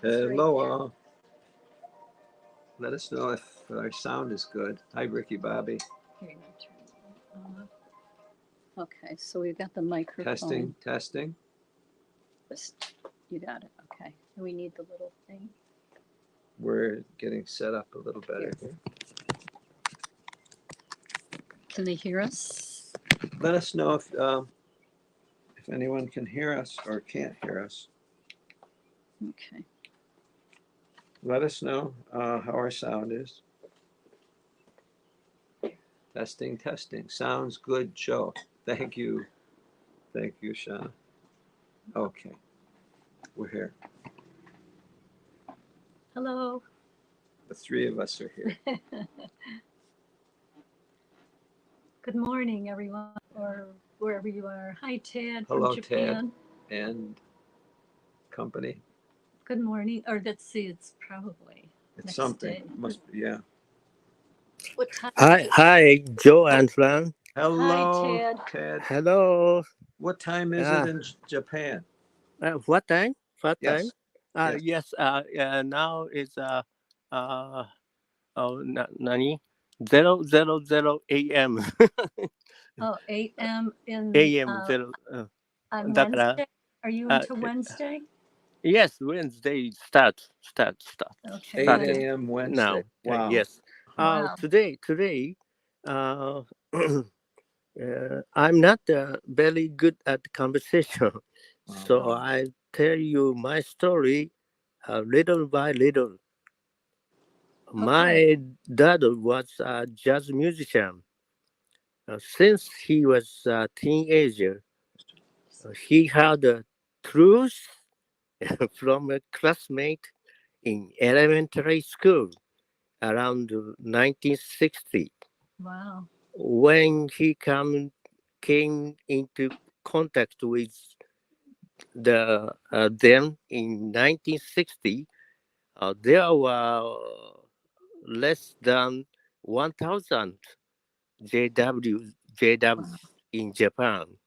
Hello all. Let us know if our sound is good. Hi, Ricky Bobby. Here, now turn it on. Okay, so we've got the microphone. Testing. You got it. Okay. And we need the little thing. We're getting set up a little better here. Can they hear us? Let us know if anyone can hear us or can't hear us. Okay. Let us know how our sound is. Testing. Sounds good, Joe. Thank you, Shauna. Okay, we're here. Hello. The three of us are here. Good morning, everyone, or wherever you are. Hi, Ted. Hello, from Japan. Ted and company. Good morning. Or let's see, it's probably It's next something. day. Must be, yeah. What time? Hi, Joe and Fran. Hello, Hi, Ted. Hello. What time is it in Japan? What time? What Yes. time? Yes. Now it's nani 0:00 a.m. Oh, 8 a.m. in a.m. on だから Wednesday. Are you into Wednesday? Yes, Wednesday start. Okay. 8 started a.m. Wednesday. now. Wow. Yes. Wow. Today, I'm not very good at conversation, so I tell you my story little by little. My dad was a jazz musician. Since he was a teenager, he had a truth from a classmate in elementary school around 1960. Wow. When he came into contact with them in 1960, there were less than 1,000 JWs in Japan.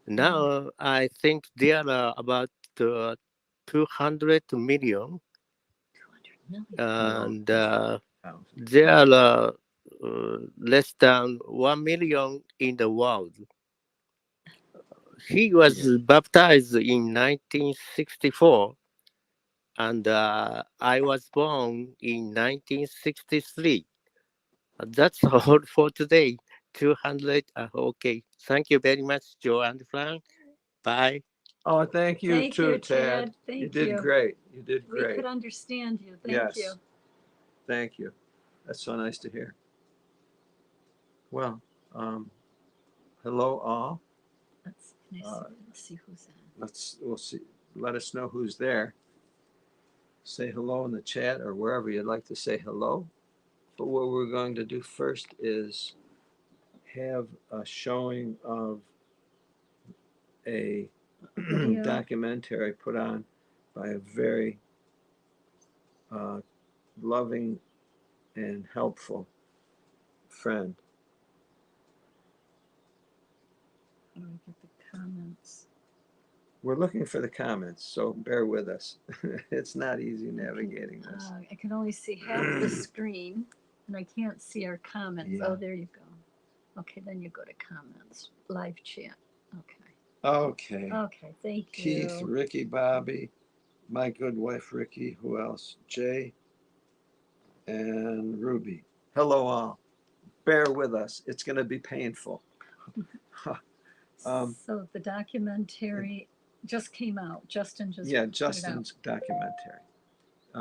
Now I think there are about 200 million, 200 million. and there are less than 1 million in the world. He was baptized in 1964, and I was born in 1963. That's all for today. 200. Okay. Thank you very much, Joe and Frank. Bye. Oh, thank you too, Ted. Thank you did great. You did great. We could understand you. Thank you. Thank you. That's so nice to hear. Well, hello all. Let's see who's on. We'll see. Let us know who's there. Say hello in the chat or wherever you'd like to say hello. But what we're going to do first is have a showing of a documentary put on by a very loving and helpful friend. Let me get the comments. We're looking for the comments, so bear with us. It's not easy navigating this. I can only see half the screen, and I can't see our comments. Yeah. Oh, there you go. Okay, then you go to comments, live chat. Okay. Okay, thank you. Keith, Ricky, Bobby, my good wife Ricky, who else? Jay and Ruby. Hello all. Bear with us. It's going to be painful. So the documentary just came out. Justin just Justin's documentary.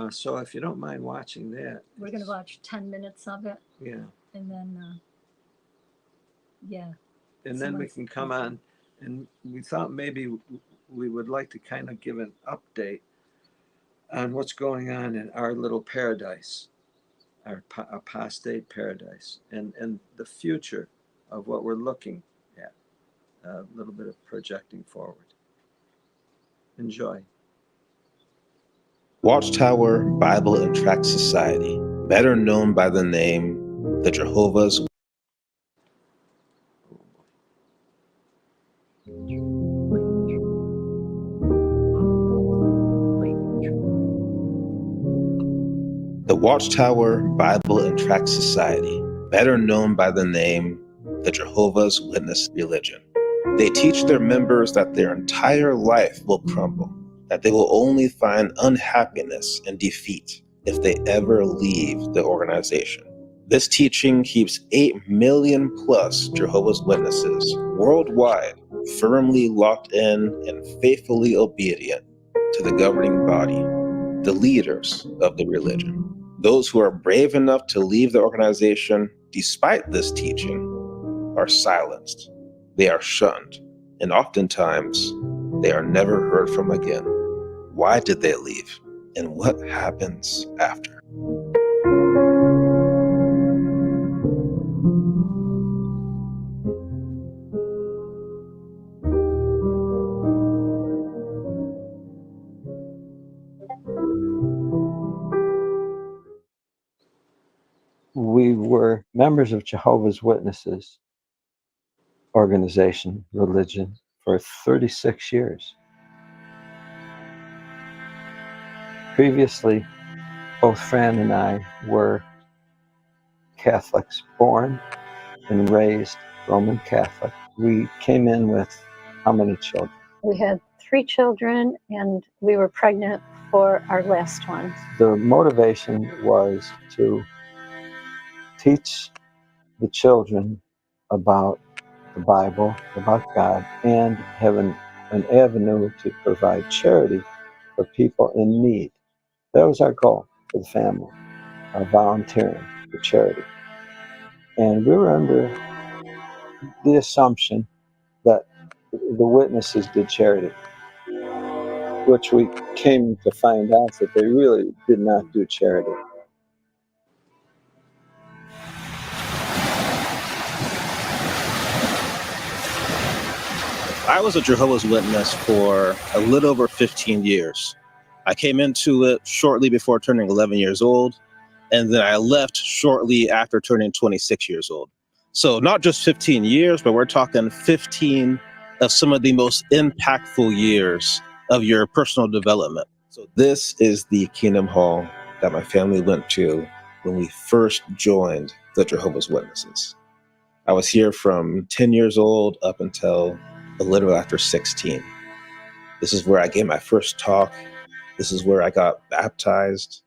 So if you don't mind watching that. We're going to watch 10 minutes of it. Yeah. And then, And then we can come on, and we thought maybe we would like to kind of give an update on what's going on in our little paradise, our apostate paradise, and the future of what we're looking at, a little bit of projecting forward. Enjoy. Watchtower Bible and Tract Society, better known by the name the Jehovah's. Watchtower Bible and Tract Society, better known by the name the Jehovah's Witness religion. They teach their members that their entire life will crumble, that they will only find unhappiness and defeat if they ever leave the organization. This teaching keeps 8 million plus Jehovah's Witnesses worldwide firmly locked in and faithfully obedient to the governing body, the leaders of the religion. Those who are brave enough to leave the organization despite this teaching are silenced, they are shunned, and oftentimes they are never heard from again. Why did they leave? And what happens after? We were members of Jehovah's Witnesses organization, religion, for 36 years. Previously, both Fran and I were Catholics, born and raised Roman Catholic. We came in with how many children? We had 3 children, and we were pregnant for our last one. The motivation was to teach the children about the Bible, about God, and have an avenue to provide charity for people in need. That was our goal for the family, volunteering for charity. And we were under the assumption that the witnesses did charity, which we came to find out that they really did not do charity. I was a Jehovah's Witness for a little over 15 years. I came into it shortly before turning 11 years old, and then I left shortly after turning 26 years old. So not just 15 years, but we're talking 15 of some of the most impactful years of your personal development. So this is the Kingdom Hall that my family went to when we first joined the Jehovah's Witnesses. I was here from 10 years old up until a little after 16. This is where I gave my first talk. This is where I got baptized.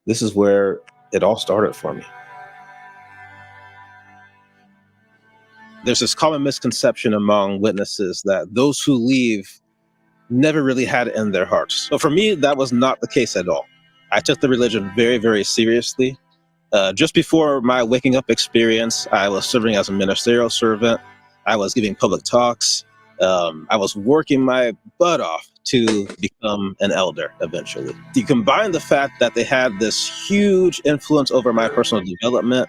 This is where it all started for me. There's this common misconception among witnesses that those who leave never really had it in their hearts. But for me, that was not the case at all. I took the religion very, very seriously. Just before my waking up experience, I was serving as a ministerial servant. I was giving public talks. I was working my butt off to become an elder eventually. You combine the fact that they had this huge influence over my personal development,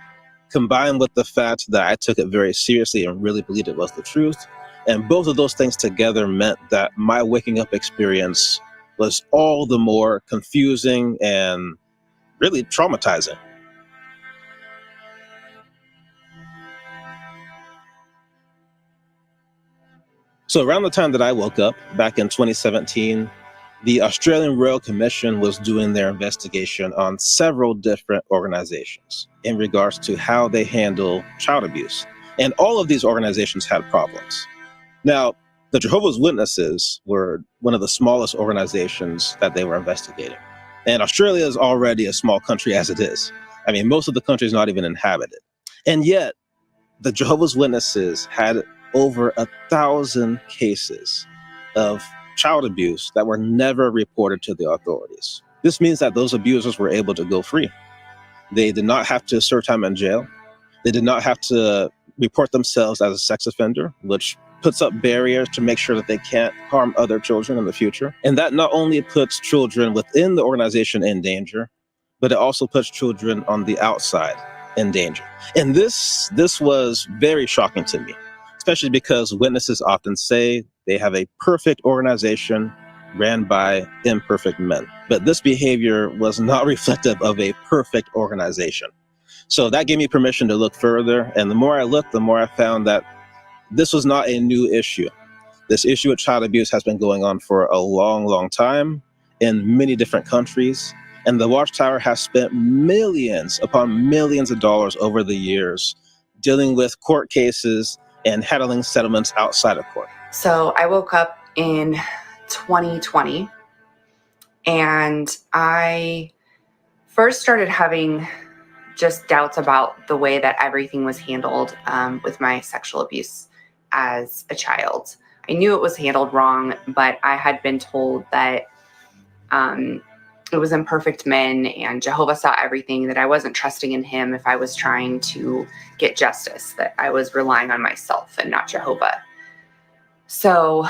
combined with the fact that I took it very seriously and really believed it was the truth. And both of those things together meant that my waking up experience was all the more confusing and really traumatizing. So around the time that I woke up back in 2017, the Australian Royal Commission was doing their investigation on several different organizations in regards to how they handle child abuse. And all of these organizations had problems. Now, the Jehovah's Witnesses were one of the smallest organizations that they were investigating. And Australia is already a small country as it is. I mean, most of the country is not even inhabited. And yet, the Jehovah's Witnesses had over 1,000 cases of child abuse that were never reported to the authorities. This means that those abusers were able to go free. They did not have to serve time in jail. They did not have to report themselves as a sex offender, which puts up barriers to make sure that they can't harm other children in the future. And that not only puts children within the organization in danger, but it also puts children on the outside in danger. And this was very shocking to me, especially because witnesses often say they have a perfect organization ran by imperfect men. But this behavior was not reflective of a perfect organization. So that gave me permission to look further. And the more I looked, the more I found that this was not a new issue. This issue of child abuse has been going on for a long, long time in many different countries. And the Watchtower has spent millions upon millions of dollars over the years dealing with court cases and handling settlements outside of court. So I woke up in 2020 and I first started having just doubts about the way that everything was handled with my sexual abuse as a child. I knew it was handled wrong, but I had been told that it was imperfect men and Jehovah saw everything, that I wasn't trusting in him if I was trying to get justice, that I was relying on myself and not Jehovah. So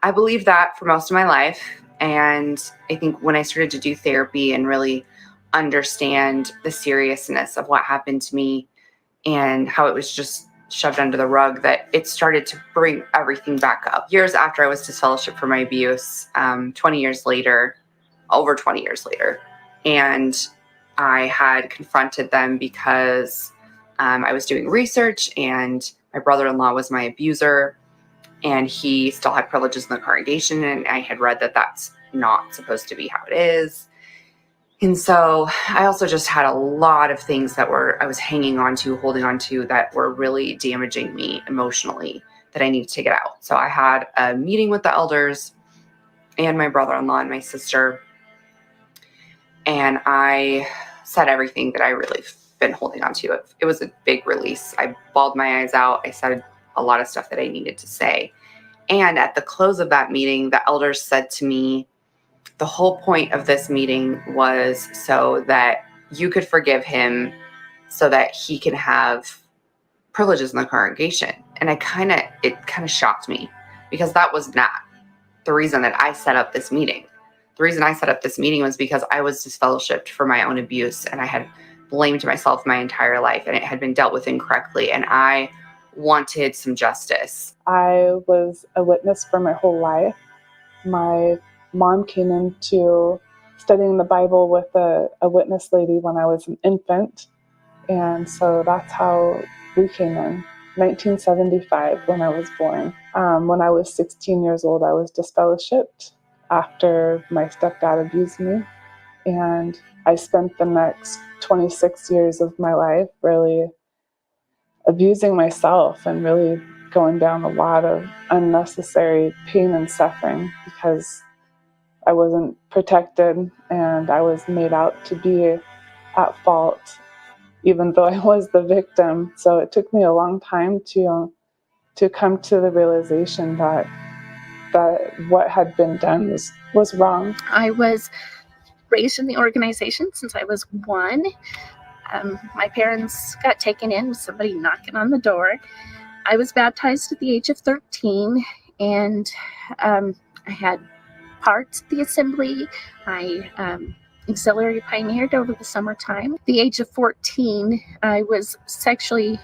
I believed that for most of my life. And I think when I started to do therapy and really understand the seriousness of what happened to me and how it was just shoved under the rug, that it started to bring everything back up. Years after I was disfellowshipped for my abuse, 20 years later, over 20 years later, and I had confronted them because I was doing research and my brother-in-law was my abuser and he still had privileges in the congregation, and I had read that that's not supposed to be how it is. And so I also just had a lot of things that I was hanging on to, holding on to, that were really damaging me emotionally, that I needed to get out. So I had a meeting with the elders and my brother-in-law and my sister, and I said everything that I really been holding on to. It was a big release. I bawled my eyes out. I said a lot of stuff that I needed to say. And at the close of that meeting, the elders said to me, the whole point of this meeting was so that you could forgive him so that he can have privileges in the congregation. And it kind of shocked me, because that was not the reason that I set up this meeting. The reason I set up this meeting was because I was disfellowshipped for my own abuse, and I had blamed myself my entire life, and it had been dealt with incorrectly, and I wanted some justice. I was a witness for my whole life. My mom came into studying the Bible with a witness lady when I was an infant, and so that's how we came in. 1975, when I was born. When I was 16 years old, I was disfellowshipped after my stepdad abused me, and I spent the next 26 years of my life really abusing myself and really going down a lot of unnecessary pain and suffering, because I wasn't protected and I was made out to be at fault, even though I was the victim. So it took me a long time to come to the realization that what had been done was wrong. I was raised in the organization since I was 1. My parents got taken in with somebody knocking on the door. I was baptized at the age of 13, and I had parts of the assembly. I auxiliary pioneered over the summertime. At the age of 14, I was sexually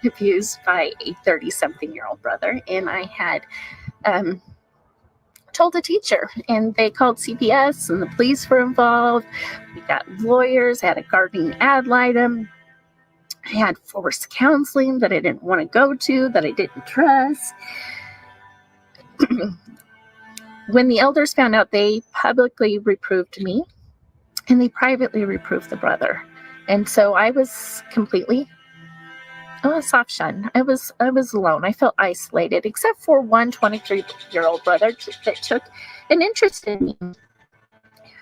abused by a 30-something-year-old brother, and I had told a teacher, and they called CPS, and the police were involved. We got lawyers, had a guardian ad litem. I had forced counseling that I didn't want to go to, that I didn't trust. When the elders found out, they publicly reproved me, and they privately reproved the brother. And so I was completely soft shun. I was alone. I felt isolated, except for one 23-year-old brother that took an interest in me.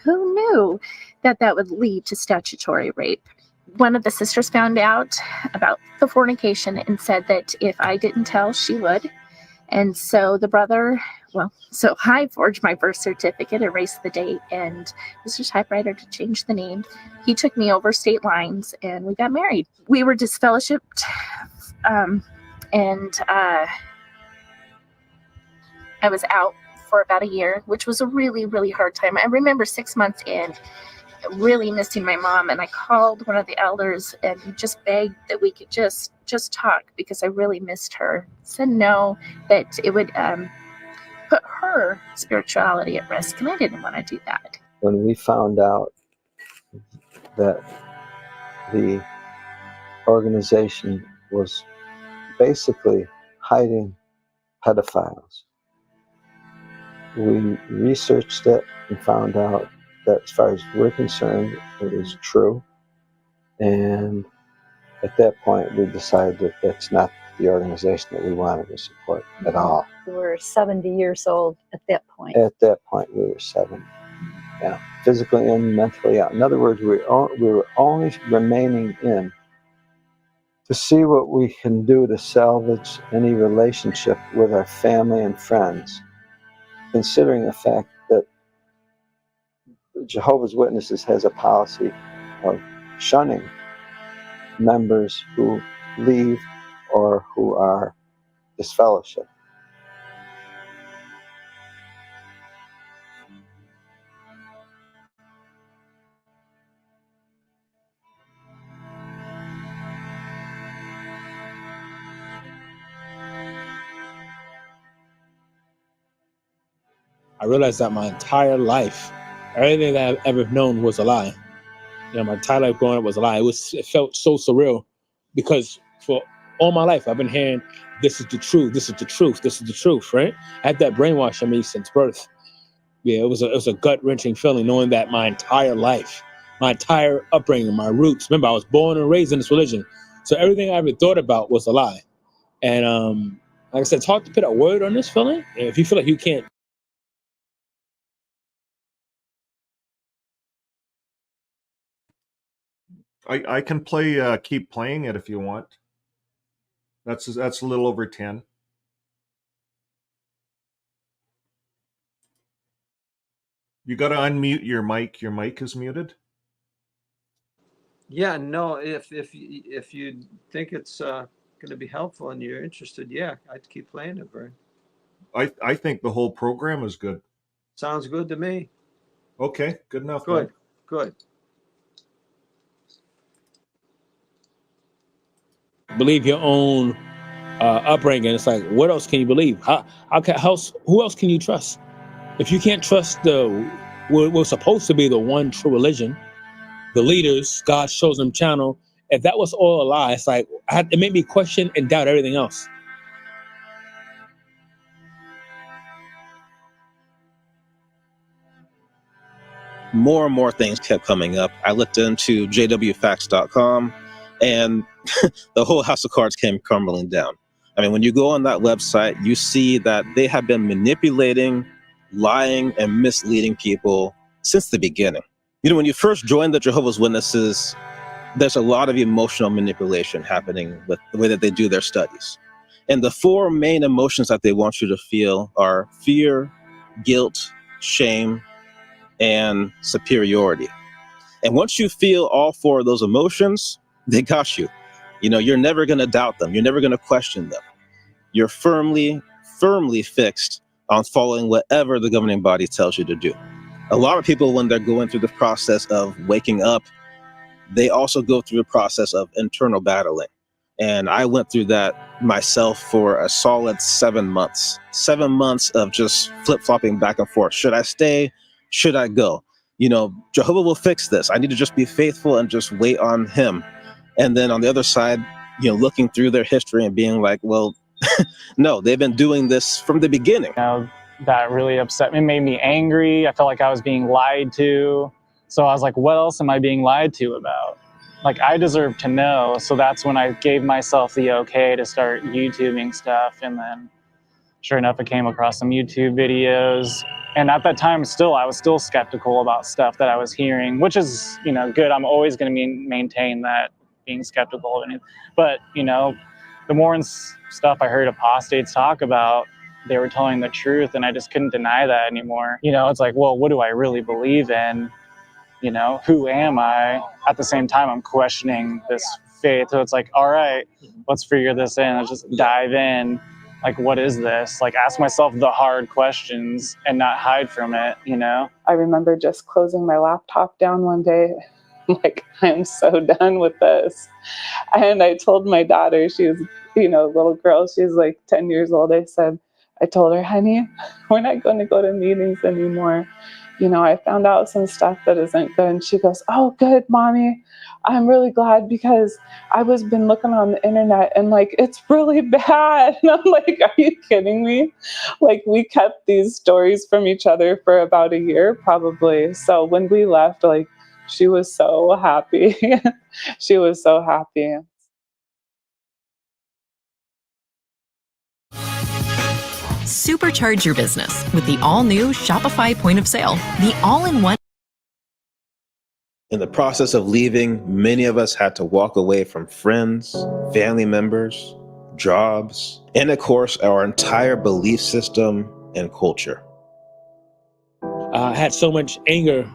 Who knew that would lead to statutory rape? One of the sisters found out about the fornication and said that if I didn't tell, she would. And so the brother, so I forged my birth certificate, erased the date, and used a typewriter to change the name. He took me over state lines, and we got married. We were disfellowshipped, and I was out for about a year, which was a really, really hard time. I remember 6 months in, really missing my mom, and I called one of the elders and just begged that we could just talk, because I really missed her. Said no, that it would put her spirituality at risk, and I didn't want to do that. When we found out that the organization was basically hiding pedophiles, we researched it and found out that as far as we're concerned, it was true. And at that point, we decided that that's not the organization that we wanted to support at all. We were 70 years old at that point. At that point, we were 7. Yeah, physically and mentally out. In other words, we were only remaining in to see what we can do to salvage any relationship with our family and friends, considering the fact that Jehovah's Witnesses has a policy of shunning members who leave or who are disfellowshipped. I realized that my entire life, everything that I've ever known was a lie. You know, my entire life growing up was a lie. It felt so surreal because for all my life I've been hearing, this is the truth, this is the truth, this is the truth, right? I had that brainwash on me since birth. Yeah, it was a gut-wrenching feeling knowing that my entire life, my entire upbringing, my roots. Remember, I was born and raised in this religion, so everything I ever thought about was a lie. And like I said, it's hard to put a word on this feeling. And if you feel like you can't. I can play, keep playing it if you want. That's a little over 10. You got to unmute your mic. Your mic is muted. Yeah, no, if you think it's going to be helpful and you're interested, yeah, I'd keep playing it, Vern. I think the whole program is good. Sounds good to me. Okay, good enough. Good, man. good. Believe your own upbringing. It's like, what else can you believe? Who else can you trust? If you can't trust we're supposed to be the one true religion, the leaders, God's chosen channel, if that was all a lie, it's like, it made me question and doubt everything else. More and more things kept coming up. I looked into jwfacts.com and the whole house of cards came crumbling down. I mean, when you go on that website, you see that they have been manipulating, lying, and misleading people since the beginning. You know, when you first join the Jehovah's Witnesses, there's a lot of emotional manipulation happening with the way that they do their studies. And the 4 main emotions that they want you to feel are fear, guilt, shame, and superiority. And once you feel all 4 of those emotions, they got you. You know, you're never going to doubt them. You're never going to question them. You're firmly fixed on following whatever the governing body tells you to do. A lot of people, when they're going through the process of waking up, they also go through a process of internal battling. And I went through that myself for a solid 7 months. 7 months of just flip-flopping back and forth. Should I stay? Should I go? You know, Jehovah will fix this. I need to just be faithful and just wait on him. And then on the other side, you know, looking through their history and being like, well, no, they've been doing this from the beginning. You know, that really upset me, made me angry. I felt like I was being lied to. So I was like, what else am I being lied to about? Like, I deserve to know. So that's when I gave myself the okay to start YouTubing stuff. And then sure enough, I came across some YouTube videos. And at that time, I was still skeptical about stuff that I was hearing, which is, you know, good. I'm always going to maintain that, being skeptical of anything. But, you know, the more stuff I heard apostates talk about, they were telling the truth, and I just couldn't deny that anymore. You know, it's like, well, what do I really believe in? You know, who am I? At the same time, I'm questioning this faith. So it's like, all right, let's figure this in. Let's just dive in. Like, what is this? Like, ask myself the hard questions and not hide from it, you know? I remember just closing my laptop down one day, like, I'm so done with this. And I told my daughter, she was, you know, a little girl, she's like 10 years old. I told her, honey, we're not going to go to meetings anymore. I found out some stuff that isn't good. And she goes, oh, good, Mommy. I'm really glad because I was been looking on the internet and like, it's really bad. And I'm like, are you kidding me? Like, we kept these stories from each other for about a year, probably. So when we left, like, she was so happy. She was so happy. Supercharge your business with the all-new Shopify Point of Sale, the all-in-one. In the process of leaving, many of us had to walk away from friends, family members, jobs, and of course, our entire belief system and culture. I had so much anger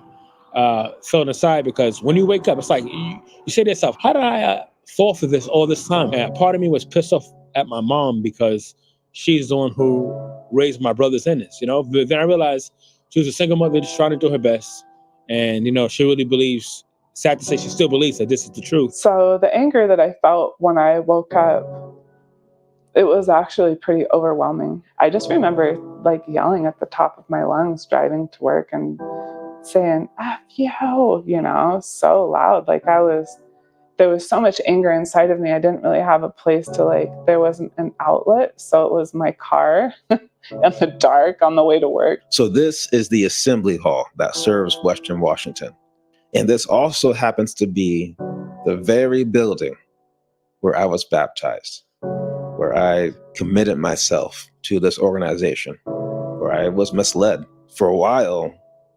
thrown aside because when you wake up, it's like you say to yourself, how did I fall for this all this time? And part of me was pissed off at my mom because she's the one who raised my brothers in this, But then I realized she was a single mother just trying to do her best. And, she really believes, sad to say, she still believes that this is the truth. So the anger that I felt when I woke up, it was actually pretty overwhelming. I just remember like yelling at the top of my lungs, driving to work and saying, F you, so loud. Like there was so much anger inside of me. I didn't really have a place to there wasn't an outlet. So it was my car in the dark on the way to work. So this is the assembly hall that serves Western Washington. And this also happens to be the very building where I was baptized, where I committed myself to this organization, where I was misled. For a while,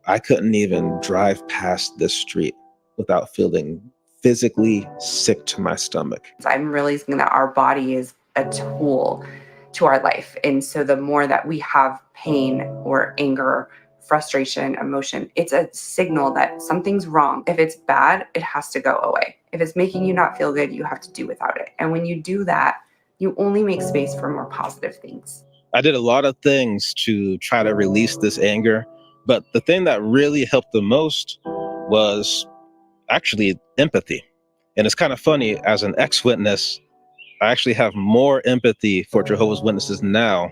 I couldn't even drive past this street without feeling physically sick to my stomach. I'm realizing that our body is a tool to our life. And so the more that we have pain or anger, frustration, emotion, it's a signal that something's wrong. If it's bad, it has to go away. If it's making you not feel good, you have to do without it. And when you do that, you only make space for more positive things. I did a lot of things to try to release this anger, but the thing that really helped the most was actually empathy. And it's kind of funny, as an ex-witness, I actually have more empathy for Jehovah's Witnesses now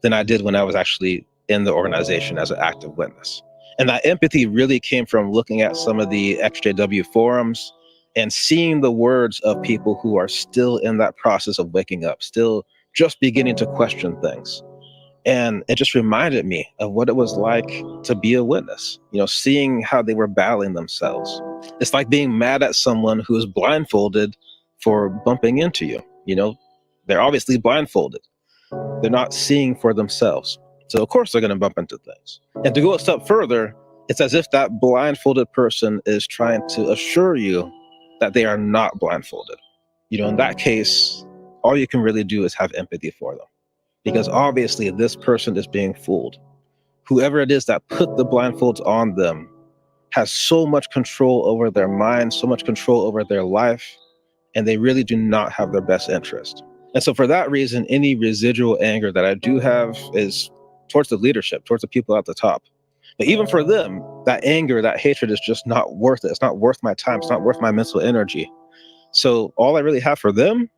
than I did when I was actually in the organization as an active witness. And that empathy really came from looking at some of the exJW forums and seeing the words of people who are still in that process of waking up, still just beginning to question things. And it just reminded me of what it was like to be a witness, seeing how they were battling themselves. It's like being mad at someone who is blindfolded for bumping into you. They're obviously blindfolded. They're not seeing for themselves. So of course they're going to bump into things. And to go a step further, it's as if that blindfolded person is trying to assure you that they are not blindfolded. In that case, all you can really do is have empathy for them. Because obviously this person is being fooled. Whoever it is that put the blindfolds on them has so much control over their mind, so much control over their life, and they really do not have their best interest. And so for that reason, any residual anger that I do have is towards the leadership, towards the people at the top. But even for them, that anger, that hatred is just not worth it. It's not worth my time. It's not worth my mental energy. So all I really have for them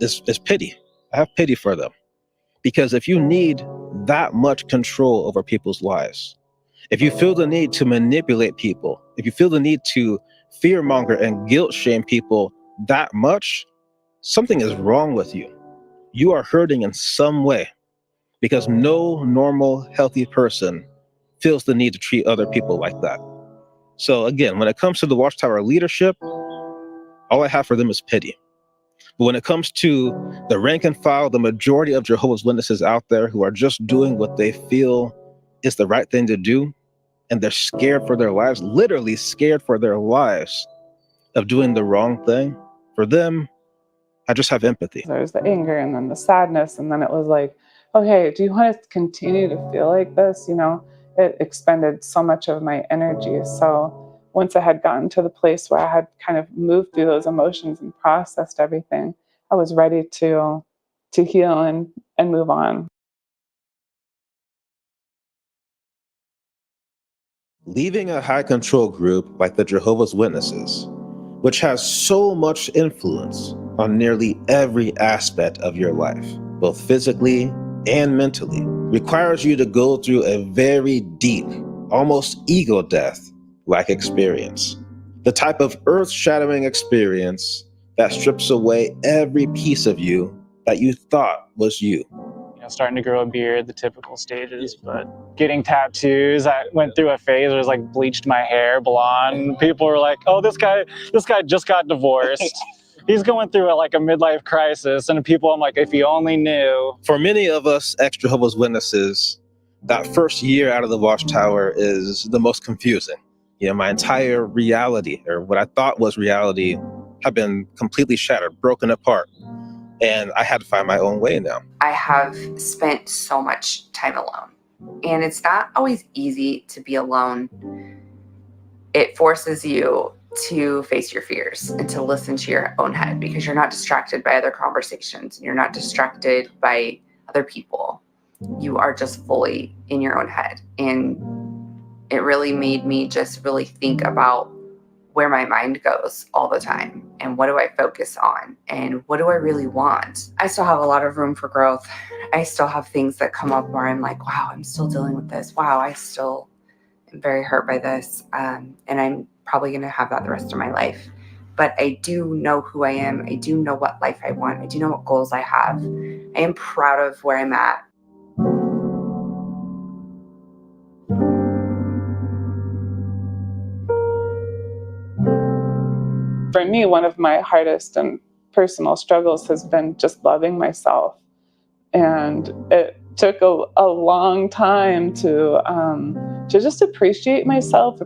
is pity. I have pity for them. Because if you need that much control over people's lives, if you feel the need to manipulate people, if you feel the need to fearmonger and guilt shame people that much, something is wrong with you. You are hurting in some way, because no normal, healthy person feels the need to treat other people like that. So again, when it comes to the Watchtower leadership, all I have for them is pity. But when it comes to the rank and file, the majority of Jehovah's Witnesses out there who are just doing what they feel is the right thing to do, and they're scared for their lives, literally scared for their lives of doing the wrong thing, for them, I just have empathy. There's the anger and then the sadness. And then it was like, okay, do you want to continue to feel like this? It expended so much of my energy. So once I had gotten to the place where I had kind of moved through those emotions and processed everything, I was ready to heal and move on. Leaving a high control group like the Jehovah's Witnesses, which has so much influence on nearly every aspect of your life, both physically and mentally, requires you to go through a very deep almost ego death like experience. The type of earth-shattering experience that strips away every piece of you that you thought was you. Starting to grow a beard, the typical stages, but getting tattoos. I went through a phase where I was like bleached my hair blonde. People were like, oh, this guy just got divorced. He's going through like a midlife crisis. And people, I'm like, if you only knew. For many of us ex-Jehovah's Witnesses, that first year out of the Watchtower is the most confusing. My entire reality, or what I thought was reality, had been completely shattered, broken apart. And I had to find my own way now. I have spent so much time alone, and it's not always easy to be alone. It forces you to face your fears and to listen to your own head, because you're not distracted by other conversations. You're not distracted by other people. You are just fully in your own head. And it really made me just really think about where my mind goes all the time, and what do I focus on, and what do I really want. I still have a lot of room for growth. I still have things that come up where I'm like, wow, I'm still dealing with this. Wow, I still am very hurt by this. And I'm probably going to have that the rest of my life. But I do know who I am. I do know what life I want. I do know what goals I have. I am proud of where I'm at. For me, one of my hardest and personal struggles has been just loving myself. And it took a long time to just appreciate myself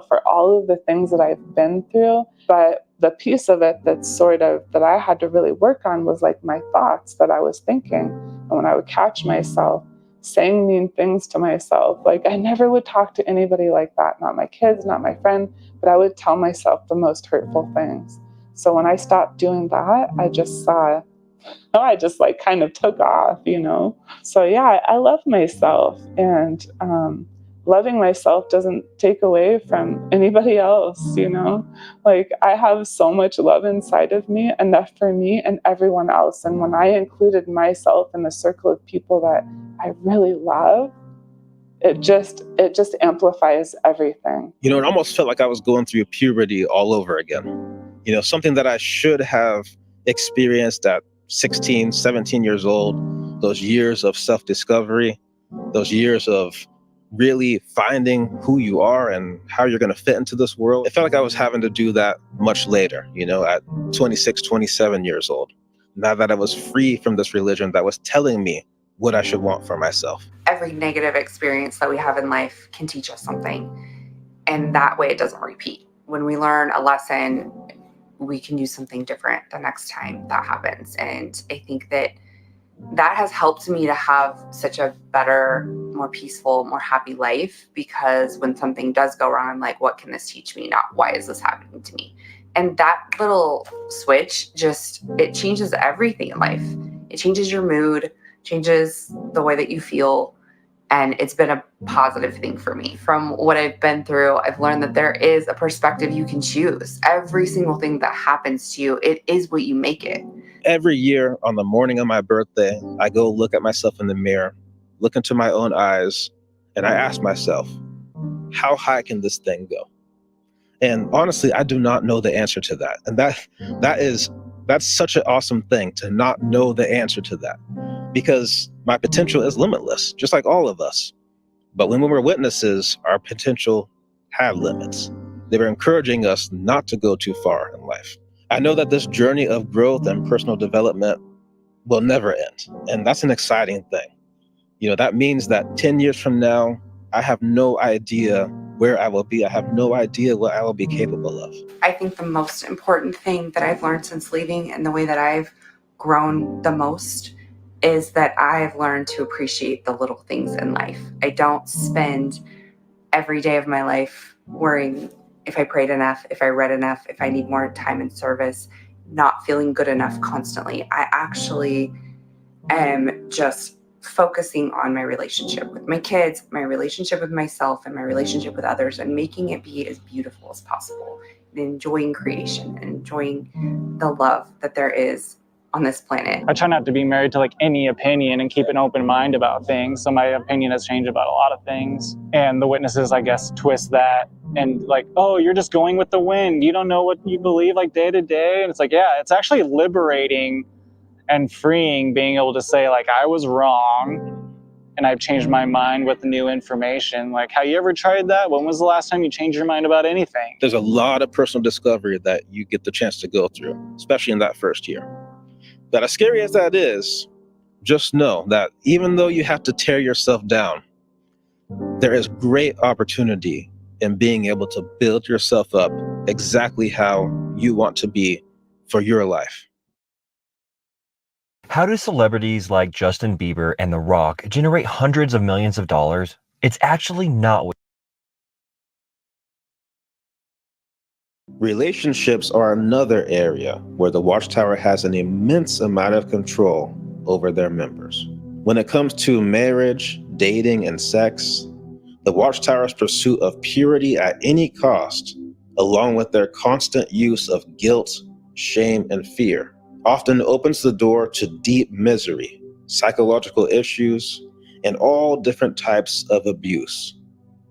for all of the things that I've been through. But the piece of it that I had to really work on was like my thoughts that I was thinking. And when I would catch myself saying mean things to myself, like I never would talk to anybody like that, not my kids, not my friend, but I would tell myself the most hurtful things. So when I stopped doing that, I just like kind of took off, So yeah, I love myself, and loving myself doesn't take away from anybody else, Like I have so much love inside of me, enough for me and everyone else. And when I included myself in the circle of people that I really love, it just amplifies everything. It almost felt like I was going through puberty all over again. Something that I should have experienced at 16, 17 years old, those years of self-discovery, those years of really finding who you are and how you're going to fit into this world. It felt like I was having to do that much later, at 26, 27 years old. Now that I was free from this religion that was telling me what I should want for myself. Every negative experience that we have in life can teach us something. And that way it doesn't repeat. When we learn a lesson, we can do something different the next time that happens. And I think that has helped me to have such a better, more peaceful, more happy life, because when something does go wrong, I'm like, what can this teach me? Not why is this happening to me? And that little switch it changes everything in life. It changes your mood, changes the way that you feel. And it's been a positive thing for me. From what I've been through, I've learned that there is a perspective you can choose. Every single thing that happens to you, it is what you make it. Every year on the morning of my birthday, I go look at myself in the mirror, look into my own eyes, and I ask myself, how high can this thing go? And honestly, I do not know the answer to that. And that's such an awesome thing, to not know the answer to that. Because my potential is limitless, just like all of us. But when we were witnesses, our potential had limits. They were encouraging us not to go too far in life. I know that this journey of growth and personal development will never end. And that's an exciting thing. That means that 10 years from now, I have no idea where I will be. I have no idea what I will be capable of. I think the most important thing that I've learned since leaving, and the way that I've grown the most, is that I've learned to appreciate the little things in life. I don't spend every day of my life worrying if I prayed enough, if I read enough, if I need more time in service, not feeling good enough constantly. I actually am just focusing on my relationship with my kids, my relationship with myself, and my relationship with others, and making it be as beautiful as possible, and enjoying creation and enjoying the love that there is on this planet. I try not to be married to like any opinion and keep an open mind about things. So my opinion has changed about a lot of things. And the witnesses, I guess, twist that and like, oh, you're just going with the wind. You don't know what you believe like day to day. And it's like, yeah, it's actually liberating and freeing being able to say like, I was wrong and I've changed my mind with new information. Like, have you ever tried that? When was the last time you changed your mind about anything? There's a lot of personal discovery that you get the chance to go through, especially in that first year. But as scary as that is, just know that even though you have to tear yourself down, there is great opportunity in being able to build yourself up exactly how you want to be for your life. How do celebrities like Justin Bieber and The Rock generate hundreds of millions of dollars? It's actually not what. Relationships are another area where the Watchtower has an immense amount of control over their members. When it comes to marriage, dating, and sex, the Watchtower's pursuit of purity at any cost, along with their constant use of guilt, shame, and fear, often opens the door to deep misery, psychological issues, and all different types of abuse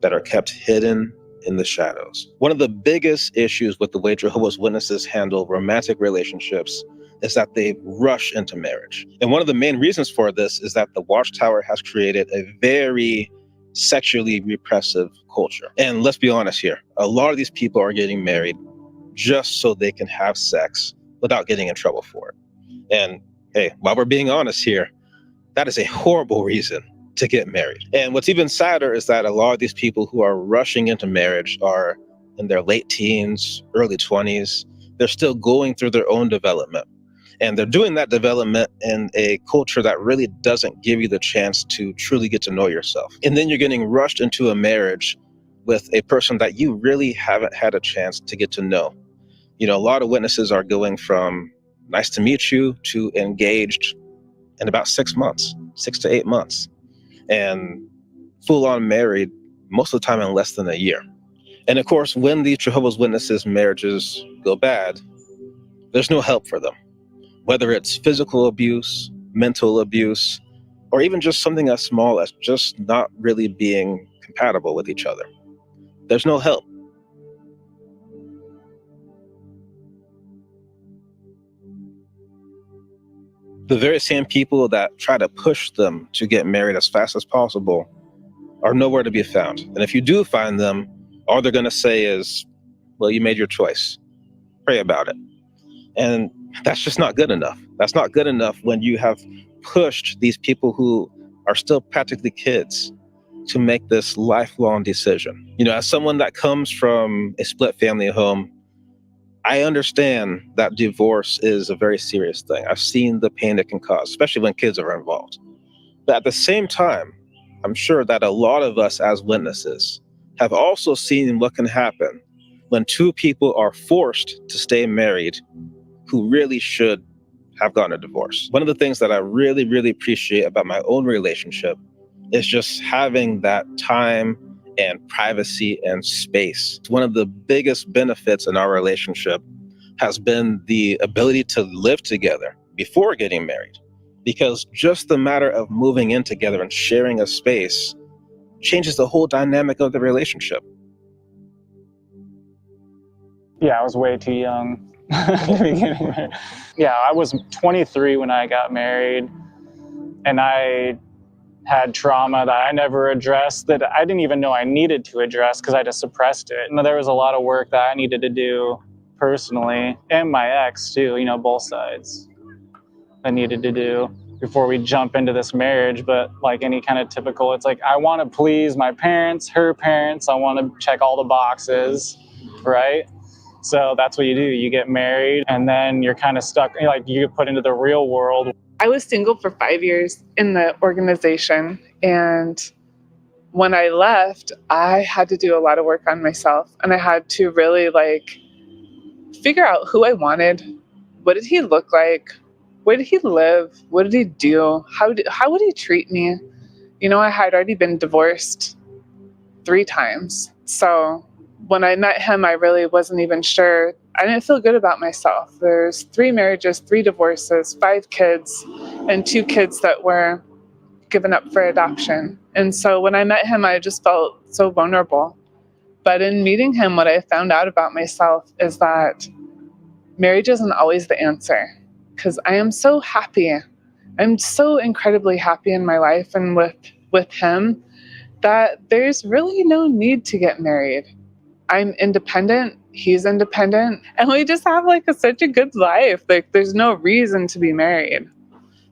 that are kept hidden in the shadows. One of the biggest issues with the way Jehovah's Witnesses handle romantic relationships is that they rush into marriage. And one of the main reasons for this is that the Watchtower has created a very sexually repressive culture. And let's be honest here, a lot of these people are getting married just so they can have sex without getting in trouble for it. And hey, while we're being honest here, that is a horrible reason to get married. And what's even sadder is that a lot of these people who are rushing into marriage are in their late teens, early 20s. They're still going through their own development. And they're doing that development in a culture that really doesn't give you the chance to truly get to know yourself. And then you're getting rushed into a marriage with a person that you really haven't had a chance to get to know. You know, a lot of witnesses are going from nice to meet you to engaged in about 6 months, 6 to 8 months, and full on married most of the time in less than a year. And of course, when these Jehovah's Witnesses marriages go bad, there's no help for them. Whether it's physical abuse, mental abuse, or even just something as small as just not really being compatible with each other. There's no help. The very same people that try to push them to get married as fast as possible are nowhere to be found. And if you do find them, all they're going to say is, well, you made your choice. Pray about it. And that's just not good enough. That's not good enough when you have pushed these people who are still practically kids to make this lifelong decision. You know, as someone that comes from a split family home, I understand that divorce is a very serious thing. I've seen the pain it can cause, especially when kids are involved. But at the same time, I'm sure that a lot of us as witnesses have also seen what can happen when two people are forced to stay married who really should have gotten a divorce. One of the things that I really, really appreciate about my own relationship is just having that time and privacy and space. One of the biggest benefits in our relationship has been the ability to live together before getting married, because just the matter of moving in together and sharing a space changes the whole dynamic of the relationship. Yeah, I was way too young to be getting married. Yeah, I was 23 when I got married, and I had trauma that I never addressed, that I didn't even know I needed to address because I just suppressed it. And there was a lot of work that I needed to do personally, and my ex too, you know, both sides I needed to do before we jump into this marriage. But like any kind of typical, it's like, I want to please my parents, her parents, I want to check all the boxes, right? So that's what you do. You get married and then you're kind of stuck, like you get put into the real world. I was single for 5 years in the organization, and when I left, I had to do a lot of work on myself, and I had to really figure out who I wanted. What did he look like? Where did he live? What did he do? How would he treat me? You know, I had already been divorced 3 times. So when I met him, I really wasn't even sure. I didn't feel good about myself. There's 3 marriages, 3 divorces, 5 kids, and 2 kids that were given up for adoption. And so when I met him, I just felt so vulnerable. But in meeting him, what I found out about myself is that marriage isn't always the answer, because I am so happy. I'm so incredibly happy in my life and with him that there's really no need to get married. I'm independent, he's independent, and we just have like such a good life. Like there's no reason to be married.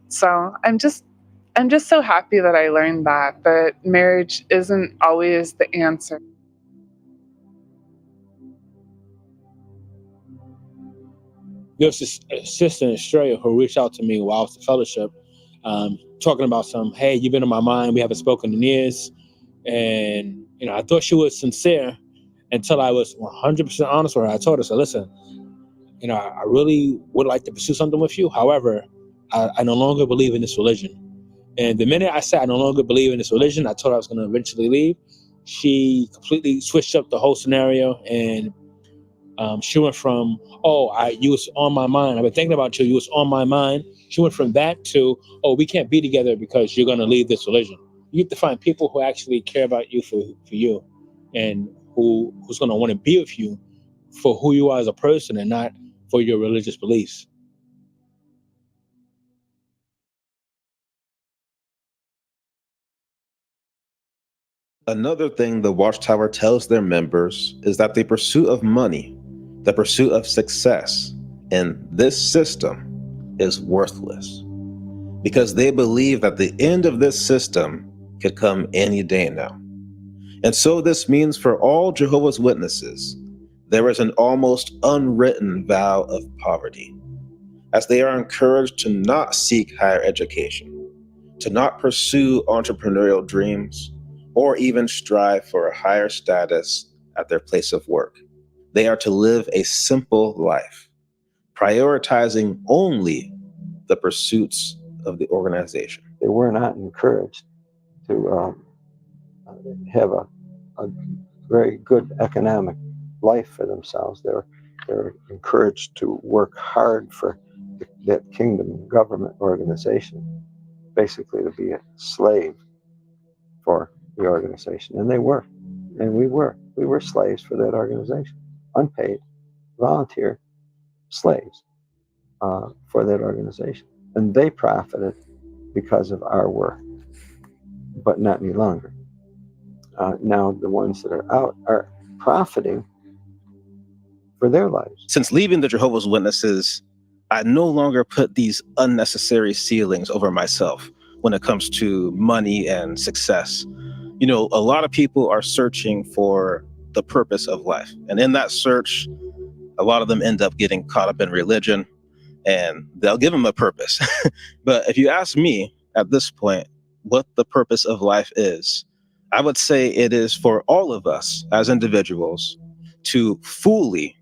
So I'm just so happy that I learned that marriage isn't always the answer. There's this sister in Australia who reached out to me while I was at fellowship, talking about hey, you've been in my mind. We haven't spoken in years. And, I thought she was sincere until I was 100% honest with her. I told her, so listen, I really would like to pursue something with you. However, I no longer believe in this religion. And the minute I said I no longer believe in this religion, I told her I was going to eventually leave. She completely switched up the whole scenario, and she went from, you was on my mind. I've been thinking about you. You was on my mind. She went from that to, we can't be together because you're going to leave this religion. You have to find people who actually care about you for you, and who's going to want to be with you for who you are as a person and not for your religious beliefs. Another thing the Watchtower tells their members is that the pursuit of money, the pursuit of success in this system is worthless, because they believe that the end of this system could come any day now. And so this means for all Jehovah's Witnesses, there is an almost unwritten vow of poverty, as they are encouraged to not seek higher education, to not pursue entrepreneurial dreams, or even strive for a higher status at their place of work. They are to live a simple life, prioritizing only the pursuits of the organization. They were not encouraged to have a very good economic life for themselves. They're encouraged to work hard for that kingdom government organization, basically to be a slave for the organization. And they were, and we were slaves for that organization, unpaid, volunteer slaves for that organization. And they profited because of our work, but not any longer. Now the ones that are out are profiting for their lives. Since leaving the Jehovah's Witnesses, I no longer put these unnecessary ceilings over myself when it comes to money and success. A lot of people are searching for the purpose of life. And in that search, a lot of them end up getting caught up in religion, and they'll give them a purpose. But if you ask me at this point what the purpose of life is, I would say it is for all of us as individuals to fully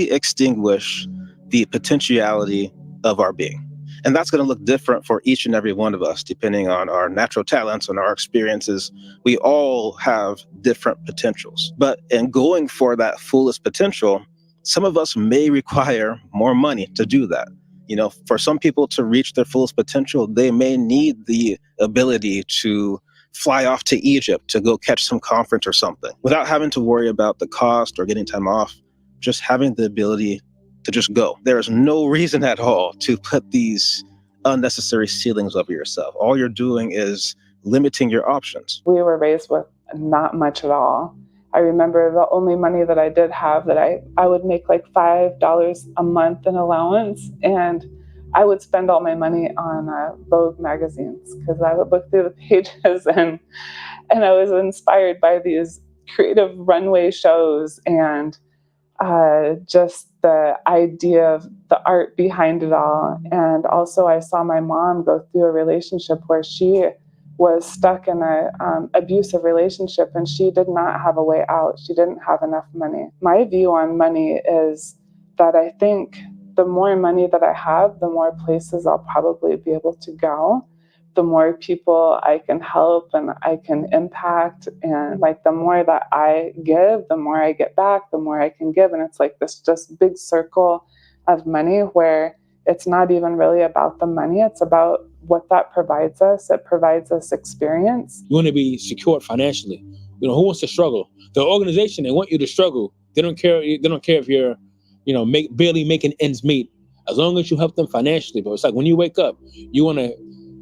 extinguish the potentiality of our being. And that's going to look different for each and every one of us, depending on our natural talents and our experiences. We all have different potentials. But in going for that fullest potential, some of us may require more money to do that. For some people to reach their fullest potential, they may need the ability to fly off to Egypt to go catch some conference or something without having to worry about the cost or getting time off, just having the ability to just go. There is no reason at all to put these unnecessary ceilings over yourself. All you're doing is limiting your options. We were raised with not much at all. I remember the only money that I did have, that I would make like $5 a month in allowance, and I would spend all my money on Vogue magazines, because I would look through the pages and I was inspired by these creative runway shows and just the idea of the art behind it all. And also I saw my mom go through a relationship where she was stuck in an abusive relationship, and she did not have a way out. She didn't have enough money. My view on money is that I think the more money that I have, the more places I'll probably be able to go. the more people I can help and I can impact. And like the more that I give, the more I get back, the more I can give. And it's like this just big circle of money where it's not even really about the money. It's about what that provides us. It provides us experience. You want to be secured financially. You know, who wants to struggle? The organization, they want you to struggle. They don't care if you're, you know, barely making ends meet, as long as you help them financially. But it's like when you wake up, you want to,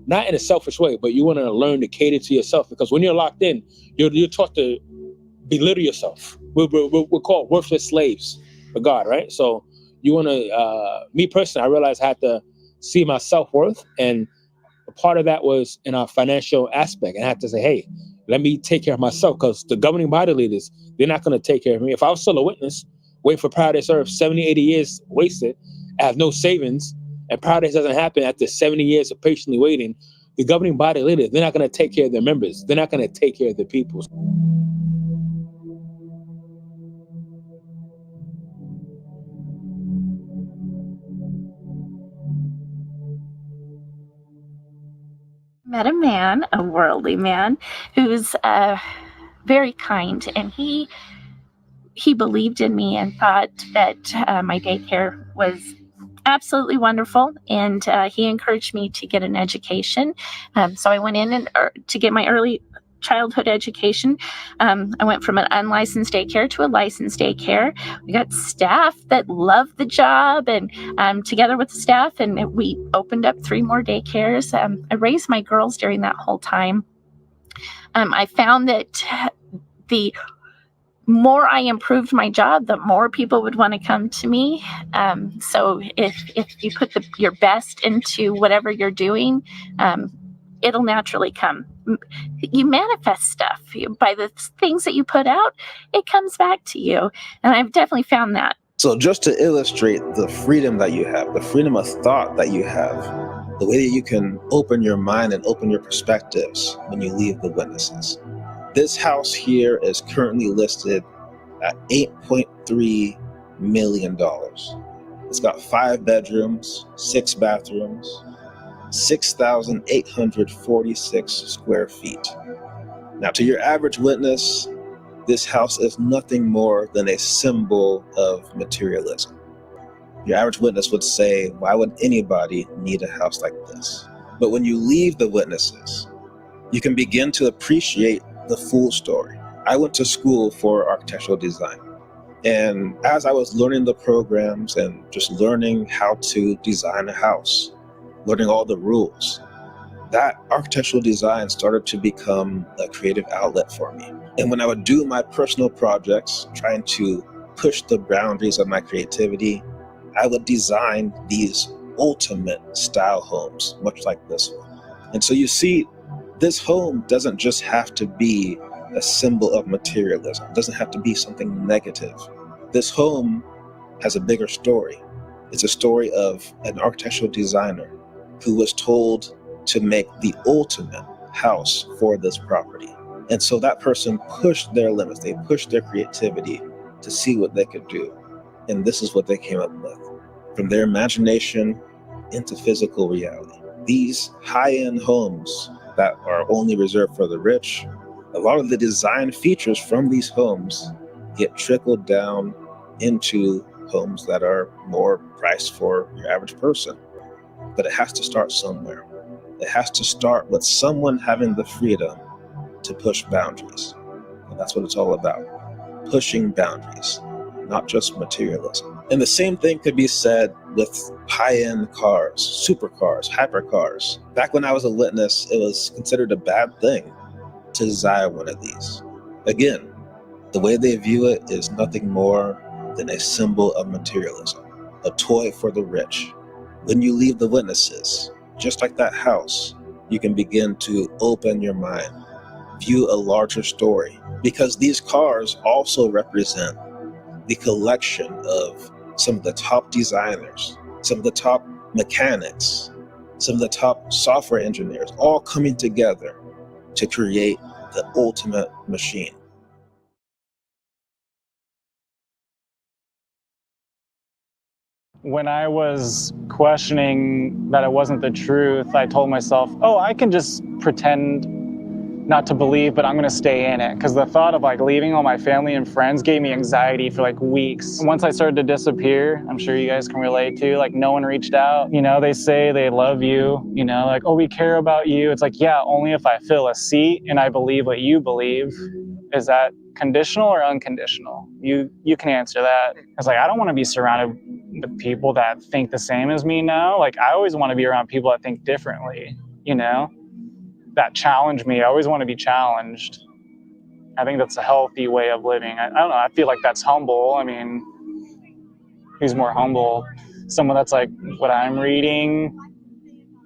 not in a selfish way, but you want to learn to cater to yourself, because when you're locked in, you're taught to belittle yourself. We're called worthless slaves for God, right? So you want to, me personally, I realized I had to see my self-worth, and a part of that was in our financial aspect. And I had to say, hey, let me take care of myself, because the governing body leaders, they're not going to take care of me. If I was still a witness, wait for Paradise Earth, 70, 80 years wasted, I have no savings, and Paradise doesn't happen after 70 years of patiently waiting, the governing body leaders, they're not going to take care of their members. They're not going to take care of the people. Met a man, a worldly man, who's very kind, and he believed in me and thought that my daycare was absolutely wonderful, and he encouraged me to get an education. So I went in and to get my early childhood education. I went from an unlicensed daycare to a licensed daycare. We got staff that loved the job, and together with the staff, and we opened up 3 more daycares. I raised my girls during that whole time. I found that the more I improved my job, the more people would want to come to me. So if you put your best into whatever you're doing, it'll naturally come. You manifest stuff by the things that you put out. It comes back to you, and I've definitely found that. So just to illustrate the freedom that you have, the freedom of thought that you have, the way that you can open your mind and open your perspectives when you leave the Witnesses. This house here is currently listed at $8.3 million. It's got 5 bedrooms, 6 bathrooms, 6,846 square feet. Now, to your average witness, this house is nothing more than a symbol of materialism. Your average witness would say, why would anybody need a house like this? But when you leave the Witnesses, you can begin to appreciate the full story. I went to school for architectural design. And as I was learning the programs and just learning how to design a house, learning all the rules, that architectural design started to become a creative outlet for me. And when I would do my personal projects, trying to push the boundaries of my creativity, I would design these ultimate style homes, much like this one. And so you see, this home doesn't just have to be a symbol of materialism. It doesn't have to be something negative. This home has a bigger story. It's a story of an architectural designer who was told to make the ultimate house for this property. And so that person pushed their limits. They pushed their creativity to see what they could do. And this is what they came up with. From their imagination into physical reality. These high-end homes that are only reserved for the rich, a lot of the design features from these homes get trickled down into homes that are more priced for your average person. But it has to start somewhere. It has to start with someone having the freedom to push boundaries. And that's what it's all about. Pushing boundaries, not just materialism. And the same thing could be said with high-end cars, supercars, hypercars. Back when I was a witness, it was considered a bad thing to desire one of these. Again, the way they view it is nothing more than a symbol of materialism, a toy for the rich. When you leave the Witnesses, just like that house, you can begin to open your mind, view a larger story, because these cars also represent the collection of some of the top designers, some of the top mechanics, some of the top software engineers, all coming together to create the ultimate machine. When I was questioning that it wasn't the truth, I told myself, oh, I can just pretend not to believe, but I'm going to stay in it. Because the thought of like leaving all my family and friends gave me anxiety for like weeks. Once I started to disappear, I'm sure you guys can relate to, like no one reached out. You know, they say they love you, you know, like, oh, we care about you. It's like, yeah, only if I fill a seat and I believe what you believe. Is that conditional or unconditional? You can answer that. It's like, I don't want to be surrounded with people that think the same as me now. Like, I always want to be around people that think differently, you know, that challenge me. I always want to be challenged. I think that's a healthy way of living. I don't know. I feel like that's humble. I mean, who's more humble? Someone that's like, what I'm reading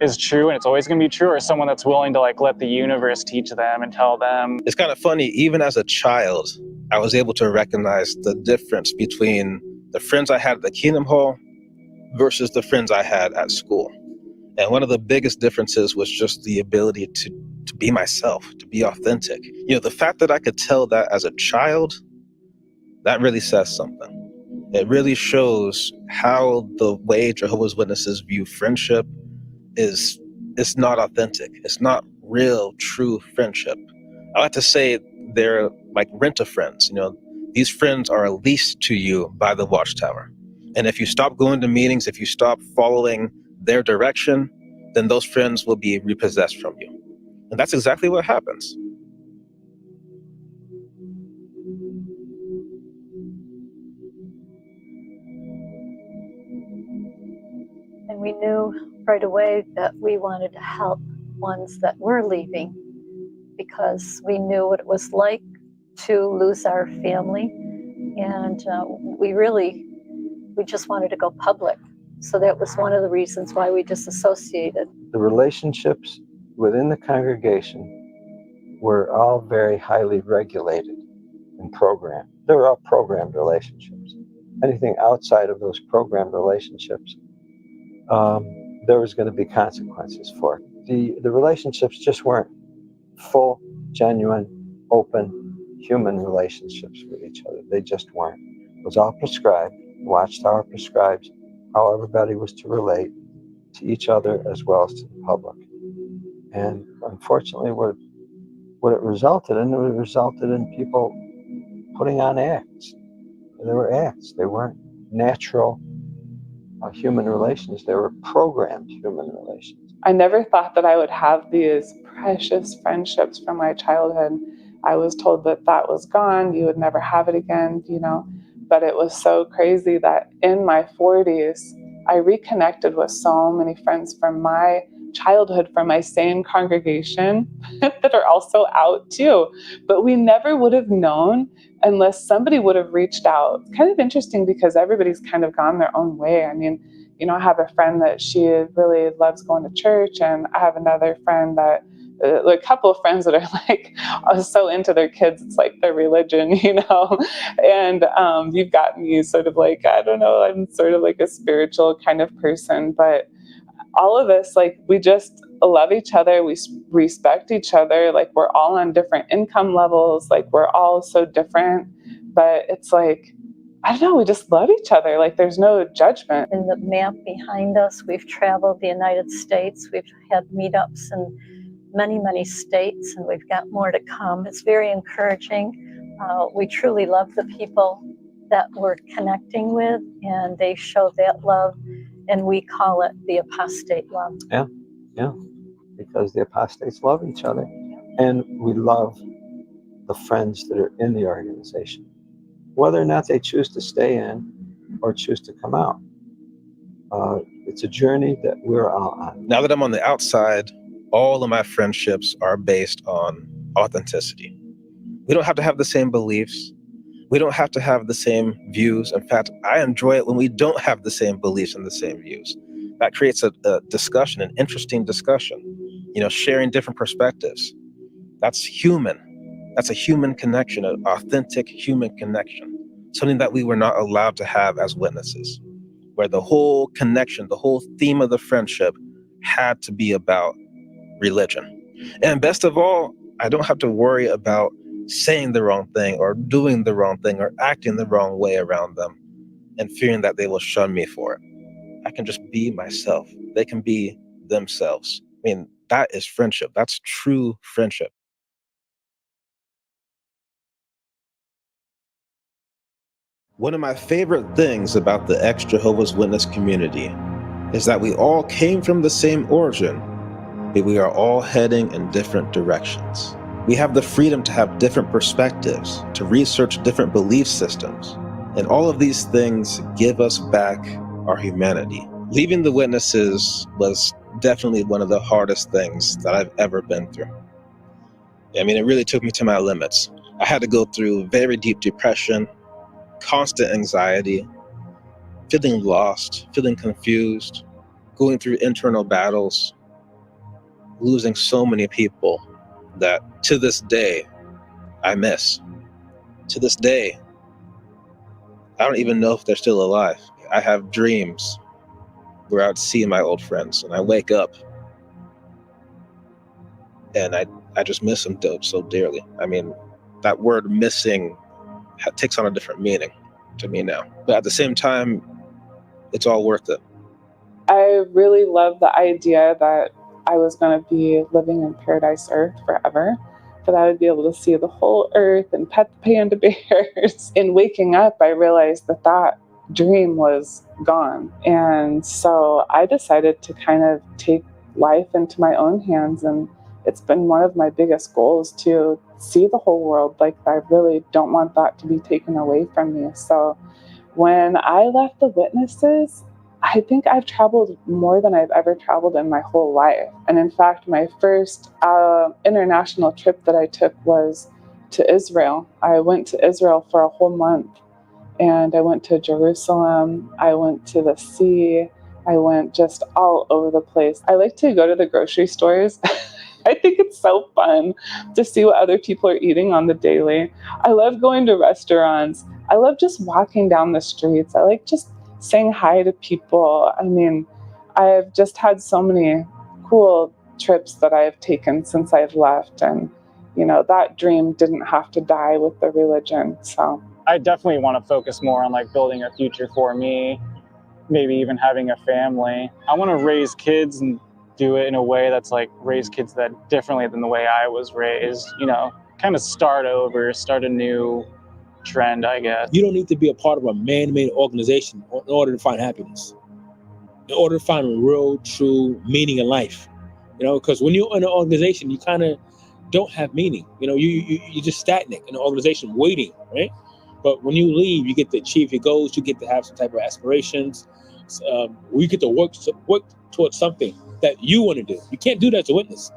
is true and it's always going to be true, or someone that's willing to like let the universe teach them and tell them. It's kind of funny, even as a child, I was able to recognize the difference between the friends I had at the Kingdom Hall versus the friends I had at school. And one of the biggest differences was just the ability to be myself, to be authentic. You know, the fact that I could tell that as a child, that really says something. It really shows how the way Jehovah's Witnesses view friendship is not authentic. It's not real, true friendship. I like to say they're like rent-a-friends. You know, these friends are leased to you by the Watchtower. And if you stop going to meetings, if you stop following their direction, then those friends will be repossessed from you. And that's exactly what happens. And we knew right away that we wanted to help ones that were leaving, because we knew what it was like to lose our family. And we just wanted to go public. So that was one of the reasons why we disassociated. The relationships within the congregation were all very highly regulated and programmed. They were all programmed relationships. Anything outside of those programmed relationships, there was going to be consequences for it. The relationships just weren't full, genuine, open, human relationships with each other. They just weren't. It was all prescribed. The Watchtower prescribes how everybody was to relate to each other as well as to the public. And unfortunately, what it resulted in people putting on acts. They were acts. They weren't natural human relations. They were programmed human relations. I never thought that I would have these precious friendships from my childhood. I was told that that was gone. You would never have it again, you know. But it was so crazy that in my 40s, I reconnected with so many friends from my childhood, from my same congregation that are also out too. But we never would have known unless somebody would have reached out. It's kind of interesting because everybody's kind of gone their own way. I mean, you know, I have a friend that she really loves going to church, and I have another friend that a couple of friends that are like so into their kids, it's like their religion, you know. And you've got me sort of like, I don't know, I'm sort of like a spiritual kind of person, but all of us, like, we just love each other, we respect each other, like we're all on different income levels, like we're all so different, but it's like, I don't know, we just love each other. Like, there's no judgment. In the map behind us, we've traveled the United States. We've had meetups in many, many states, and we've got more to come. It's very encouraging. We truly love the people that we're connecting with, and they show that love, and we call it the apostate love. Yeah, because the apostates love each other, and we love the friends that are in the organization, whether or not they choose to stay in or choose to come out. It's a journey that we're all on. Now that I'm on the outside, all of my friendships are based on authenticity. We don't have to have the same beliefs. We don't have to have the same views. In fact, I enjoy it when we don't have the same beliefs and the same views. That creates a discussion, an interesting discussion, you know, sharing different perspectives. That's human. That's a human connection, an authentic human connection, something that we were not allowed to have as witnesses, where the whole connection, the whole theme of the friendship had to be about religion. And best of all, I don't have to worry about saying the wrong thing or doing the wrong thing or acting the wrong way around them and fearing that they will shun me for it. I can just be myself. They can be themselves. I mean, that is friendship. That's true friendship. One of my favorite things about the ex-Jehovah's Witness community is that we all came from the same origin, but we are all heading in different directions. We have the freedom to have different perspectives, to research different belief systems, and all of these things give us back our humanity. Leaving the Witnesses was definitely one of the hardest things that I've ever been through. I mean, it really took me to my limits. I had to go through very deep depression, constant anxiety, feeling lost, feeling confused, going through internal battles, losing so many people that to this day I miss. To this day, I don't even know if they're still alive. I have dreams where I would see my old friends, and I wake up and I just miss them so dearly. I mean, that word missing takes on a different meaning to me now. But at the same time, it's all worth it. I really love the idea that I was going to be living in paradise earth forever, that I would be able to see the whole earth and pet the panda bears. In waking up, I realized that that dream was gone. And so I decided to kind of take life into my own hands, and it's been one of my biggest goals to see the whole world. Like, I really don't want that to be taken away from me. So when I left the Witnesses, I think I've traveled more than I've ever traveled in my whole life. And in fact, my first international trip that I took was to Israel. I went to Israel for a whole month, and I went to Jerusalem. I went to the sea. I went just all over the place. I like to go to the grocery stores. I think it's so fun to see what other people are eating on the daily. I love going to restaurants. I love just walking down the streets. I like just saying hi to people. I mean, I've just had so many cool trips that I've taken since I've left. And, you know, that dream didn't have to die with the religion. So I definitely want to focus more on like building a future for me, maybe even having a family. I want to raise kids and do it in a way that's like raise kids that differently than the way I was raised, you know, kind of start over, start a new trend, I guess. You don't need to be a part of a man-made organization in order to find happiness, in order to find a real, true meaning in life. You know, because when you're in an organization, you kind of don't have meaning. You know, you're just stagnant in an organization waiting, right? But when you leave, you get to achieve your goals. You get to have some type of aspirations. You get to work towards something that you want to do. You can't do that as a witness.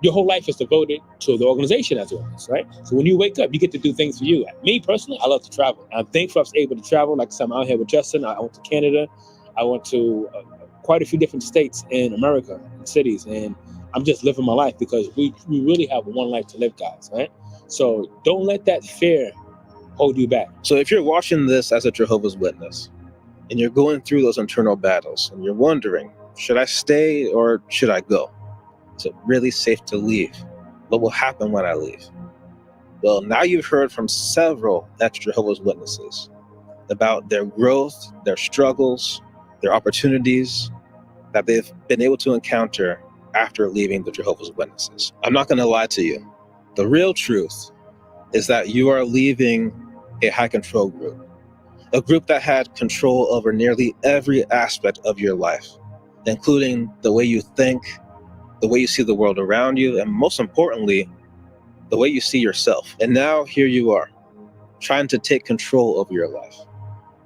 Your whole life is devoted to the organization as a witness, right? So when you wake up, you get to do things for you. Me personally, I love to travel. I'm thankful I was able to travel. Like I said, I'm out here with Justin. I went to Canada. I went to quite a few different states in America, and cities, and I'm just living my life because we really have one life to live, guys, right? So don't let that fear hold you back. So if you're watching this as a Jehovah's Witness and you're going through those internal battles and you're wondering, should I stay or should I go? Is it really safe to leave? What will happen when I leave? Well, now you've heard from several ex-Jehovah's Witnesses about their growth, their struggles, their opportunities that they've been able to encounter after leaving the Jehovah's Witnesses. I'm not going to lie to you. The real truth is that you are leaving a high control group, a group that had control over nearly every aspect of your life, including the way you think, the way you see the world around you, and most importantly, the way you see yourself. And now here you are, trying to take control of your life,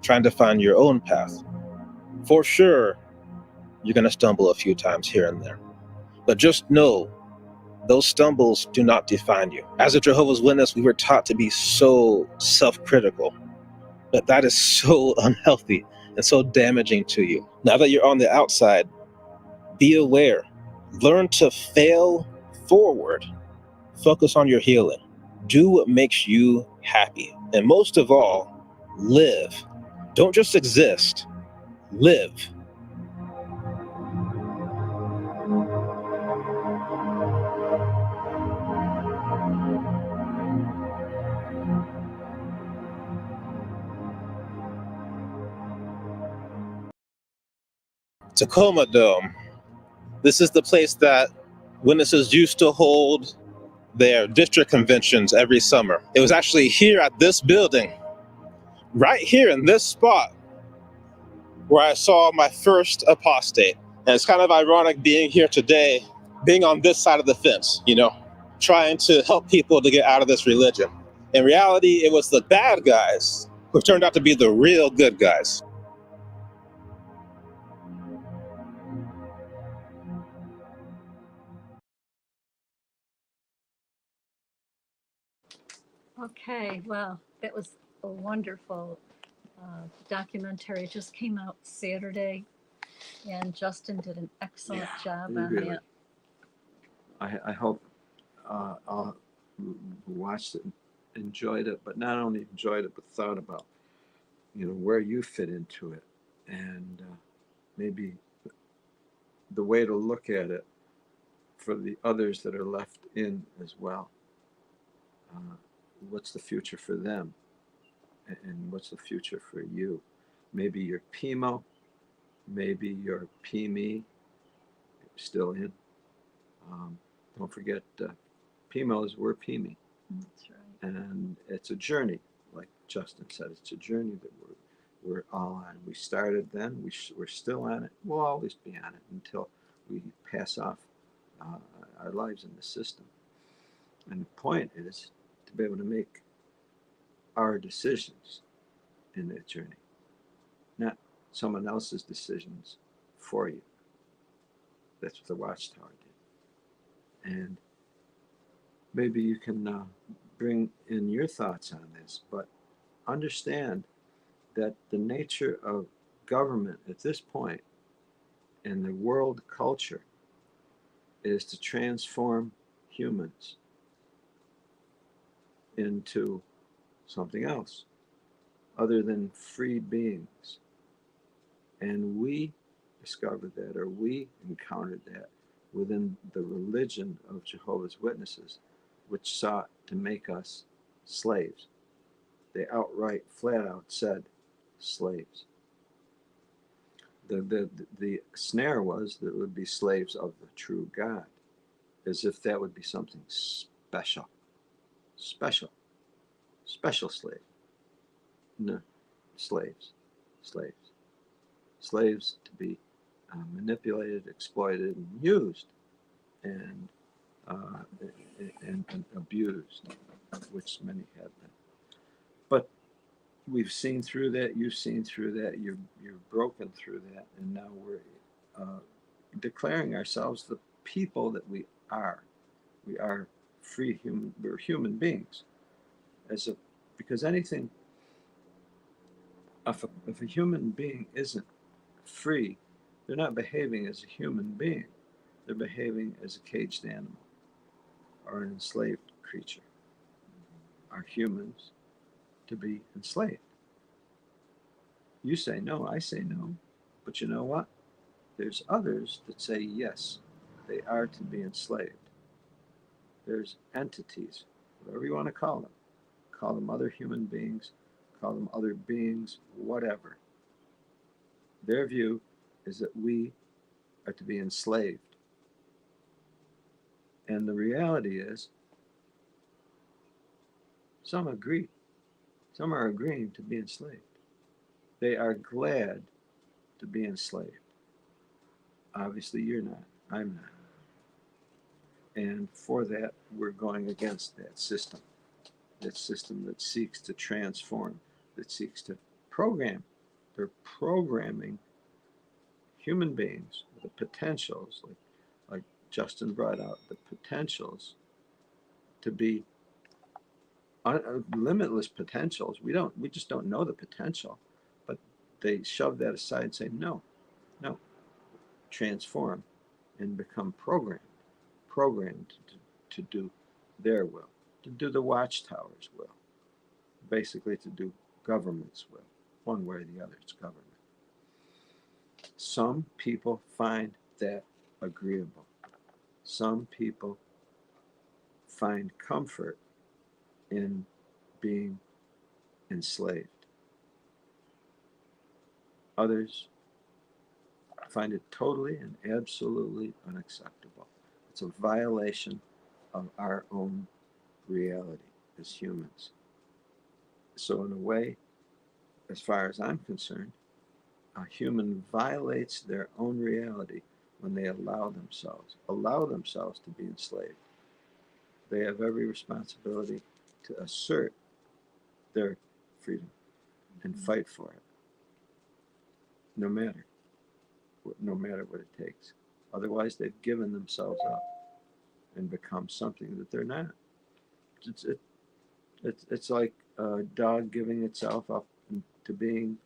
trying to find your own path. For sure, you're going to stumble a few times here and there. But just know, those stumbles do not define you. As a Jehovah's Witness, we were taught to be so self-critical, but that is so unhealthy and so damaging to you. Now that you're on the outside, be aware. Learn to fail forward. Focus on your healing. Do what makes you happy. And most of all, live. Don't just exist. Live. Tacoma Dome. This is the place that witnesses used to hold their district conventions every summer. It was actually here at this building, right here in this spot, where I saw my first apostate. And it's kind of ironic being here today, being on this side of the fence, you know, trying to help people to get out of this religion. In reality, it was the bad guys who turned out to be the real good guys. Okay, well, that was a wonderful documentary. It just came out Saturday, and Justin did an excellent job on really. that. I hope all who watched it enjoyed it, but not only enjoyed it, but thought about, you know, where you fit into it, and maybe the way to look at it for the others that are left in as well. What's the future for them, and what's the future for you? Maybe you're PMO, maybe you're PME, still in. Don't forget, PMOs were PME. That's right. And it's a journey, like Justin said. It's a journey that we're all on. We started then. We're still on it. We'll always be on it until we pass off our lives in the system. And the point is to be able to make our decisions in that journey, not someone else's decisions for you. That's what the Watchtower did. And maybe you can bring in your thoughts on this, but understand that the nature of government at this point in the world culture is to transform humans into something else other than free beings. And we discovered that, or we encountered that within the religion of Jehovah's Witnesses, which sought to make us slaves. They outright, flat out said, slaves. The snare was that it would be slaves of the true God, as if that would be something special, special slave. No, slaves to be manipulated, exploited, and used, and abused, which many have been. But we've seen through that. You've seen through that. You're broken through that, and now we're declaring ourselves the people that we are. We are free human. We're human beings. Because anything, if a human being isn't free, they're not behaving as a human being. They're behaving as a caged animal or an enslaved creature. Are humans to be enslaved? You say no, I say no. But you know what? There's others that say yes, they are to be enslaved. There's entities, whatever you want to call them other human beings, call them other beings, whatever. Their view is that we are to be enslaved. And the reality is, some agree. Some are agreeing to be enslaved. They are glad to be enslaved. Obviously, you're not. I'm not. And for that, we're going against that system that seeks to transform, that seeks to program. They're programming human beings with the potentials, like Justin brought out, the potentials to be limitless potentials. We just don't know the potential, but they shove that aside and say, no, transform and become programmed to do their will, to do the Watchtower's will, basically to do government's will. One way or the other, it's government. Some people find that agreeable. Some people find comfort in being enslaved. Others find it totally and absolutely unacceptable. It's a violation of our own reality as humans. So in a way, as far as I'm concerned, a human violates their own reality when they allow themselves to be enslaved. They have every responsibility to assert their freedom and fight for it, no matter what it takes. Otherwise, they've given themselves up and become something that they're not. It's like a dog giving itself up to being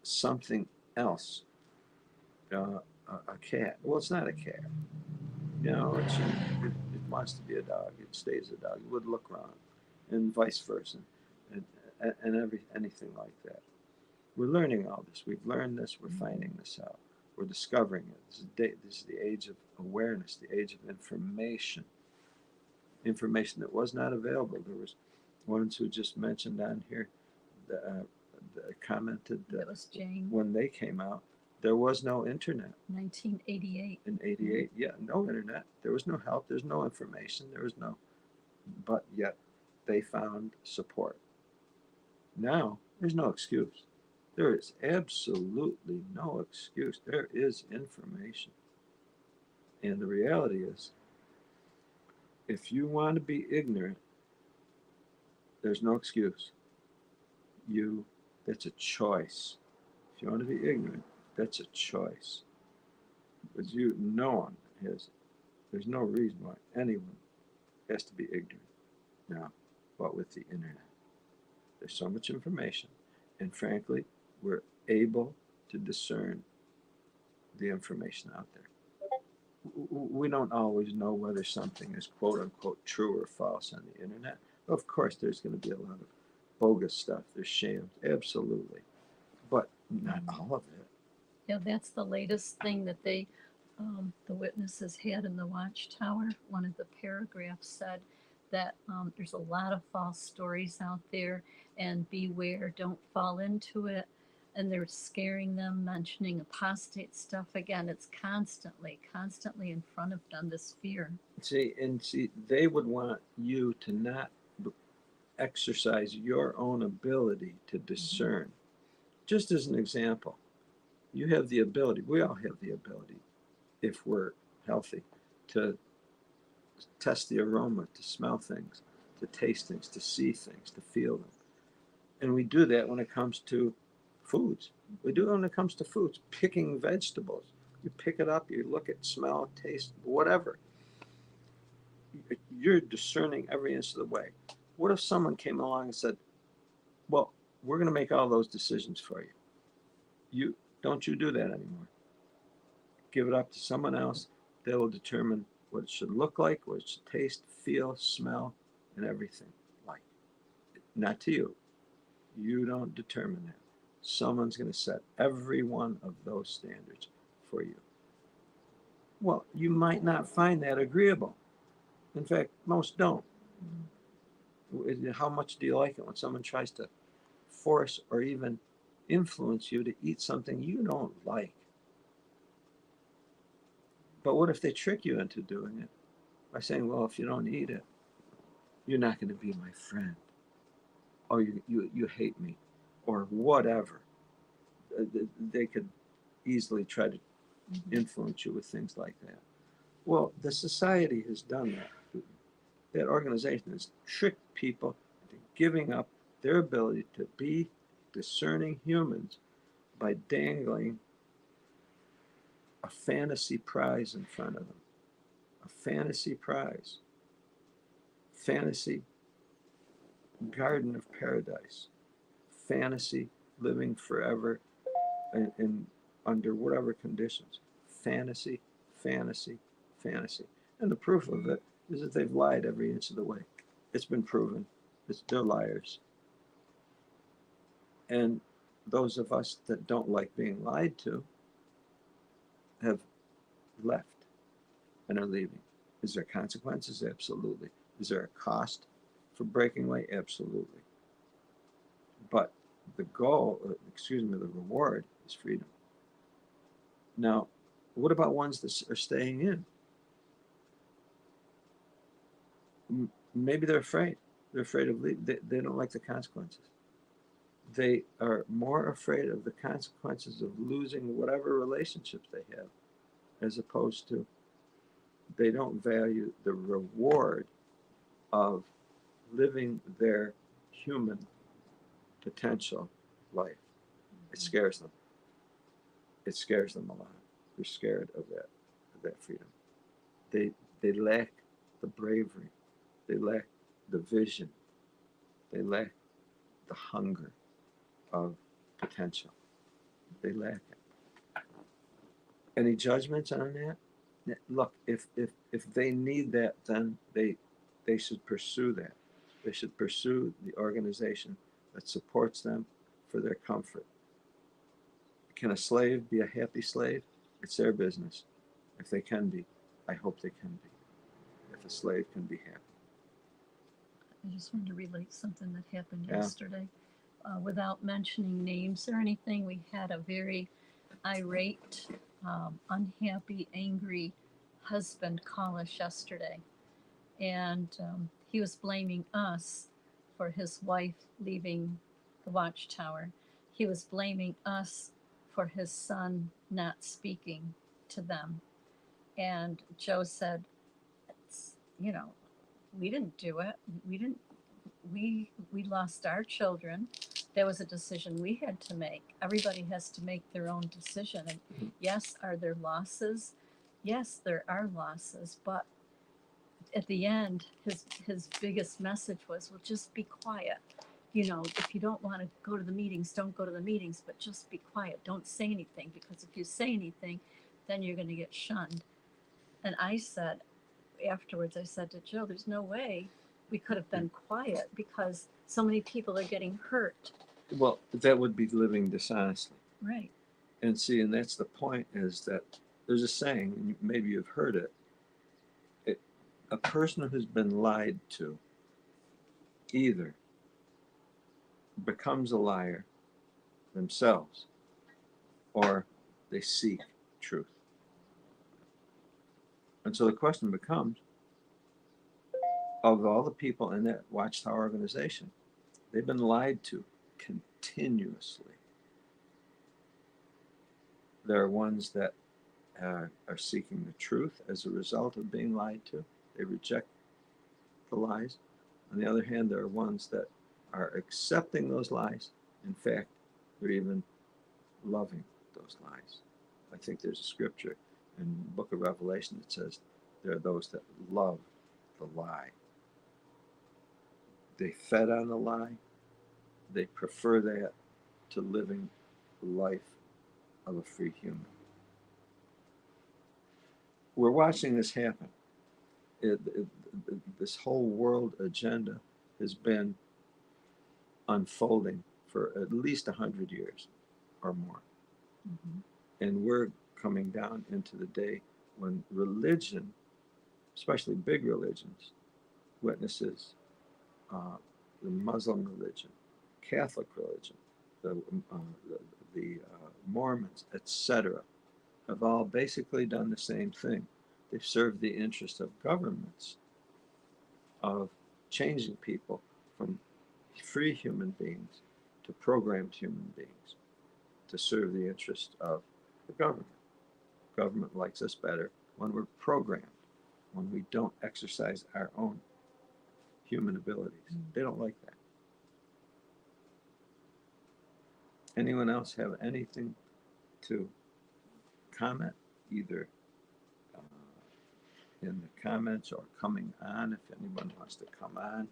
something else. A cat. Well, it's not a cat. You know, it wants to be a dog. It stays a dog. It would look wrong, and vice versa, and anything like that. We're learning all this. We've learned this. We're finding this out. We're discovering it. This is the age of awareness, the age of information. Information that was not available. There was ones who just mentioned on here, commented That was Jane. when they came out, there was no internet. 1988. In 88, yeah, no internet. There was no help. There's no information. There was no, but yet they found support. Now, there's no excuse. There is absolutely no excuse. There is information. And the reality is, if you want to be ignorant, there's no excuse. That's a choice. If you want to be ignorant, that's a choice. Because there's no reason why anyone has to be ignorant now, but with the internet. There's so much information, and frankly, we're able to discern the information out there. We don't always know whether something is quote unquote true or false on the internet. Of course, there's going to be a lot of bogus stuff. There's shams, absolutely, but not all of it. Yeah, that's the latest thing that the witnesses had in the Watchtower. One of the paragraphs said that there's a lot of false stories out there, and beware, don't fall into it. And they're scaring them, mentioning apostate stuff again. It's constantly in front of them, this fear. See, they would want you to not exercise your own ability to discern. Just as an example, you have the ability, we all have the ability, if we're healthy, to test the aroma, to smell things, to taste things, to see things, to feel them. And we do that when it comes to foods. We do it when it comes to foods, picking vegetables. You pick it up, you look at, smell, taste, whatever. You're discerning every inch of the way. What if someone came along and said, well, we're going to make all those decisions for you. Don't you do that anymore. Give it up to someone else. They will determine what it should look like, what it should taste, feel, smell, and everything like. Not to you. You don't determine that. Someone's going to set every one of those standards for you. Well, you might not find that agreeable. In fact, most don't. How much do you like it when someone tries to force or even influence you to eat something you don't like? But what if they trick you into doing it by saying, well, if you don't eat it, you're not going to be my friend, or you hate me, or whatever. They could easily try to influence you with things like that. Well, the society has done that. That organization has tricked people into giving up their ability to be discerning humans by dangling a fantasy prize in front of them. A fantasy prize. Fantasy garden of paradise. Fantasy living forever in under whatever conditions. Fantasy, fantasy, fantasy. And the proof of it is that they've lied every inch of the way. It's been proven. They're liars. And those of us that don't like being lied to have left and are leaving. Is there consequences? Absolutely. Is there a cost for breaking away? Absolutely. But the goal, the reward is freedom. Now, what about ones that are staying in? Maybe they're afraid. They're afraid of leaving. They don't like the consequences. They are more afraid of the consequences of losing whatever relationships they have, as opposed to they don't value the reward of living their human potential life. It scares them. It scares them a lot. They're scared of that freedom. They lack the bravery. They lack the vision. They lack the hunger of potential. They lack it. Any judgments on that? Look, if they need that, then they should pursue that. They should pursue the organization that supports them for their comfort. Can a slave be a happy slave? It's their business. If they can be, I hope they can be. If a slave can be happy. I just wanted to relate something that happened Yeah. yesterday. Without mentioning names or anything, we had a very irate, unhappy, angry husband call us yesterday. And he was blaming us for his wife leaving the watchtower. He was blaming us for his son not speaking to them. And Joe said, you know, we didn't do it. We lost our children. That was a decision we had to make. Everybody has to make their own decision. And yes, are there losses? Yes, there are losses. But at the end, his biggest message was, well, just be quiet. You know, if you don't want to go to the meetings, don't go to the meetings, but just be quiet. Don't say anything, because if you say anything, then you're going to get shunned. And I said, afterwards, I said to Joe, there's no way we could have been quiet, because so many people are getting hurt. Well, that would be living dishonestly. Right. And see, and that's the point, is that there's a saying, and maybe you've heard it, a person who's been lied to either becomes a liar themselves, or they seek truth. And so the question becomes, of all the people in that Watchtower organization, they've been lied to continuously. There are ones that are seeking the truth as a result of being lied to. They reject the lies. On the other hand, there are ones that are accepting those lies. In fact, they're even loving those lies. I think there's a scripture in the book of Revelation that says there are those that love the lie. They fed on the lie. They prefer that to living the life of a free human. We're watching this happen. This whole world agenda has been unfolding for at least 100 years or more. Mm-hmm. And we're coming down into the day when religion, especially big religions, witnesses, the Muslim religion, Catholic religion, the Mormons, etc., have all basically done the same thing. They've served the interest of governments of changing people from free human beings to programmed human beings to serve the interest of the government. Government likes us better when we're programmed, when we don't exercise our own human abilities. They don't like that. Anyone else have anything to comment, either in the comments or coming on, if anyone wants to come on?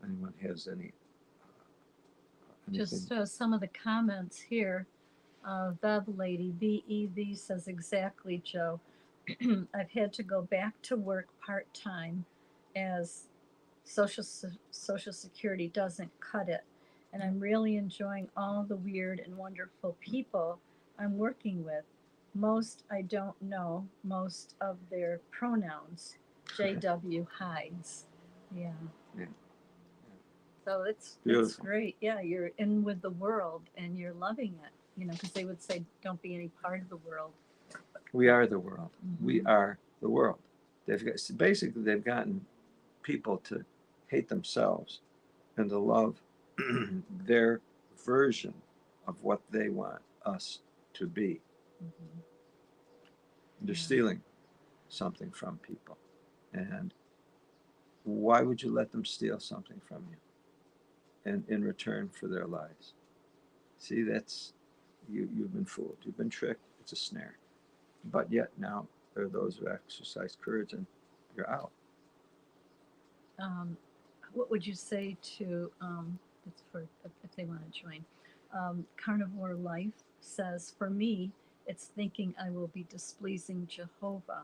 Anyone has any? Just some of the comments here. Bev Lady, BEV says, exactly, Joe. I've had to go back to work part-time as Social Security doesn't cut it. And I'm really enjoying all the weird and wonderful people I'm working with. Most I don't know most of their pronouns. JW hides. Yeah. Yeah. So it's Beautiful. great. Yeah, you're in with the world and you're loving it. you know, because they would say, don't be any part of the world. We are the world. Mm-hmm. We are the world. Basically, they've gotten people to hate themselves and to love their version of what they want us to be. Mm-hmm. They're stealing something from people. And why would you let them steal something from you and in return for their lives? See, that's, you've been fooled. You've been tricked. It's a snare. But yet now there are those who exercise courage and you're out. What would you say to, it's for if they want to join, Carnivore Life says, for me, it's thinking I will be displeasing Jehovah,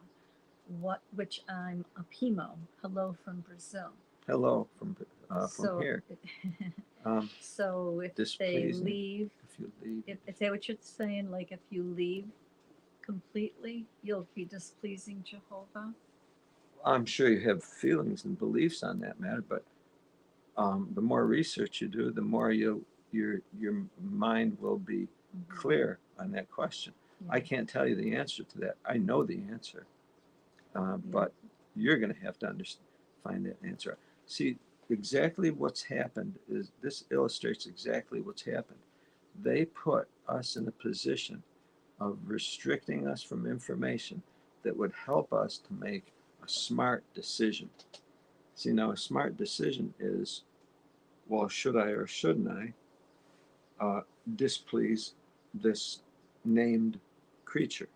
which I'm a PIMO. Hello from Brazil. Hello from So, here. So if they leave, if you leave, is that what you're saying? Like if you leave completely, you'll be displeasing Jehovah? I'm sure you have feelings and beliefs on that matter, but the more research you do, the more your mind will be clear on that question. Yeah. I can't tell you the answer to that. I know the answer, but you're going to have to find that answer. See, exactly what's happened is this illustrates exactly what's happened. They put us in a position of restricting us from information that would help us to make a smart decision. See, now a smart decision is, well, should I or shouldn't I displease this named creature?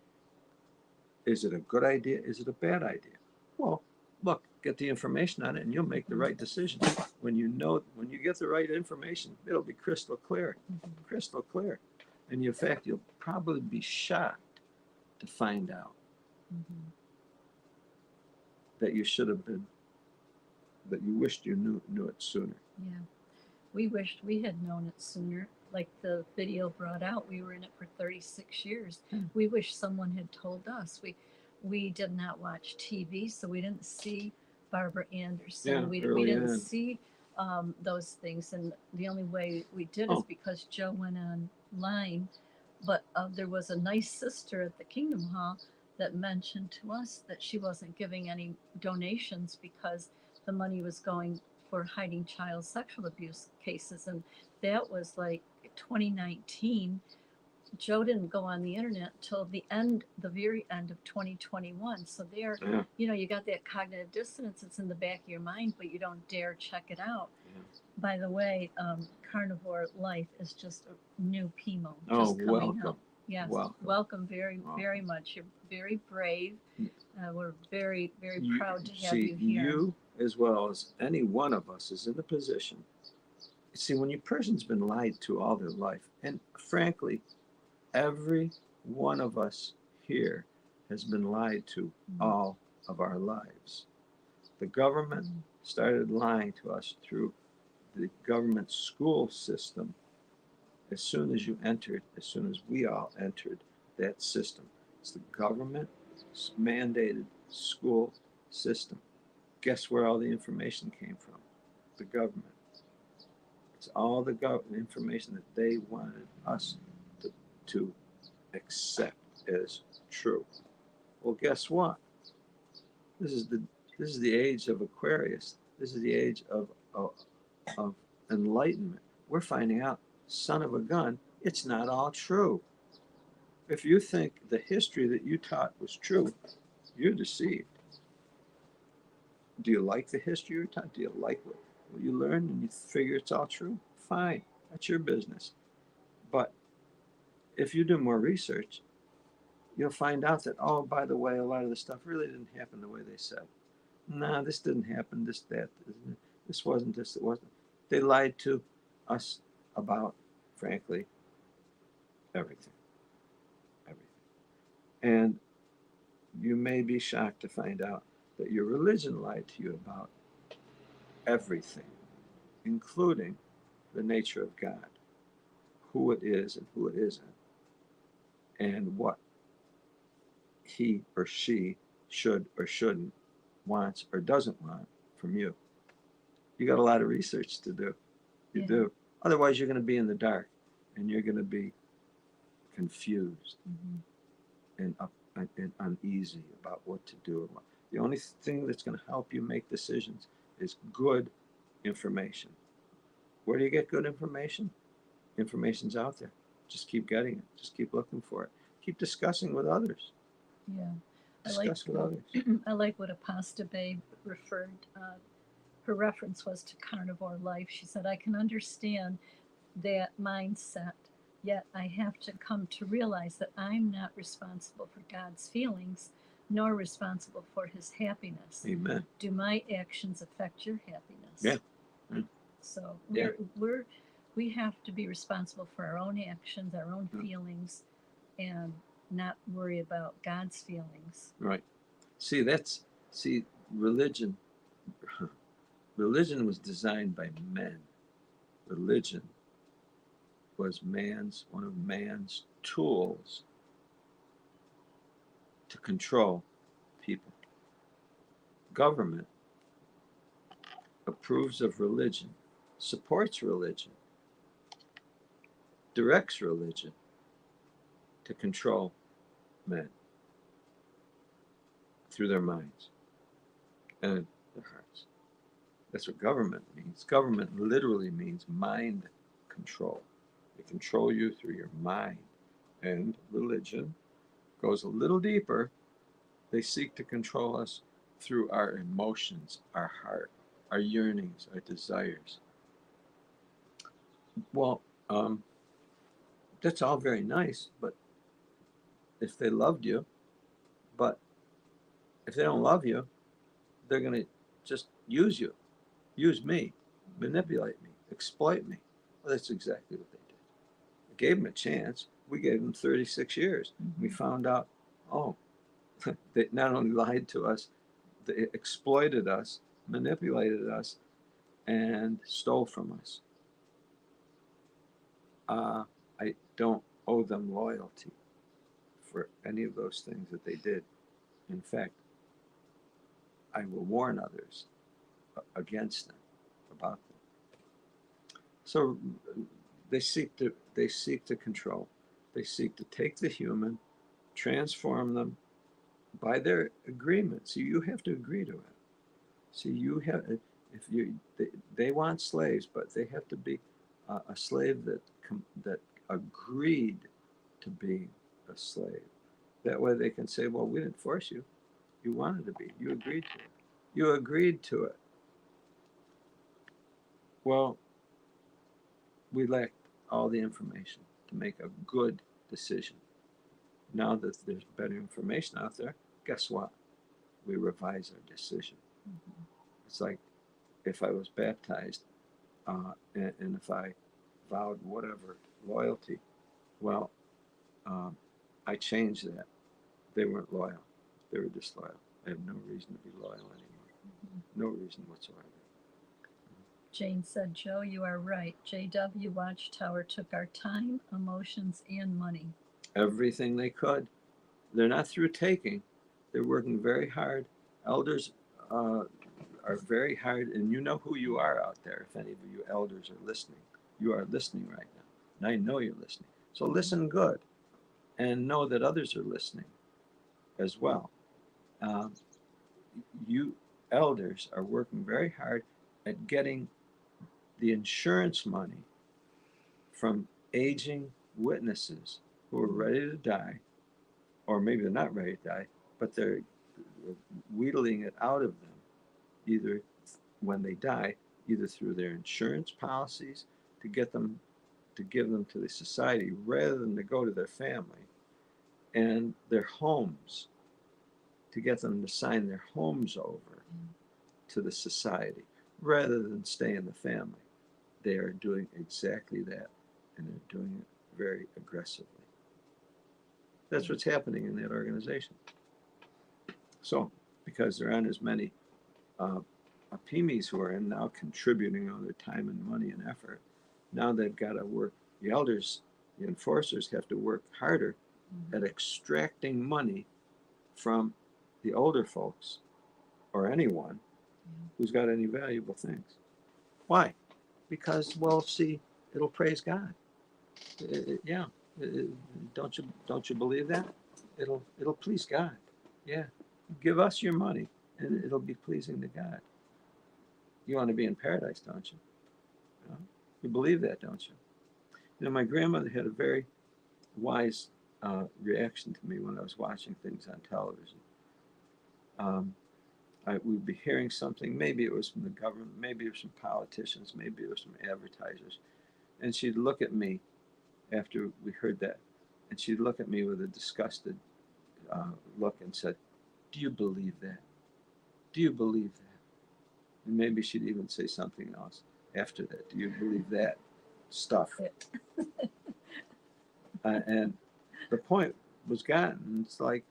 Is it a good idea? Is it a bad idea? Well, look, get the information on it and you'll make the right decision. When you get the right information, it'll be crystal clear, crystal clear. And in fact, you'll probably be shocked to find out that you should have been, that you wished you knew it sooner. Yeah, we wished we had known it sooner. Like the video brought out, we were in it for 36 years. We wish someone had told us. We did not watch TV, so we didn't see Barbara Anderson. Yeah, we didn't see those things, and the only way we did is because Joe went online. But there was a nice sister at the Kingdom Hall that mentioned to us that she wasn't giving any donations because the money was going for hiding child sexual abuse cases. And that was like 2019. Joe didn't go on the internet till the very end of 2021. So there, you got that cognitive dissonance that's in the back of your mind, but you don't dare check it out. By the way, Carnivore Life is just a new PIMO. Just coming up. Yes, welcome very, very much. You're very brave. We're very, very proud to have you here. You, as well as any one of us, is in the position. See, when a person's been lied to all their life, and frankly, every one of us here has been lied to all of our lives. The government started lying to us through the government school system as soon as we all entered that system. It's the government mandated school system. Guess where all the information came from? The government. It's all the information that they wanted us to accept as true. Well, guess what? This is the age of Aquarius. This is the age of enlightenment. We're finding out, son of a gun, it's not all true. If you think the history that you taught was true, you're deceived. Do you like the history you taught? Do you like what you learned and you figure it's all true? Fine, that's your business. But if you do more research, you'll find out that, oh, by the way, a lot of the stuff really didn't happen the way they said. Nah, this didn't happen, this, that, this wasn't this, it wasn't. They lied to us about, frankly, everything. And you may be shocked to find out that your religion lied to you about everything, including the nature of God, who it is and who it isn't, and what he or she should or shouldn't, wants or doesn't want from you. You got a lot of research to do. You do. Otherwise, you're going to be in the dark, and you're going to be confused and and uneasy about what to do. The only thing that's going to help you make decisions is good information. Where do you get good information? Information's out there. Just keep getting it. Just keep looking for it. Keep discussing with others. Yeah. Discuss with others. I like what Apasta Babe referred. Her reference was to carnivore life. She said, I can understand that mindset, yet I have to come to realize that I'm not responsible for God's feelings, nor responsible for his happiness. Amen. Do my actions affect your happiness? Yeah. So Yeah. we have to be responsible for our own actions, our own feelings, and not worry about God's feelings. Right. See, religion. Religion was designed by men. Religion was one of man's tools to control people. Government approves of religion, supports religion, directs religion to control men through their minds and their hearts. That's what government means. Government literally means mind control. They control you through your mind. And religion goes a little deeper. They seek to control us through our emotions, our heart, our yearnings, our desires. Well, that's all very nice, but if they loved you, but if they don't love you, they're going to just use you, use me, manipulate me, exploit me. Well, that's exactly what they did. We gave them a chance. We gave them 36 years. We found out, they not only lied to us, they exploited us, manipulated us, and stole from us. I don't owe them loyalty for any of those things that they did. In fact, I will warn others against them, about them. So they seek to control. They seek to take the human, transform them by their agreement. So you have to agree to it. So they want slaves, but they have to be a slave that agreed to be a slave. That way they can say, well, we didn't force you. You wanted to be. You agreed to it. You agreed to it. Well, we lacked all the information to make a good decision. Now that there's better information out there, guess what? We revise our decision. It's like if I was baptized and if I vowed whatever loyalty, well, I changed that. They weren't loyal. They were disloyal. I have no reason to be loyal anymore. No reason whatsoever. Jane said, Joe, you are right. JW Watchtower took our time, emotions, and money. Everything they could. They're not through taking. They're working very hard. Elders are very hard, and you know who you are out there. If any of you elders are listening, you are listening right now. And I know you're listening. So listen good and know that others are listening as well. You elders are working very hard at getting the insurance money from aging witnesses who are ready to die, or maybe they're not ready to die, but they're wheedling it out of them, either when they die, either through their insurance policies to give them to the society rather than to go to their family, and their homes to get them to sign their homes over to the society rather than stay in the family. They are doing exactly that, and they're doing it very aggressively. That's what's happening in that organization. So, because there aren't as many Apimis who are in now contributing all their time and money and effort, now they've got to work. The elders, the enforcers, have to work harder at extracting money from the older folks or anyone who's got any valuable things. Why? Because, well, see, it'll praise God. Yeah, Don't you believe that? It'll please God. Yeah. Give us your money, and it'll be pleasing to God. You want to be in paradise, don't you? You believe that, don't you? You know, my grandmother had a very wise reaction to me when I was watching things on television. We'd be hearing something, maybe it was from the government, maybe it was from politicians, maybe it was from advertisers, and she'd look at me after we heard that, and she'd look at me with a disgusted look and said, "Do you believe that? Do you believe that?" And maybe she'd even say something else after that. "Do you believe that stuff?" And the point was gotten. It's like,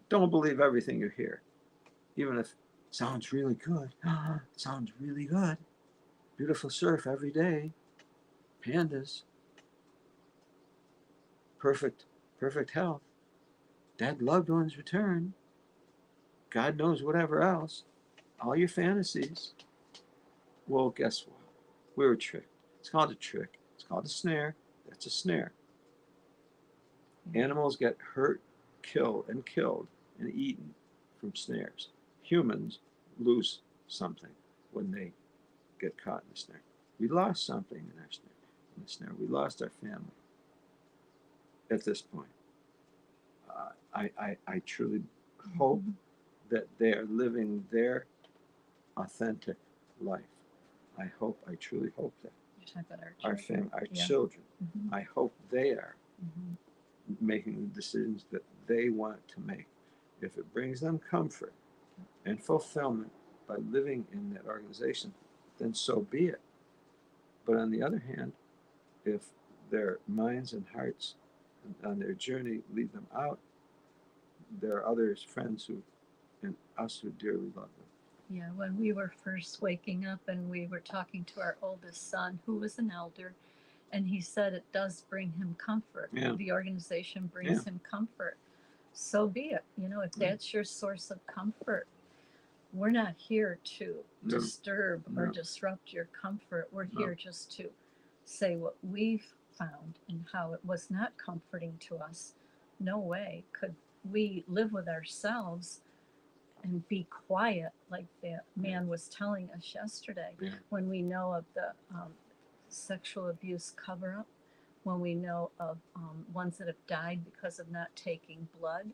don't believe everything you hear, even if it sounds really good. It sounds really good. Beautiful surf every day. Pandas. Perfect health. Dead loved ones return. God knows whatever else. All your fantasies. Well, guess what? We were tricked. It's called a trick. It's called a snare. That's a snare. Animals get hurt, killed and eaten from snares. Humans lose something when they get caught in the snare. We lost something in our snare. In the snare, we lost our family. At this point, I truly hope that they are living their authentic life. I truly hope that. You're talking about our children. Our children. I hope they are making the decisions that they want to make. If it brings them comfort and fulfillment by living in that organization, then so be it. But on the other hand, if their minds and hearts on their journey lead them out, there are others, friends and us who dearly love them. Yeah, when we were first waking up and we were talking to our oldest son, who was an elder, and he said it does bring him comfort. Yeah. The organization brings him comfort. So be it. You know, if that's your source of comfort, we're not here to disturb or disrupt your comfort. We're here just to say what we've found and how it was not comforting to us. No way could we live with ourselves and be quiet like that man was telling us yesterday, when we know of the sexual abuse cover-up, when we know of ones that have died because of not taking blood,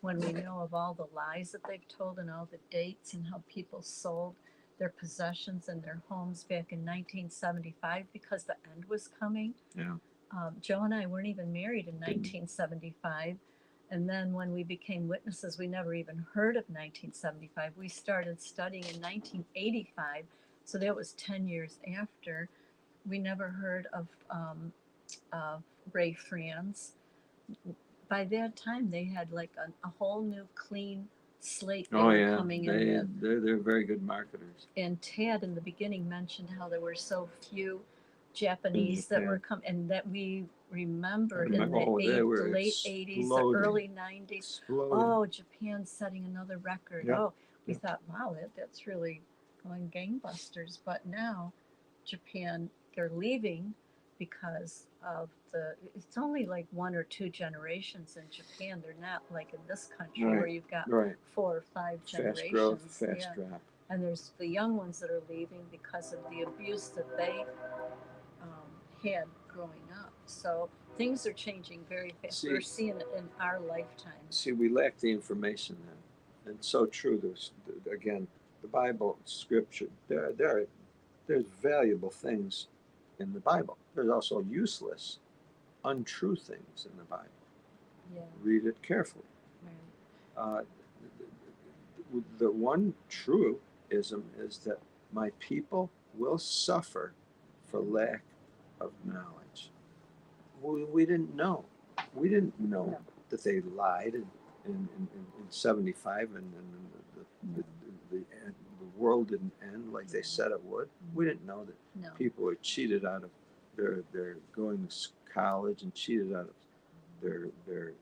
when we know of all the lies that they've told and all the dates and how people sold their possessions and their homes back in 1975 because the end was coming. Joe and I weren't even married in 1975. And then when we became witnesses, we never even heard of 1975. We started studying in 1985. So that was 10 years after. We never heard of Ray Franz. By that time, they had like a whole new clean slate coming in. They're very good marketers. And Tad in the beginning mentioned how there were so few Japanese that were coming, and that we remember in the late 80s, the early 90s. Oh, Japan's setting another record. We thought, wow, that's really going gangbusters. But now Japan, they're leaving because of it's only like 1 or 2 generations in Japan. They're not like in this country where you've got 4 or 5 generations. Fast growth, fast drop. And there's the young ones that are leaving because of the abuse that they had growing up. So things are changing very fast. We're seeing it in our lifetime. See, we lack the information then. And so true. Again, the Bible, Scripture, there's valuable things in the Bible. There's also useless, untrue things in the Bible. Read it carefully. The one truism is that my people will suffer for lack of knowledge. We didn't know. We didn't know that they lied in 75 and the world didn't end like they said it would. We didn't know that people were cheated out of their going to college and cheated out of their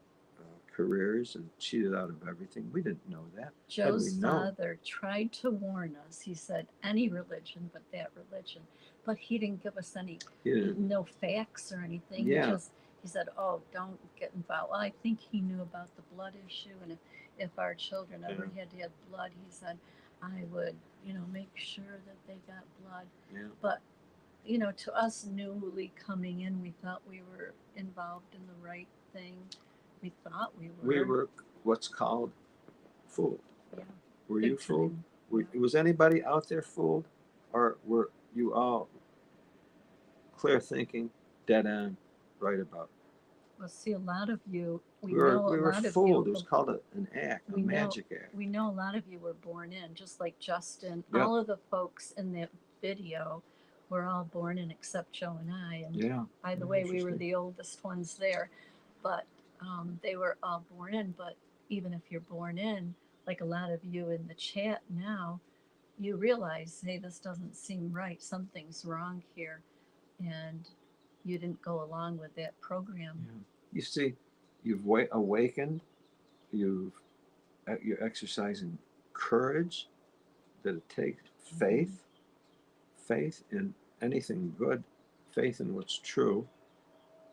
careers and cheated out of everything. We didn't know that. Joe's father tried to warn us. He said, any religion but that religion. But he didn't give us no facts or anything. he said, "Oh, don't get involved." Well, I think he knew about the blood issue, and if our children ever had to have blood, he said, I would, make sure that they got blood. Yeah. But to us newly coming in, we thought we were involved in the right thing. We thought we were. We were what's called fooled. Yeah. Were Big you fooled? time. Yeah. Was anybody out there fooled? Or were you all clear thinking, dead on, right about? Well, see, a lot of you, We were fooled. You, it was called an act, a magic act. We know a lot of you were born in, just like Justin. Yep. All of the folks in that video were all born in except Joe and I. And Yeah. by the way, we were the oldest ones there. But they were all born in. But even if you're born in, like a lot of you in the chat now, you realize, hey, this doesn't seem right. Something's wrong here. And you didn't go along with that program. Yeah. You see, you've awakened. You're exercising courage. That it takes faith, faith in anything good, faith in what's true,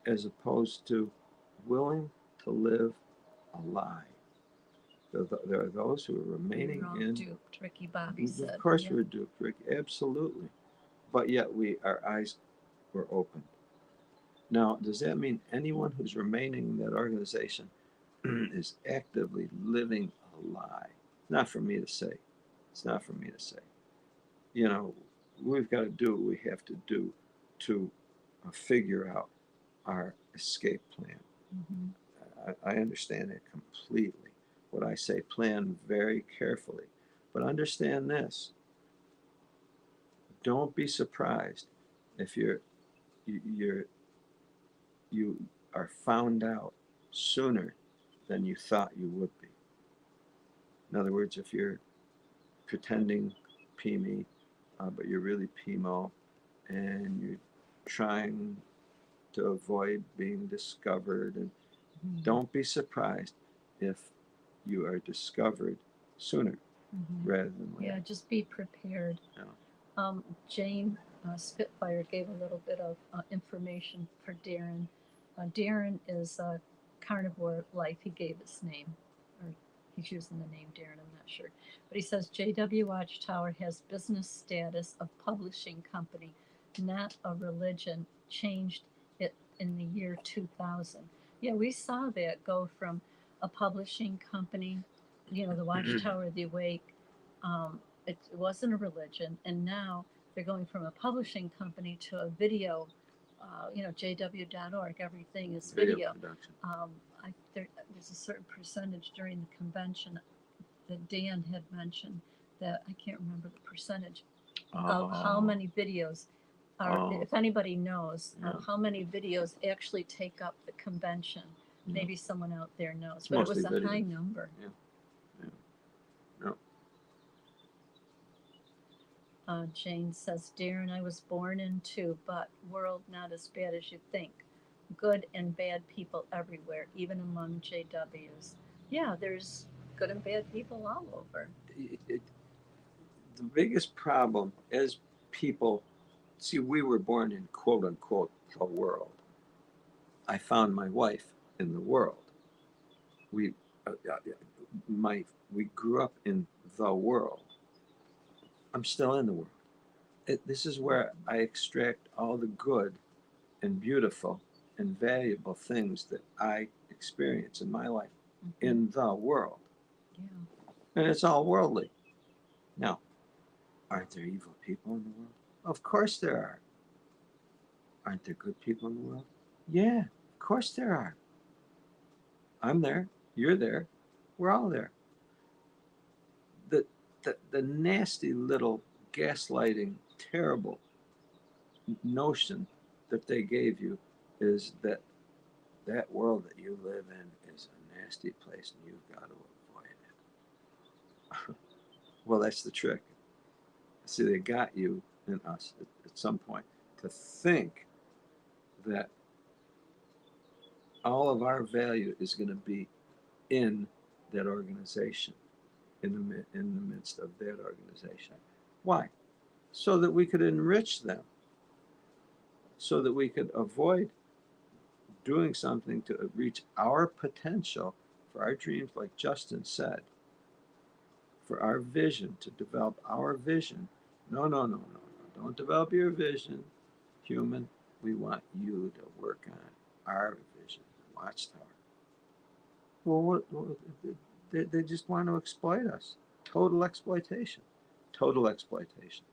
as opposed to willing to live a lie. There are those who are remaining in. Duped, Ricky Bobby said. Of course, we're duped, Ricky. Absolutely, but yet our eyes were opened. Now, does that mean anyone who's remaining in that organization is actively living a lie? Not for me to say. It's not for me to say. We've got to do what we have to do to figure out our escape plan. Mm-hmm. I understand it completely. What I say, plan very carefully. But understand this. Don't be surprised if you are found out sooner than you thought you would be. In other words, if you're pretending PME, but you're really PMO, and you're trying to avoid being discovered, and don't be surprised if you are discovered sooner rather than later. Yeah, just be prepared. Yeah. Jane Spitfire gave a little bit of information for Darren. Darren is a carnivore life. He gave his name, or he's using the name Darren, I'm not sure. But he says JW Watchtower has business status of publishing company, not a religion. Changed it in the year 2000. Yeah, we saw that go from a publishing company, the Watchtower, the Awake. It wasn't a religion, and now they're going from a publishing company to a video. JW.org, everything is video. Production. There's a certain percentage during the convention that Dan had mentioned that I can't remember the percentage of how many videos are, if anybody knows, of how many videos actually take up the convention. Maybe someone out there knows, but it was a high number. Yeah. Jane says, Darren, I was born in too, but world not as bad as you think. Good and bad people everywhere, even among JWs. Yeah, there's good and bad people all over. The biggest problem is people, see, we were born in quote unquote the world. I found my wife in the world. We grew up in the world. I'm still in the world. This is where I extract all the good and beautiful and valuable things that I experience in my life in the world. Yeah. And it's all worldly. Now, aren't there evil people in the world? Of course there are. Aren't there good people in the world? Yeah, of course there are. I'm there. You're there. We're all there. The nasty little gaslighting, terrible notion that they gave you is that world that you live in is a nasty place and you've got to avoid it. Well, that's the trick. See, they got you and us at some point to think that all of our value is going to be in that organization, in the midst of that organization. Why? So that we could enrich them, so that we could avoid doing something to reach our potential for our dreams, like Justin said, for our vision, to develop our vision. No, no, no, no, no. Don't develop your vision, human. We want you to work on our vision, Watchtower. Well, they just want to exploit us. Total exploitation. Total exploitation.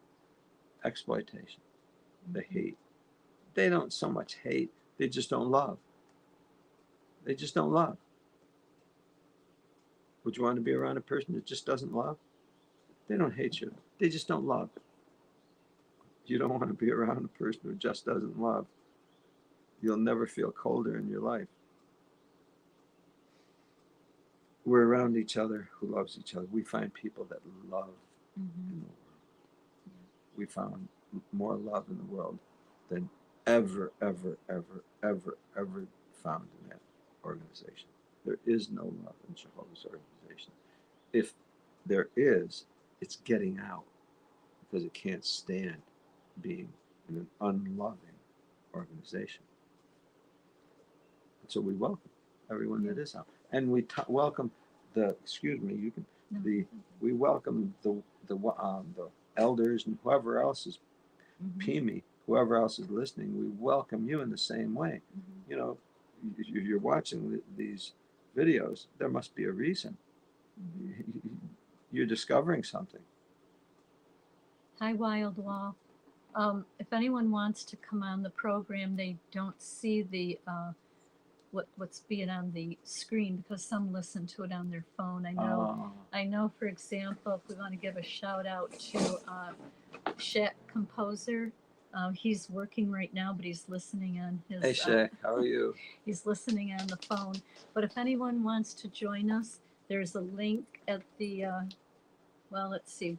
Exploitation. They hate. They don't so much hate, they just don't love. They just don't love. Would you want to be around a person that just doesn't love? They don't hate you. They just don't love. You don't want to be around a person who just doesn't love. You'll never feel colder in your life. We're around each other who loves each other. We find people that love in the world. We found more love in the world than ever found in that organization. There is no love in Jehovah's organization. If there is, it's getting out because it can't stand being in an unloving organization. So we welcome everyone that is out, and we welcome the. Excuse me, you can. We welcome the elders and whoever else is PME, whoever else is listening. We welcome you in the same way. You know, you're watching these videos. There must be a reason. You're discovering something. Hi, Wild Wall. If anyone wants to come on the program, they don't see the what's being on the screen because some listen to it on their phone. I know. For example, if we want to give a shout out to Shaq Composer, he's working right now, but he's listening on his. Hey Shaq, how are you? He's listening on the phone. But if anyone wants to join us, there's a link at the. Well, let's see.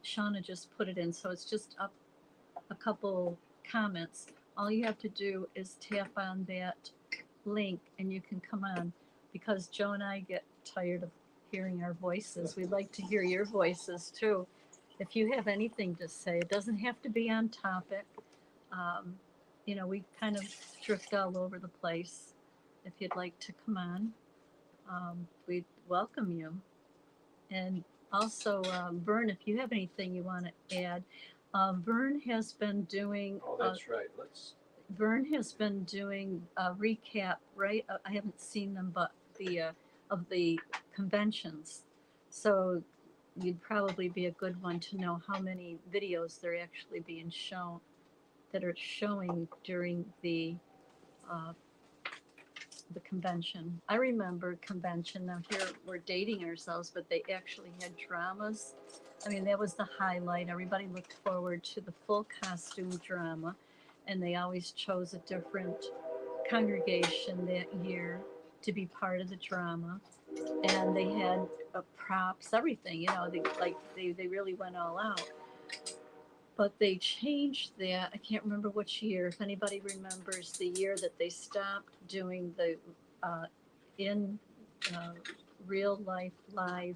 Shauna just put it in, so it's just up a couple comments. All you have to do is tap on that link and you can come on, because Joe and I get tired of hearing our voices. We'd like to hear your voices too. If you have anything to say, it doesn't have to be on topic. You know, we kind of drift all over the place. If you'd like to come on, we'd welcome you. And also, Vern, if you have anything you want to add, Vern has been doing. Oh, that's right. Vern has been doing a recap, right? I haven't seen them, but of the conventions. So you'd probably be a good one to know how many videos they're actually being shown, that are showing during the convention. I remember convention. Now here we're dating ourselves, but they actually had dramas. I mean, that was the highlight. Everybody looked forward to the full costume drama, and they always chose a different congregation that year to be part of the drama. And they had props, everything, you know, they really went all out. But they changed that. I can't remember which year. If anybody remembers the year that they stopped doing the in real life live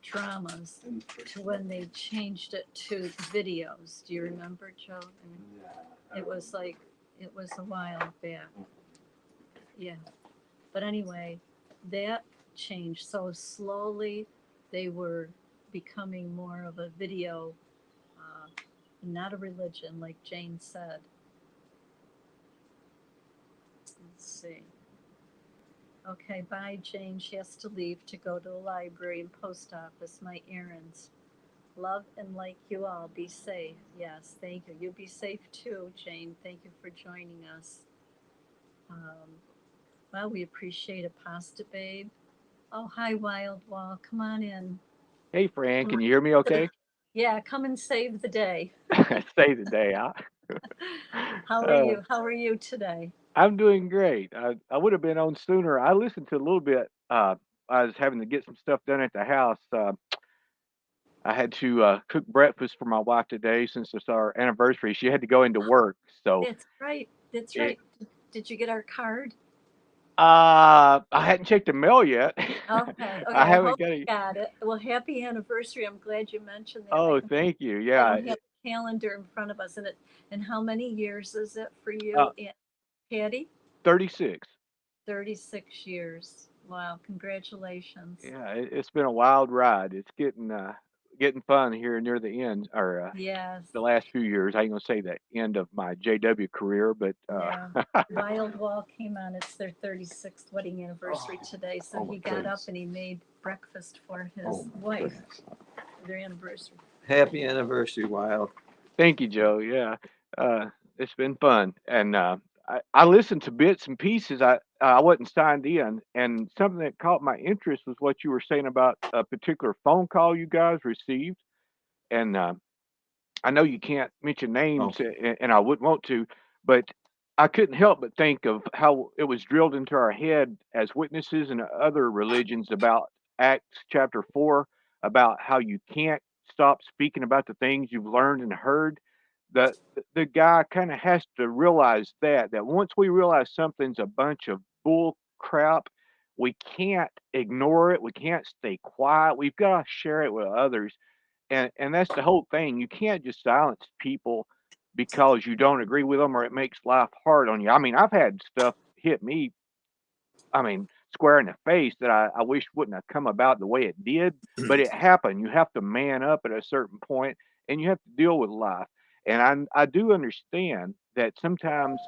dramas to when they changed it to videos. Do you remember, Joe? It was like, it was a while back. Yeah. But anyway, that changed. So slowly they were becoming more of a video, not a religion, like Jane said. Let's see. Okay, bye, Jane. She has to leave to go to the library and post office, my errands. Love and like you all. Be safe. Yes, thank you. You be safe too, Jane. Thank you for joining us. Well, we appreciate a pasta, babe. Oh, hi, Wild Wall. Come on in. Hey, Fran, can you hear me okay? Yeah, come and save the day. Save the day. How are you? How are you today? I'm doing great. I would have been on sooner. I listened to a little bit. I was having to get some stuff done at the house. I had to cook breakfast for my wife today since it's our anniversary. She had to go into work, so That's right. That's right. Did you get our card? I hadn't checked the mail yet. Okay. I I haven't hope got you it. got it. Well, happy anniversary. I'm glad you mentioned that. Oh, thank you. I Yeah. don't have a calendar in front of us, and how many years is it for Uh, you and Patty? 36. 36 years. Wow, congratulations. Yeah, it's been a wild ride. It's getting fun here near the end, or Yes. the last few years. I ain't gonna say the end of my JW career, but Yeah. Wild Wall came on. It's their 36th wedding anniversary today. So Oh, my he got up goodness. and he made breakfast for his Oh, my wife goodness. for their anniversary. Happy anniversary, Wild. thank you, Joe. Yeah, it's been fun, and I listened to bits and pieces. I wasn't signed in, and something that caught my interest was what you were saying about a particular phone call you guys received, and I know you can't mention names, Okay. and I wouldn't want to, but I couldn't help but think of how it was drilled into our head as witnesses in other religions about Acts chapter 4, about how you can't stop speaking about the things you've learned and heard. The guy kind of has to realize that once we realize something's a bunch of bull crap, we can't ignore it. We can't stay quiet. We've got to share it with others, and that's the whole thing. You can't just silence people because you don't agree with them or it makes life hard on you. I mean, I've had stuff hit me, I mean, square in the face that I wish wouldn't have come about the way it did, but it happened. You have to man up at a certain point and you have to deal with life. And I do understand that sometimes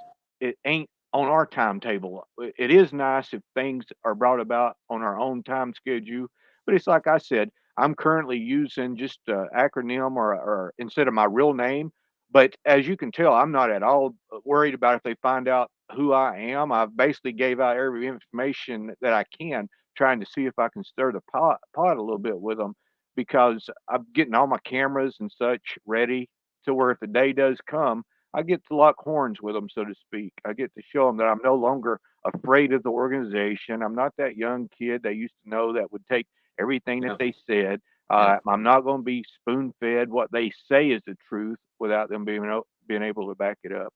it ain't on our timetable. It is nice if things are brought about on our own time schedule, but it's like I said, I'm currently using just an acronym or instead of my real name. But as you can tell, I'm not at all worried about if they find out who I am. I've basically gave out every information that I can, trying to see if I can stir the pot a little bit with them, because I'm getting all my cameras and such ready to where if the day does come, I get to lock horns with them, so to speak. I get to show them that I'm no longer afraid of the organization. I'm not that young kid they used to know that would take everything that Yeah. they said. Yeah. I'm not going to be spoon fed what they say is the truth without them being able to back it up.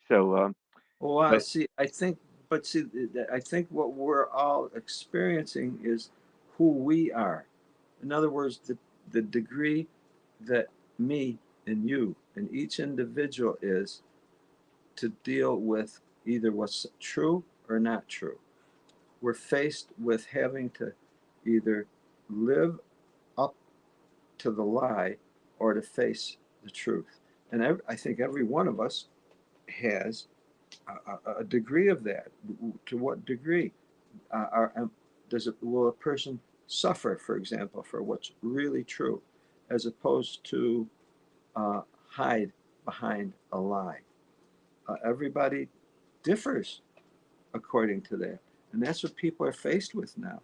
So, Well, but see, I think what we're all experiencing is who we are. In other words, the degree that me and you and each individual is to deal with either what's true or not true. We're faced with having to either live up to the lie or to face the truth. And I think every one of us has a degree of that. To what degree? Will a person suffer, for example, for what's really true, as opposed to hide behind a lie? Everybody differs according to that, and that's what people are faced with now.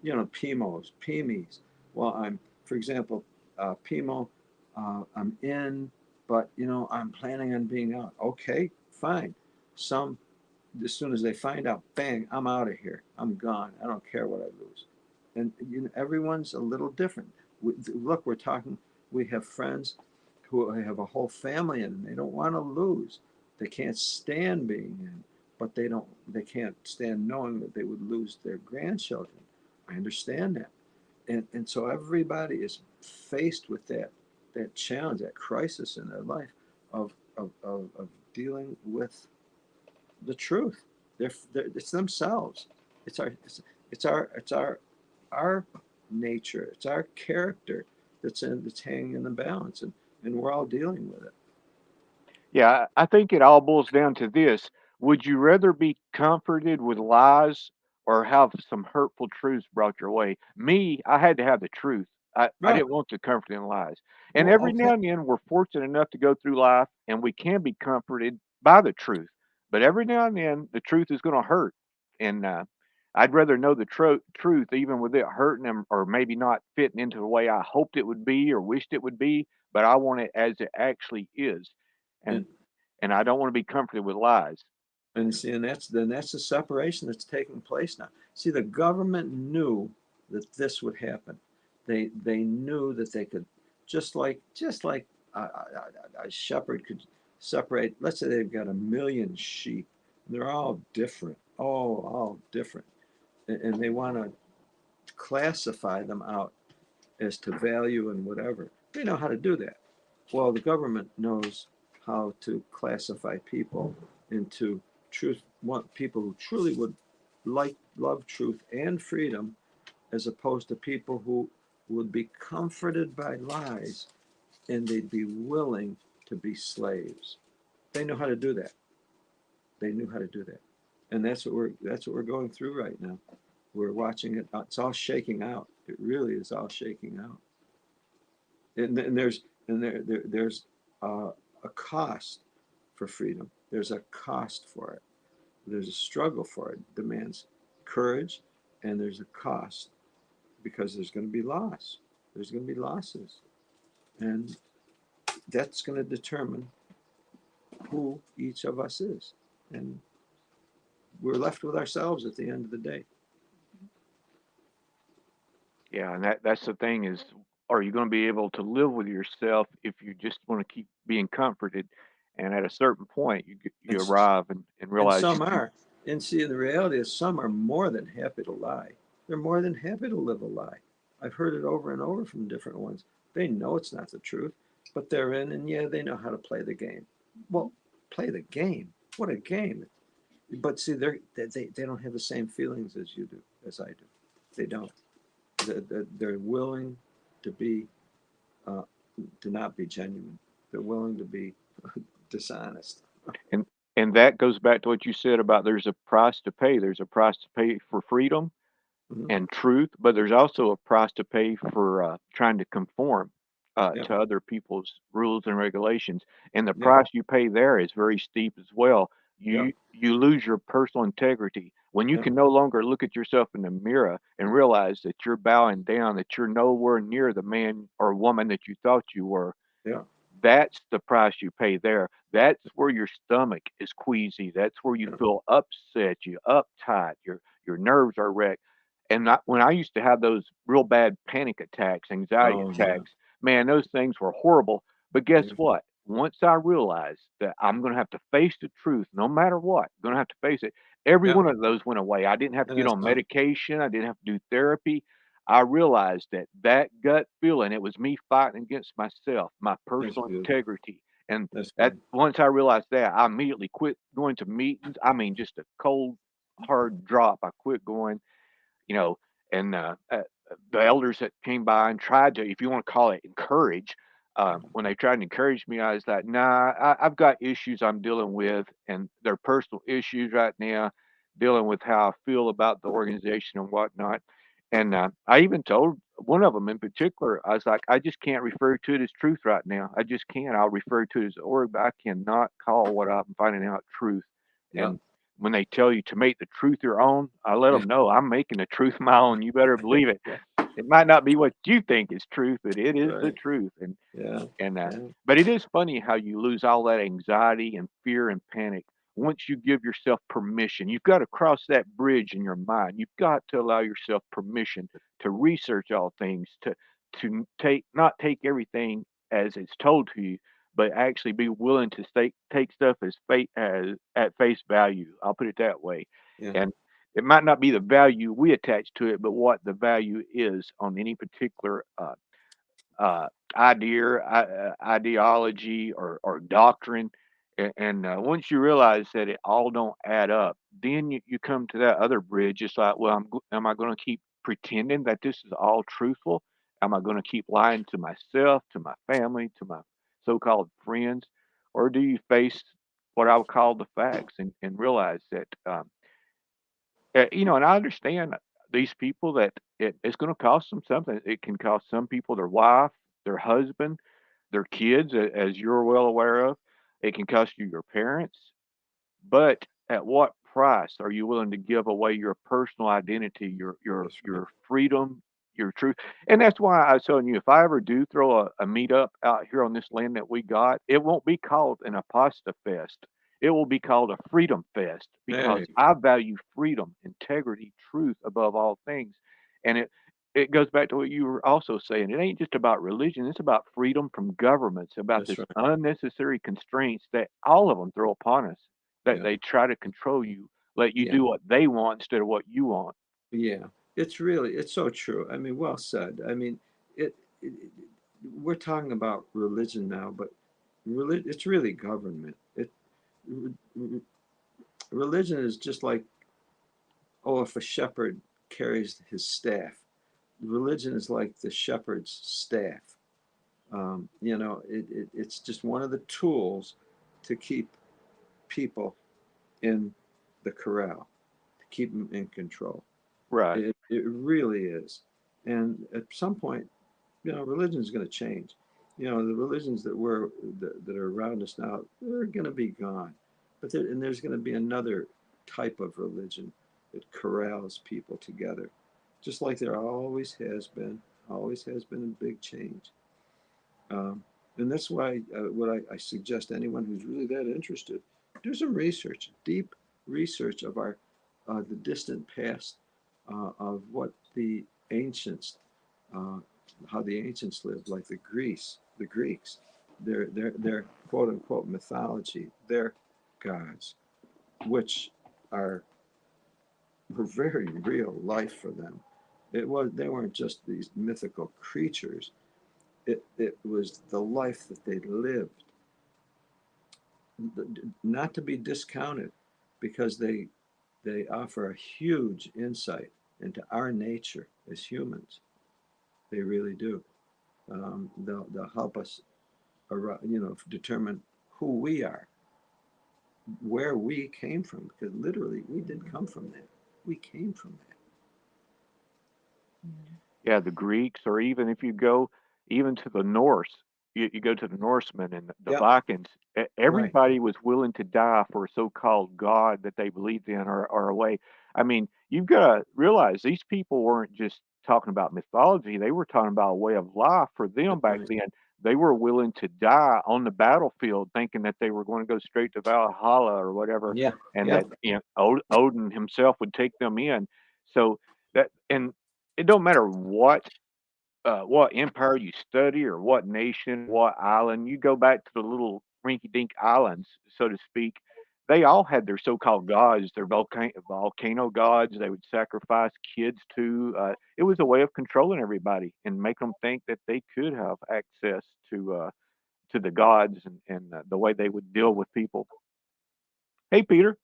PMOs, PMEs. Well, for example, PMO. I'm in, but I'm planning on being out. Okay, fine. Some as soon as they find out, bang, I'm out of here. I'm gone. I don't care what I lose. And everyone's a little different. Look, we're talking. We have friends who have a whole family in, and they don't want to lose. They can't stand being in, but they don't. They can't stand knowing that they would lose their grandchildren. I understand that, and so everybody is faced with that challenge, that crisis in their life of dealing with the truth. It's themselves. It's our nature. It's our character that's hanging in the balance, and we're all dealing with it. yeah, I think it all boils down to this. Would you rather be comforted with lies or have some hurtful truths brought your way? Me, I had to have the truth. I Right. didn't want the comforting lies. And Well, every okay. now and then we're fortunate enough to go through life and we can be comforted by the truth. But every now and then the truth is going to hurt. And I'd rather know the truth, even with it hurting them or maybe not fitting into the way I hoped it would be or wished it would be, but I want it as it actually is. And And and I don't want to be comforted with lies. see, and that's the separation that's taking place now. See, the government knew that this would happen. They knew that they could, just like a shepherd could separate. Let's say they've got 1 million sheep. They're all different. All different, and they want to classify them out as to value and whatever. They know how to do that. Well, the government knows how to classify people into truth, want people who truly would love truth and freedom, as opposed to people who would be comforted by lies and they'd be willing to be slaves. They know how to do that. They knew how to do that. And that's what we're going through right now. We're watching it. It's all shaking out. It really is all shaking out. And there's a cost for freedom. There's a cost for it. There's a struggle for it. It demands courage, and there's a cost because there's going to be loss. There's going to be losses, and that's going to determine who each of us is. And we're left with ourselves at the end of the day. Yeah, and that's the thing is, are you going to be able to live with yourself if you just want to keep being comforted? And at a certain point, you And, arrive and and realize some are. And see, the reality is some are more than happy to lie. They're more than happy to live a lie. I've heard it over and over from different ones. They know it's not the truth, but they're in, and yeah, they know how to play the game. Well, play the game. What a game. But see, they don't have the same feelings as you do, as I do. They don't. They're willing to be, to not be genuine. They're willing to be dishonest. and and that goes back to what you said about there's a price to pay. There's a price to pay for freedom Mhm. and truth, but there's also a price to pay for trying to conform Yep. to other people's rules and regulations. And the Yep. price you pay there is very steep as well. Yep. You lose your personal integrity when you Yep. can no longer look at yourself in the mirror and realize that you're bowing down, that you're nowhere near the man or woman that you thought you were. Yeah. That's the price you pay there. That's where your stomach is queasy. That's where you Yeah. feel upset, you're uptight, your nerves are wrecked. And when I used to have those real bad panic attacks, anxiety Oh yeah. attacks, man, those things were horrible. But guess Yeah. what? Once I realized that I'm going to have to face the truth, no matter what, I'm going to have to face it. Every Yeah. one of those went away. I didn't have to And get that's on fine. medication. I didn't have to do therapy. I realized that that gut feeling, it was me fighting against myself, my That's personal beautiful. integrity. And That's that good. once I realized that, I immediately quit going to meetings. I mean, just a cold, hard drop. I quit going, you know, and the elders that came by and tried to, if you want to call it encourage, when they tried to encourage me, I was like, nah, I've got issues I'm dealing with, and they're personal issues right now, dealing with how I feel about the organization and whatnot. And I even told one of them in particular, I was like, I just can't refer to it as truth right now. I just can't. I'll refer to it as org, but I cannot call what I'm finding out truth. Yeah. And when they tell you to make the truth your own, I let Yeah. them know I'm making the truth my own. You better believe it. Yeah. It might not be what you think is truth, but it is the Right. truth. Yeah. And Yeah. but it is funny how you lose all that anxiety and fear and panic once you give yourself permission. You've got to cross that bridge in your mind. You've got to allow yourself permission to research all things, to take not take everything as it's told to you, but actually be willing to take stuff as at face value. I'll put it that way. Yeah. And it might not be the value we attach to it, but what the value is on any particular uh, ideology or doctrine. And once you realize that it all don't add up, then you come to that other bridge. It's like, well, am I going to keep pretending that this is all truthful? Am I going to keep lying to myself, to my family, to my so-called friends? Or do you face what I would call the facts and realize that and I understand these people that it's going to cost them something. It can cost some people their wife, their husband, their kids, as you're well aware of. It can cost you your parents. But at what price are you willing to give away your personal identity, That's right. your freedom, your truth? And that's why I was telling you, if I ever do throw a meetup out here on this land that we got, it won't be called an Aposta Fest. It will be called a Freedom Fest There because you go. I value freedom, integrity, truth above all things. And it goes back to what you were also saying. It ain't just about religion. It's about freedom from governments, about That's this right. unnecessary constraints that all of them throw upon us, that Yeah. they try to control you, let you Yeah. do what they want instead of what you want. Yeah. It's so true. I mean, well said. I mean, it we're talking about religion now, but it's really government. religion is just like, if a shepherd carries his staff, religion is like the shepherd's staff. It's just one of the tools to keep people in the corral, to keep them in control. Right. It really is. And at some point, religion is going to change. The religions that are around us now, they're going to be gone. But there's going to be another type of religion that corrals people together, just like there always has been a big change. And that's why what I suggest anyone who's really that interested, do some research, deep research of the distant past, of what the ancients, how the ancients lived, like the Greeks, their quote unquote mythology, their gods, which were very real life for them. They weren't just these mythical creatures. It was the life that they lived, not to be discounted, because they offer a huge insight into our nature as humans. They really do. They'll help us, determine who we are, where we came from, because literally we did come from that. We came from that. Yeah, the Greeks, or even if you go even to the Norse, you go to the Norsemen and the Yep. Vikings. Right. Everybody was willing to die for a so-called god that they believed in, or a way. I mean, you've got to realize these people weren't just talking about mythology; they were talking about a way of life for them back Right. then. They were willing to die on the battlefield, thinking that they were going to go straight to Valhalla or whatever, Yeah. and Yeah. that Odin himself would take them in. So and it don't matter what empire you study or what nation, what island. You go back to the little rinky-dink islands, so to speak. They all had their so-called gods, their volcano gods. They would sacrifice kids to. It was a way of controlling everybody and make them think that they could have access to the gods and the way they would deal with people. Hey, Peter.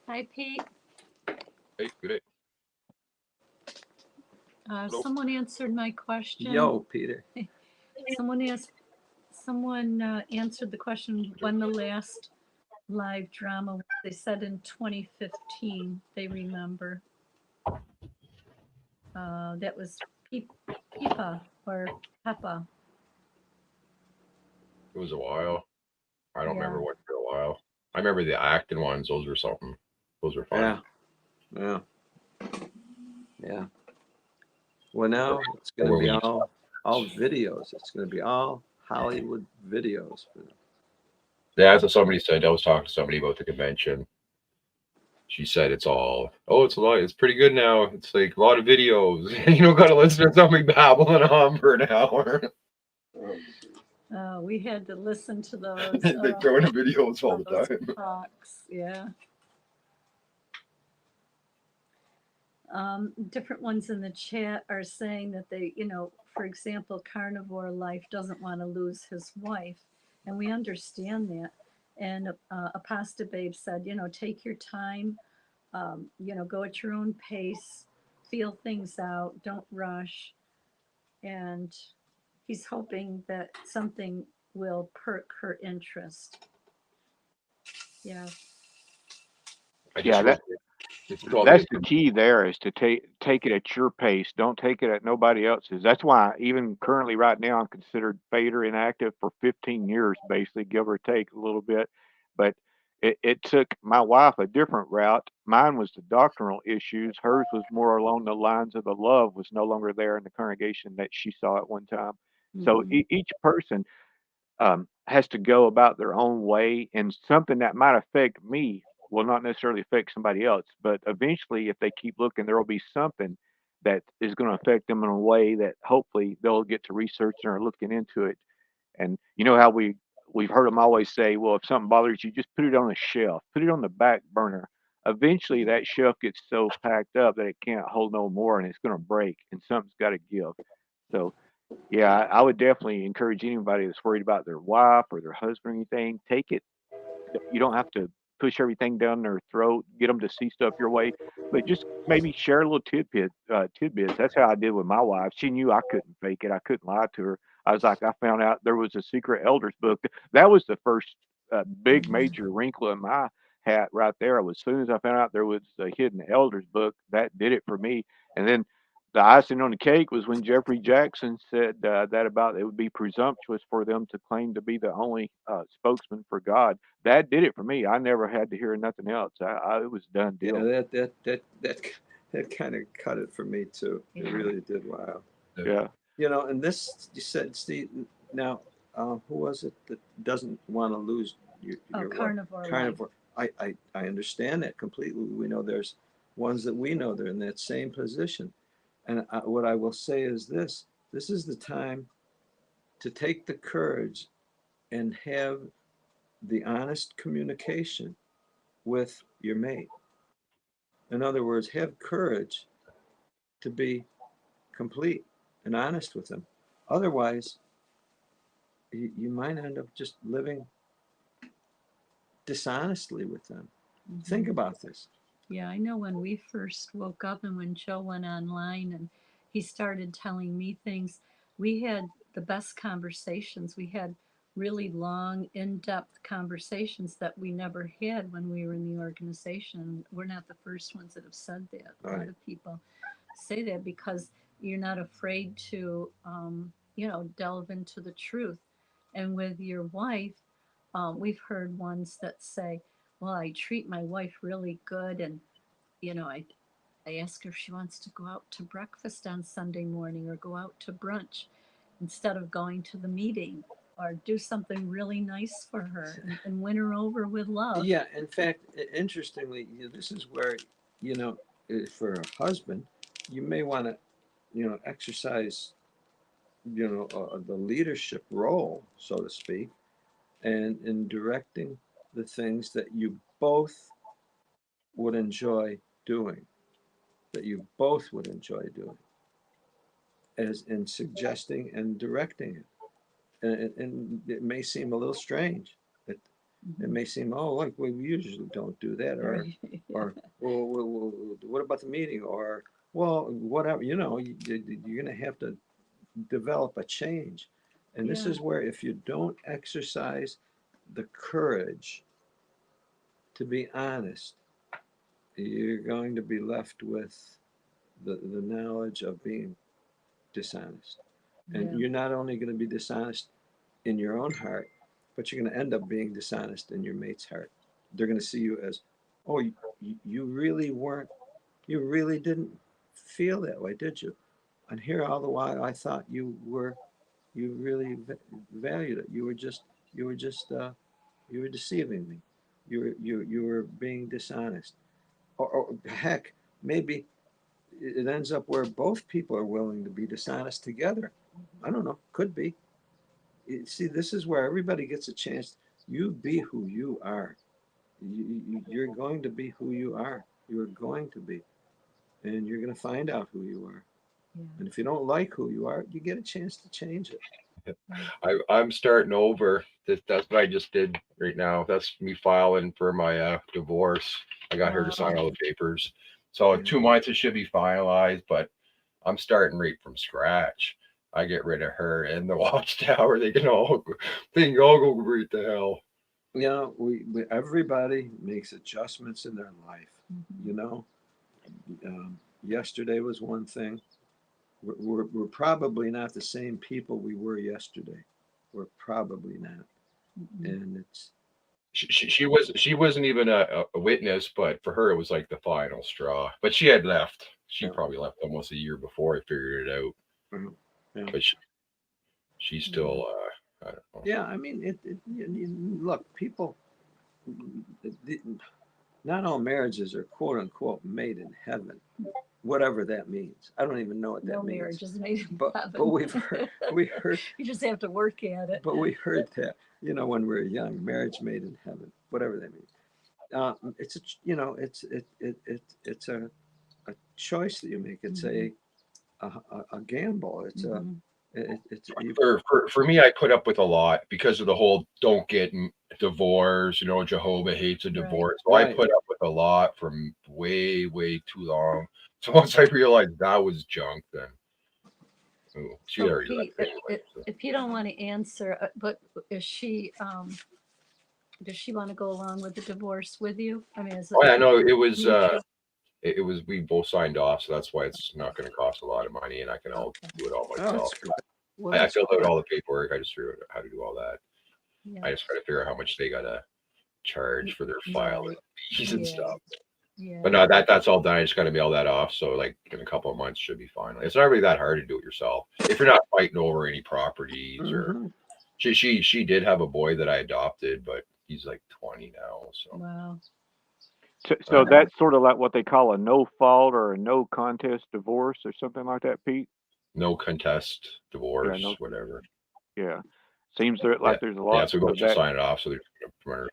Hi, Pete. Hey, good day. Hello. Someone answered my question. Yo, Peter. Someone answered the question when the last live drama was. They said in 2015. They remember. That was Pepa or Peppa. It was a while. I don't remember Yeah. what for a while. I remember the acting ones. Those were something. Those were fun. Yeah. Yeah. Well, now it's going to Where be we- all videos. It's going to be all Hollywood videos. Yeah, that's what somebody said. I was talking to somebody about the convention. She said it's all, it's a lot. It's pretty good now. It's like a lot of videos. You don't got to listen to somebody babbling on for an hour. We had to listen to those. They throw in videos all the those time. talks. Yeah. Different ones in the chat are saying that they, for example, Carnivore Life doesn't want to lose his wife, and we understand that. And Apasta Babe said, take your time, go at your own pace, feel things out, don't rush. And he's hoping that something will perk her interest. Yeah. Yeah, that's the key there, is to take it at your pace. Don't take it at nobody else's. That's why even currently right now I'm considered fader inactive for 15 years, basically, give or take a little bit. But it took my wife a different route. Mine was the doctrinal issues. Hers was more along the lines of the love was no longer there in the congregation that she saw at one time. So each person has to go about their own way, and something that might affect me will not necessarily affect somebody else. But eventually, if they keep looking, there will be something that is going to affect them in a way that hopefully they'll get to researching or looking into it. And you know how we've heard them always say, well, if something bothers you, just put it on a shelf, put it on the back burner. Eventually, that shelf gets so packed up that it can't hold no more, and it's going to break, and something's got to give. So yeah, I would definitely encourage anybody that's worried about their wife or their husband or anything, take it. You don't have to push everything down their throat, get them to see stuff your way, but just maybe share little tidbits. That's how I did with my wife. She knew I couldn't fake it. I couldn't lie to her. I was like, I found out there was a secret elders book. That was the first big major wrinkle in my hat right there. As soon as I found out there was a hidden elders book, that did it for me. And then the icing on the cake was when Jeffrey Jackson said that about it would be presumptuous for them to claim to be the only spokesman for God. That did it for me. I never had to hear nothing else. It was done Yeah, deal. that kind of cut it for me too. It Yeah. really did. Wow. Yeah. You know, and this you said, Steve. Now, who was it that doesn't want to lose your what? Carnivore life. Carnivore. I understand that completely. We know there's ones that we know they're in that same position, and what I will say is this: this is the time to take the courage and have the honest communication with your mate. In other words, have courage to be complete and honest with them. Otherwise, you might end up just living dishonestly with them. Mm-hmm. Think about this. Yeah, I know when we first woke up and when Joe went online and he started telling me things, we had the best conversations. We had really long, in-depth conversations that we never had when we were in the organization. We're not the first ones that have said that. A lot of people say that because you're not afraid to, delve into the truth. And with your wife, we've heard ones that say, well, I treat my wife really good, and I ask her if she wants to go out to breakfast on Sunday morning or go out to brunch instead of going to the meeting, or do something really nice for her and win her over with love. Yeah, in fact, interestingly, this is where, for a husband, you may want to, exercise, the leadership role, so to speak, and in directing the things that you both would enjoy doing, as in suggesting and directing it. And it may seem a little strange. It may seem, oh, like we usually don't do that, or Right. or well, what about the meeting, or well, whatever. You're going to have to develop a change, and this Yeah. is where if you don't exercise the courage to be honest, you're going to be left with the knowledge of being dishonest. And Yeah. you're not only going to be dishonest in your own heart, but you're going to end up being dishonest in your mate's heart. They're going to see you as, oh, you really weren't, you really didn't feel that way, did you? And here all the while I thought you really valued it. You were just, you were deceiving me. You were being dishonest. Or heck, maybe it ends up where both people are willing to be dishonest together. I don't know. Could be. See, this is where everybody gets a chance. You be who you are. You're going to be who you are. You're going to be. And you're going to find out who you are. Yeah. And if you don't like who you are, you get a chance to change it. I'm starting over. That's what I just did right now. That's me filing for my divorce. I got her to sign all the papers. So in 2 months it should be finalized, but I'm starting right from scratch. I get rid of her and the watchtower. They can all go right to hell. We everybody makes adjustments in their life. Yesterday was one thing. We're probably not the same people we were yesterday. We're probably not. And it's she wasn't even a witness, but for her it was like the final straw. But she had left. She probably left almost a year before I figured it out. Yeah. But she's still I don't know. Yeah, I mean, look, people. Not all marriages are quote unquote made in heaven, whatever that means. I don't even know what that No means. marriage is made in But heaven. we heard. You just have to work at it. But we heard that, when we were young, marriage made in heaven, whatever that means. It's a choice that you make. It's a gamble. It's It's you, For me, I put up with a lot because of the whole don't get divorced. You know, Jehovah hates a divorce. So I Right. put up with a lot from way too long. So once I realized that was junk, then she So already Pete, left anyway. So. if you don't want to answer, but is she, does she want to go along with the divorce with you? I mean, is it? Oh yeah, no, it was mutual? it was we both signed off, so that's why it's not going to cost a lot of money, and I can all do it all myself. that's good. Well, I that's filled out good. all the paperwork. I just figured out how to do all that. Yeah. I just got to figure out how much they gotta charge for their file and fees and stuff. Yeah. But no, that's all done. I just got to mail that off. So like in a couple of months should be fine. It's not really that hard to do it yourself if you're not fighting over any properties or. She did have a boy that I adopted, but he's like 20 now. So wow. So that's sort of like what they call a no fault or a no contest divorce or something like that, Pete. No contest divorce, no, whatever. Yeah, seems like there's a lot. Yeah, so we both of just that. sign it off. So they're.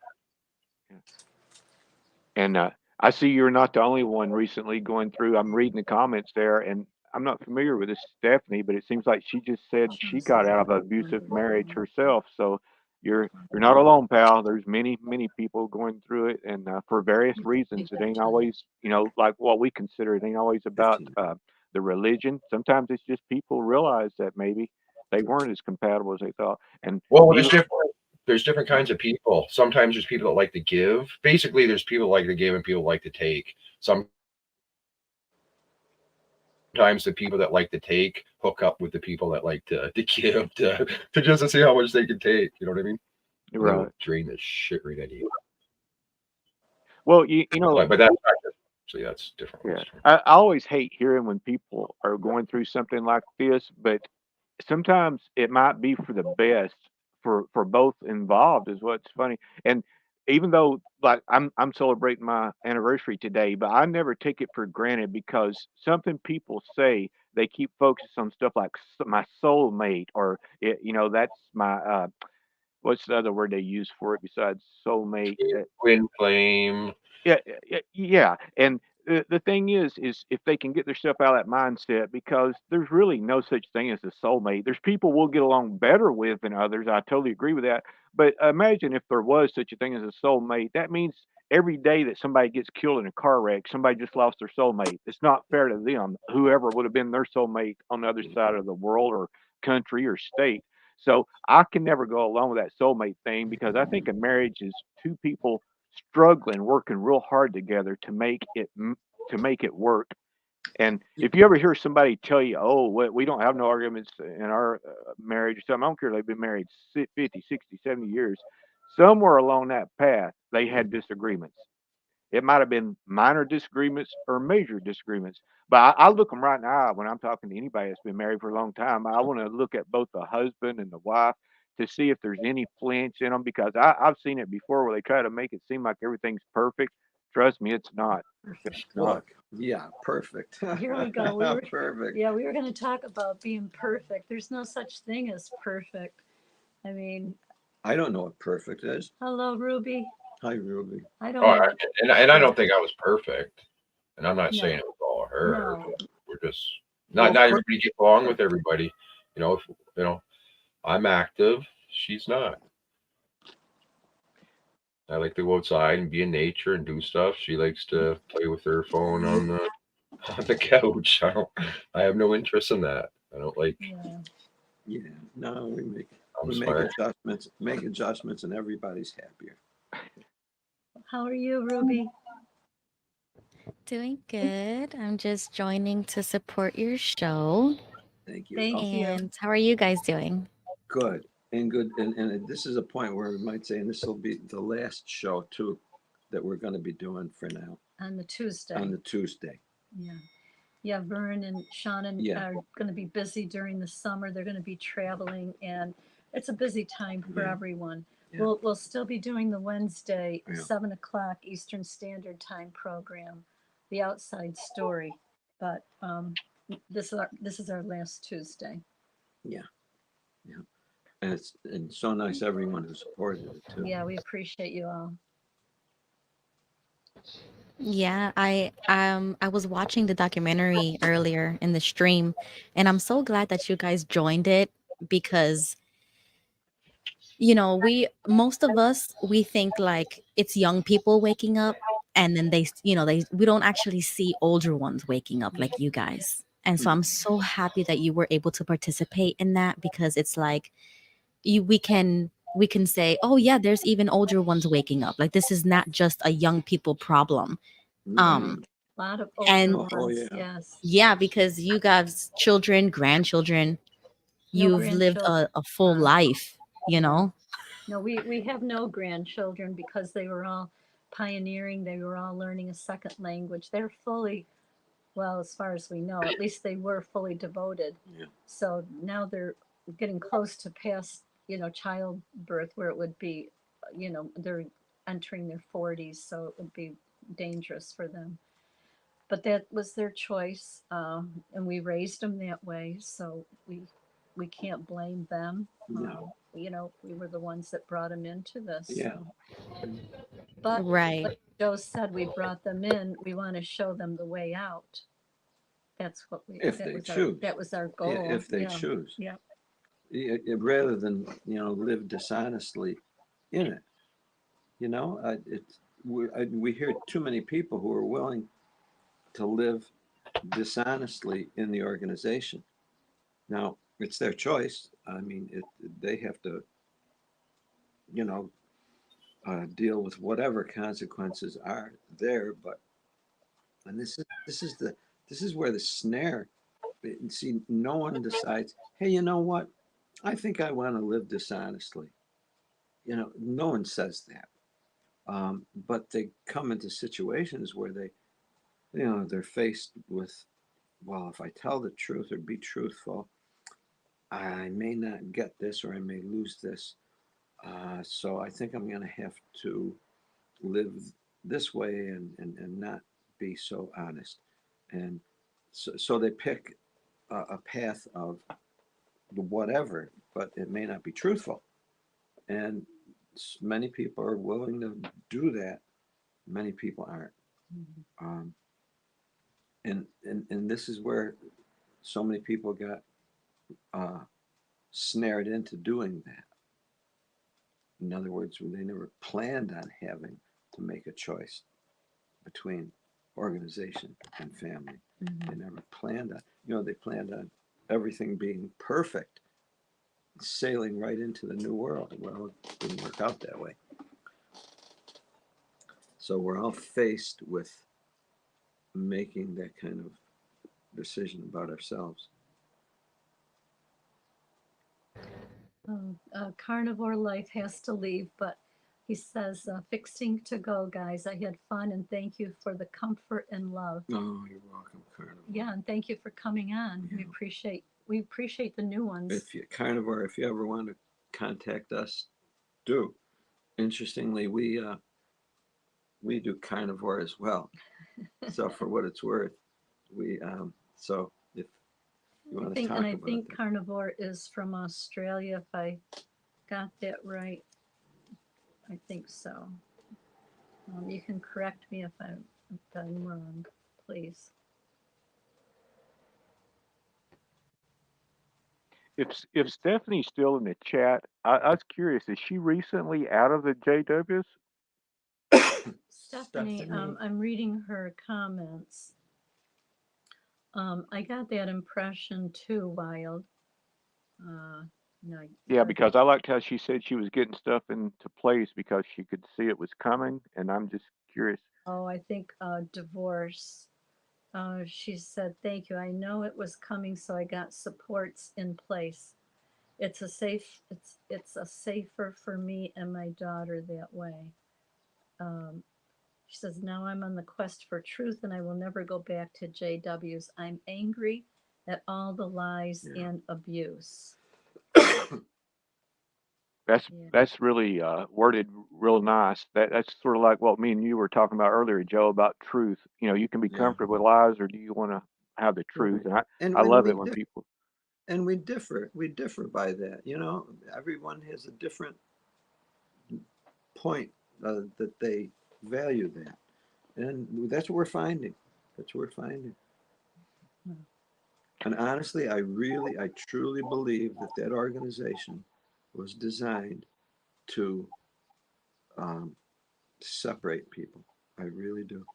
And I see you're not the only one recently going through. I'm reading the comments there, and I'm not familiar with this Stephanie, but it seems like she just said she got out of an abusive marriage herself. So you're not alone, pal. There's many people going through it, and for various reasons. It ain't always, like what we consider. It ain't always about the religion. Sometimes it's just people realize that maybe they weren't as compatible as they thought. And well, there's different kinds of people. Sometimes there's people that like to give. Basically, there's people that like to give and people like to take. Sometimes the people that like to take hook up with the people that like to give to just to see how much they can take. You know what I mean? Right. Drain the shit right out of you. Well, you know, but that's actually that's different. Yeah, I always hate hearing when people are going through something like this, but sometimes it might be for the best for both involved is what's funny. And even though like I'm celebrating my anniversary today, but I never take it for granted because something people say they keep focused on stuff like my soulmate or that's my what's the other word they use for it besides soulmate? Twin flame. Yeah. And the thing is if they can get themselves out of that mindset, because there's really no such thing as a soulmate. There's people we'll get along better with than others. I totally agree with that. But imagine if there was such a thing as a soulmate. That means every day that somebody gets killed in a car wreck, somebody just lost their soulmate. It's not fair to them, whoever would have been their soulmate on the other side of the world or country or state. So I can never go along with that soulmate thing because I think a marriage is two people struggling, working real hard together to make it work. And if you ever hear somebody tell you, "Oh, we don't have no arguments in our marriage," or something, I don't care if they've been married 50, 60, 70 years, somewhere along that path they had disagreements. It might have been minor disagreements or major disagreements. But I look them right in the eye when I'm talking to anybody that's been married for a long time. I want to look at both the husband and the wife to see if there's any flinch in them because I've seen it before where they try to make it seem like everything's perfect. Trust me, it's not. It's not. Look, yeah, perfect. Here we go. Perfect. Yeah, we were going to talk about being perfect. There's no such thing as perfect. I mean, I don't know what perfect is. hello, Ruby. Hi, Ruby. I don't know. And I don't think I was perfect. And I'm not saying it was all her. No. We're just not everybody gets along with everybody. If I'm active, she's not. I like to go outside and be in nature and do stuff. She likes to play with her phone on the couch. I have no interest in that. I don't like. Yeah. No, we make smart. adjustments, and everybody's happier. How are you, Ruby? Doing good. I'm just joining to support your show. Thank you. Thank you. And how are you guys doing? Good. And this is a point where we might say, and this will be the last show too, that we're going to be doing for now. On the Tuesday. Yeah, Vern and Shannon are going to be busy during the summer. They're going to be traveling, and it's a busy time for everyone. Yeah. We'll still be doing the Wednesday 7:00 Eastern Standard Time program, The Outside Story, but this is our last Tuesday. Yeah. And it's so nice everyone who supported it too. Yeah, we appreciate you all. Yeah, I was watching the documentary earlier in the stream, and I'm so glad that you guys joined it because we most of us we think like it's young people waking up, and then we don't actually see older ones waking up like you guys. And so I'm so happy that you were able to participate in that, because it's like we can say, oh yeah, there's even older ones waking up. Like, this is not just a young people problem. um A lot of older and ones, yes. yeah, because you guys, children, grandchildren, No you've lived grandchildren. a full life, you know. No, we have no grandchildren because they were all pioneering. They were all learning a second language. They're fully, well, as far as we know, at least they were fully devoted. Yeah. So now they're getting close to past, childbirth, where it would be, they're entering their 40s, so it would be dangerous for them. But that was their choice, and we raised them that way. So we can't blame them. No. We were the ones that brought them into this. Yeah. But Right. like Joe said, we brought them in. We want to show them the way out. That's what we. If That they was choose. our. That was our goal. Yeah, if they Yeah. choose. Yeah. Rather than live dishonestly in it. We hear too many people who are willing to live dishonestly in the organization. Now, it's their choice. I mean, they have to, deal with whatever consequences are there. But and this is where the snare. See, no one decides. Hey, you know what? I think I want to live dishonestly. No one says that. But they come into situations where they're faced with, well, if I tell the truth or be truthful, I may not get this or I may lose this. So I think I'm going to have to live this way and not be so honest. And so they pick a path of the whatever, but it may not be truthful. And many people are willing to do that. Many people aren't. And this is where so many people got snared into doing that. In other words, they never planned on having to make a choice between organization and family. They never planned on, they planned on everything being perfect, sailing right into the new world. Well, it didn't work out that way. So we're all faced with making that kind of decision about ourselves. Carnivore life has to leave, but he says, fixing to go, guys. I had fun, and thank you for the comfort and love. Oh, you're welcome, Carnivore. Yeah, and thank you for coming on. Yeah. We appreciate the new ones. If you ever want to contact us, do. Interestingly, we do Carnivore as well. So for what it's worth, we so if you want to talk about I think that. Carnivore is from Australia, if I got that right. I think so. You can correct me if I'm wrong, please. If Stephanie's still in the chat, I was curious. Is she recently out of the JWs? Stephanie, I'm reading her comments. I got that impression too, Wild. No, Yeah, because I liked how she said she was getting stuff into place because she could see it was coming, and I'm just curious. Oh, I think divorce. She said, "Thank you. I know it was coming, so I got supports in place. It's a safer for me and my daughter that way." She says, "Now I'm on the quest for truth, and I will never go back to JWs. I'm angry at all the lies and abuse." That's really worded real nice. That's sort of like what me and you were talking about earlier, Joe, about truth. You can be comfortable with lies, or do you want to have the truth? And I love it when people. And we differ by that. Everyone has a different point that they value that. And that's what we're finding. That's what we're finding. And honestly, I truly believe that that organization was designed to separate people. I really do.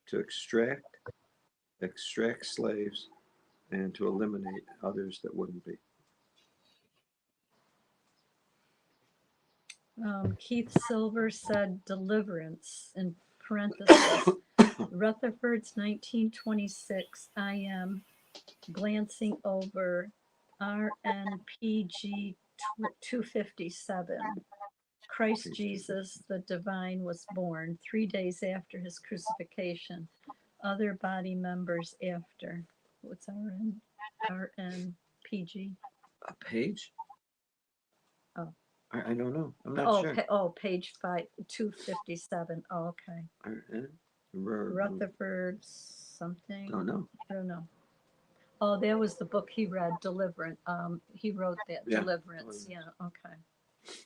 To extract slaves and to eliminate others that wouldn't be. Keith Silver said deliverance in parentheses. Rutherford's 1926 IM glancing over RNPG 257. Christ Jesus, the divine, was born 3 days after his crucifixion. Other body members after. What's RNPG? A page? Oh. I don't know. I'm not sure. Page 257. Oh, okay. Rutherford something. Don't know. I don't know. Oh, that was the book he read, Deliverance. He wrote that, Yeah. Deliverance. Yeah, okay.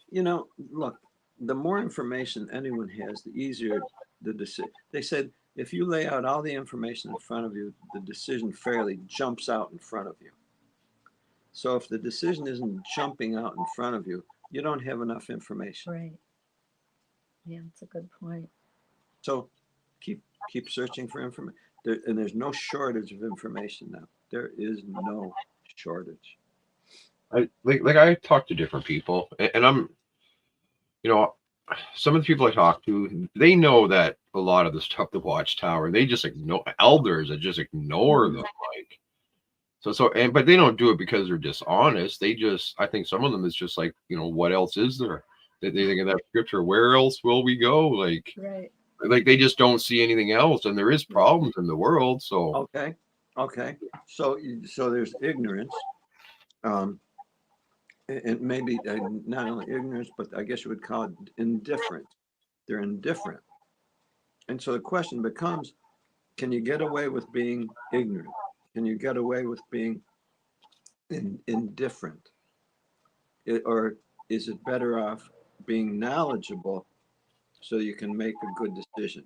You know, look, the more information anyone has, the easier the decision. They said if you lay out all the information in front of you, the decision fairly jumps out in front of you. So if the decision isn't jumping out in front of you, you don't have enough information. Right. Yeah, that's a good point. So keep searching for information. And there's no shortage of information now. There is no shortage. I talk to different people, and I'm, some of the people I talk to, they know that a lot of the stuff, the Watchtower, they just ignore elders that just ignore them, like. But they don't do it because they're dishonest. I think some of them is just like, what else is there? They think of that scripture, where else will we go? Like, right. Like they just don't see anything else, and there is problems in the world. So okay. So there's ignorance, and maybe not only ignorance, but I guess you would call it indifference. They're indifferent, and so the question becomes: can you get away with being ignorant? Can you get away with being indifferent? Or is it better off being knowledgeable so you can make a good decision?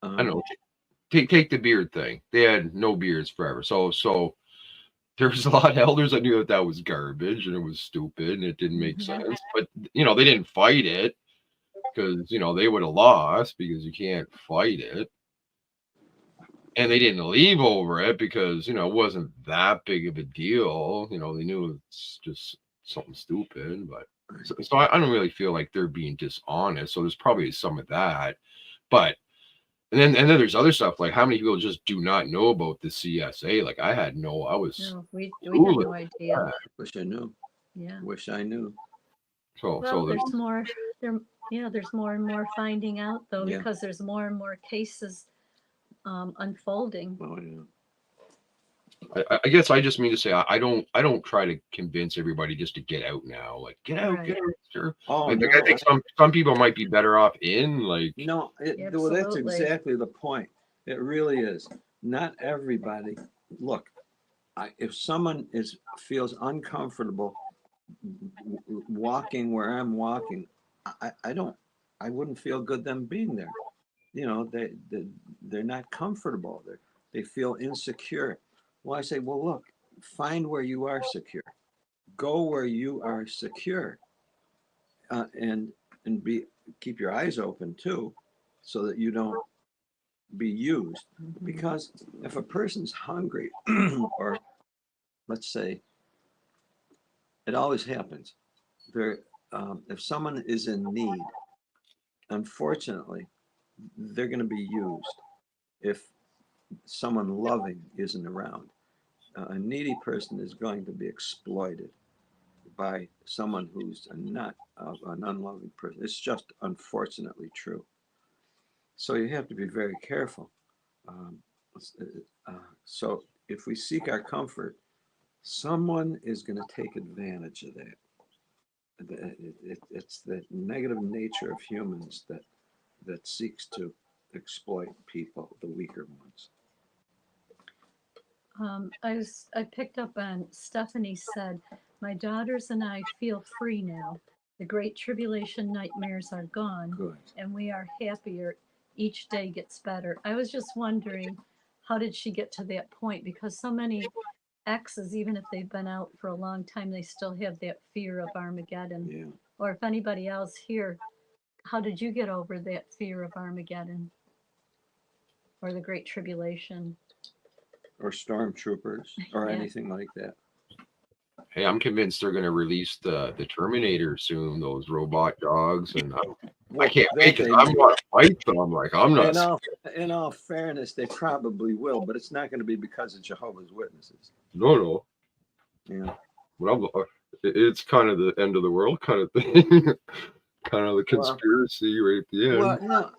I don't know. Take the beard thing. They had no beards forever. So there was a lot of elders that knew that was garbage and it was stupid and it didn't make sense. But they didn't fight it because they would have lost because you can't fight it. And they didn't leave over it because, it wasn't that big of a deal. They knew it's just something stupid. But so I don't really feel like they're being dishonest. So there's probably some of that. But and then there's other stuff, like how many people just do not know about the CSA? Like we had no idea. Wish I knew. Yeah. Wish I knew. So there's more there's more and more finding out though, because there's more and more cases unfolding. Oh yeah. I guess I just mean to say I don't try to convince everybody just to get out now. Like get out, Right. get out. Sure. Oh, I think some people might be better off in like. No, well, that's exactly the point. It really is. Not everybody. Look, if someone feels uncomfortable walking where I'm walking, I wouldn't feel good them being there. They're not comfortable. They feel insecure. Well, I say, well, look, find where you are secure. Go where you are secure, and keep your eyes open too, so that you don't be used. Because if a person's hungry, or let's say, it always happens. If someone is in need, unfortunately, they're going to be used. If someone loving isn't around, a needy person is going to be exploited by someone who's not an unloving person. It's just unfortunately true. So you have to be very careful. So if we seek our comfort, someone is going to take advantage of that. It's the negative nature of humans that seeks to exploit people, the weaker ones. I picked up on Stephanie said, my daughters and I feel free now. The great tribulation nightmares are gone, Good. and we are happier. Each day gets better. I was just wondering, how did she get to that point? Because so many exes, even if they've been out for a long time, they still have that fear of Armageddon. Yeah. Or if anybody else here, how did you get over that fear of Armageddon or the great tribulation? Or stormtroopers or Yeah. anything like that. Hey, I'm convinced they're going to release the Terminator soon. Those robot dogs, and I Well, can't that wait because they I'm may. going to fight them. Like I'm not. In all fairness, they probably will, but it's not going to be because of Jehovah's Witnesses. No. Yeah. Well, it's kind of the end of the world kind of thing. Kind of the conspiracy right at the end. Well, no,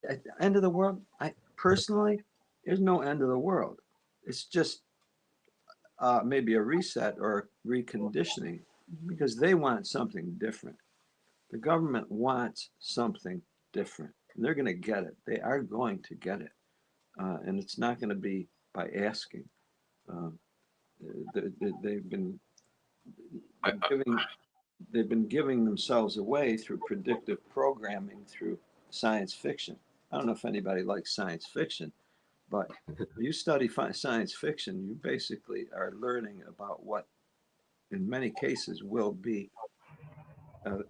at the end of the world, I personally, there's no end of the world. It's just maybe a reset or reconditioning because they want something different. The government wants something different, and they're going to get it. They are going to get it, and it's not going to be by asking. They've been giving themselves away through predictive programming through science fiction. I don't know if anybody likes science fiction, but you study science fiction, you basically are learning about what, in many cases, will be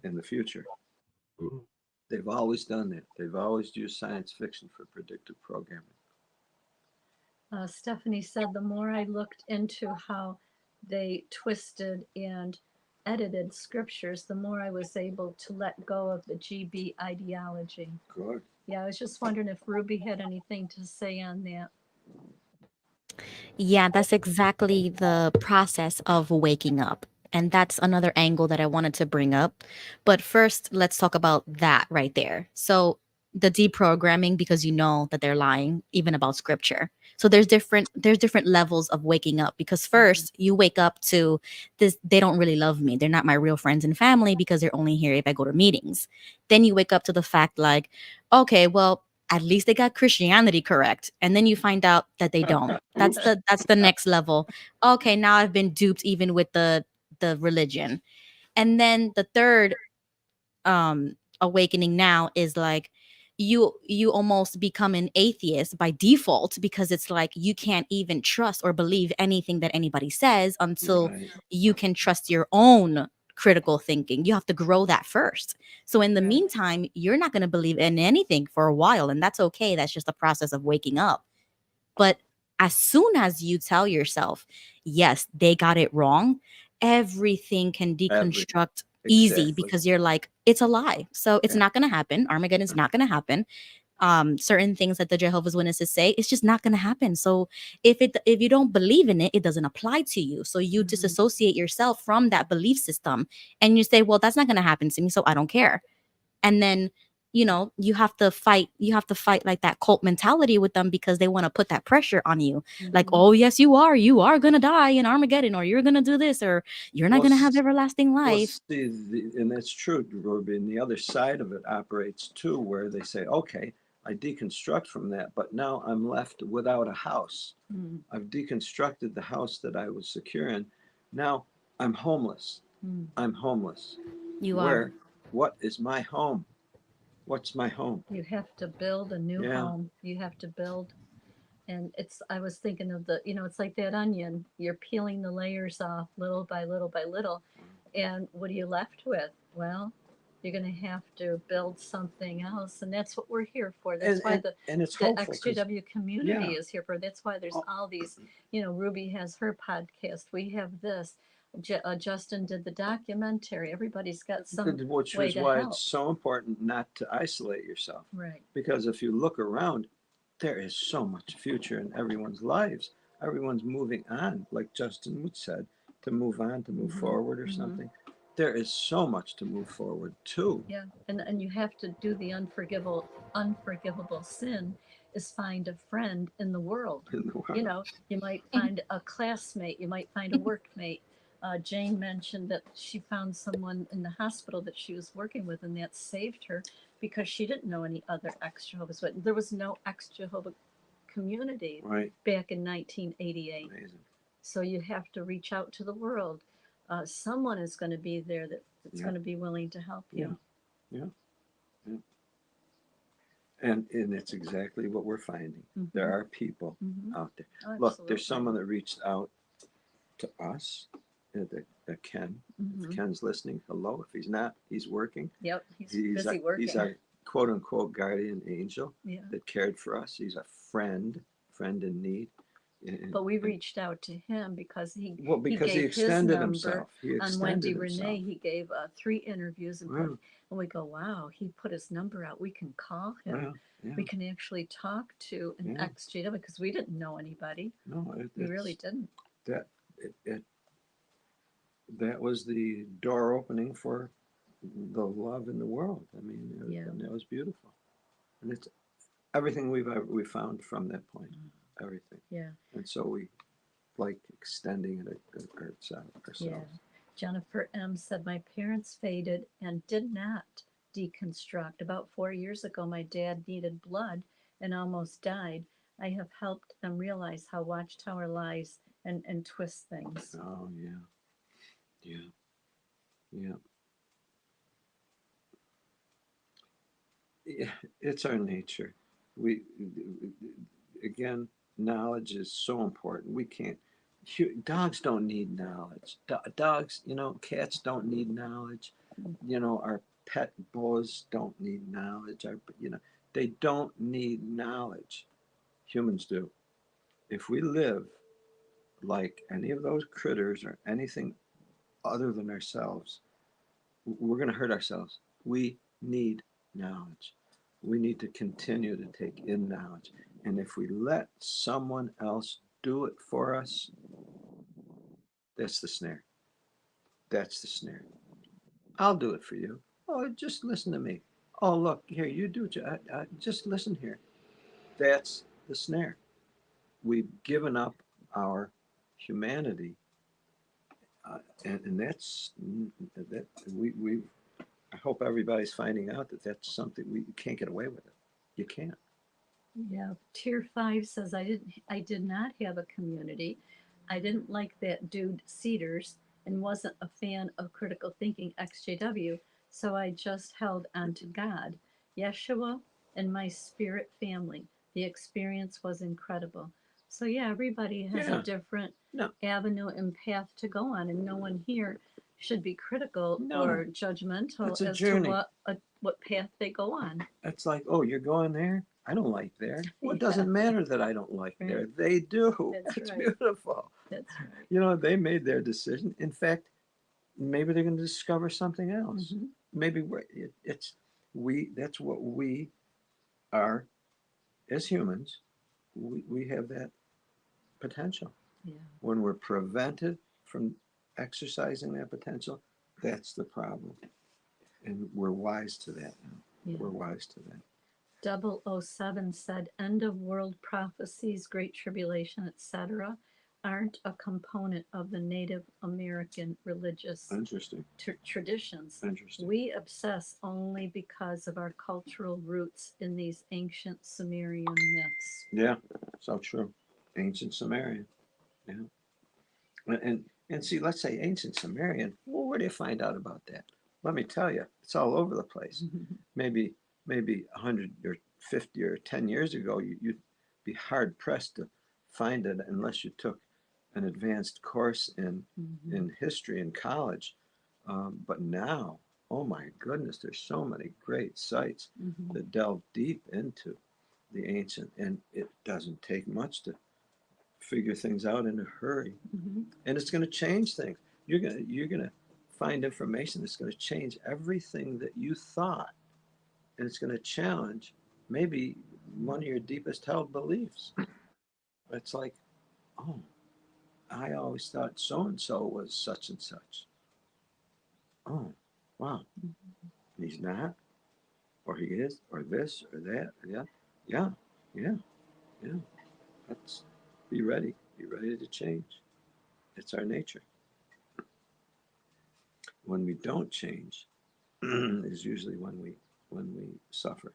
in the future. They've always done that. They've always used science fiction for predictive programming. Stephanie said the more I looked into how they twisted and edited scriptures, the more I was able to let go of the GB ideology. Good. Yeah, I was just wondering if Ruby had anything to say on that. Yeah, that's exactly the process of waking up. And that's another angle that I wanted to bring up. But first, let's talk about that right there. So, the deprogramming, because you know that they're lying even about scripture. So there's different levels of waking up, because first you wake up to this: they don't really love me, they're not my real friends and family because they're only here if I go to meetings. Then you wake up to the fact like, okay, well, at least they got Christianity correct. And then you find out that they don't. That's the next level. Okay, now I've been duped even with the religion. And then the third awakening now is like you almost become an atheist by default, because it's like you can't even trust or believe anything that anybody says until you can trust your own critical thinking. You have to grow that first. So in the meantime, you're not going to believe in anything for a while, and that's okay. That's just the process of waking up. But as soon as you tell yourself, yes, they got it wrong, everything can deconstruct easy, because you're like, it's a lie. So it's not going to happen. Armageddon's not going to happen. Certain things that the Jehovah's Witnesses say, it's just not going to happen. So if you don't believe in it, it doesn't apply to you. So you disassociate yourself from that belief system, and you say, well, that's not going to happen to me, so I don't care. And then you have to fight like that cult mentality with them, because they want to put that pressure on you. Like, oh yes, you are gonna die in Armageddon, or you're gonna do this, or you're not gonna have everlasting life. And that's true, Ruby. And the other side of it operates too, where they say, okay, I deconstruct from that, but now I'm left without a house. I've deconstructed the house that I was secure in. Now I'm homeless. I'm homeless. What is my home? What's my home? You have to build a new home. You have to build. And I was thinking of it's like that onion. You're peeling the layers off little by little by little. And what are you left with? Well, you're going to have to build something else. And that's what we're here for. That's why the exJW community is here for. That's why there's all these, Ruby has her podcast. We have this. Justin did the documentary. Everybody's got some which way is to why help. it's so important not to isolate yourself. Right. Because if you look around, there is so much future in everyone's lives. Everyone's moving on, like Justin would said, to move on, to move forward or something. There is so much to move forward to. Yeah, and you have to do the unforgivable sin is find a friend in the world. You might find a classmate, you might find a workmate. Jane mentioned that she found someone in the hospital that she was working with, and that saved her because she didn't know any other ex-Jehovah's Witnesses. There was no ex-Jehovah community back in 1988. Amazing. So you have to reach out to the world. Someone is going to be there that that's Yeah. going to be willing to help you. Yeah. And it's exactly what we're finding. There are people out there. Look, there's someone that reached out to us, that Ken. If Ken's listening, hello. If he's not, he's working. Yep, he's busy working. He's our quote unquote guardian angel Yeah. that cared for us. He's a friend in need. But we reached out to him because he because he gave extended his number himself. He on Wendy extended himself. Renee. He gave 3 interviews and Wow. and we go, wow, he put his number out. We can call him. Wow. Yeah. We can actually talk to an Yeah. exJW because we didn't know anybody. No, we really didn't. That was the door opening for the love in the world. I mean, that was beautiful, and it's everything we found from that point. Everything. Yeah. And so we like extending it ourselves. Yeah. Jennifer M. said, my parents faded and did not deconstruct. About 4 years ago, my dad needed blood and almost died. I have helped them realize how Watchtower lies and twists things. Oh, yeah. Yeah. Yeah. Yeah, it's our nature. Again, knowledge is so important. We can't. Dogs don't need knowledge. Dogs, cats don't need knowledge. Our pet boas don't need knowledge. They don't need knowledge. Humans do. If we live like any of those critters or anything other than ourselves, we're going to hurt ourselves. We need knowledge. We need to continue to take in knowledge. And if we let someone else do it for us, that's the snare. That's the snare. I'll do it for you. Oh, just listen to me. Oh, look, here, you do it. Just listen here. That's the snare. We've given up our humanity. And that's that we I hope everybody's finding out that that's something you can't get away with it. You can't. Yeah. Tier 5 says, I did not have a community. I didn't like that dude Cedars and wasn't a fan of critical thinking exJW, so I just held on to God, Yeshua, and my spirit family. The experience was incredible. So yeah, everybody has a different avenue and path to go on, and no one here should be critical or judgmental It's a as journey. to what path they go on. It's like, oh, you're going there? I don't like there. Well, it Yeah. doesn't matter that I don't like there. They do. That's right. Beautiful. That's right. They made their decision. In fact, maybe they're going to discover something else. Maybe that's what we are as humans. We have that potential. Yeah. When we're prevented from exercising that potential, that's the problem. And we're wise to that now. Yeah. We're wise to that. 007 said, end of world prophecies, great tribulation, etc., aren't a component of the Native American religious traditions. Interesting. We obsess only because of our cultural roots in these ancient Sumerian myths. Yeah, so true. Ancient Sumerian. Yeah. And see, let's say ancient Sumerian. Well, where do you find out about that? Let me tell you, it's all over the place. Maybe 100 or 50 or 10 years ago, you'd be hard pressed to find it unless you took an advanced course in history in college. But now, oh my goodness, there's so many great sites that delve deep into the ancient, and it doesn't take much to figure things out in a hurry. And it's going to change things. You're going to find information that's going to change everything that you thought, and it's going to challenge maybe one of your deepest held beliefs. It's like, oh, I always thought so-and-so was such and such. Oh, wow. He's not, or he is, or this, or that. Yeah. Let's be ready. Be ready to change. It's our nature. When we don't change is usually when we suffer.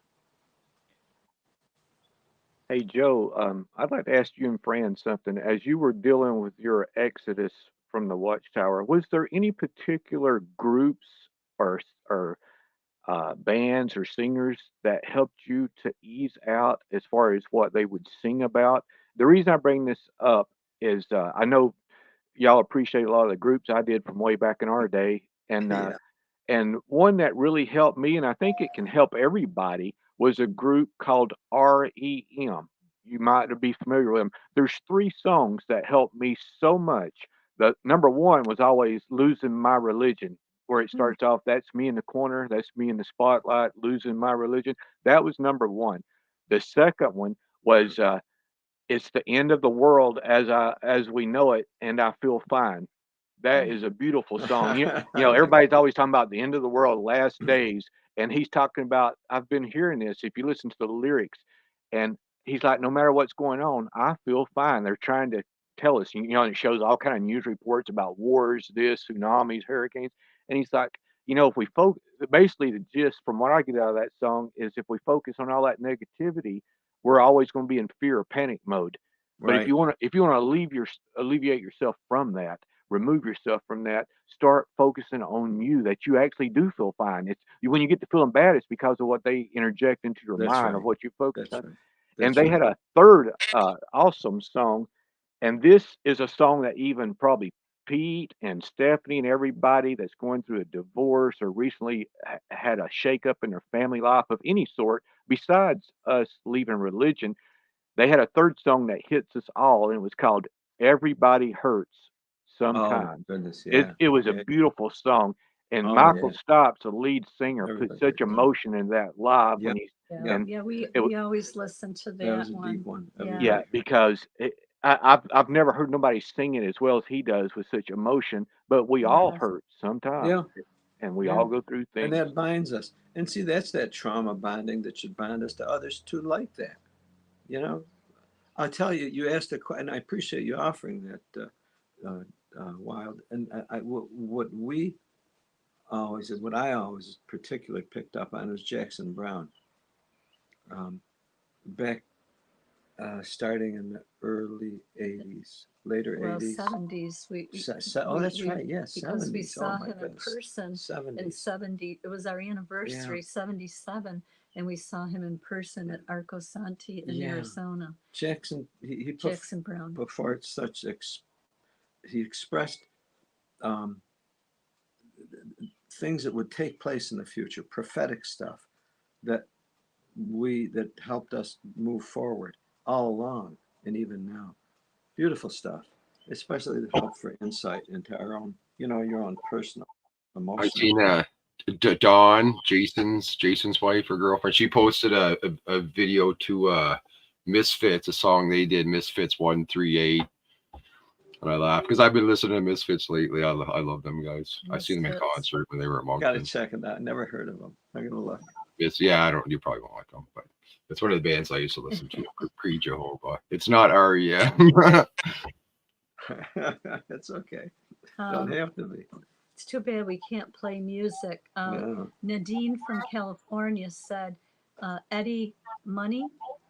Hey, Joe, I'd like to ask you and Fran something. As you were dealing with your exodus from the Watchtower, was there any particular groups or bands or singers that helped you to ease out as far as what they would sing about? The reason I bring this up is I know y'all appreciate a lot of the groups I did from way back in our day, Yeah. and one that really helped me, and I think it can help everybody, was a group called REM. You might be familiar with them. There's three songs that helped me so much. The number one was always "Losing My Religion," where it starts off, "That's me in the corner, that's me in the spotlight, losing my religion." That was number one. The second one was "It's the end of the world as we know it, and I feel fine." That is a beautiful song. You know, everybody's always talking about the end of the world, last days, and he's talking about, I've been hearing this, if you listen to the lyrics, and he's like, no matter what's going on, I feel fine. They're trying to tell us, you know, and it shows all kind of news reports about wars, this, tsunamis, hurricanes, and he's like, you know, if we focus, basically the gist from what I get out of that song is if we focus on all that negativity, we're always going to be in fear or panic mode. But Right. if you want to alleviate yourself from that, remove yourself from that, start focusing on you, that you actually do feel fine. It's when you get to feeling bad, it's because of what they interject into your That's mind right. of what you focus That's on. right. And That's they right. had a third awesome song, and this is a song that even probably Pete and Stephanie and everybody that's going through a divorce or recently had a shakeup in their family life of any sort, besides us leaving religion, they had a third song that hits us all, and it was called "Everybody Hurts Oh Sometimes." goodness, It yeah. it was a Yeah. beautiful song, and Oh Michael yeah. Stipe's, the lead singer, put Everybody such hurts. emotion in that live Yep. when he's Yeah, Yep. and yeah, it we always listen to That was that a one. deep one. Yeah. yeah, Everybody. because I've never heard nobody sing it as well as he does with such emotion. But we all Yes. hurt sometimes, Yeah. and we Yeah. all go through And things. that binds us. And see, that's that trauma bonding that should bind us to others too, like that. You know, I'll tell you. You asked a question, and I appreciate you offering that, Wild. And what we always, what I always particularly picked up on was Jackson Brown. Back starting in the early '80s, later Well, '80s. 70s. Oh, that's right. Yeah, because we 70s. Oh saw my him in goodness. person in 70s. 70. It was our Yeah. anniversary, 77, and we saw him in person at Arco Santi in Yeah. Arizona. Jackson, he put Jackson Brown. before such he expressed um, things that would take place in the future, prophetic stuff that that helped us move forward all along and even now. Beautiful stuff, especially the help for insight into our own, your own personal I emotional. seen Dawn, Jason's wife or girlfriend. She posted a video to Misfits, a song they did, Misfits 138. And I laughed because I've been listening to Misfits lately. I love them guys. I seen them in Misfits. concert when they were at Got to Moncton. check it out. Never heard of them. I'm gonna look. Yeah, I don't. You probably won't like them, but it's one of the bands I used to listen to pre Jehovah. It's not REM. It's okay. Don't have to be. It's too bad we can't play music. No. Nadine from California said, Eddie, money,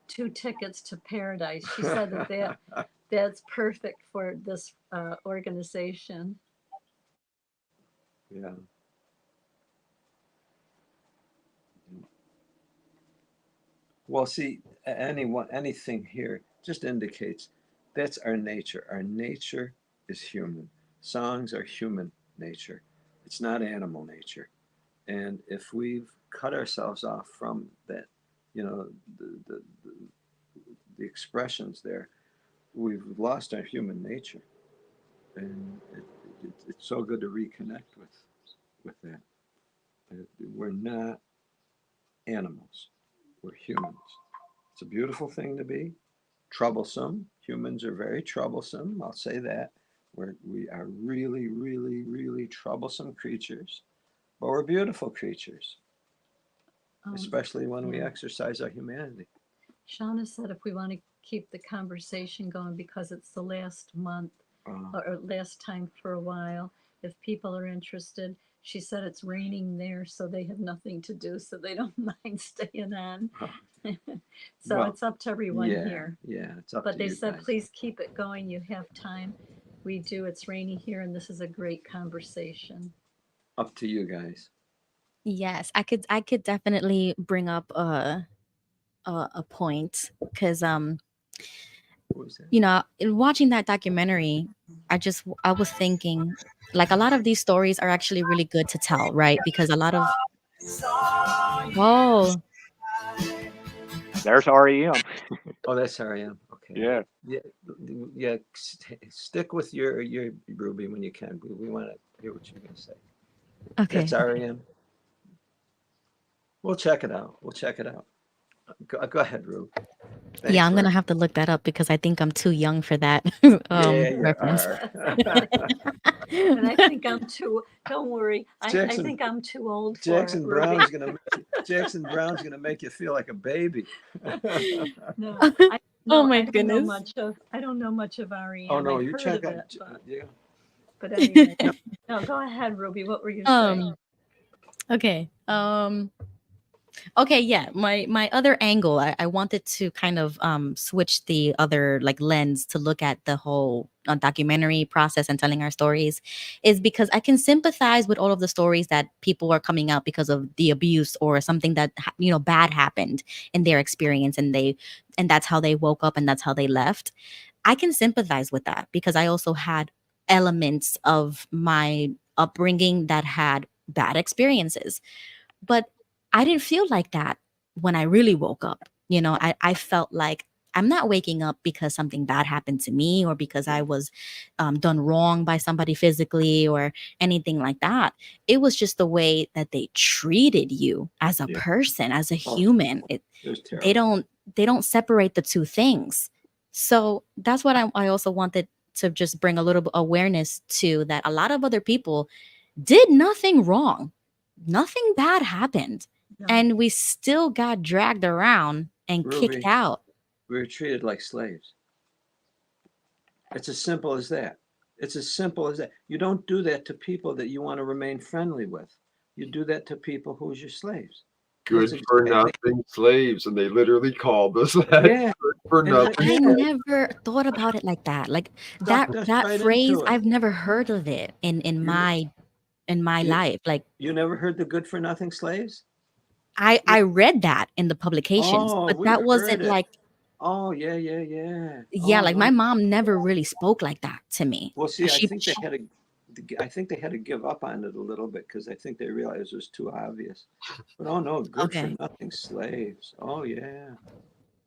2 tickets to Paradise. She said that's perfect for this organization. Yeah. Well, see, anything here just indicates that's our nature. Our nature is human. Songs are human nature. It's not animal nature. And if we've cut ourselves off from that, the expressions there, we've lost our human nature. And it's so good to reconnect with that. We're not animals. We're humans. It's a beautiful thing to be. Troublesome. Humans are very troublesome. I'll say that. We are really, really, really troublesome creatures, but we're beautiful creatures, especially when we exercise our humanity. Shauna said if we want to keep the conversation going because it's the last month or last time for a while, if people are interested, she said it's raining there, so they have nothing to do, so they don't mind staying on. So Well, it's up to everyone here. Yeah, it's up But to they you said, guys. please keep it going. You have time. We do. It's rainy here, and this is a great conversation. Up to you guys. Yes, I could definitely bring up a point because What was that? you know, in watching that documentary, I was thinking like a lot of these stories are actually really good to tell, right? Because a lot of oh There's REM. Oh, that's REM. Okay. Yeah. Yeah, yeah. Stick with your Ruby when you can. We want to hear what you're going to say. okay. That's REM. We'll check it out. Go ahead, Rube. Thanks Yeah, I'm for gonna have to look that up because I think I'm too young for that Yeah, you reference. are. And I think I'm too. Don't worry. I Jackson- think I'm too old for Jackson it. Brown's Ruby. gonna make you feel like a baby. No, Oh my I don't know goodness. much of. I don't know much of REM. Oh no, I've you heard check of out. it, Yeah. but anyway. No, go ahead, Ruby. What were you saying? Okay. Okay, yeah. My other angle, I wanted to kind of switch the other like lens to look at the whole documentary process and telling our stories, is because I can sympathize with all of the stories that people are coming out because of the abuse or something that bad happened in their experience, and that's how they woke up and that's how they left. I can sympathize with that because I also had elements of my upbringing that had bad experiences. But I didn't feel like that when I really woke up. I felt like I'm not waking up because something bad happened to me or because I was done wrong by somebody physically or anything like that. It was just the way that they treated you as a person, as a human. They don't separate the two things. So that's what I also wanted to just bring a little bit awareness to, that a lot of other people did nothing wrong. Nothing bad happened. No. And we still got dragged around and Ruby, kicked out. We were treated like slaves. It's as simple as that. It's as simple as that. You don't do that to people that you want to remain friendly with. You do that to people who's your slaves. Good for nothing slaves, and they literally called us that. Yeah. Good for nothing. I never thought about it like that. Like that right phrase, into it. I've never heard of it in my life. Like, you never heard the good for nothing slaves? I read that in the publications, but we that heard wasn't it. like, Oh yeah. yeah, Oh, like my mom never really spoke like that to me. Well, see, She- I think they had to give up on it a little bit because I think they realized it was too obvious. But oh no, good for Okay. nothing slaves. Oh yeah.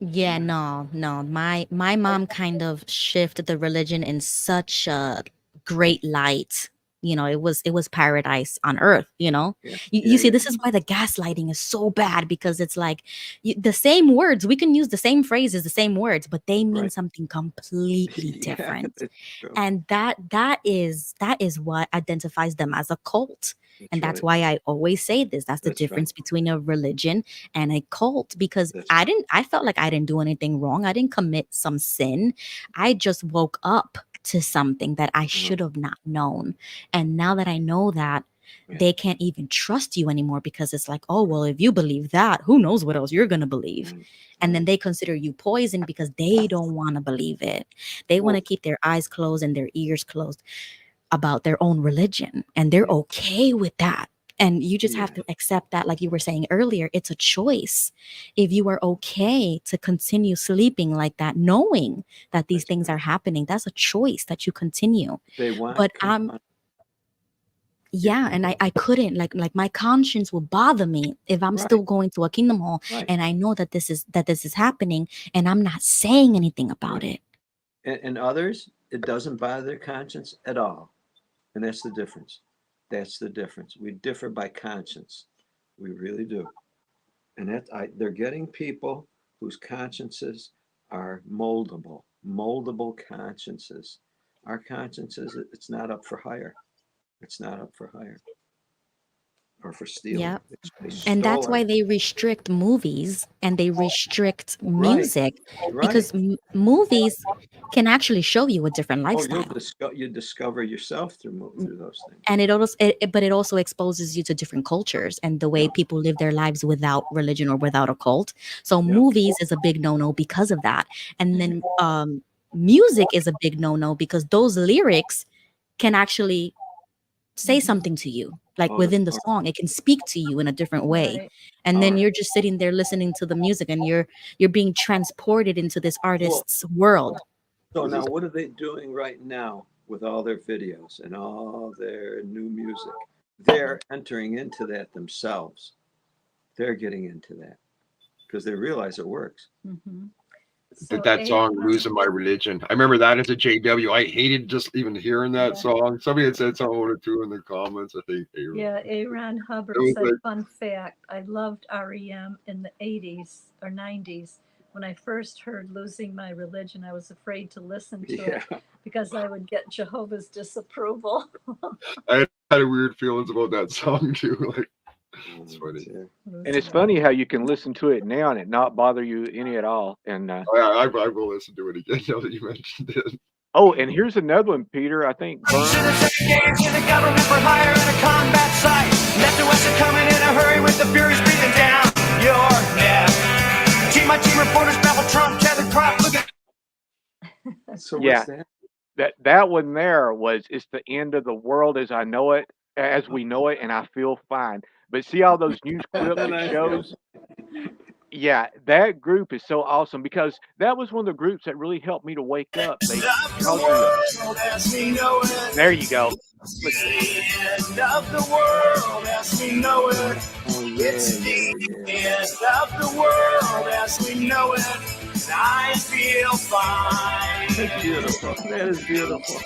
Yeah, no. My mom kind of shifted the religion in such a great light. It was paradise on earth. Yeah, You see, this is why the gaslighting is so bad, because it's like the same words. We can use the same phrases, the same words, but they mean something completely different. that's true. And that is what identifies them as a cult. And that's right. why I always say this. That's the difference between a religion and a cult, because I felt like I didn't do anything wrong. I didn't commit some sin. I just woke up to something that I should have not known. And now that I know that, they can't even trust you anymore, because it's like, oh, well, if you believe that, who knows what else you're going to believe. And then they consider you poison because they don't want to believe it. They want to keep their eyes closed and their ears closed about their own religion. And they're okay with that. And you just have to accept that, like you were saying earlier, it's a choice. If you are okay to continue sleeping like that, knowing that these things are happening, that's a choice that you continue. They want. But yeah, and I couldn't, like my conscience will bother me if I'm still going to a Kingdom Hall and I know that this is happening and I'm not saying anything about it. And others, it doesn't bother their conscience at all. And that's the difference. That's the difference. We differ by conscience. We really do. And they're getting people whose consciences are moldable consciences. Our consciences, it's not up for hire. It's not up for hire. Or for stealing. Yeah. And that's why they restrict movies and they restrict music, because movies can actually show you a different lifestyle. You discover yourself through those things. And it also exposes you to different cultures and the way people live their lives without religion or without a cult. So movies is a big no-no because of that. And then music is a big no-no because those lyrics can actually say something to you, like Oh, within the song. It can speak to you in a different way. Right. And then Oh. you're just sitting there listening to the music, and you're being transported into this artist's world. So now, what are they doing right now with all their videos and all their new music? They're entering into that themselves. They're getting into that because they realize it works. Mm-hmm. That song "Losing My Religion." I remember that as a JW. I hated just even hearing that song. Somebody had said something about it too in the comments. I think. Yeah, Aaron Hubbard It was said, like- fun fact, I loved REM in the 80s or 90s. When I first heard Losing My Religion, I was afraid to listen to it because I would get Jehovah's disapproval. I had weird feelings about that song too. Like, it's funny. And it's funny how you can listen to it now and it not bother you any at all. And Oh, yeah, I will listen to it again now that you mentioned it. oh, and here's another one, Peter. I think Vern. The government for hire in a combat site. Left and west are coming in a hurry with the furies breathing down your neck. My team reporters babble Trump, tether crop, look at. So Yeah, what's that one there was it's the end of the world as I know it, as we know it, and I feel fine. But see all those news clips it shows. Yeah, that group is so awesome because that was one of the groups that really helped me to wake up. They there you go. Look at that. End of the world as we know it. It's the end of the world as we know it. I feel fine. That's beautiful. That is beautiful.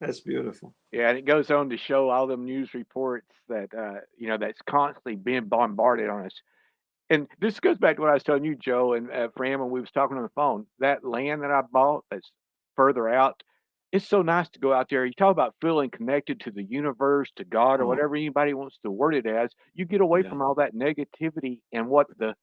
That's beautiful. Yeah, and it goes on to show all them news reports that that's constantly being bombarded on us. And this goes back to what I was telling you, Joe, and Fran, when we was talking on the phone. That land that I bought that's further out, it's so nice to go out there. You talk about feeling connected to the universe, to God, or whatever anybody wants to word it as. You get away from all that negativity and what the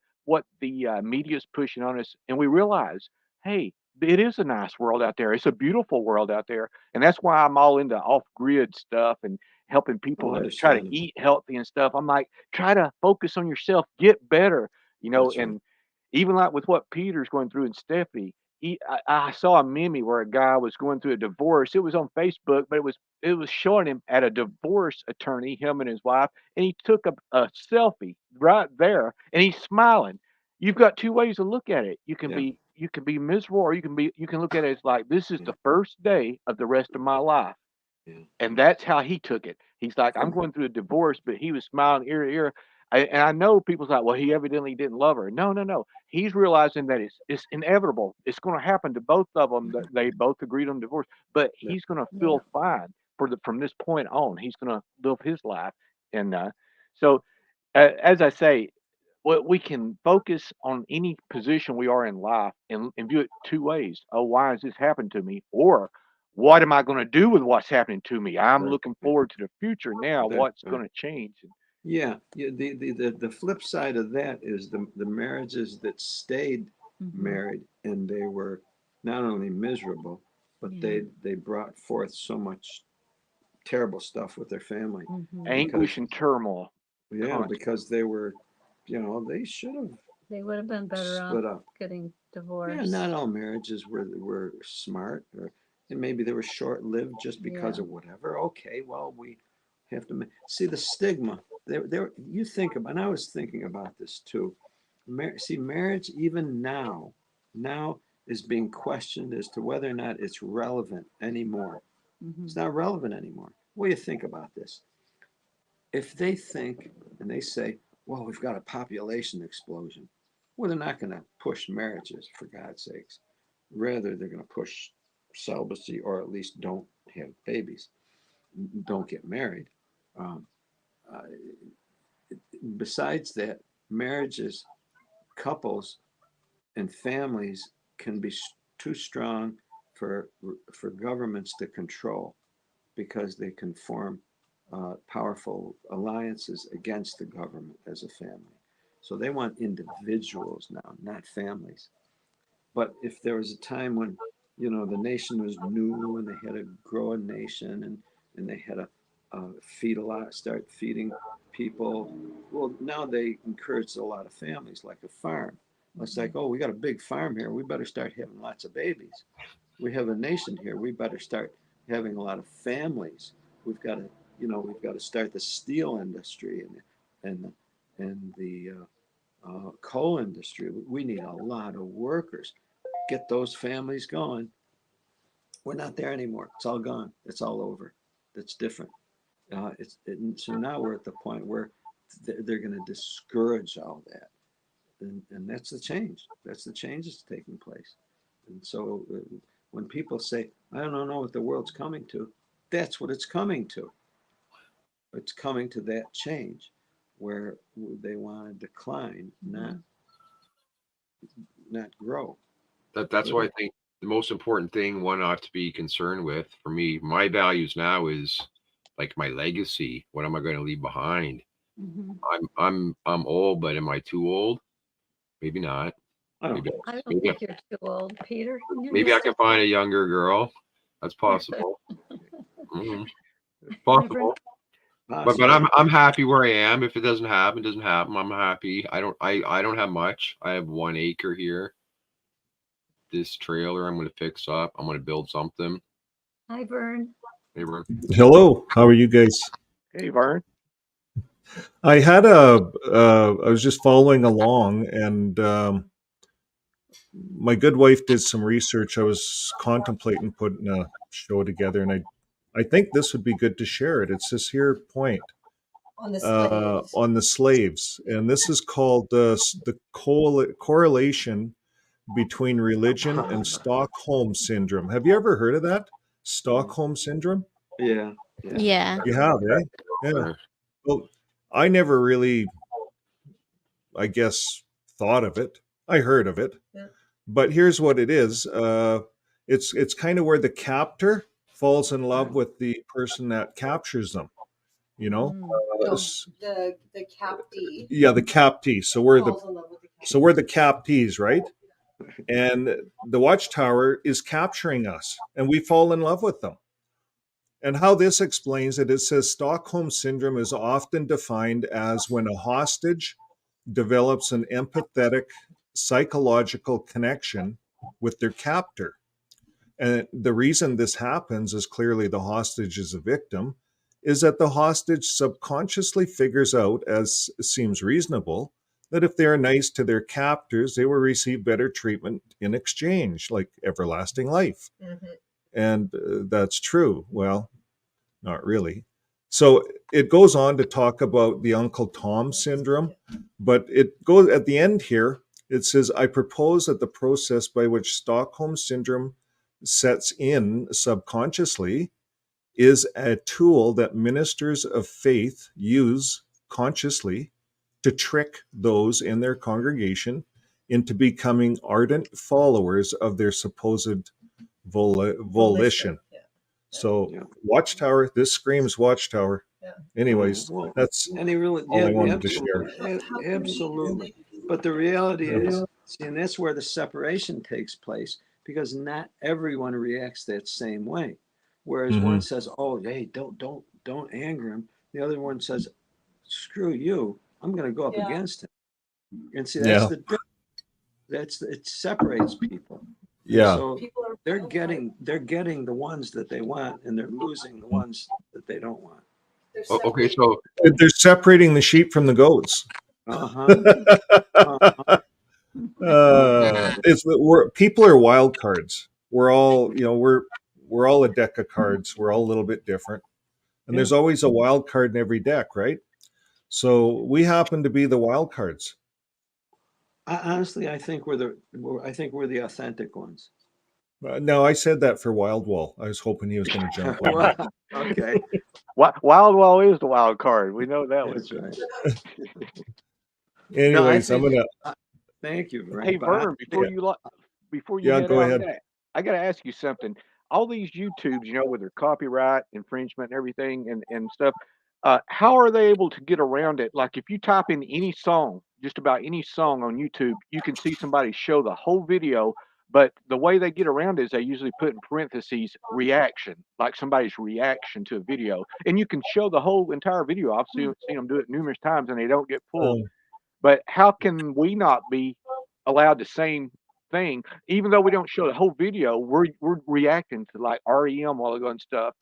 media is pushing on us, and we realize, hey, it is a nice world out there. It's a beautiful world out there, and that's why I'm all into off-grid stuff and helping people to try to eat healthy and stuff. I'm like, try to focus on yourself, get better, and even like with what Peter's going through and Stephanie. I saw a meme where a guy was going through a divorce. It was on Facebook, but it was showing him at a divorce attorney, him and his wife, and he took a selfie right there, and he's smiling. You've got two ways to look at it. You can be miserable, or you can look at it as like this is the first day of the rest of my life. And that's how he took it. He's like, I'm going through a divorce, but he was smiling ear to ear. And I know people's like, well, he evidently didn't love her. No, no, no. He's realizing that it's inevitable. It's going to happen to both of them. That they both agreed on divorce, but he's going to feel fine from this point on. He's going to live his life, and so as I say, we can focus on any position we are in life and view it two ways. Oh, why has this happened to me? Or what am I going to do with what's happening to me? I'm looking forward to the future now. What's going to change? Yeah, the flip side of that is the marriages that stayed married, and they were not only miserable, but they brought forth so much terrible stuff with their family. Anguish and turmoil. Yeah, because they were, they should have. They would have been better split off up. getting divorced. Yeah, not all marriages were smart, and maybe they were short lived just because of whatever. Okay, well, we have to see the stigma. You think about, and I was thinking about this too. See, marriage even now is being questioned as to whether or not it's relevant anymore. It's not relevant anymore. What do you think about this? If they think and they say, well, we've got a population explosion, well, they're not going to push marriages, for God's sakes. Rather, they're going to push celibacy, or at least don't have babies, don't get married. Besides that, marriages, couples, and families can be too strong for governments to control, because they can form powerful alliances against the government as a family. So they want individuals now, not families. But if there was a time when, the nation was new and they had to grow a nation, and they had to feed a lot, start feeding people, well, now they encourage a lot of families, like a farm. It's like, oh, we got a big farm here. We better start having lots of babies. We have a nation here. We better start having a lot of families. We've got to, we've got to start the steel industry and the coal industry. We need a lot of workers. Get those families going. We're not there anymore. It's all gone. It's all over. That's different. So now we're at the point where they're going to discourage all that, and that's the change. That's the change that's taking place. And so when people say, "I don't know what the world's coming to," that's what it's coming to. It's coming to that change, where they want to decline, not grow. That's why I think the most important thing one ought to be concerned with for me, my values now is like my legacy. What am I going to leave behind? I'm old, but am I too old? Maybe not. I don't think you're too old, Peter. Maybe I can find a younger girl. That's possible. Possible. But I'm happy where I am. If it doesn't happen, it doesn't happen. I'm happy. I don't have much. I have 1 acre here. This trailer I'm going to fix up. I'm going to build something. Hi, Vern. Hey, Vern. Hello. How are you guys? Hey, Vern. I had I was just following along, and my good wife did some research. I was contemplating putting a show together, and I think this would be good to share it. It's this here point on the slaves. And this is called the correlation between religion and Stockholm syndrome. Have you ever heard of that? Stockholm syndrome? Yeah. You have, right? Yeah. Well, I never really, I guess, thought of it. I heard of it. Yeah. But here's what it is. It's kind of where the captor falls in love with the person that captures them. The captee. Yeah, the captee. So we're the captees, right? And the watchtower is capturing us, and we fall in love with them. And how this explains it, it says Stockholm syndrome is often defined as when a hostage develops an empathetic psychological connection with their captor. And the reason this happens is clearly the hostage is a victim, is that the hostage subconsciously figures out, as seems reasonable, that if they're nice to their captors, they will receive better treatment in exchange, like everlasting life. Mm-hmm. And that's true. Well, not really. So it goes on to talk about the Uncle Tom syndrome, but it goes at the end here. It says, I propose that the process by which Stockholm syndrome sets in subconsciously is a tool that ministers of faith use consciously to trick those in their congregation into becoming ardent followers of their supposed volition. Yeah. So Watchtower, this screams Watchtower. Yeah. Anyways, that's all I wanted to share. Absolutely. But the reality is, see, and that's where the separation takes place, because not everyone reacts that same way. Whereas one says, "Oh, hey, don't anger him," the other one says, "Screw you, I'm going to go up against him." And see, that's the difference. It separates people. Yeah. So they're getting the ones that they want, and they're losing the ones that they don't want. Okay, so they're separating the sheep from the goats. People are wild cards. We're all, we're all a deck of cards. We're all a little bit different, and there's always a wild card in every deck, right? So we happen to be the wild cards. Honestly, I think we're the authentic ones. No, I said that for Wild Wall. I was hoping he was going to jump on that. Okay. Wild Wall is the wild card. We know that was right. Anyways, I'm gonna. Thank you. Hey, Vern, before you head go out, ahead. I got to ask you something. All these YouTubes, with their copyright infringement and everything and stuff, how are they able to get around it? Like if you type in any song, just about any song on YouTube, you can see somebody show the whole video. But the way they get around it is they usually put in parentheses reaction, like somebody's reaction to a video. And you can show the whole entire video. I've seen them do it numerous times and they don't get pulled. But how can we not be allowed the same thing. Even though we don't show the whole video, we're reacting to like REM while ago and stuff.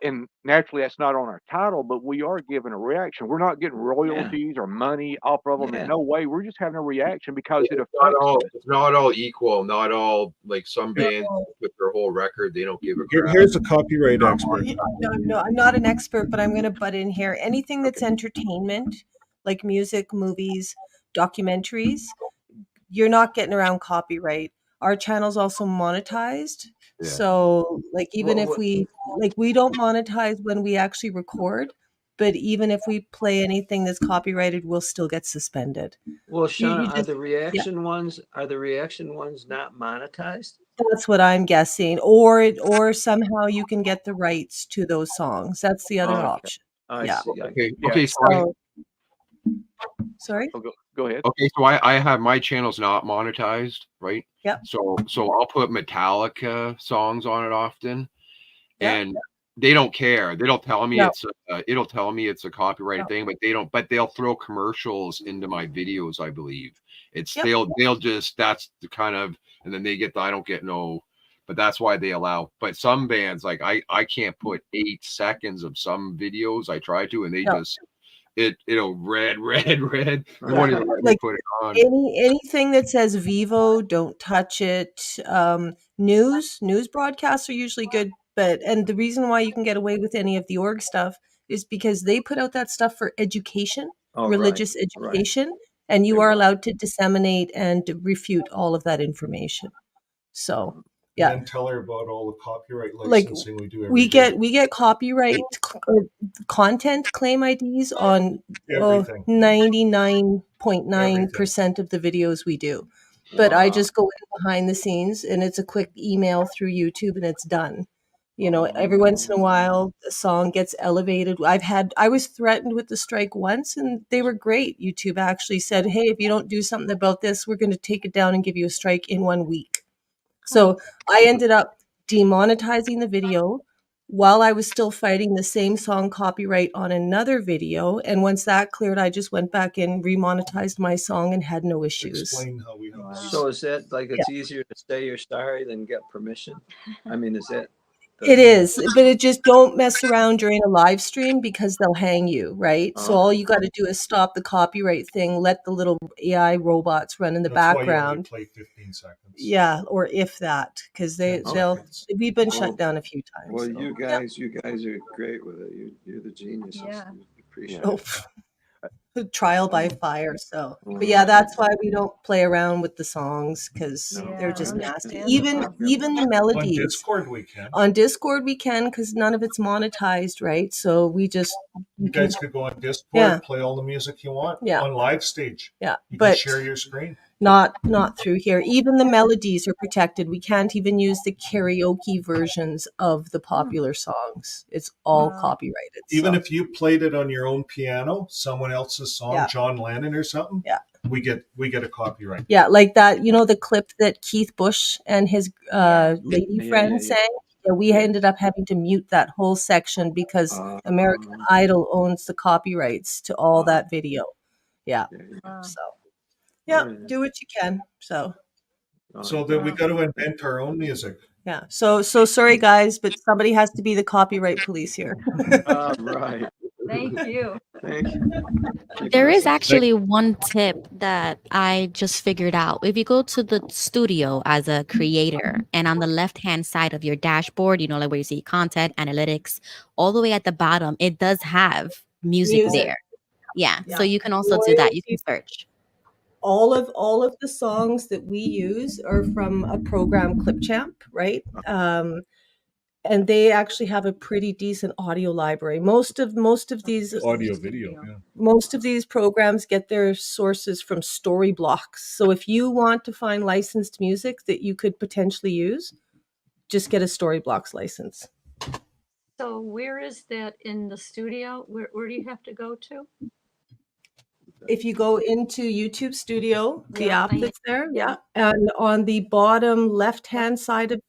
And naturally that's not on our title, but we are giving a reaction. We're not getting royalties or money off of them in no way. We're just having a reaction because it affects us. It's not all equal. Not all, like some bands with their whole record, they don't give a crap. Here's a copyright expert. No, I'm not an expert, but I'm going to butt in here. Anything that's entertainment, like music, movies, documentaries, you're not getting around copyright. Our channel's also monetized. Yeah. So like even if we don't monetize when we actually record, but even if we play anything that's copyrighted, we'll still get suspended. Well, Shauna, are the reaction ones not monetized? That's what I'm guessing. Or somehow you can get the rights to those songs. That's the other option. I Yeah. see. Okay. Sorry? Go ahead. Okay, so I have my channel's not monetized, right? Yep. So I'll put Metallica songs on it often, and they don't care. They don't tell me it'll tell me it's a copyrighted thing, but they don't. But they'll throw commercials into my videos. I believe they'll just that's the kind of, and then they get I don't get no. But that's why they allow. But some bands like I can't put 8 seconds of some videos. I try to, and they just. It'll red. They won't even let me put it on. Anything that says Vivo, don't touch it. News broadcasts are usually good, and the reason why you can get away with any of the org stuff is because they put out that stuff for education, religious education, and you are allowed to disseminate and refute all of that information. So yeah. And then tell her about all the copyright licensing we do every we day. get copyright content claim IDs on 99.9% of the videos we do. But I just go in behind the scenes and it's a quick email through YouTube and it's done. Every once in a while a song gets elevated. I was threatened with the strike once and they were great. YouTube actually said, "Hey, if you don't do something about this, we're going to take it down and give you a strike in 1 week." So I ended up demonetizing the video while I was still fighting the same song copyright on another video. And once that cleared, I just went back and remonetized my song and had no issues. Explain how we have So is that like it's easier to say you're sorry than get permission? I mean, is that? It is, but it just don't mess around during a live stream because they'll hang you, right? So all you got to do is stop the copyright thing, let the little AI robots run in the background. Why you only play 15 seconds. Yeah, or if that, because we've been shut down a few times. Well, so. you guys are great with it. You're the geniuses. Yeah. We appreciate it. Trial by fire. So, but yeah, that's why we don't play around with the songs because they're just nasty. Even the melodies. On Discord we can. On Discord we can because none of it's monetized, right? So we just you guys could go on Discord, play all the music you want on live stage. Yeah, you can share your screen. Not through here. Even the melodies are protected. We can't even use the karaoke versions of the popular songs. It's all copyrighted. Even if you played it on your own piano, someone else's song, John Lennon or something, we get a copyright. Yeah, like that. The clip that Keith Bush and his lady friend sang. Yeah, we ended up having to mute that whole section because American Idol owns the copyrights to all that video. Yeah. So. Yeah, do what you can. So then we got to invent our own music. Yeah. So sorry guys, but somebody has to be the copyright police here. Right. Thank you. Thank you. There is actually one tip that I just figured out. If you go to the studio as a creator and on the left-hand side of your dashboard, like where you see content, analytics, all the way at the bottom, it does have music there. Yeah. So you can also do that. You can search. All of the songs that we use are from a program Clipchamp, right? And they actually have a pretty decent audio library. Most of these audio video, yeah. Most of these programs get their sources from Storyblocks. So if you want to find licensed music that you could potentially use, just get a Storyblocks license. So where is that in the studio? Where do you have to go to? If you go into YouTube Studio, the app that's there, and on the bottom left-hand side of,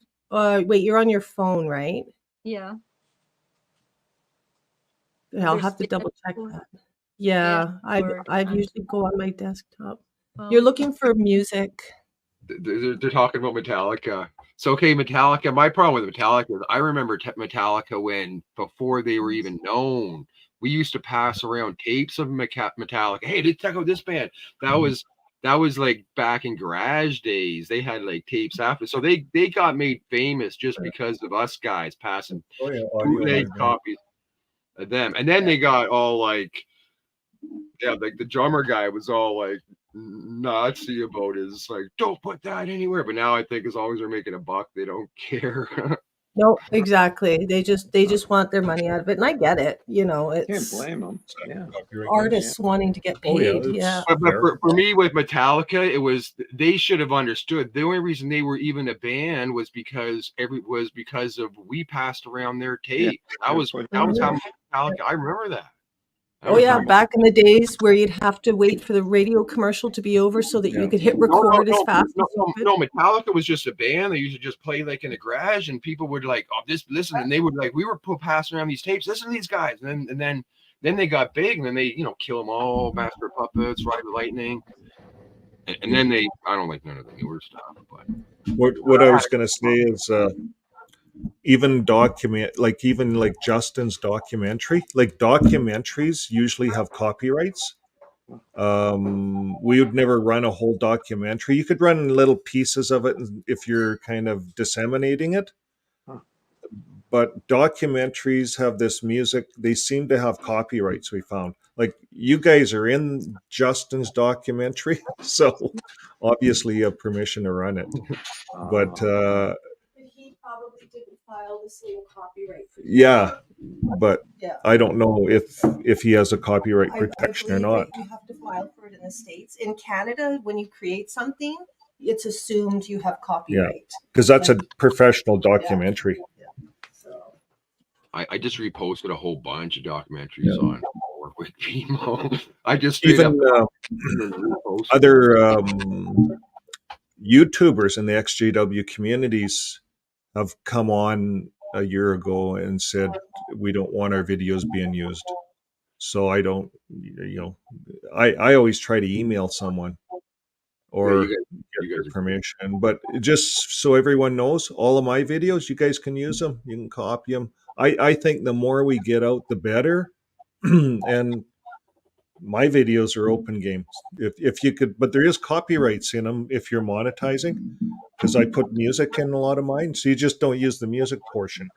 wait, you're on your phone, right? Yeah. I'll have to double check that. Yeah, I usually go on my desktop. You're looking for music. they're talking about Metallica. So okay, Metallica. My problem with Metallica is I remember Metallica when before they were even known. We used to pass around tapes of Metallica. Hey, check out this band. That was like back in garage days. They had like tapes after, so they got made famous just because of us guys passing bootleg copies of them, and then they got all like, yeah, like the drummer guy was all like Nazi about his like, don't put that anywhere. But now I think as long as they're making a buck, they don't care. No, exactly. They just want their money out of it, and I get it. Can't It's blame them. Yeah. artists wanting to get paid. Yeah. But for me with Metallica, it was they should have understood. The only reason they were even a band was because we passed around their tape. That was how Metallica. I remember that. Oh yeah, back in the days where you'd have to wait for the radio commercial to be over so that you could hit record as fast as you could. No, Metallica was just a band. They used to just play like in the garage, and people would like, oh, listen, and they would like, we were passing around these tapes. Listen to these guys, and then they got big, and then they kill them all, Master of Puppets, Ride the Lightning, and then I don't like none of the newer stuff. But what I was gonna say is even Justin's documentary, like documentaries usually have copyrights. We would never run a whole documentary. You could run little pieces of it if you're kind of disseminating it. But documentaries have this music, they seem to have copyrights, we found. Like you guys are in Justin's documentary, so obviously you have permission to run it. But he probably didn't file the same copyright for yeah, but Yeah. I don't know if he has a copyright protection or I not. believe you have to file for it in the States. In Canada, when you create something, it's assumed you have Yeah, copyright. because that's a professional documentary. I just reposted a whole bunch of documentaries on work with people. I just straight Even up other YouTubers in the XJW communities have come on a year ago and said we don't want our videos being used. So I don't, I always try to email someone or get their permission. But just so everyone knows, all of my videos, you guys can use them. You can copy them. I think the more we get out, the better. And my videos are open games. If you could, but there is copyrights in them if you're monetizing, because I put music in a lot of mine. So you just don't use the music portion.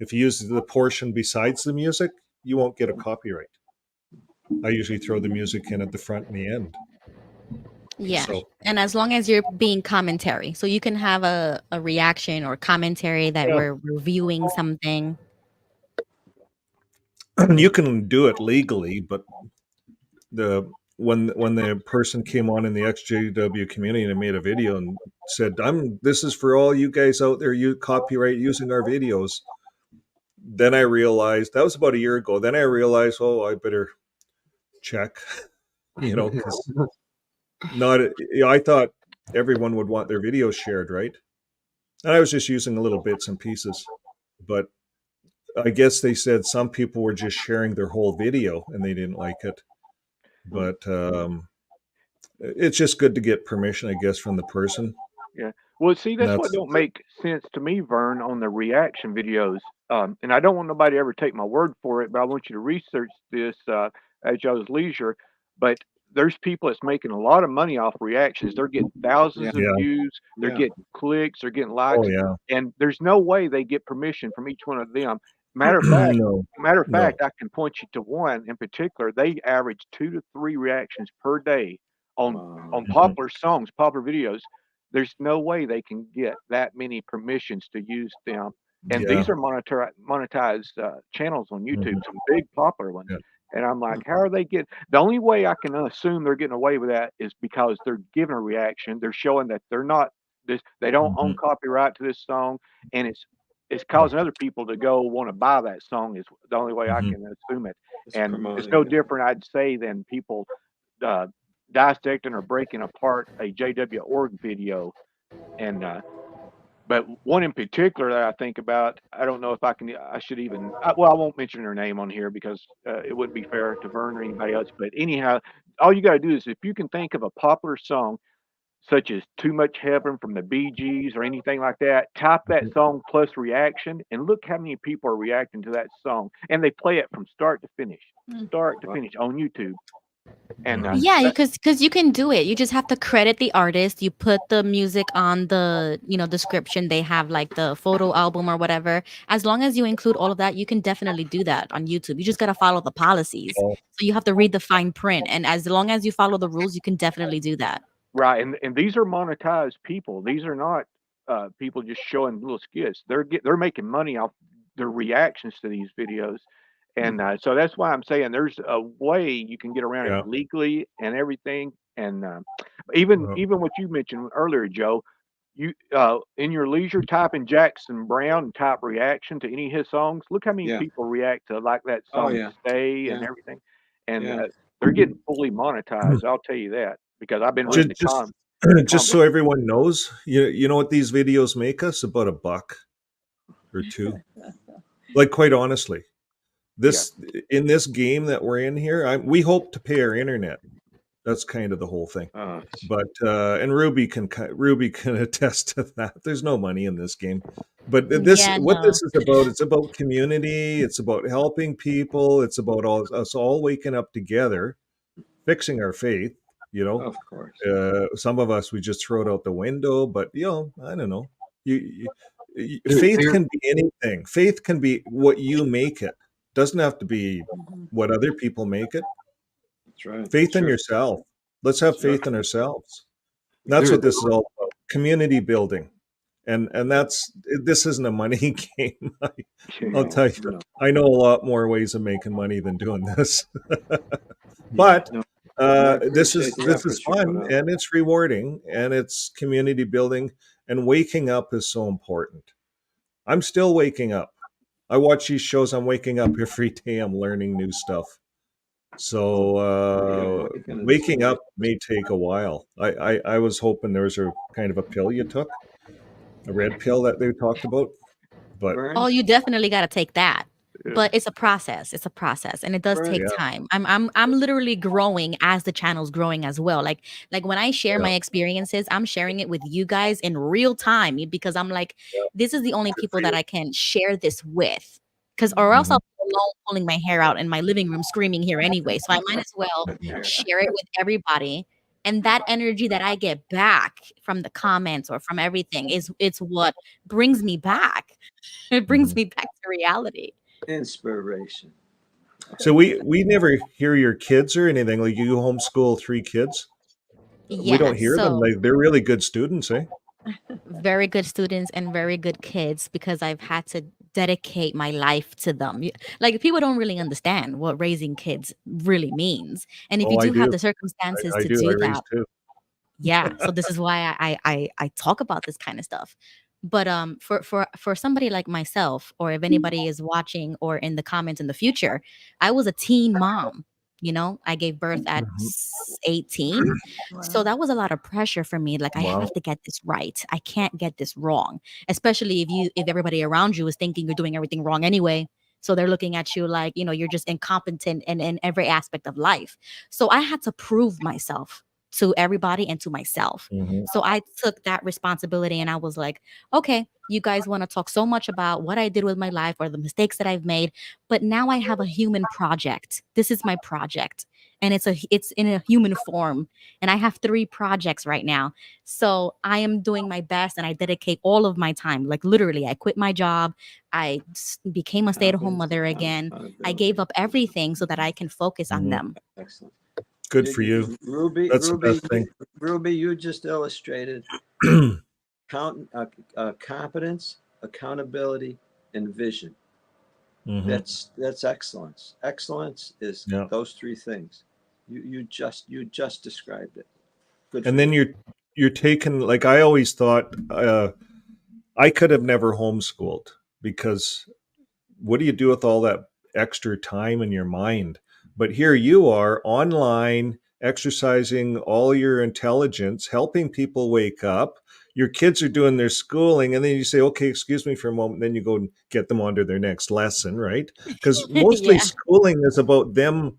If you use the portion besides the music, you won't get a copyright. I usually throw the music in at the front and the end. Yeah. So And as long as you're being commentary, so you can have a reaction or commentary that Yeah. we're reviewing something. you can do it legally, but when the person came on in the XJW community and made a video and said, this is for all you guys out there, you copyright using our videos. Then I realized that was about a year ago. Then I realized, I better check, because I thought everyone would want their videos shared, right? And I was just using little bits and pieces, but I guess they said some people were just sharing their whole video and they didn't like it. But it's just good to get permission, I guess, from the person. Yeah. Well, see, that's what don't make sense to me, Vern, on the reaction videos. And I don't want nobody to ever take my word for it, but I want you to research this at y'all's leisure. But there's people that's making a lot of money off reactions. They're getting thousands of Yeah. views. They're Yeah. getting clicks. They're getting likes. Oh yeah. And there's no way they get permission from each one of them. Matter of fact, No. I can point you to one in particular. They average 2 to 3 reactions per day on popular songs, popular videos. There's no way they can get that many permissions to use them. And these Yeah. are monetized channels on YouTube, Mhm. some big popular ones. Yeah. And I'm like, how are they getting? The only way I can assume they're getting away with that is because they're giving a reaction. They're showing that they're not this. They don't own copyright to this song, and it's causing other people to go want to buy that song. Is the only way I can assume it. And it's no different, I'd say, than people dissecting or breaking apart a JW.org video. And but one in particular that I think about, I don't know if I should even, I won't mention her name on here because it wouldn't be fair to Vern or anybody else. But anyhow, all you got to do is if you can think of a popular song such as Too Much Heaven from the Bee Gees or anything like that, type that song plus reaction and look how many people are reacting to that song. And they play it from start to finish on YouTube. And Yeah, because you can do it. You just have to credit the artist. You put the music on the description. They have like the photo album or whatever. As long as you include all of that, you can definitely do that on YouTube. You just gotta follow the policies. So you have to read the fine print, and as long as you follow the rules, you can definitely do that. right, and these are monetized people. These are not people just showing little skits. They're making money off their reactions to these videos. And so that's why I'm saying there's a way you can get around Yeah. it legally and everything. And even what you mentioned earlier, Joe, you in your leisure type in Jackson Brown type reaction to any of his songs. Look how many people react to like that song "Stay" and everything, and they're getting fully monetized. I'll tell you that because I've been reading the comments. Just so everyone knows, you know what these videos make us? About $1 or $2. Like, quite honestly, in this game that we're in here, we hope to pay our internet. That's kind of the whole thing. But and Ruby can attest to that. There's no money in this game. But this is about, it's about community, it's about helping people, it's about us all waking up together, fixing our faith, Of course. some of us, we just throw it out the window, but I don't know. Faith can be anything. Faith can be what you make it. Doesn't have to be what other people make it. That's right. Faith in yourself. Let's have faith in ourselves. That's what this is all about. Community building. And this isn't a money game. I'll tell you, I know a lot more ways of making money than doing this. But this is fun and it's rewarding and it's community building, and waking up is so important. I'm still waking up. I watch these shows. I'm waking up every day. I'm learning new stuff. So waking up may take a while. I was hoping there was a kind of a pill you took, a red pill that they talked about. But Oh, you definitely got to take that. But it's a process. It's a process, and it does take time. I'm literally growing as the channel's growing as well. Like when I share my experiences, I'm sharing it with you guys in real time because I'm like, this is the only people that I can share this with. Or else I'll be alone pulling my hair out in my living room screaming here anyway. So I might as well share it with everybody. And that energy that I get back from the comments or from everything it's what brings me back. It brings me back to reality. Inspiration. So we never hear your kids or anything. Like, you homeschool 3 kids? We don't hear them. Like, they're really good students, eh? Very good students and very good kids, because I've had to dedicate my life to them. Like, people don't really understand what raising kids really means. And if you do have the circumstances to do that, so this is why I talk about this kind of stuff. But for somebody like myself, or if anybody is watching or in the comments in the future, I was a teen mom. I gave birth at 18. So that was a lot of pressure for me. Like, I have to get this right. I can't get this wrong, especially if everybody around you is thinking you're doing everything wrong anyway. So they're looking at you like, you're just incompetent in every aspect of life. So I had to prove myself to everybody and to myself. So I took that responsibility and I was like, okay, you guys want to talk so much about what I did with my life or the mistakes that I've made, but now I have a human project. This is my project, and it's in a human form, and I have 3 projects right now. So I am doing my best, and I dedicate all of my time. Like, literally, I quit my job. I became a stay-at-home mother again. I gave up everything so that I can focus on them. Excellent. Good for you. Ruby, That's the best thing. Ruby, you just illustrated competence, accountability, and vision. That's excellence. Excellence is those 3 things. You just described it. Good. And then you're taking, like, I always thought I could have never homeschooled, because what do you do with all that extra time in your mind? But here you are online, exercising all your intelligence, helping people wake up. Your kids are doing their schooling, and then you say, okay, excuse me for a moment. Then you go and get them on to their next lesson, right? Because mostly schooling is about them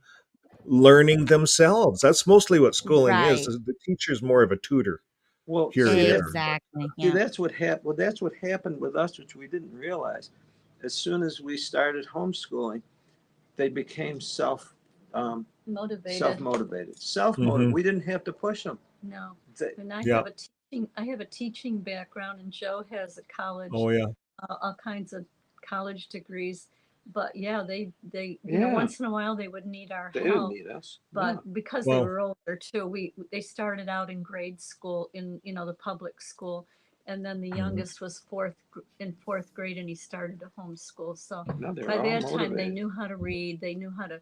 learning themselves. That's mostly what schooling is. The teacher's more of a tutor. Well, here see, and there. Exactly. see, Yeah. that's what happened. Well, that's what happened with us, which we didn't realize. As soon as we started homeschooling, they became Motivated. self-motivated. Mhm. We didn't have to push them. No. They, And I Yeah. have a teaching background, and Joe has a college, Oh yeah. all kinds of college degrees. But yeah, they yeah, once in a while they would need our they didn't help. need us. But No. because they Well, were older too, they started out in grade school in the public school, and then the Mhm. youngest was in fourth grade, and he started to homeschool. So No, they by were all that time they motivated. knew how to read, they knew how to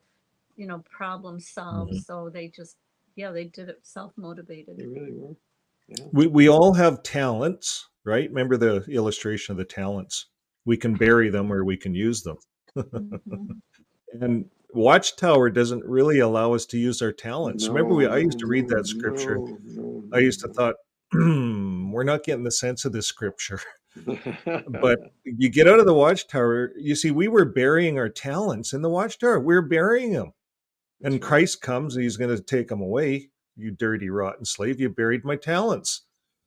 problem solve. Mhm. So they just they did it self They motivated. really were. Yeah. We all have talents, right? Remember the illustration of the talents. We can bury them or we can use them. Mm-hmm. And Watchtower doesn't really allow us to use our talents. Remember, No, I no, used to read no, that scripture. no, no, I used to no, thought, we're not getting the sense of this scripture. no. But you get out of the Watchtower, you see, we were burying our talents in the Watchtower. We're burying them. And That's right. Christ comes and he's going to take them away. You dirty, rotten slave, you buried my talents.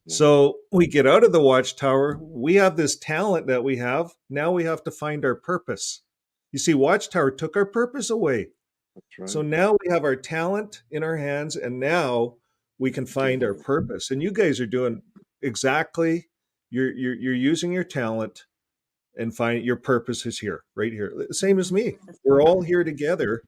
Yeah. So we get out of the Watchtower. We have this talent that we have. Now we have to find our purpose. You see, Watchtower took our purpose away. That's right. So now we have our talent in our hands, and now we can find our purpose. And you guys are doing exactly. You're using your talent and find your purpose is here, right here. Same as me. We're all here together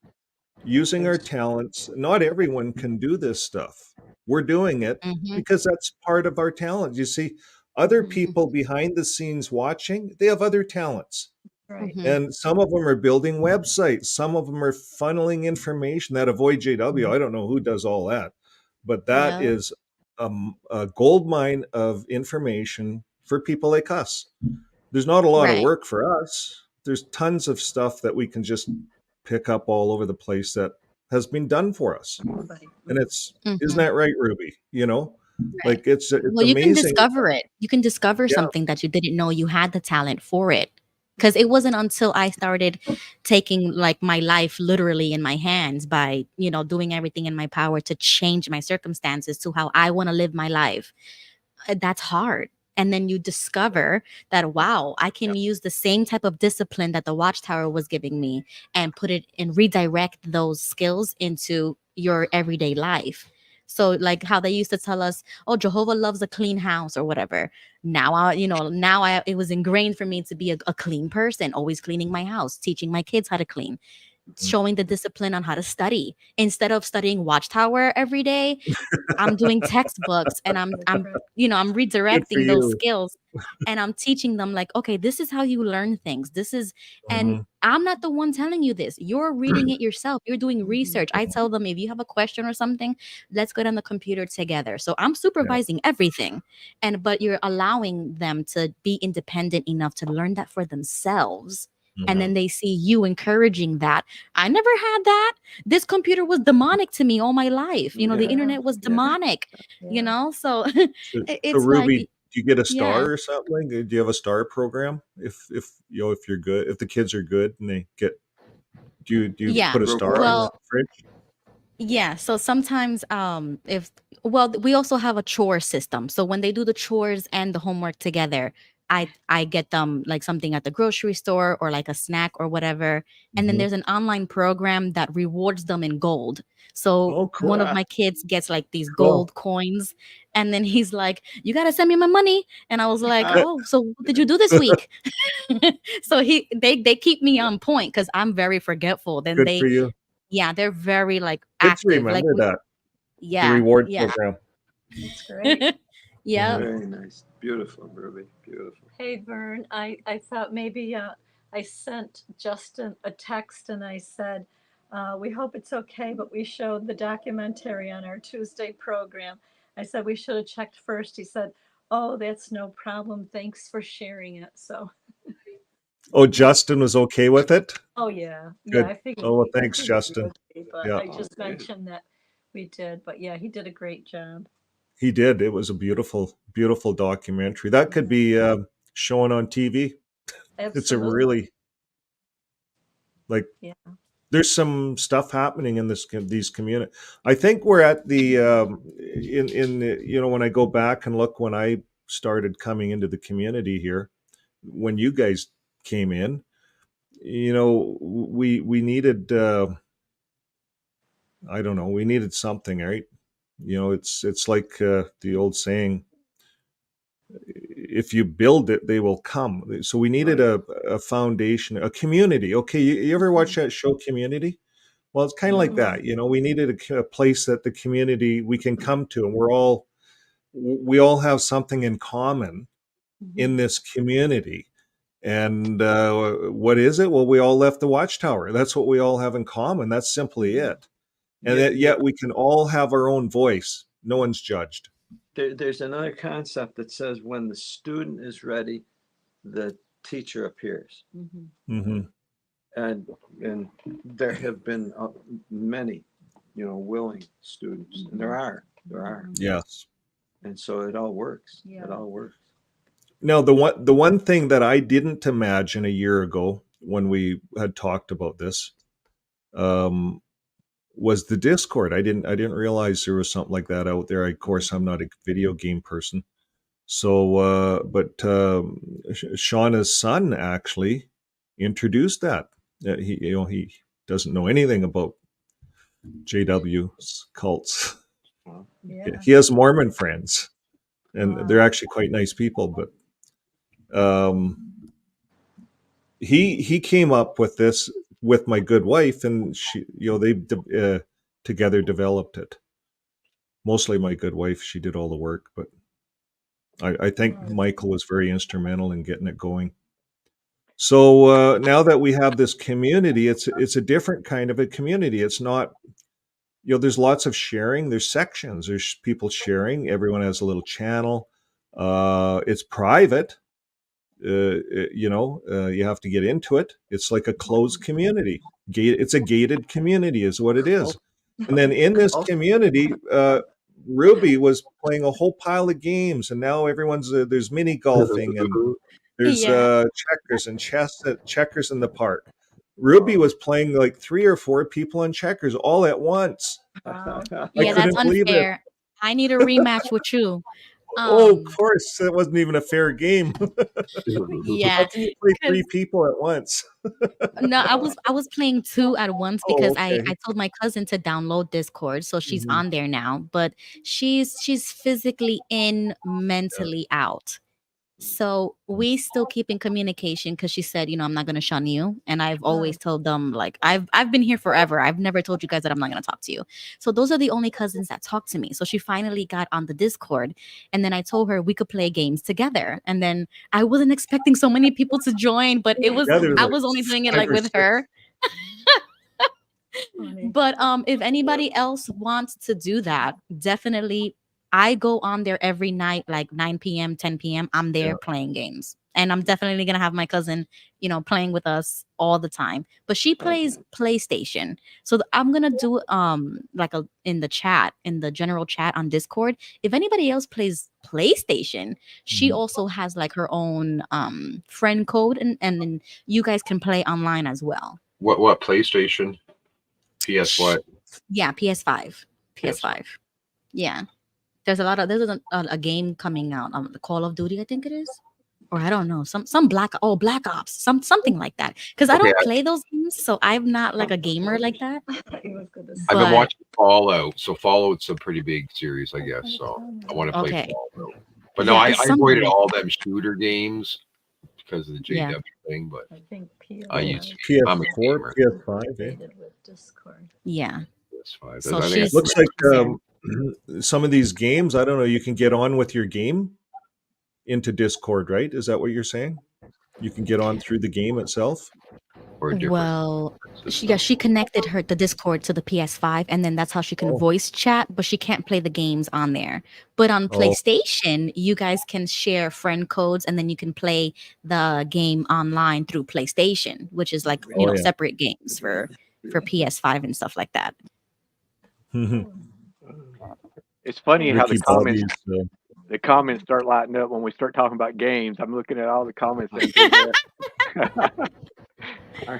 using our talents. Not everyone can do this stuff. We're doing it Mm-hmm. because that's part of our talent. You see, other Mm-hmm. people behind the scenes watching, they have other talents. Right. Mm-hmm. And some of them are building websites. Some of them are funneling information. That avoid JW, I don't know who does all that, but that Yeah. is a gold mine of information for people like us. There's not a lot of Right. work for us. There's tons of stuff that we can just pick up all over the place that has been done for us. Everybody. And it's, isn't Mm-hmm. that right, Ruby? You know, Right. like it's Well, you can amazing. discover it. You can discover Yeah. something that you didn't know you had the talent for it. Because it wasn't until I started taking like my life literally in my hands by, doing everything in my power to change my circumstances to how I want to live my life. That's hard. And then you discover that, wow, I can use the same type of discipline that the Watchtower was giving me and put it and redirect those skills into your everyday life. So like how they used to tell us, oh, Jehovah loves a clean house or whatever. Now it was ingrained for me to be a clean person, always cleaning my house, teaching my kids how to clean, showing the discipline on how to study. Instead of studying Watchtower every day, I'm doing textbooks and I'm Good for redirecting those you. skills and I'm teaching them like, okay, this is how you learn things. And Mhm. I'm not the one telling you this. You're reading it yourself. You're doing research. I tell them, if you have a question or something, let's go on the computer together. So I'm Yeah. supervising everything. But you're allowing them to be independent enough to learn that for themselves. And then they see you encouraging that. I never had that. This computer was demonic to me all my life. The Yeah. internet was Yeah. demonic, so So it's Ruby, like, do you get a yeah. star or something? Do you have a star program? If if you're good, if the kids are good and they get, do you Yeah. put a star on the Well, fridge? yeah, so sometimes we also have a chore system. So when they do the chores and the homework together, I get them like something at the grocery store or like a snack or whatever. And then Mhm. there's an online program that rewards them in gold. So Oh, one cool. of my kids gets like these Cool. gold coins, and then he's like, "You got to send me my money." And I was like, "Oh, so what did you do this week?" So they keep me on point cuz I'm very forgetful. Then Good for you. they're very like Kids active. Like remember that, the yeah, reward yeah. program. That's great. Yeah. Very nice. Beautiful, Ruby. Beautiful. Hey, Vern, I thought maybe I sent Justin a text and I said, we hope it's okay, but we showed the documentary on our Tuesday program. I said we should have checked first. He said, oh, that's no problem. Thanks for sharing it. So, Oh, Justin was okay with it? oh, yeah. Yeah, Good. I figured, Oh, well, I thanks, figured he Justin. would be, but Yeah, I Oh, just good. mentioned that we did. But yeah, he did a great job. he did. It was a beautiful, beautiful documentary. That could be shown on TV. It's a Absolutely. really, like, Yeah. there's some stuff happening in these community. I think we're at the in the, when I go back and look when I started coming into the community here, when you guys came in, we needed I don't know, we needed something, right? It's like the old saying, if you build it, they will come. So we needed a foundation, a community. Okay, you ever watch that show Community? Well, it's kind of like that. We needed a place that the community we can come to, and we all have something in common in this community. And what is it? Well, we all left the Watchtower. That's what we all have in common. That's simply it. And yet we can all have our own voice. No one's judged. There's another concept that says when the student is ready, the teacher appears. And there have been many, willing students, and there are. Yes. And so it all works. It all works. Now, the one thing that I didn't imagine a year ago when we had talked about this, was the Discord. I didn't realize there was something like that out there. Of course, I'm not a video game person. So, but Shauna's son actually introduced that. He doesn't know anything about JW's cults. Yeah. He has Mormon friends, and they're actually quite nice people. But he came up with this with my good wife, and they together developed it. Mostly my good wife, she did all the work, but I think Michael was very instrumental in getting it going. So now that we have this community, it's a different kind of a community. It's not, there's lots of sharing. There's sections. There's people sharing. Everyone has a little channel. It's private. You have to get into it. It's like a closed community. It's a gated community is what it is. And then in this community, Ruby was playing a whole pile of games, and now everyone's there's mini golfing and there's checkers and checkers in the park. Ruby was playing like 3 or 4 people on checkers all at once. Yeah, I that's couldn't believe it. unfair. I need a rematch with you. Of course, that wasn't even a fair game. Yeah, How can you play 3 people at once? No, I was playing 2 at once because okay. I told my cousin to download Discord, so she's on there now, but she's physically in, mentally out. So we still keep in communication because she said, I'm not gonna shun you. And I've always told them, like, I've been here forever. I've never told you guys that I'm not gonna talk to you. So those are the only cousins that talk to me. So she finally got on the Discord, and then I told her we could play games together. And then I wasn't expecting so many people to join, but I was only doing it like with her. But if anybody else wants to do that, definitely I go on there every night, like 9 p.m., 10 p.m. I'm there playing games. And I'm definitely going to have my cousin, playing with us all the time. But she plays PlayStation. So I'm going to do in the chat, in the general chat on Discord. If anybody else plays PlayStation, she also has like her own friend code. And then you guys can play online as well. What PlayStation? PS what? Yeah, PS5. PS5. Yeah. There's a game coming out, the Call of Duty, I think it is, or I don't know, some Black Ops, something like that. Because I don't play those games, so I'm not like a gamer like that. I've been watching Fallout, so Fallout's a pretty big series, I guess. So I want to play Fallout, but no, I avoided all them shooter games because of the JW thing. But I think I used to. PS4, I'm a gamer. PS5. with Discord. Yeah. PS5. So It looks like some of these games, I don't know, you can get on with your game into Discord, right? Is that what you're saying? You can get on through the game itself? Well, she connected the Discord to the PS5, and then that's how she can voice chat, but she can't play the games on there. But on PlayStation, you guys can share friend codes, and then you can play the game online through PlayStation, which is like separate games for PS5 and stuff like that. It's funny how Ricky the comments start lighting up when we start talking about games. I'm looking at all the comments.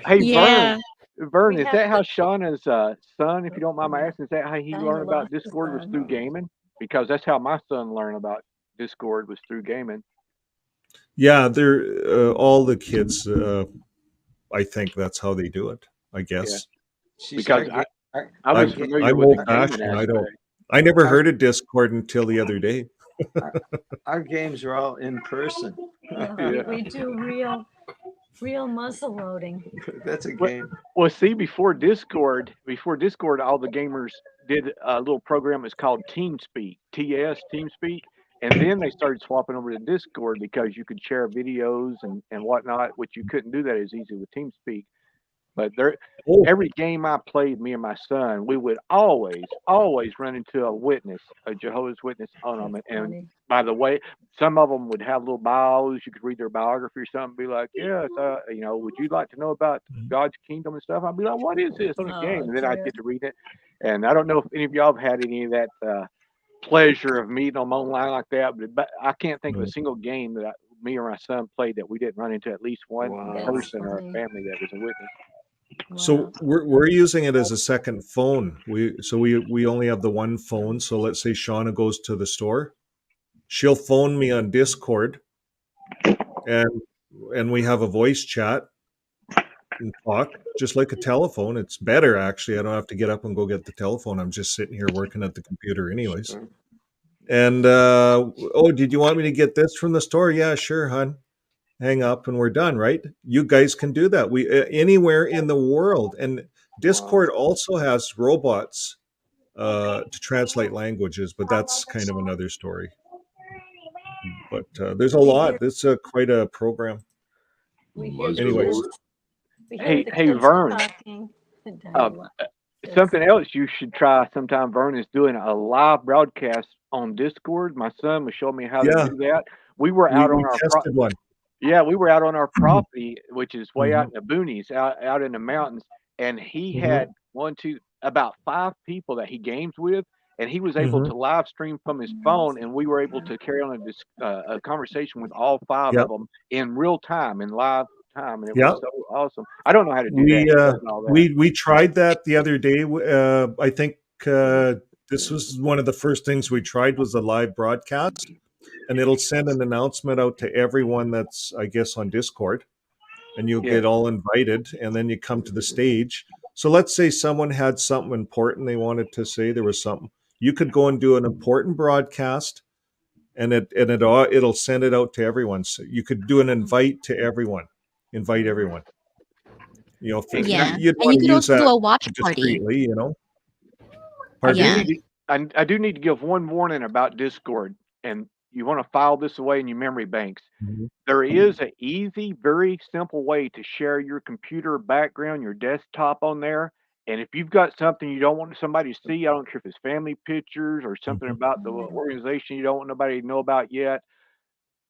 Hey, Vern, Vern, We is have that how to Shauna's son, if you don't mind my asking, is that how he Dinah learned about lost his Discord was son. through gaming? Because that's how my son learned about Discord was through gaming. Yeah, they're all the kids. I think that's how they do it. I guess. She's Because I was I'm familiar I'm with the old gaming fashioned. aspect. I never Our- heard of Discord until the other day. Our games are all in person. We do real muzzle loading. That's a Well, game. well, see, before Discord, all the gamers did a little program that's called TeamSpeak, TeamSpeak, and then they started swapping over to Discord because you could share videos and whatnot, which you couldn't do that as easy with TeamSpeak. But every game I played, me and my son, we would always run into a Jehovah's Witness on them. And funny. by the way, some of them would have little bios. You could read their biography or something. Be like, yes, would you like to know about God's kingdom and stuff? I'd be like, what is this on a game? And then I'd get to read it. And I don't know if any of y'all have had any of that pleasure of meeting them online like that, but I can't think of a single game that me or my son played that we didn't run into at least one person or a family that was a witness. So we're using it as a second phone. We only have the one phone. So let's say Shauna goes to the store, she'll phone me on Discord, and we have a voice chat and talk just like a telephone. It's better actually. I don't have to get up and go get the telephone. I'm just sitting here working at the computer anyways. Sure. And did you want me to get this from the store? Yeah, sure, hon. Hang up and we're done, right? You guys can do that. We anywhere in the world. And Discord also has robots to translate languages, but that's kind of another story. But there's a lot. It's quite a program. Anyways, hey Vern. Something else you should try sometime, Vern, is doing a live broadcast on Discord. My son was showing me how to do that. We were out on our tested one. Yeah, we were out on our property, which is way out in the boonies, out in the mountains, and he had about 5 people that he games with, and he was able to live stream from his phone, and we were able to carry on a conversation with all 5 of them in real time, in live time, and it was so awesome. I don't know how to do that. We tried that the other day. I think this was one of the first things we tried was a live broadcast. And it'll send an announcement out to everyone that's, I guess, on Discord, and you'll get all invited, and then you come to the stage. So let's say someone had something important they wanted to say. There was something. You could go and do an important broadcast, and it'll send it out to everyone. So you could do an invite to everyone. Invite everyone. You'd and want you to could use also that do a watch party. discreetly, I do need to give one warning about Discord, and you want to file this away in your memory banks. There is an easy, very simple way to share your computer background, your desktop on there. And if you've got something you don't want somebody to see, I don't care if it's family pictures or something about the organization you don't want nobody to know about yet,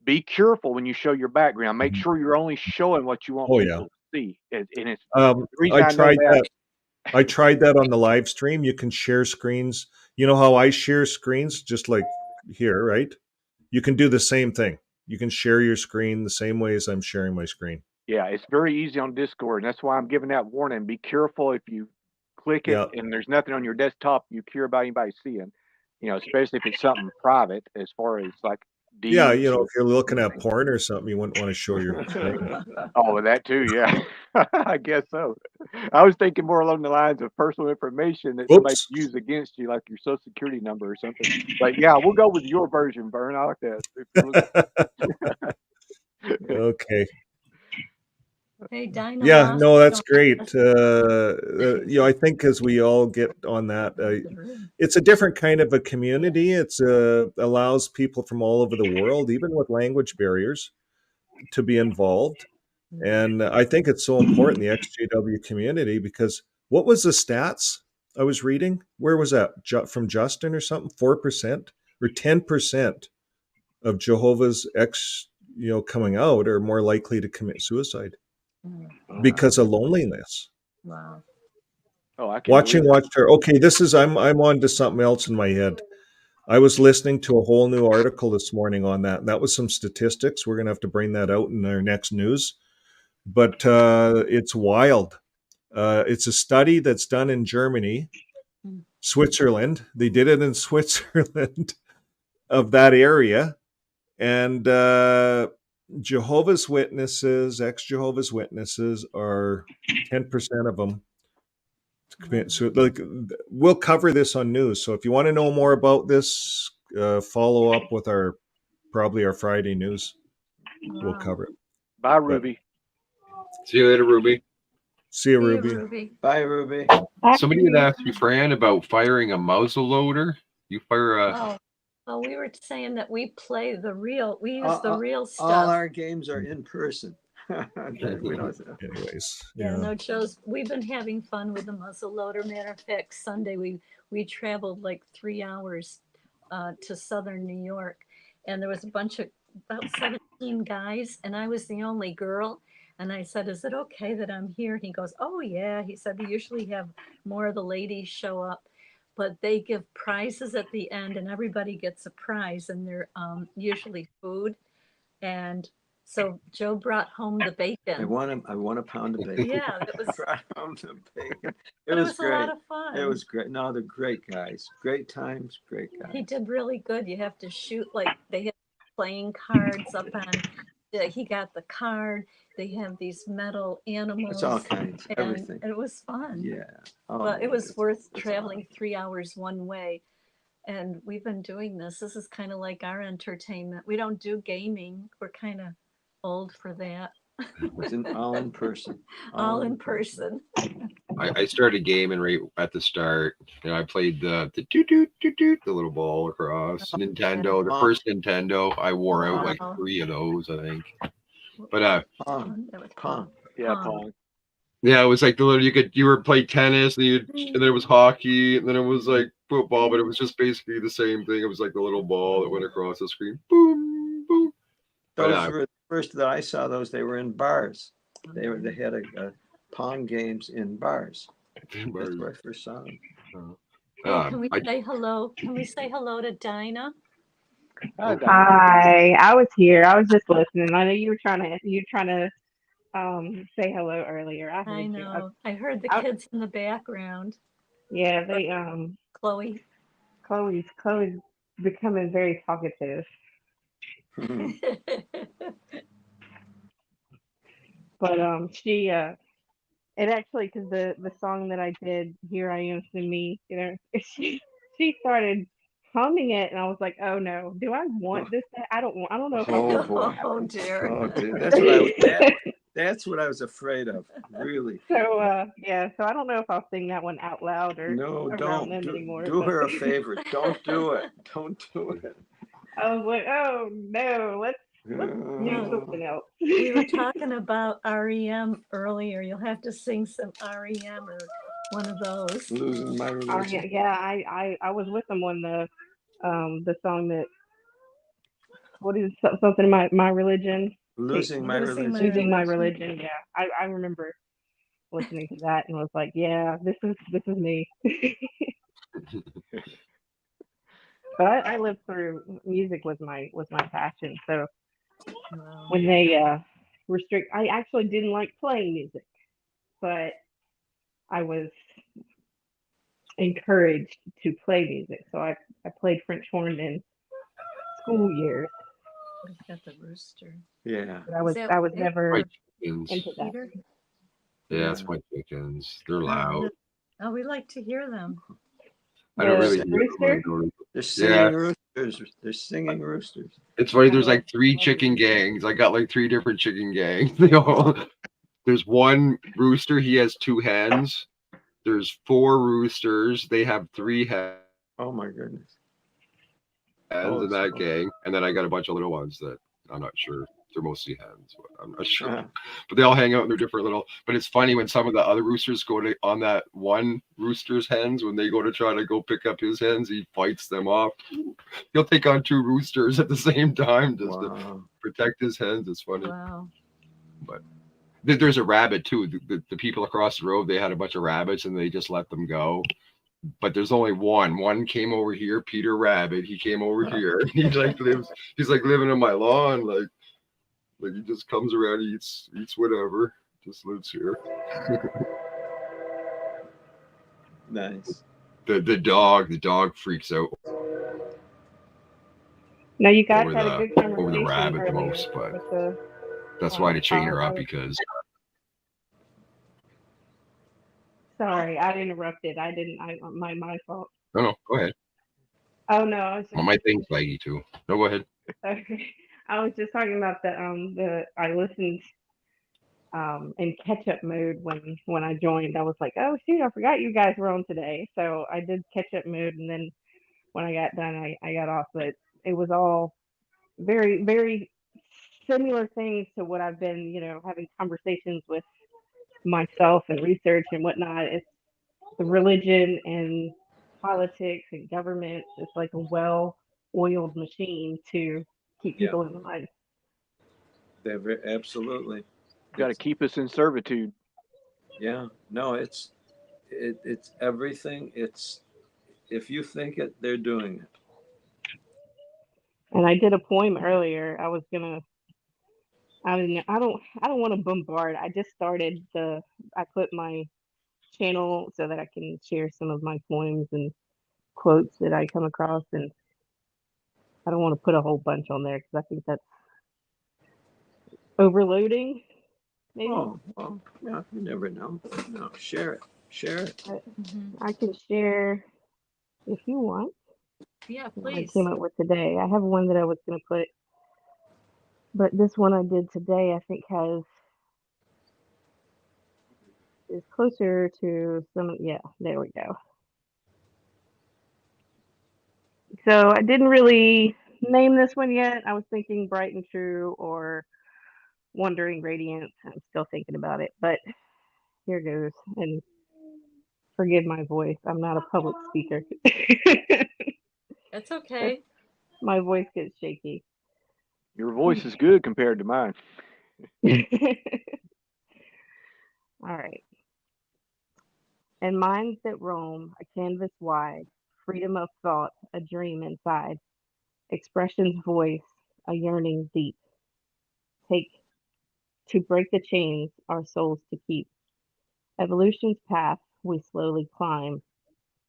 be careful when you show your background. Make sure you're only showing what you want people to see. And it's the reason I know that. I tried that on the live stream. You can share screens. You know how I share screens, just like here, right? You can do the same thing. You can share your screen the same way as I'm sharing my screen. Yeah, it's very easy on Discord, and that's why I'm giving that warning. Be careful if you click it and there's nothing on your desktop you care about anybody seeing. Especially if it's something private, as far as like deeds. Yeah, if you're looking at porn or something, you wouldn't want to show your screen. Oh, that too, yeah. I guess so. I was thinking more along the lines of personal information that somebody can use against you, like your social security number or something. But yeah, we'll go with your version, Vern. I like that. Okay. Hey, Dinah. Yeah, no, that's great. I think as we all get on that, it's a different kind of a community. It's allows people from all over the world, even with language barriers, to be involved. And I think it's so important, the exJW community, because what was the stats I was reading? Where was that? From Justin or something? 4% or 10% of Jehovah's coming out are more likely to commit suicide because of loneliness. Wow. Oh, I can Watch her. Okay, I'm on to something else in my head. I was listening to a whole new article this morning on that. And that was some statistics. We're going to have to bring that out in our next news. But it's wild. It's a study that's done in Germany, Switzerland. They did it in Switzerland of that area. And Jehovah's Witnesses, ex-Jehovah's Witnesses are 10% of them. So like, we'll cover this on news. So if you want to know more about this, follow up with probably our Friday news. We'll cover it. Bye, Ruby. See you later, Ruby. See you, See you, Ruby. Ruby. Bye, Ruby. Somebody had asked me, Fran, about firing a muzzle loader. You fire a. Oh, we were saying that we play the real. We use the real stuff. All our games are in person. Anyways, yeah, no, Joe's. We've been having fun with the muzzle loader. Matter of fact, Sunday we traveled like 3 hours to southern New York, and there was a bunch of about 17 guys, and I was the only girl. And I said, "Is it okay that I'm here?" He goes, "Oh yeah." He said, "We usually have more of the ladies show up, but they give prizes at the end, and everybody gets a prize, and they're usually food." And so Joe brought home the bacon. I want a pound of bacon. Yeah, it was. Brought home the bacon. It was great. a lot of fun. It was great. No, they're great guys. Great times. Great guys. He did really good. You have to shoot like they have playing cards up on. He got the card. They have these metal animals. It's all kinds. Everything. And it was fun. Yeah. But it was worth traveling 3 hours one way. And we've been doing this. This is kind of like our entertainment. We don't do gaming. We're kind of old for that. It's all in person. All in person. I started gaming right at the start. I played the the little ball across Nintendo. The first Nintendo, I wore out like 3 of those, I think. But Pong. Yeah, Pong. Yeah, it was like the little you were play tennis, and then it was hockey, and then it was like football, but it was just basically the same thing. It was like the little ball that went across the screen. Boom, boom. Those were the first that I saw. They were in bars. They had a Pong games in bars. That's where I first saw them. Can we say hello? Can we say hello to Dinah? Hi, I was here. I was just listening. I know you were trying to say hello earlier. I know. I heard the kids in the background. Yeah, they Chloe's becoming very talkative. But she it actually, because the song that I did, "Here I Am to Me," she started humming it, and I was like, "Oh no, do I want this? I don't know if I want boy. Oh dear. Oh dear. That's what I was afraid of. Really. So so I don't know if I'll sing that one out loud or No, around don't them anymore. do her a favor. Don't do it. Don't do it. I was like, oh no, let's do something else. We were talking about REM earlier. You'll have to sing some REM or one of those. Losing My Religion. Yeah, I was with them on the song that, what is something my religion? Losing My Religion. Losing My Religion. Yeah, I remember listening to that and was like, yeah, this is me. But I lived through music was my passion. So when they restrict, I actually didn't like playing music, but I was encouraged to play music. So I played French horn in school years. We've got the rooster. Yeah. But I was never into that. Peter? Yeah, it's my chickens. They're loud. Oh, we like to hear them. I don't really hear them. They're singing roosters. They're singing roosters. It's funny. There's like 3 chicken gangs. I got like 3 different chicken gangs. There's one rooster. He has 2 hens. There's 4 roosters. They have 3 hens. Oh my goodness. In that gang, and then I got a bunch of little ones that I'm not sure. They're mostly hens, but I'm not sure. But they all hang out in their different little. But it's funny when some of the other roosters go on that one rooster's hens, when they go to try to go pick up his hens, he fights them off. He'll take on 2 roosters at the same time just to protect his hens. It's funny. Wow. But there's a rabbit too. The people across the road, they had a bunch of rabbits and they just let them go. But there's only one. One came over here, Peter Rabbit. He came over here. He like lives. He's like living on my lawn. Like he just comes around, eats whatever. Just lives here. Nice. The dog freaks out No, you guys over had a good the conversation rabbit the earlier most, but with the that's why to chain her up, power. because Sorry, I interrupted. My fault. no, go ahead. Oh no, I was Well, my thing's laggy too. No, go ahead. okay. I was just talking about the I listened in catch up mode when I joined. I was like, oh shoot, I forgot you guys were on today. So I did catch up mode, and then when I got done, I got off. But it was all very, very similar things to what I've been, having conversations with myself and research and whatnot. It's the religion and politics and government. It's like a well-oiled machine to keep Yeah. people in line. They're absolutely. Got to keep us in servitude. Yeah. No, it's everything. It's if you think it, they're doing it. And I did a poem earlier. I don't want to bombard. I just started I put my channel so that I can share some of my poems and quotes that I come across, and I don't want to put a whole bunch on there because I think that's overloading. Maybe. Oh, well, yeah, you never know. No, share it. Share it. But I can share if you want. Yeah, What I please. came up with today. I have one that I was going to put, but this one I did today I think is closer to some. Yeah, there we go. So I didn't really name this one yet. I was thinking Bright and True or Wandering Radiance. I'm still thinking about it, but here goes. And forgive my voice. I'm not a public speaker. That's okay. My voice gets shaky. Your voice is good compared to mine. All right. And minds that roam, a canvas wide, freedom of thought, a dream inside, expression's voice, a yearning deep. Take to break the chains our souls to keep. Evolution's path we slowly climb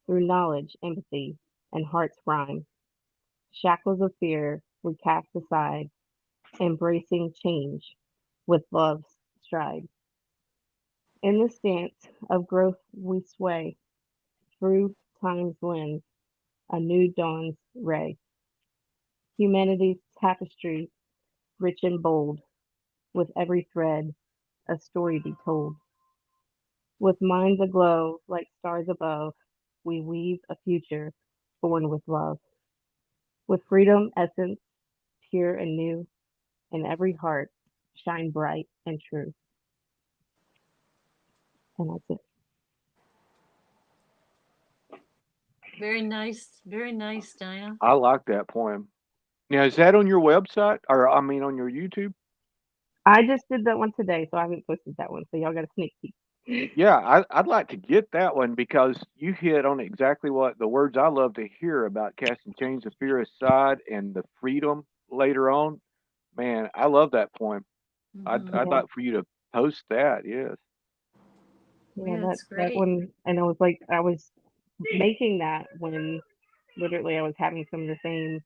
through knowledge, empathy, and heart's rhyme. Shackles of fear we cast aside, embracing change with love's stride. In this dance of growth we sway through time's lens, a new dawn's ray. Humanity's tapestry, rich and bold, with every thread a story be told. With minds aglow like stars above, we weave a future born with love. With freedom essence, pure and new, in every heart shine bright and true. And that's it. Very nice, Diana. I like that poem. Now, is that on your website, or I mean, on your YouTube? I just did that one today, so I haven't posted that one. So y'all got a sneak peek. Yeah, I'd like to get that one because you hit on exactly what the words I love to hear about casting chains of fear aside and the freedom later on. Man, I love that poem. I'd like for you to post that. Yes. Yeah, that's that great. one, and I was making that when literally I was having some of the same,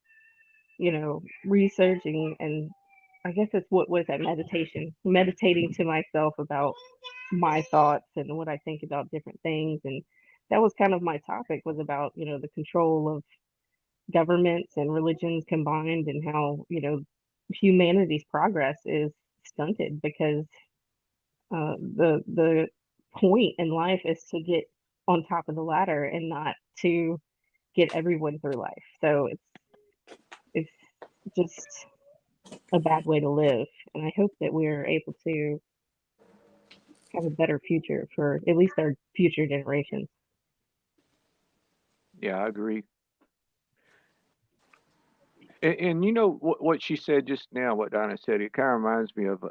researching, and I guess it's what was that meditation, meditating to myself about my thoughts and what I think about different things, and that was kind of my topic, was about the control of governments and religions combined, and how humanity's progress is stunted because the point in life is to get on top of the ladder and not to get everyone through life. So it's just a bad way to live, and I hope that we're able to have a better future for at least our future generations. Yeah, I agree. And you know what she said just now, what Donna said, it kind of reminds me of,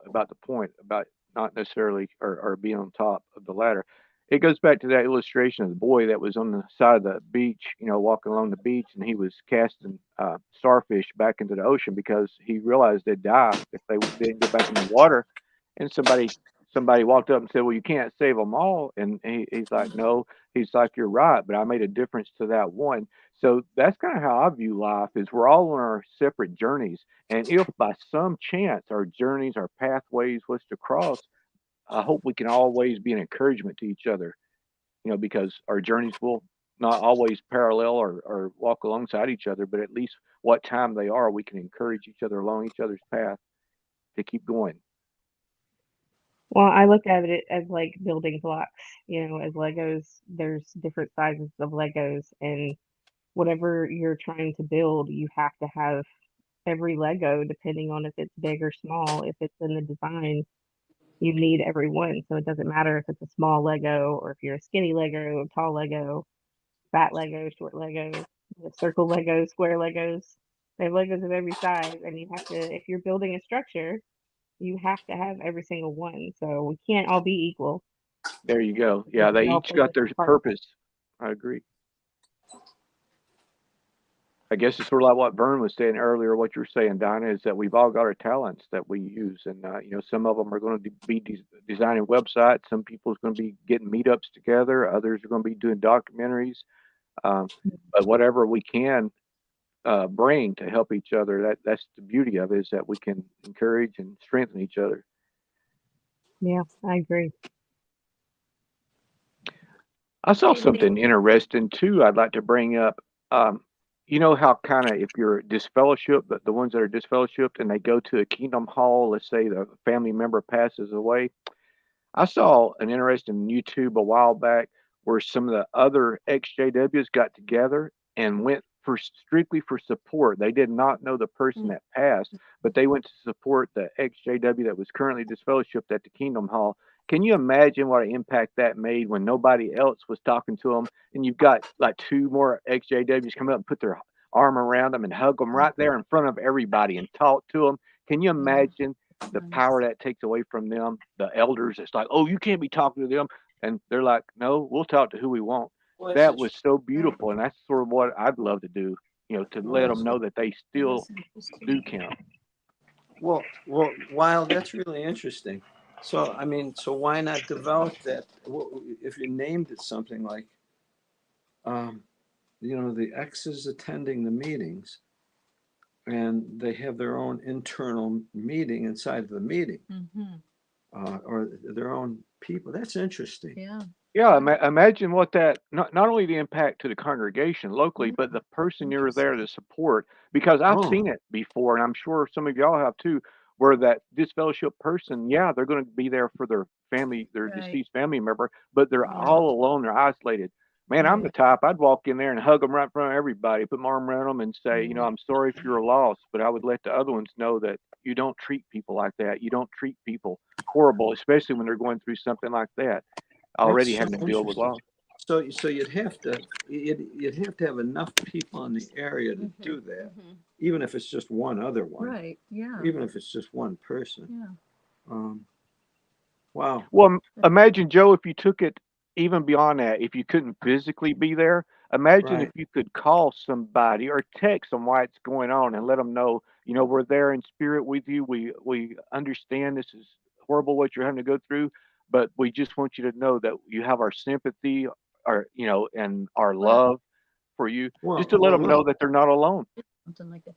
about the point about not necessarily or being on top of the ladder. It goes back to that illustration of the boy that was on the side of the beach, walking along the beach, and he was casting starfish back into the ocean because he realized they'd die if they didn't go back in the water. And somebody somebody walked up and said, "Well, you can't save them all," and he's like, "No," he's like, "You're right, but I made a difference to that one." So that's kind of how I view life: is we're all on our separate journeys, and if by some chance our journeys, our pathways was to cross, I hope we can always be an encouragement to each other. Because our journeys will not always parallel or walk alongside each other, but at least what time they are, we can encourage each other along each other's path to keep going. Well, I look at it as like building blocks, as Legos. There's different sizes of Legos, and whatever you're trying to build, you have to have every Lego, depending on if it's big or small. If it's in the design, you need every one. So it doesn't matter if it's a small Lego or if you're a skinny Lego, a tall Lego, fat Lego, short Lego, circle Legos, square Legos. They have Legos of every size, and you have to, if you're building a structure, you have to have every single one. So we can't all be equal. There you go. Yeah, they We all each play got their different parts. purpose. I agree. I guess it's sort of like what Vern was saying earlier. What you're saying, Dinah, is that we've all got our talents that we use, and some of them are going to be designing websites. Some people's going to be getting meetups together. Others are going to be doing documentaries. But whatever we can bring to help each other, that's the beauty of it, is that we can encourage and strengthen each other. Yeah, I agree. I saw something interesting too. I'd like to bring up. You know how kind of if you're disfellowshipped, but the ones that are disfellowshipped and they go to a kingdom hall, let's say the family member passes away. I saw an interesting YouTube a while back where some of the other XJWs got together and went for strictly for support. They did not know the person that passed, but they went to support the XJW that was currently disfellowshipped at the Kingdom Hall. Can you imagine what an impact that made when nobody else was talking to them, and you've got like two more XJWs come up and put their arm around them and hug them right there in front of everybody and talk to them? Can you imagine the power that takes away from them? The elders, it's like, oh, you can't be talking to them, and they're like, no, we'll talk to who we want. Well, That was so beautiful, and that's sort of what I'd love to do. To let them know that they still do count. Well, wow, that's really interesting. So, I mean, so why not develop that? If you named it something like, the X's attending the meetings, and they have their own internal meeting inside of the meeting, or their own people. That's interesting. Yeah. Yeah, imagine what that not only the impact to the congregation locally, but the person you're there to support. Because I've seen it before, and I'm sure some of y'all have too, where that disfellowship person, yeah, they're going to be there for their family, their deceased family member, but they're all alone, they're isolated. Man, I'm the type, I'd walk in there and hug them right in front of everybody, put my arm around them and say, I'm sorry if you're lost, but I would let the other ones know that you don't treat people like that. You don't treat people horrible, especially when they're going through something like that. Already That's so having to deal with interesting. loss. So you'd have to have enough people in the area to do that, even if it's just one other one. Right. Yeah. Even if it's just one person. Yeah. Wow. Well, imagine, Joe, if you took it even beyond that, if you couldn't physically be there, imagine if you could call somebody or text them why it's going on and let them know, we're there in spirit with you. We understand this is horrible what you're having to go through, but we just want you to know that you have our sympathy, and our love for you, just to let them know that they're not alone. Something like that.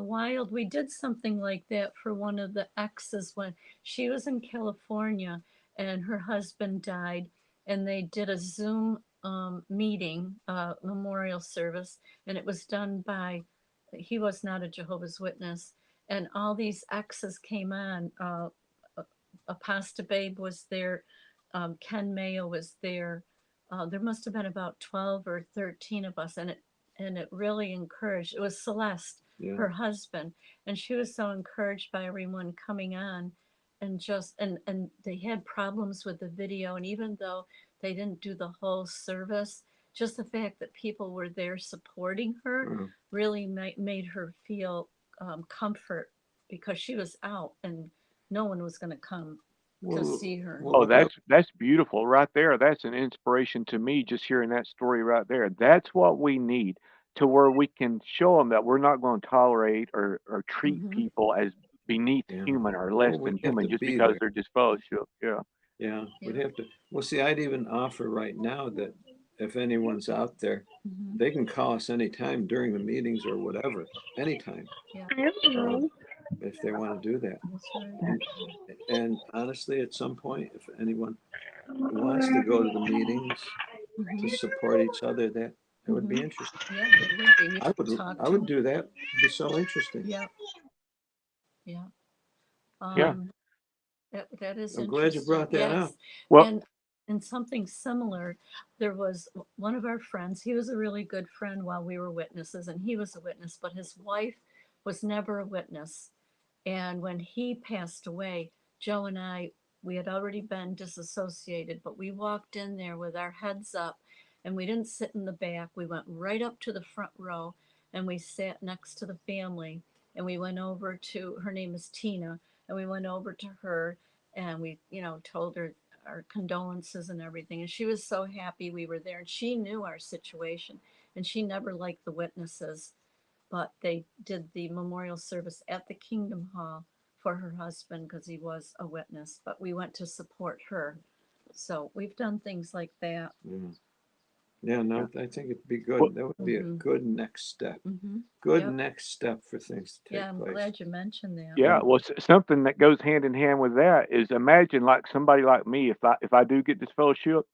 Wild, we did something like that for one of the exes when she was in California and her husband died, and they did a Zoom meeting, memorial service, and it was done by, he was not a Jehovah's Witness, and all these exes came on. Apasta Babe was there, Ken Mayo was there. There must have been about 12 or 13 of us, and it really encouraged. It was Celeste, her husband, and she was so encouraged by everyone coming on, and they had problems with the video, and even though they didn't do the whole service, just the fact that people were there supporting her really made her feel comfort, because she was out and no one was going to come to see her. Oh, that's beautiful right there. That's an inspiration to me, just hearing that story right there. That's what we need, to where we can show them that we're not going to tolerate or treat people as beneath Yeah. human or less Well, than we have human to just be because there. they're disfellowshipped. Yeah. Yeah, we'd Yeah. have to. Well, see, I'd even offer right now that if anyone's out there, Mhm. they can call us anytime during the meetings or whatever, anytime, Yeah. if they want to do that. That's right. And honestly, at some point, if anyone wants to go to the meetings to Mhm. support each other, that would be Mhm. interesting. Yeah, it would be. We I could would talk I to would 'em. do that. It'd be so interesting. Yeah. Yeah. Yeah. That is I'm glad you interesting. brought that up. Yes. Well, And something similar, there was one of our friends, he was a really good friend while we were witnesses, and he was a witness, but his wife was never a witness. And when he passed away, Joe and I, we had already been disassociated, but we walked in there with our heads up and we didn't sit in the back. We went right up to the front row and we sat next to the family. And we went over to, her name is Tina, and we went over to her and we, told her our condolences and everything. And she was so happy we were there. And she knew our situation and she never liked the witnesses, but they did the memorial service at the Kingdom Hall for her husband because he was a witness, but we went to support her. So we've done things like that. Yeah. Yeah, no, I think it'd be well, good. That would be a Mhm. good next step. Mhm. Good Yep. next step for things to Yeah, take I'm place. glad you mentioned that. yeah. Well, something that goes hand in hand with that is imagine like somebody like me, if I do get this fellowship,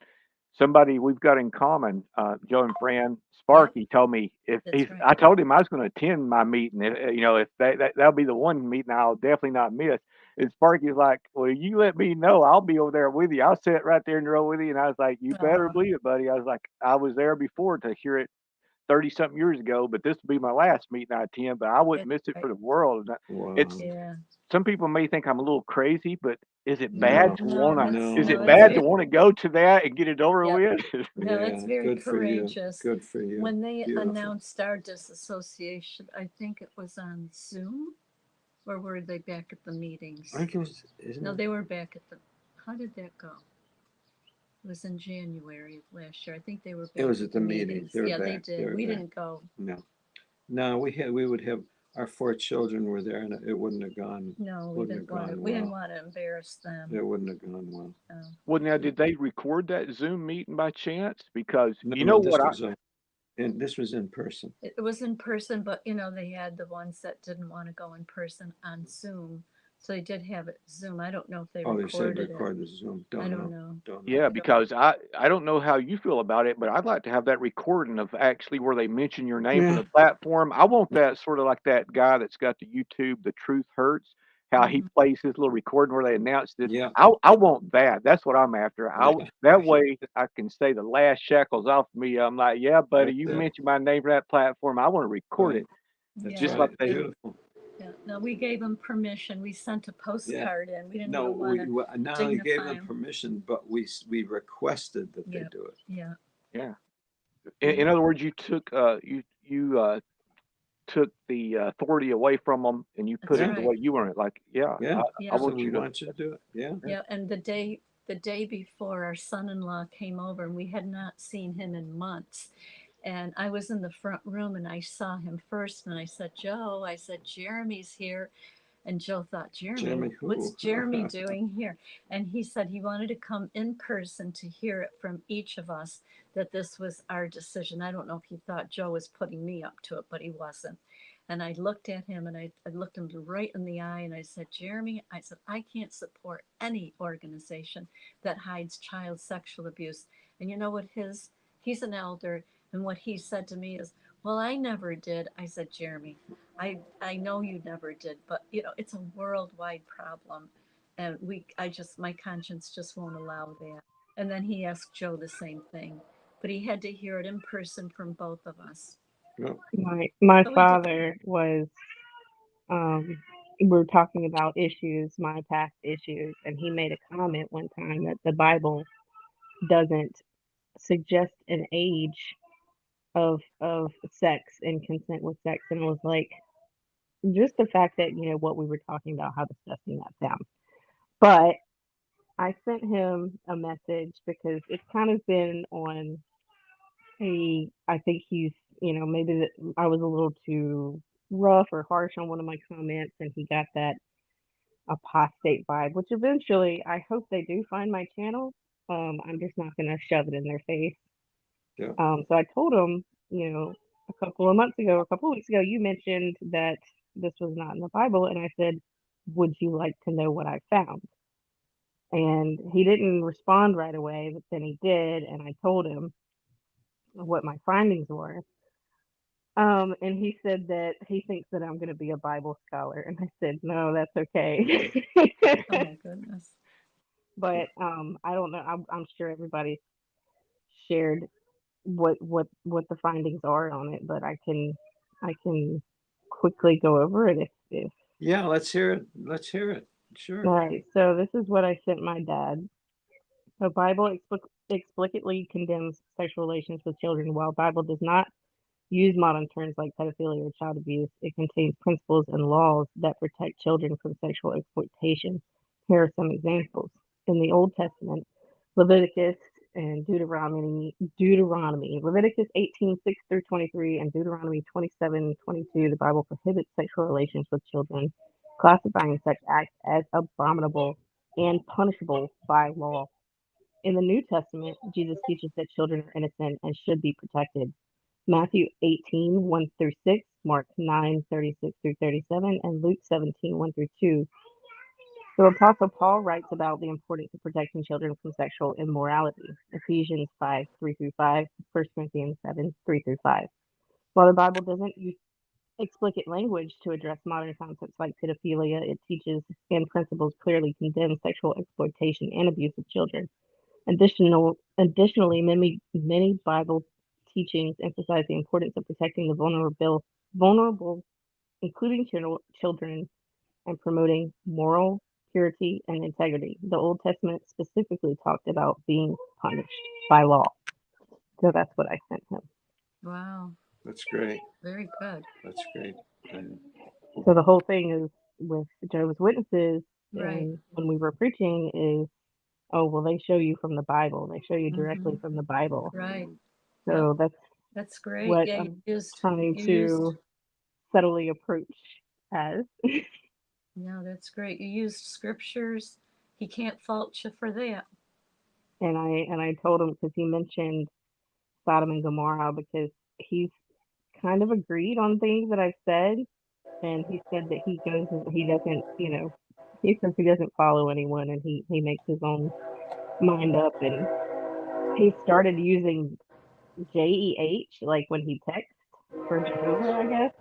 somebody we've got in common, Joe and Fran Sparky told me That's right. I told him I was going to attend my meeting. If that'll be the one meeting I'll definitely not miss. And Sparky's like, well, you let me know. I'll be over there with you. I'll sit right there in the row with you. And I was like, you better believe it, buddy. I was like, I was there before to hear it 30 something years ago, but this will be my last meeting I attend, but I wouldn't miss it Right. for the world. It's Wow. Yeah. some people may think I'm a little crazy, but is it bad No, to No, wanna is no, it that's bad to very, wanna go to that and get it over yep. with? No, that's Yeah, very good for you. courageous. Good for you. When they Beautiful. announced our disassociation, I think it was on Zoom, or were they back at the meetings? I think it was, isn't No, it? they were back at the, how did that go? It was in January of last year. I think they were It back was at at the the meetings. meetings. They were Yeah, they back. They did. were We back. didn't go. No, we would have our 4 children were there, and it wouldn't have gone. No, we Wouldn't have didn't want to. gone We didn't well. want to embarrass them. It wouldn't have gone well. No. Well, now, did they record that Zoom meeting by chance? Because No, you no, know this what I was this was in person. It was in person, but they had the ones that didn't want to go in person on Zoom. So they did have it Zoom. I don't know if they Oh, they said recorded it. record the Zoom. I Don't don't know. know. Don't know. Yeah, I don't. because I don't know how you feel about it, but I'd like to have that recording of actually where they mention your name from Yeah. the platform. I want that sort of like that guy that's got the YouTube, The Truth Hurts, how he Mhm. plays his little recording where they announced this. Yeah. I want that. That's what I'm after. Yeah. That way I can say the last shackles off me. I'm like, yeah, buddy, That's you it. mentioned my name for that platform. I want to record Right. it That's just Yeah. like right. they. Beautiful. Yeah. No, we gave them permission. We sent a Yeah. postcard in. We didn't No, even want to not only gave dignify them them. permission, but we requested that they Yeah. do it. Yeah. Yeah. Yeah. In other words, you took you took the authority away from them and you put That's it Yeah. the right. way you want it. Like, yeah, Yeah. I Yeah. So want we you to. want you to do it. Yeah. Yeah. And the day before, our son-in-law came over, and we had not seen him in months. And I was in the front room, and I saw him first, and I said, Joe, I said, Jeremy's here. And Joe thought, Jeremy, Jeremy what's who? Jeremy doing here? And he said he wanted to come in person to hear it from each of us that this was our decision. I don't know if he thought Joe was putting me up to it, but he wasn't. And I looked at him and I looked him right in the eye and I said, Jeremy, I said, I can't support any organization that hides child sexual abuse. And you know what he's an elder, and what he said to me is, well, I never did. I said, Jeremy, I know you never did, but it's a worldwide problem, and my conscience just won't allow that. And then he asked Joe the same thing, but he had to hear it in person from both of us. Yep. My So we did. father was we were talking about issues, my past issues, and he made a comment one time that the Bible doesn't suggest an age of sex and consent with sex, and it was like just the fact that what we were talking about, how disgusting that sounds. But I sent him a message because it's kind of been on I think he's maybe that I was a little too rough or harsh on one of my comments, and he got that apostate vibe, which eventually I hope they do find my channel. I'm just not going to shove it in their face. Yeah. So I told them, a couple of weeks ago, you mentioned that this was not in the Bible. And I said, would you like to know what I found? And he didn't respond right away, but then he did. And I told him what my findings were. And he said that he thinks that I'm going to be a Bible scholar. And I said, no, that's okay. Oh my goodness. But I don't know. I'm sure everybody shared what the findings are on it, but I can quickly go over it if Yeah, let's hear it. Sure. All right. So this is what I sent my dad. The Bible explicitly condemns sexual relations with children. While Bible does not use modern terms like pedophilia or child abuse, it contains principles and laws that protect children from sexual exploitation. Here are some examples. In the Old Testament, Leviticus and Deuteronomy, Leviticus 18:6-23, and Deuteronomy 27:22, the Bible prohibits sexual relations with children, classifying such acts as abominable and punishable by law. In the New Testament, Jesus teaches that children are innocent and should be protected. Matthew 18:1-6, Mark 9:36-37, and Luke 17:1-2. The Apostle Paul writes about the importance of protecting children from sexual immorality. Ephesians 5:3-5, 1 Corinthians 7:3-5. While the Bible doesn't use explicit language to address modern concepts like pedophilia, it teaches and principles clearly condemn sexual exploitation and abuse of children. Additionally, many Bible teachings emphasize the importance of protecting the vulnerable, including children, and promoting moral purity and integrity. The Old Testament specifically talked about being punished by law. So that's what I sent him. Wow. That's great. Very good. That's great. So the whole thing is with Jehovah's Witnesses, Right. and when we were preaching, is well, they show you from the Bible. They show you directly from the Bible. Right. So That's great. what Yeah, I'm you trying to used subtly approach as. No, that's great. You used scriptures. He can't fault you for that. And I told him, because he mentioned Sodom and Gomorrah, because he's kind of agreed on things that I've said, and he said that he doesn't, he says he doesn't follow anyone, and he makes his own mind up, and he started using JEH like when he texts for Jehovah, I guess,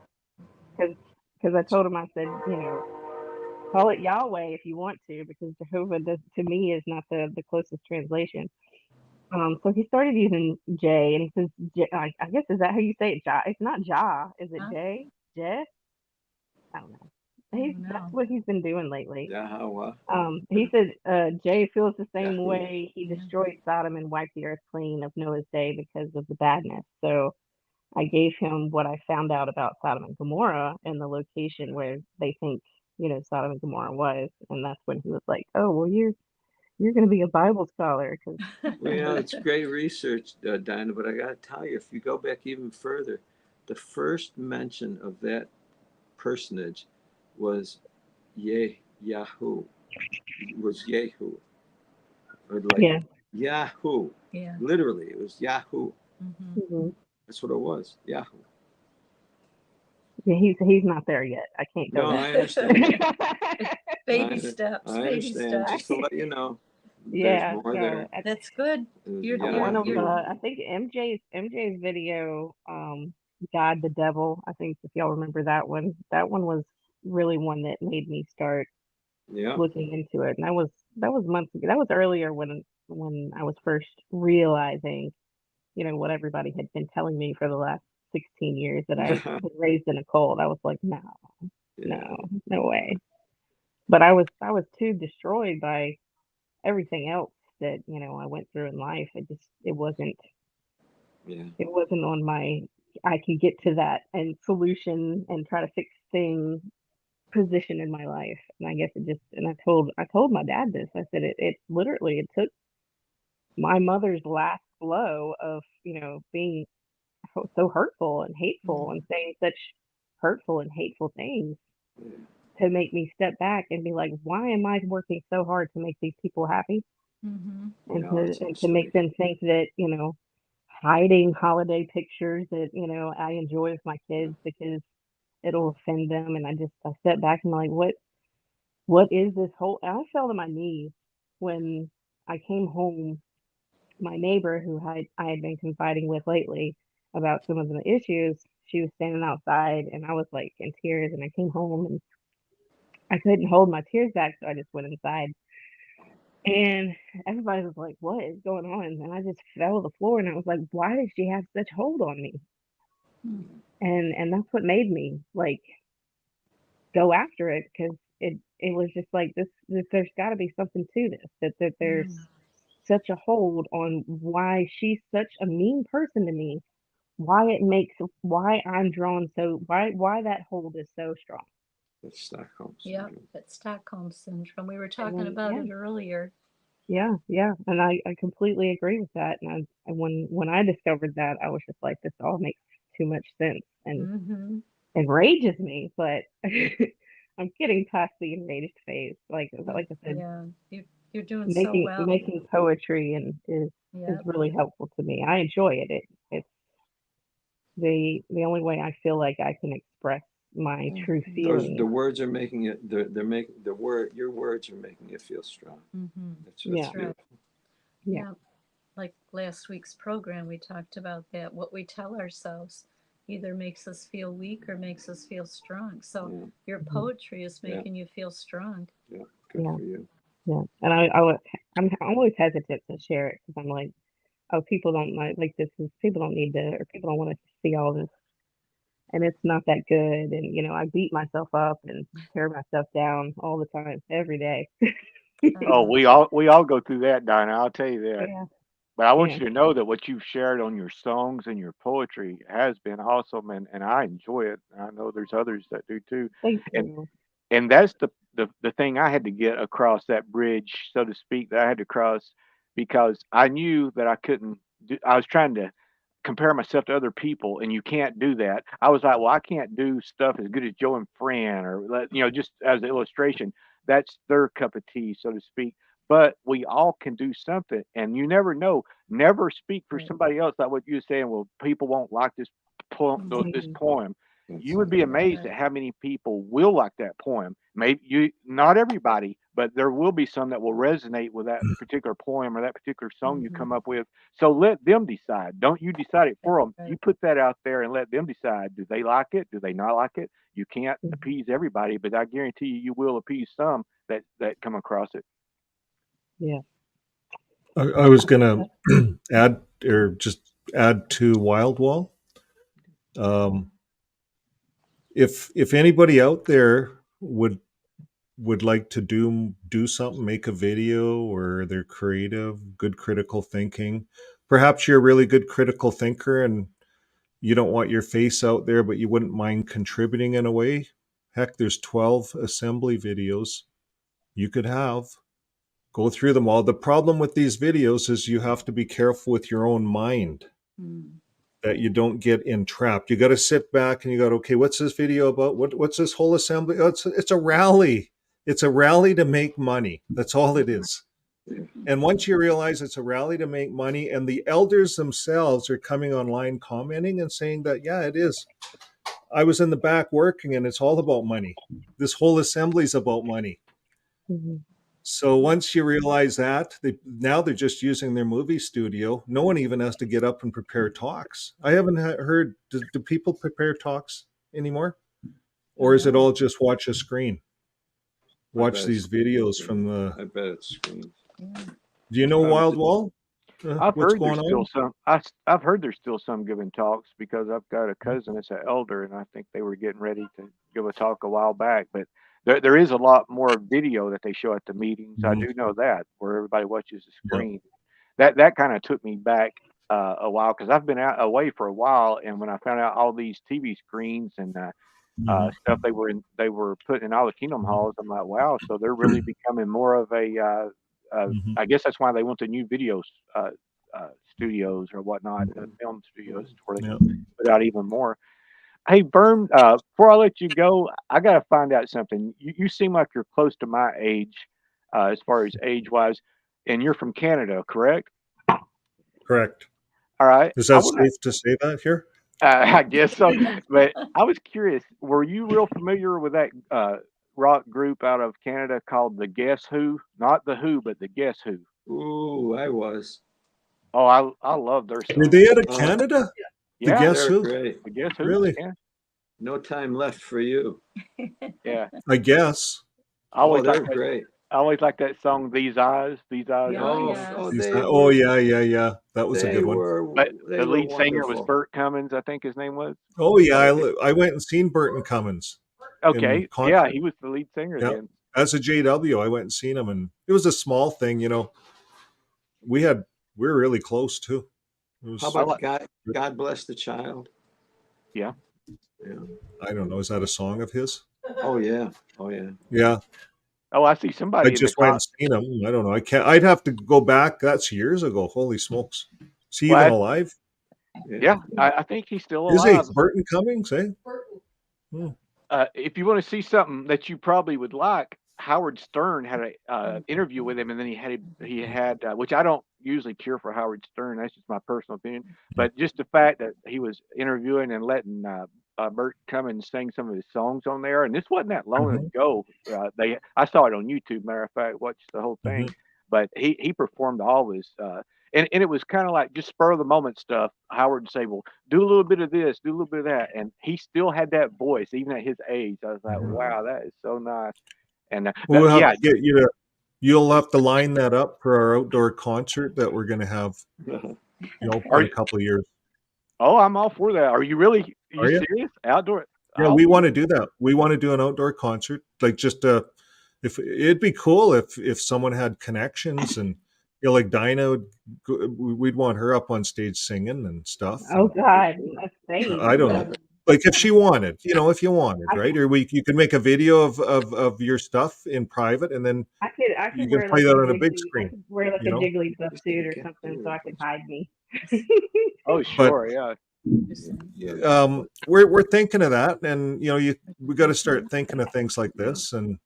because I told him, I said, call it Yahweh if you want to, because Jehovah to me is not the closest translation. So he started using J, and he says, I guess, is that how you say it? Ja? It's not Ja. Is it J? J? I don't know. That's what he's been doing lately. Yahweh. He said Jay feels the same way. He destroyed Sodom and wiped the earth clean of Noah's day because of the badness. So I gave him what I found out about Sodom and Gomorrah and the location where they think, Sodom and Gomorrah was. And that's when he was like, oh, well, you're going to be a Bible scholar. Well, it's great research, Dinah, but I got to tell you, if you go back even further, the first mention of that personage was Yahoo. Was Yehu. Or like Yahoo. Yeah. Literally, it was Yahoo. Mm-hmm. That's what it was. Yahoo. Yeah, he's not there yet. I can't go. No, I understand. Baby steps. I understand. Just to let you know. Yeah, There's more there. That's good. One of I think MJ's video, God the Devil. I think if y'all remember that one was really one that made me start looking into it. And that was months ago. That was earlier when I was first realizing, what everybody had been telling me for the last 16 years, that I was raised in a cult. I was like, no way. But I was too destroyed by everything else that I went through in life. It wasn't on my I can get to that and solution and try to fix things position in my life. And I guess and I told my dad this. I said it literally, it took my mother's last blow of being so hurtful and hateful and saying such hurtful and hateful things to make me step back and be like, why am I working so hard to make these people happy? Mm-hmm. And No, it's so to make sweet. them think that, hiding holiday pictures that, I enjoy with my kids because it'll offend them. And I step back and I'm like, what is this whole, and I fell to my knees when I came home. My neighbor who I had been confiding with lately about some of the issues, she was standing outside and I was like in tears, and I came home and I couldn't hold my tears back, so I just went inside. And everybody was like, what is going on? And I just fell to the floor and I was like, why does she have such hold on me? And that's what made me like go after it, because it was just like this there's got to be something to this, that there's such a hold on why she's such a mean person to me, why I'm drawn, so why that hold is so strong. It's Stockholm Yeah, syndrome. it's Stockholm syndrome. We were talking then, about it earlier. yeah, and I completely agree with that. And when I discovered that, I was just like, this all makes too much sense and Mm-hmm. enrages me. But I'm getting past the enraged phase. Like I said, Yeah, you're doing so making well. making poetry and is Yep. really helpful to me. I enjoy it. It's the only way I feel like I can express my true feelings. The words are making it. They're making the word. Your words are making you feel strong. Mm-hmm. That's Yeah. beautiful. Yeah. Like last week's program, we talked about that. What we tell ourselves either makes us feel weak or makes us feel strong. So your poetry is making you feel strong. Yeah, good Yeah. for you. Yeah, and I'm always hesitant to share it because I'm like, oh, people don't like this. People don't need to, or people don't want to see all this, and it's not that good. And I beat myself up and tear myself down all the time, every day. Oh, we all go through that, Dinah. I'll tell you that. Yeah, But I want yeah. you to know that what you've shared on your songs and your poetry has been awesome, and I enjoy it. I know there's others that do too. Thank And you. and that's the thing I had to get across that bridge, so to speak, that I had to cross because I knew that I couldn't do, I was trying to compare myself to other people, and you can't do that. I was like, well, I can't do stuff as good as Joe and Fran, or just as an illustration. That's their cup of tea, so to speak. But we all can do something, and you never know. Never speak for somebody else, like what you were saying. Well, people won't like this poem. This Mhm. poem. You would That's be amazed at how many people will like that poem. Maybe not everybody, but there will be some that will resonate with that particular poem or that particular song you come up with. So let them decide. Don't you decide it for them. You put that out there and let them decide. Do they like it? Do they not like it? You can't appease everybody, but I guarantee you, you will appease some that come across it. Yeah. I was going to add or just add to Wild Wall. If anybody out there would like to do something, make a video, or they're creative, good critical thinking, perhaps you're a really good critical thinker and you don't want your face out there, but you wouldn't mind contributing in a way. Heck, there's 12 assembly videos you could have. Go through them all. The problem with these videos is you have to be careful with your own mind that you don't get entrapped. You got to sit back and you got, okay, what's this video about? What's this whole assembly? Oh, it's a rally. It's a rally to make money. That's all it is. And once you realize it's a rally to make money, and the elders themselves are coming online commenting and saying that, yeah, it is. I was in the back working and it's all about money. This whole assembly is about money. Mm-hmm. So once you realize that, now they're just using their movie studio. No one even has to get up and prepare talks. I haven't heard, do people prepare talks anymore? Or is it all just watch a screen? Watch these videos from the... I bet it's screens. Do you know Wild Wall? I've What's heard there's going still on? some. I've heard there's still some giving talks because I've got a cousin that's an elder, and I think they were getting ready to give a talk a while back. But there is a lot more video that they show at the meetings. I do know that, where everybody watches the screen. That kind of took me back a while, because I've been away for a while, and when I found out all these TV screens and stuff they were putting in all the Kingdom halls, I'm like, wow, so they're really becoming more of a I guess that's why they want the new videos studios or whatnot, film studios, where they can put out even more. Hey, Vern, before I let you go, I got to find out something. You seem like you're close to my age, as far as age wise, and you're from Canada, correct? Correct. All right. Is I that want safe to say that here? I guess so. But I was curious, were you real familiar with that rock group out of Canada called the Guess Who? Not the Who, but the Guess Who. Ooh, I was. Oh, I love their Were songs. they out of Canada? The Yeah, Guess They're Who? great. the Guess Who. Really? Yeah, No time left for you. yeah. I guess. I Oh, always like they're that. great. I always like that song. These eyes, Oh, only. oh, Oh yeah. That was a they good one. were, But they the were lead singer was wonderful. Burt Cummins, I think his name was. Oh yeah, I went and seen Burton Cummins in Okay, yeah, concert. he was the lead singer Yeah, then. as a JW, I went and seen him, and it was a small thing. We were really close too. It How was. about God Bless the Child? Yeah. Yeah. I don't know. Is that a song of his? Oh yeah. Oh yeah. Yeah. Oh, I see I somebody in the just went and seen him. I don't know. I can't. I'd have to go back. That's years ago. Holy smokes! Is he even alive? Yeah, I think he's still Is he alive. Burton Cummings? Eh? Hmm. If you want to see something that you probably would like, Howard Stern had a interview with him, and then he had which I don't usually care for Howard Stern. That's just my personal opinion. But just the fact that he was interviewing and letting Burt Cummins sing some of his songs on there, and this wasn't that long ago. I saw it on YouTube. Matter of fact, watched the whole thing. But he performed all his. And it was kind of like just spur of the moment stuff. Howard would say, "Well, do a little bit of this, do a little bit of that," and he still had that voice even at his age. I was like, "Wow, that is so nice." And We'll have yeah, to get you to. You'll have to line that up for our outdoor concert that we're going to have. In a couple of years. oh, I'm all for that. Are you really? Are Are you you? serious? Outdoor? Yeah, we want to do that. We want to do an outdoor concert, like just if it'd be cool if someone had connections and like Dinah, we'd want her up on stage singing and stuff. Oh God, a stage. I don't know, like if she wanted, if you wanted, right? Or you could make a video of your stuff in private, and then I could you can wear play like that a on a big jiggly, I screen. could wear like a Jigglypuff suit or something so I could hide me. Oh, sure, yeah. We're thinking of that, and we got to start thinking of things like this, and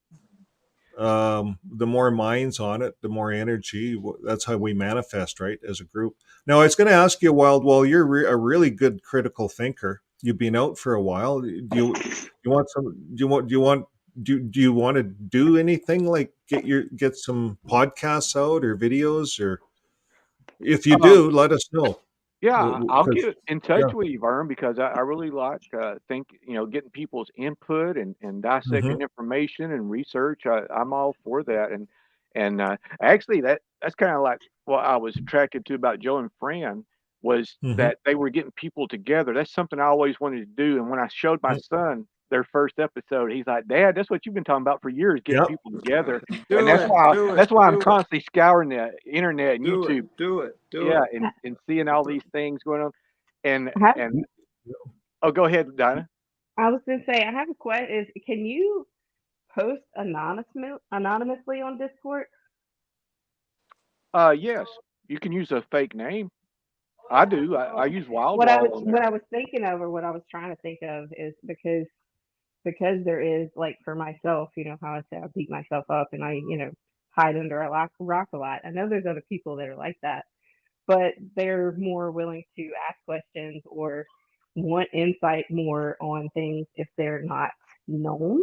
the more minds on it, the more energy. That's how we manifest, right, as a group. Now, I was going to ask you, Well, you're a really good critical thinker. You've been out for a while. Do you want some? Do you want to do anything like get some podcasts out or videos, or if you do, let us know. Yeah, I'll 'Cause- get in touch yeah. with you, Vern, because I really like getting people's input and dissecting information and research. I'm all for that, and actually that's kind of like what I was attracted to about Joe and Fran was that they were getting people together. That's something I always wanted to do, and when I showed my son their first episode, he's like, "Dad, that's what you've been talking about for years, getting people together." And that's why I'm constantly scouring the internet and YouTube. Do it. Yeah, and seeing all these things going on, and I have- and oh, go ahead, Dinah. I was gonna say I have a question. Can you post anonymously on Discord? Yes, you can use a fake name. I do. I use Wild What I Wall was on what there. I was thinking of, or what I was trying to think of, is because there is, like, for myself, how I say I beat myself up and I hide under a rock a lot. I know there's other people that are like that, but they're more willing to ask questions or want insight more on things if they're not known.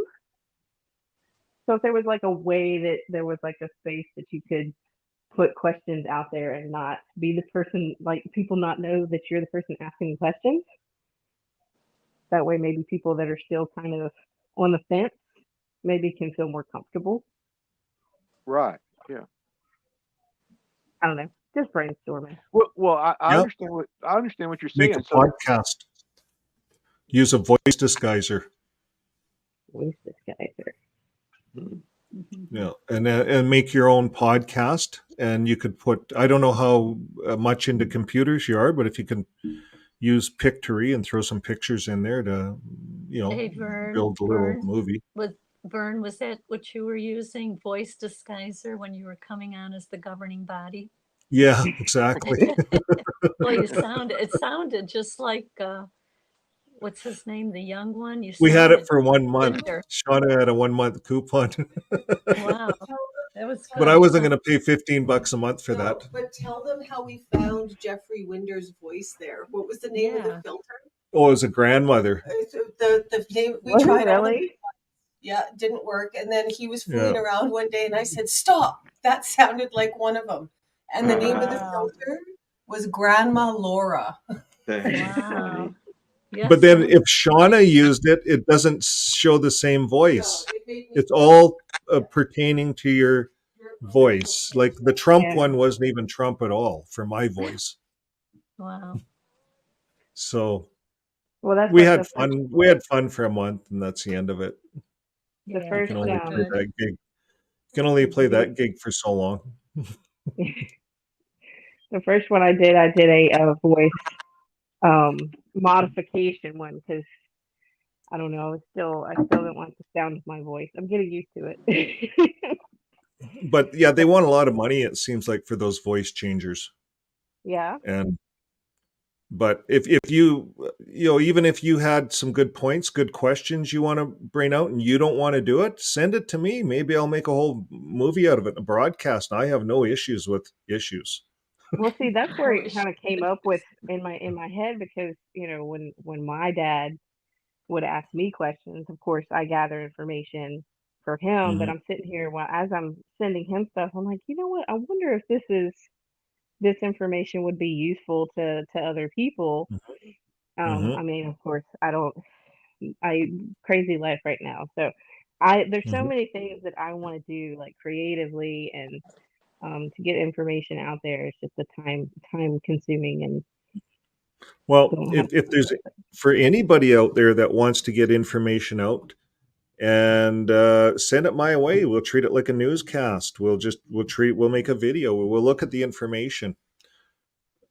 So if there was like a way that there was like a space that you could put questions out there and not be the person, like people not know that you're the person asking questions. That way maybe people that are still kind of on the fence maybe can feel more comfortable. Right. Yeah. I don't know. Just brainstorming. Well, I Yep. understand what you're Make saying. a podcast. Use a voice disguiser. Voice disguiser. Yeah, and make your own podcast, and you could put. I don't know how much into computers you are, but if you can use Pictory and throw some pictures in there to, Hey, Vern. build a little Vern, movie. Vern, was that what you were using, voice disguiser, when you were coming on as the governing body? Yeah, exactly. Well, it sounded just like what's his name? The young one? You We had it sounded for 1 month. Winder. Shauna had a 1 month coupon. Wow. That was But I good. wasn't going to pay $15 a month for No, that. but tell them how we found Jeffrey Winder's voice there. What was the name of the filter? Oh, it was a grandmother. The name we Was it tried all the really? yeah, it didn't work. And then he was fooling Yeah. around one day, and I said, "Stop! That sounded like one of them." And the name of the filter was Grandma Laura. Wow. Yeah, But then sounds if Shauna used it, it doesn't show the same voice. It's all pertaining to your voice. Like the Trump one wasn't even Trump at all for my voice. wow. So Well, that's we what had the fun. We had fun for a month, and that's the end of it. the Yeah, first You can only play good. that gig. You can only play that gig for so long. the first one I did a voice modification one because I don't know. I still don't like the sound of my voice. I'm getting used to it. But yeah, they want a lot of money, it seems like, for those voice changers. Yeah. And but if you even if you had some good points, good questions you want to bring out and you don't want to do it, send it to me. Maybe I'll make a whole movie out of it, a broadcast. I have no issues with issues. Well, see, that's where it kind of came up with in my head because when my dad would ask me questions, of course I gather information for him, but Mhm. I'm sitting here while as I'm sending him stuff, I'm like, you know what? I wonder if this information would be useful to other people. Mhm. I mean, of course, I crazy life right now. So there's so Mhm. many things that I want to do like creatively and to get information out there. It's just a time consuming and Well, don't have if time there's for it. for anybody out there that wants to get information out and send it my way, we'll treat it like a newscast. We'll make a video. We'll look at the information.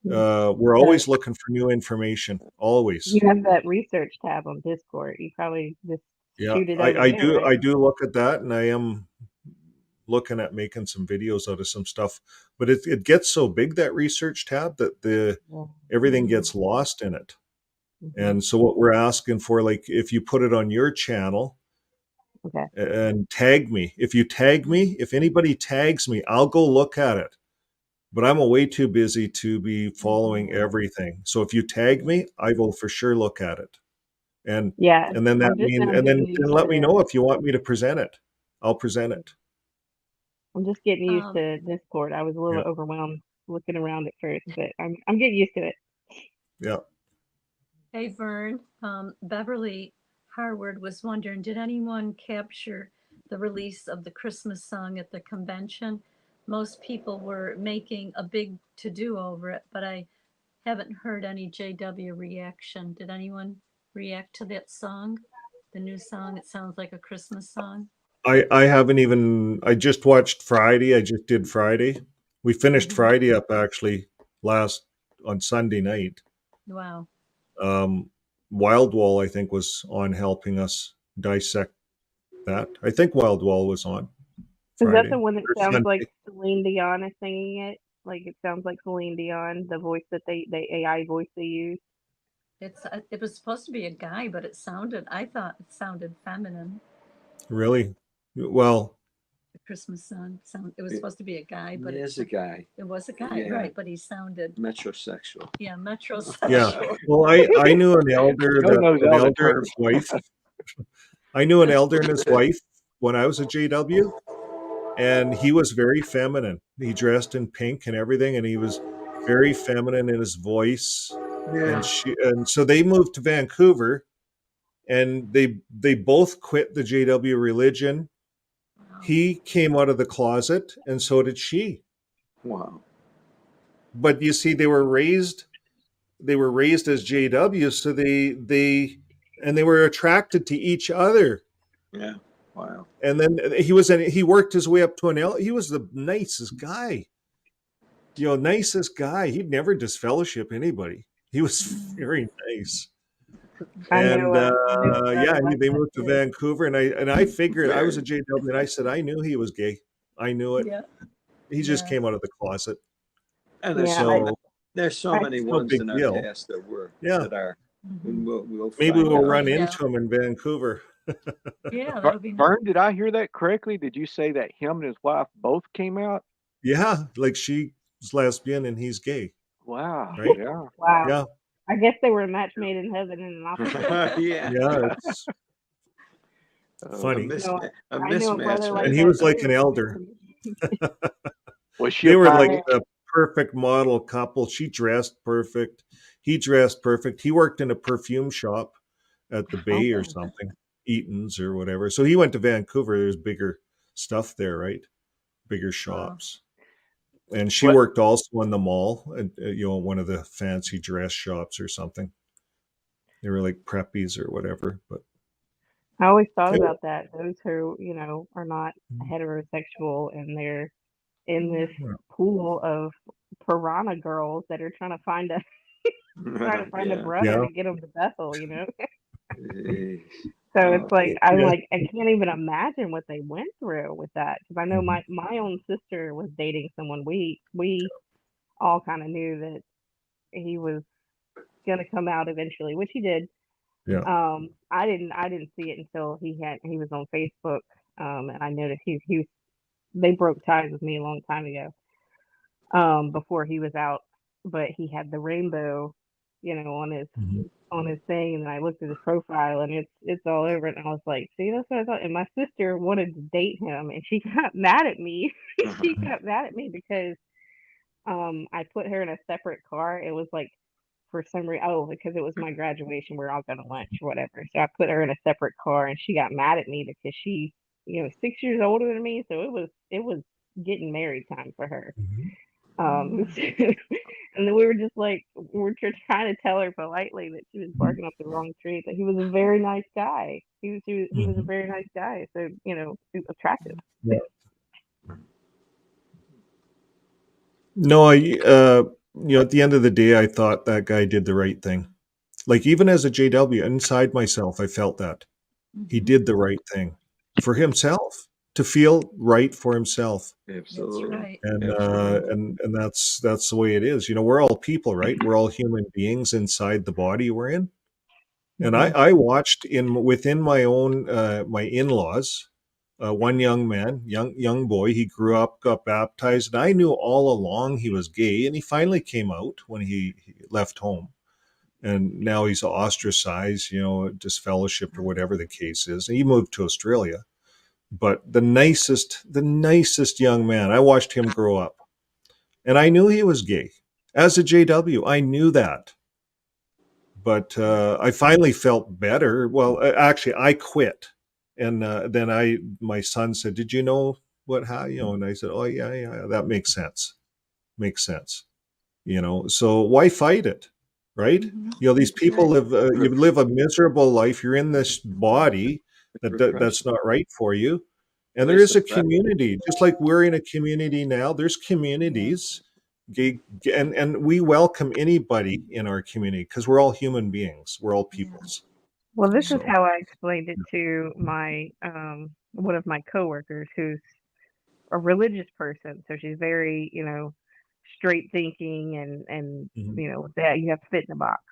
We're So always looking for new information. Always. you have that research tab on Discord. You probably just Yeah, shoot it I, over I there, do. right? I do look at that, and I am looking at making some videos out of some stuff. But it gets so big, that research tab, that everything gets lost in it. And so what we're asking for, like, if you put it on your channel Okay. and tag me, if anybody tags me, I'll go look at it. But I'm way too busy to be following everything. So if you tag me, I will for sure look at it. And Yeah, then that I'm just means, now and getting then used let me to know if you want me to present it. I'll present it. I'm just getting used Um, to Discord. I was a Yeah. little overwhelmed looking around at first, but I'm getting used to it. Yeah. Hey, Vern, Beverly Harward was wondering, did anyone capture the release of the Christmas song at the convention? Most people were making a big to-do over it, but I haven't heard any JW reaction. Did anyone react to that song? The new song, it sounds like a Christmas song. I haven't even, I just watched Friday. I just did Friday. We finished Friday up actually on Sunday night. Wow. Wild Wall, I think, was on helping us dissect that. I think Wild Wall was on Is that Friday the one that or sounds like Sunday. Celine Dion is singing it? Like it sounds like Celine Dion, the voice that the AI voice they use. It was supposed to be a guy, but I thought it sounded feminine. Really? Well, The Christmas song it was supposed to be a guy, but He is a guy. It was a guy, Yeah. right? But he sounded Metrosexual. yeah, metrosexual. yeah. Well, I knew an elder Joe knows all the and terms. his wife. I knew an elder and his wife when I was a JW, and he was very feminine. He dressed in pink and everything, and he was very feminine in his voice. Yeah. And so they moved to Vancouver, and they both quit the JW religion. He came out of the closet, and so did she. Wow. But you see, they were raised as JWs, so they were attracted to each other. Yeah. Wow. And then he worked his way up to he was the nicest guy. Nicest guy. He'd never disfellowship anybody. He was very nice. I And knew a brother like they that moved to too. Vancouver, and I figured I was a JW, and I said I knew he was gay. I knew it. Yeah. He just came out of the closet. And there's Yeah, so many no ones big in our deal. cast that Yeah. that are. And we'll Maybe find we'll out. run Find out. into him in Vancouver. Yeah, that would be nice. Vern, did I hear that correctly? Did you say that him and his wife both came out? Yeah, like she's lesbian and he's gay. Wow. Right? Yeah. Wow. Yeah. I guess they were a match made in heaven and an opposite. Yeah. Yeah, it's A, funny. a I knew a mismatch brother like And he that was like too. an elder. Was she They a were like pioneer? the perfect model couple. She dressed perfect. He dressed perfect. He worked in a perfume shop at the Bay or something, Eaton's or whatever. So he went to Vancouver. There's bigger stuff there, right? Bigger shops. And she What? worked also in the mall, one of the fancy dress shops or something. They were like preppies or whatever. But I always thought it- about that. Those who, are not heterosexual and they're in this pool of piranha girls that are trying to find a Yeah. brother to get them to Bethel, So it's like I can't even imagine what they went through with that, because I know my own sister was dating someone. We all kind of knew that he was gonna come out eventually, which he did. Yeah. I didn't see it until he was on Facebook, and I noticed they broke ties with me a long time ago, before he was out, but he had the rainbow, on his thing, and I looked at his profile, and it's all over it, and I was like, see, that's what I thought. And my sister wanted to date him, and she got mad at me. She got mad at me because I put her in a separate car. It was like, for some reason, because it was my graduation, we're all going to lunch or whatever. So I put her in a separate car, and she got mad at me because she, 6 years older than me. So it was getting married time for her. And then we were just like, trying to tell her politely that she was barking up the wrong tree. That he was a very nice guy. He was a very nice guy. So attractive. Yeah. No, at the end of the day, I thought that guy did the right thing. Like, even as a JW, inside myself, I felt that he did the right thing for himself, to feel right for himself. Absolutely. That's right. And that's the way it is. We're all people, right? We're all human beings inside the body we're in. And I watched within my own my in-laws, one young man, young boy. He grew up, got baptized, and I knew all along he was gay. And he finally came out when he left home, and now he's ostracized, disfellowshipped or whatever the case is. And he moved to Australia. But the nicest young man. I watched him grow up, and I knew he was gay. As a JW, I knew that. But I finally felt better. Well, actually, I quit, and then my son said, "Did you know what? How?" And I said, "Oh yeah, that makes sense. Makes sense." So why fight it, right? These people live. You live a miserable life. You're in this body that's not right for you, and there is a community, just like we're in a community now. There's communities. And we welcome anybody in our community because we're all human beings. We're all peoples. Well, this is So, how I explained it to my one of my coworkers, who's a religious person. So she's very, straight thinking, and that you have to fit in a box.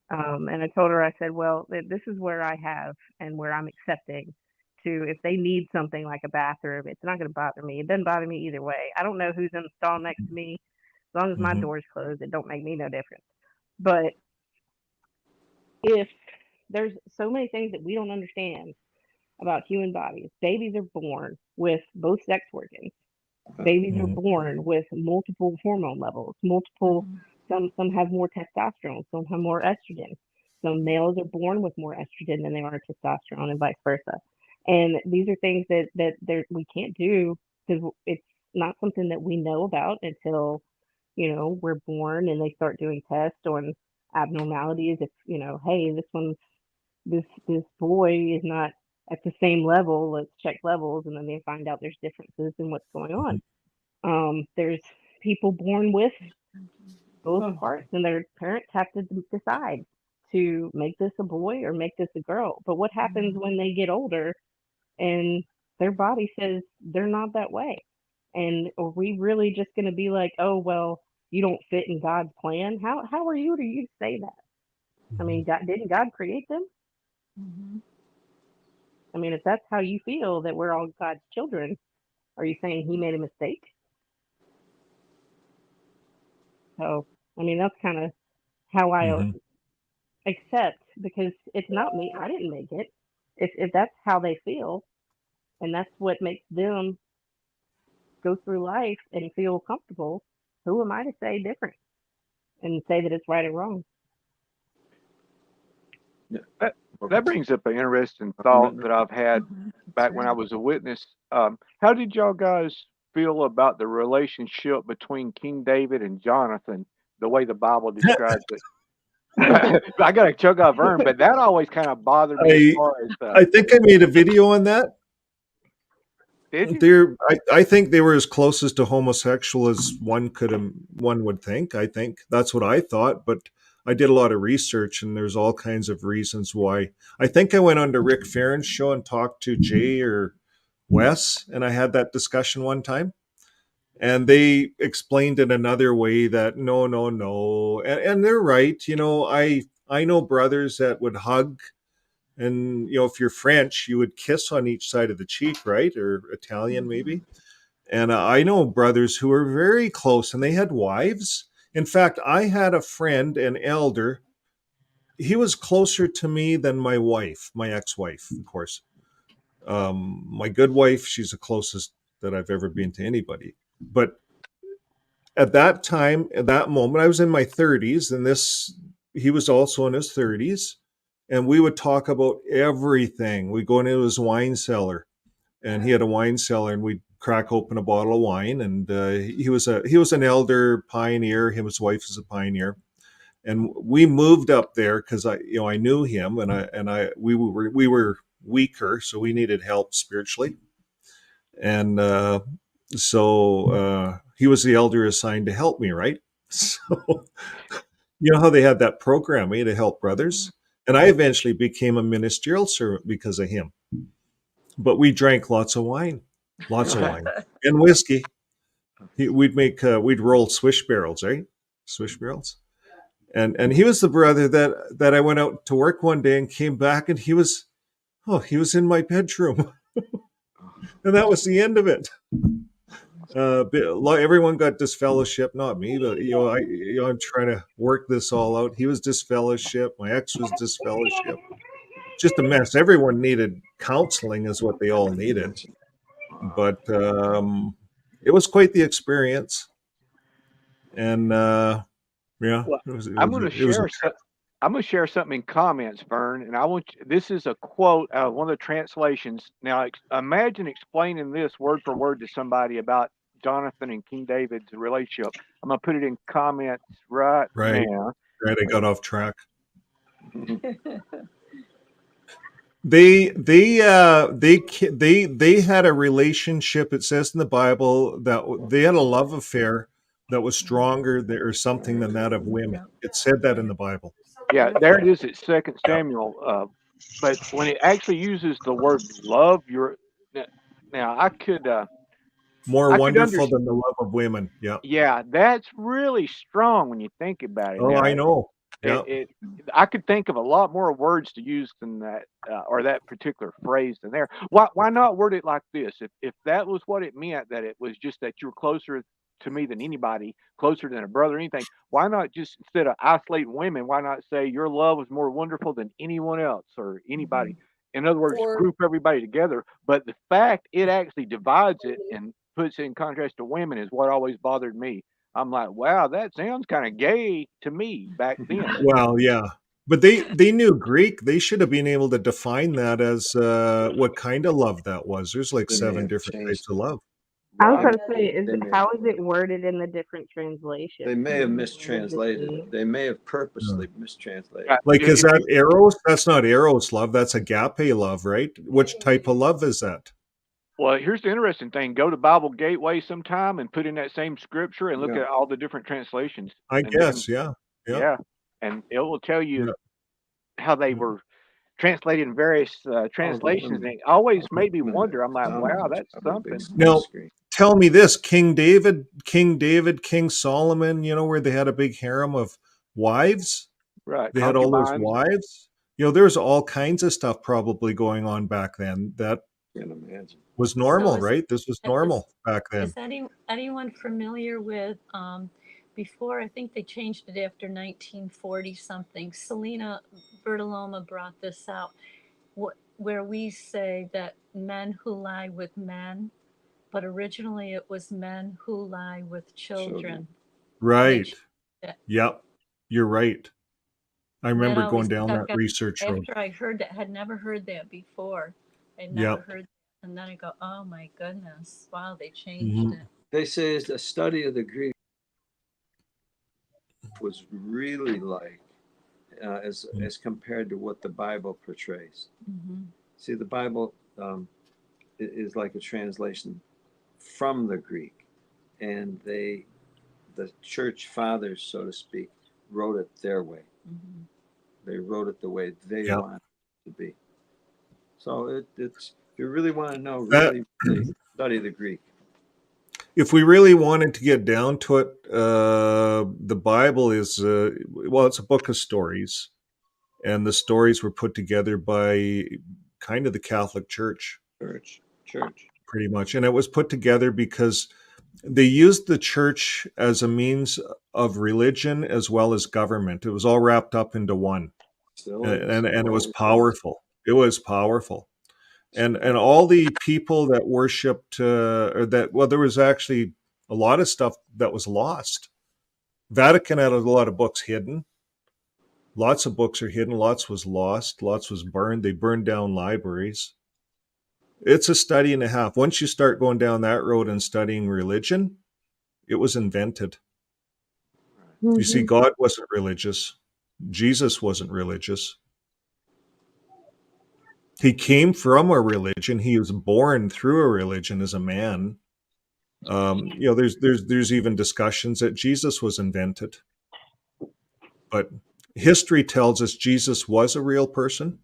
And I told her, I said, well, this is where I have and where I'm accepting to, if they need something like a bathroom, it's not going to bother me. It doesn't bother me either way. I don't know who's in the stall next to me. As long as my door's closed, it don't make me no difference. But if there's so many things that we don't understand about human bodies, babies are born with both sex organs. Babies are born with multiple hormone levels, some have more testosterone, some have more estrogen. Some males are born with more estrogen than they are testosterone, and vice versa. And these are things that we can't do, because it's not something that we know about until, we're born and they start doing tests on abnormalities. If, hey, this boy is not at the same level, let's check levels, and then they find out there's differences in what's going on. There's people born with both parts, and their parents have to decide to make this a boy or make this a girl. But what happens when they get older and their body says they're not that way? And are we really just going to be like, oh, well, you don't fit in God's plan? How are you to say that? I mean, didn't God create them? Mm-hmm. I mean, if that's how you feel that we're all God's children, are you saying He made a mistake? So, I mean, that's kind of how I accept, because it's not me. I didn't make it. If that's how they feel, and that's what makes them go through life and feel comfortable, who am I to say different and say that it's right or wrong? That brings up an interesting thought that I've had back when I was a witness. How did y'all guys feel about the relationship between King David and Jonathan, the way the Bible describes it? I got a chug of Vern, but that always kind of bothered me as far as. I think I made a video on that. Did you? I think they were as close as to homosexual as one would think. I think that's what I thought, but I did a lot of research, and there's all kinds of reasons why. I think I went on to Rick Farron's show and talked to Jay or Wes, and I had that discussion one time, and they explained it another way that no, and they're right. I know brothers that would hug. And, if you're French, you would kiss on each side of the cheek, right? Or Italian, maybe. And I know brothers who were very close and they had wives. In fact, I had a friend, an elder. He was closer to me than my wife, my ex-wife, of course. My good wife, she's the closest that I've ever been to anybody. But at that time, at that moment, I was in my 30s, and he was also in his 30s. And we would talk about everything. We'd go into his wine cellar, and he had a wine cellar, and we'd crack open a bottle of wine. And he was an elder pioneer. Him, his wife is a pioneer, and we moved up there because I knew him, and we were weaker, so we needed help spiritually, and so he was the elder assigned to help me, right? So you know how they had that program, to help brothers. And I eventually became a ministerial servant because of him. But we drank lots of wine and whiskey. We'd roll swish barrels, right? Swish barrels. And he was the brother that I went out to work one day and came back, and he was in my bedroom. And that was the end of it. Everyone got disfellowshipped, not me, but I'm trying to work this all out. He was disfellowshipped. My ex was disfellowshipped. Just a mess. Everyone needed counseling, is what they all needed. But it was quite the experience. And Well, I'm going to share something in comments, Vern, and this is a quote out of one of the translations. Now, imagine explaining this word for word to somebody about Jonathan and King David's relationship. I'm going to put it in comments right now. Right, I got off track. They had a relationship. It says in the Bible that they had a love affair that was stronger or something than that of women. It said that in the Bible. Yeah, there it is at 2 Samuel. But when it actually uses the word love, now I could more wonderful than the love of women. Yeah. Yeah, that's really strong when you think about it. Oh, I know. Yeah. I could think of a lot more words to use than that, or that particular phrase than there. Why not word it like this? If that was what it meant, that it was just that you were closer to me than anybody, closer than a brother or anything, why not just, instead of isolating women, why not say your love was more wonderful than anyone else or anybody? Mm-hmm. In other words, group everybody together. But the fact it actually divides it and puts it in contrast to women is what always bothered me. I'm like, wow, that sounds kind of gay to me back then. Well, yeah. But they knew Greek. They should have been able to define that as what kind of love that was. There's like 7 different types of love. I was going to say, how is it worded in the different translations? They may have mistranslated it. They may have purposely mistranslated it. Like, is that eros? That's not eros love. That's agape love, right? Which type of love is that? Well, here's the interesting thing. Go to Bible Gateway sometime and put in that same scripture and look at all the different translations. I guess, yeah. And it will tell you how they were translated in various translations. And it always made me wonder. I'm like, wow, that's something. Now, tell me this: King David, King Solomon. Where they had a big harem of wives. Right. They had all those Concubines. wives. You know, there's all kinds of stuff probably going on back then that Can't imagine. was So normal, right? This was normal back then. is anyone familiar with before I think they changed it after 1940 something. Selena Bertoloma brought this out where we say that men who lie with men, but originally it was men who lie with children. And they Right. changed it. Yep. You're right. I And that remember going always down stuck that out research road. after I heard that. Had never heard that before. I'd never Yep. heard that. And then I go, oh my goodness, wow, they changed Mhm. it. They say it's a study of the Greek was really like as compared to what the Bible portrays. Mm-hmm. See, the Bible is like a translation from the Greek, and the church fathers, so to speak, wrote it their way. Mm-hmm. They wrote it the way they Yep. wanted it to be. So it's if you really want to know, That really study the Greek. if we really wanted to get down to it, the Bible is well, it's a book of stories, and the stories were put together by kind of the Catholic Church, Church. pretty much, and it was put together because they used the church as a means of religion as well as government. It was all wrapped up into one, Still and is. and it was Always is. powerful. It was powerful. And all the people that worshipped or that, well, there was actually a lot of stuff that was lost. Vatican had a lot of books hidden. Lots of books are hidden. Lots was lost. Lots was burned. They burned down libraries. It's a study and a half. Once you start going down that road and studying religion, it was invented. You see, God wasn't religious. Jesus wasn't religious. He came from a religion. He was born through a religion as a man. You know, there's even discussions that Jesus was invented, but history tells us Jesus was a real person.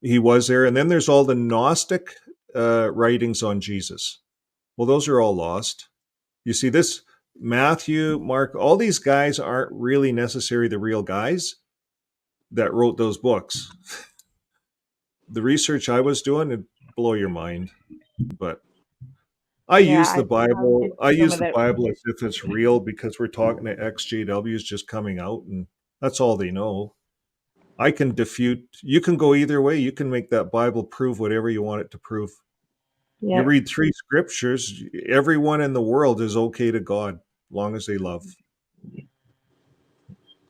He was there, and then there's all the Gnostic writings on Jesus. Well, those are all lost. You see, this Matthew, Mark, all these guys aren't really necessarily the real guys that wrote those books. The research I was doing, it'd blow your mind, but I Yeah, use the did Bible. I some use of the that. Bible as if it's real because we're talking to exJWs just coming out, and that's all they know. I can defute. You can go either way. You can make that Bible prove whatever you want it to prove. You Yeah. read 3 scriptures. Everyone in the world is okay to God, long as they love.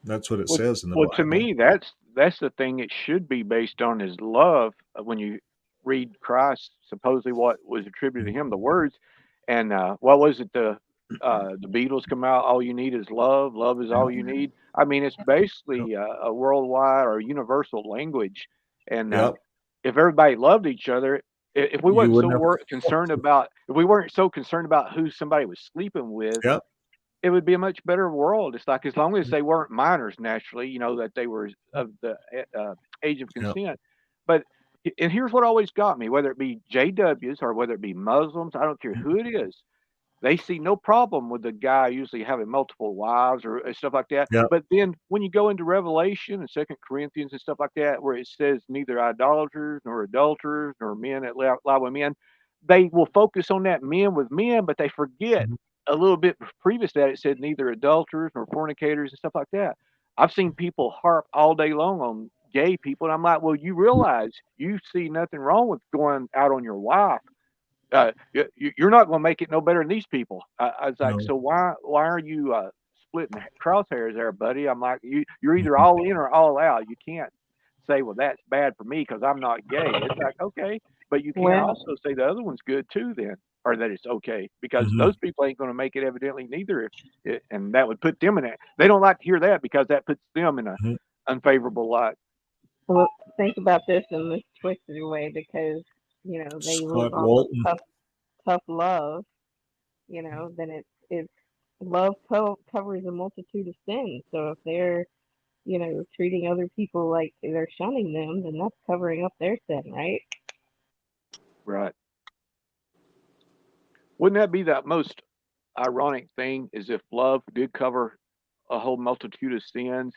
That's what it says in the Well, to Bible. me, that's the thing it should be based on is love. When you read Christ, supposedly what was attributed to him, the words, and what was it? The Beatles come out. All you need is love. Love is all you need. I mean, it's basically a worldwide or universal language. And Yep. if everybody loved each other, if we You wasn't so wouldn't have. if we weren't so concerned about who somebody was sleeping with, Yep. it would be a much better world. It's like as long as they weren't minors, naturally, you know, that they were of the age of Yep. consent. But and here's what always got me: whether it be JWs or whether it be Muslims, I don't care who it is. They see no problem with the guy usually having multiple wives or stuff like that. Yep. But then when you go into Revelation and Second Corinthians and stuff like that, where it says neither idolaters nor adulterers nor men that lie with men, they will focus on that men with men, but they forget a little bit previous to that it said neither adulterers nor fornicators and stuff like that. I've seen people harp all day long on gay people, and I'm like, well, you realize you see nothing wrong with going out on your wife. You're not going to make it no better than these people. I was like, No. so why are you splitting crosshairs there, buddy? I'm like, you're either Mhm. all in or all out. You can't say, well, that's bad for me because I'm not gay. It's like, okay, but you can't Well, also say the other one's good too, then, or that it's okay because Mhm. those people ain't going to make it evidently neither. And that would put them in it. They don't like to hear that because that puts them in a Mhm. unfavorable light. well, think about this in this twisted way because you know they live Scott off of Walton. tough love. You know, then it's love covers a multitude of sins. So if they're treating other people like they're shunning them, then that's covering up their sin, right? Right. Wouldn't that be the most ironic thing is if love did cover a whole multitude of sins,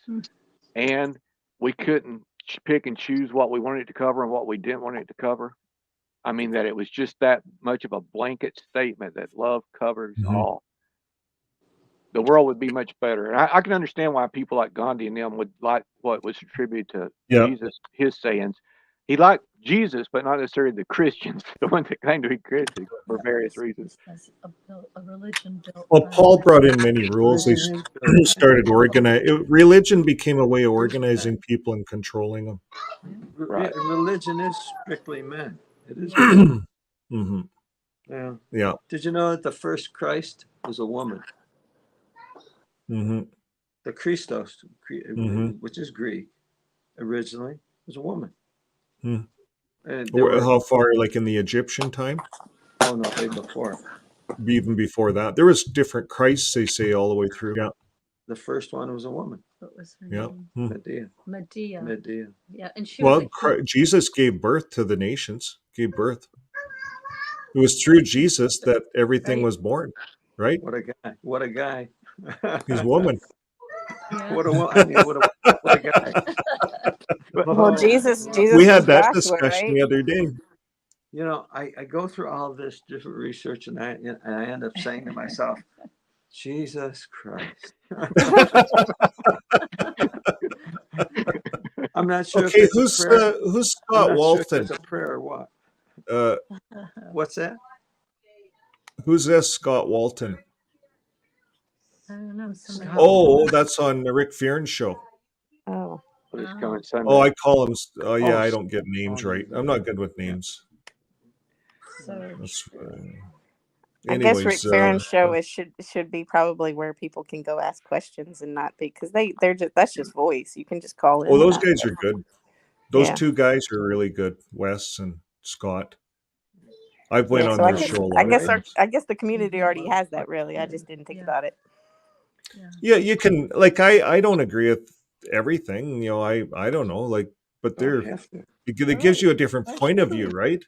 and we couldn't pick and choose what we wanted to cover and what we didn't want it to cover. I mean, that it was just that much of a blanket statement that love covers all. The world would be much better. And I can understand why people like Gandhi and them would like what was attributed to Jesus, his sayings. He liked Jesus, but not necessarily the Christians, the ones that claim to be Christians for various reasons. As a religion built Well, on Paul brought in many rules. They Religion is built. started organizing. Religion became a way of organizing people and controlling them. Right. Religion is strictly men. It is men. Mm-hmm. Yeah. Yeah. Did you know that the first Christ was a woman? Mm-hmm. The Christos, Mm-hmm. which is Greek, originally was a woman. Hmm. And there were, How far, like in the Egyptian time? oh no, way before. Even before that, there was different Christs. They say all the way through. Yeah. The first one was a woman. What was her Yeah. name? Medea. Medea. Medea. Yeah, and she was Well, Jesus gave birth to the nations. Gave birth. It was through Jesus that everything Right. was born. Right. What a guy! What a guy! He's woman. What a I mean, what a guy! Well, Jesus We had was that Joshua, discussion right? the other day. You know, I go through all this different research, and I end up saying to myself, Jesus Christ. I'm not sure Okay, if it's a prayer. who's I'm Scott not sure if Walton? it's a prayer or what. What's that? Who's this Scott Walton? I don't know. Somebody. Oh, that's on the Rick Fearon show. Oh. This coming Sunday. Oh, I call him. Oh, yeah, Oh, I don't get names right. I'm not good with names. So That's, I guess Rick anyways, Fearon's show is should be probably where people can go ask questions and not be, because they're just, that's just voice. You can just call in. oh, and those ask guys are questions. good. Those Yeah. two guys are really good, Wes and Scott. I've went Yeah, on so their show a lot of times. I guess the community already has that. Really, I just didn't think about it. Yeah, you can, like, I don't agree with everything. You know, I don't know, like, but Don't have to. it gives you a different point of view, right?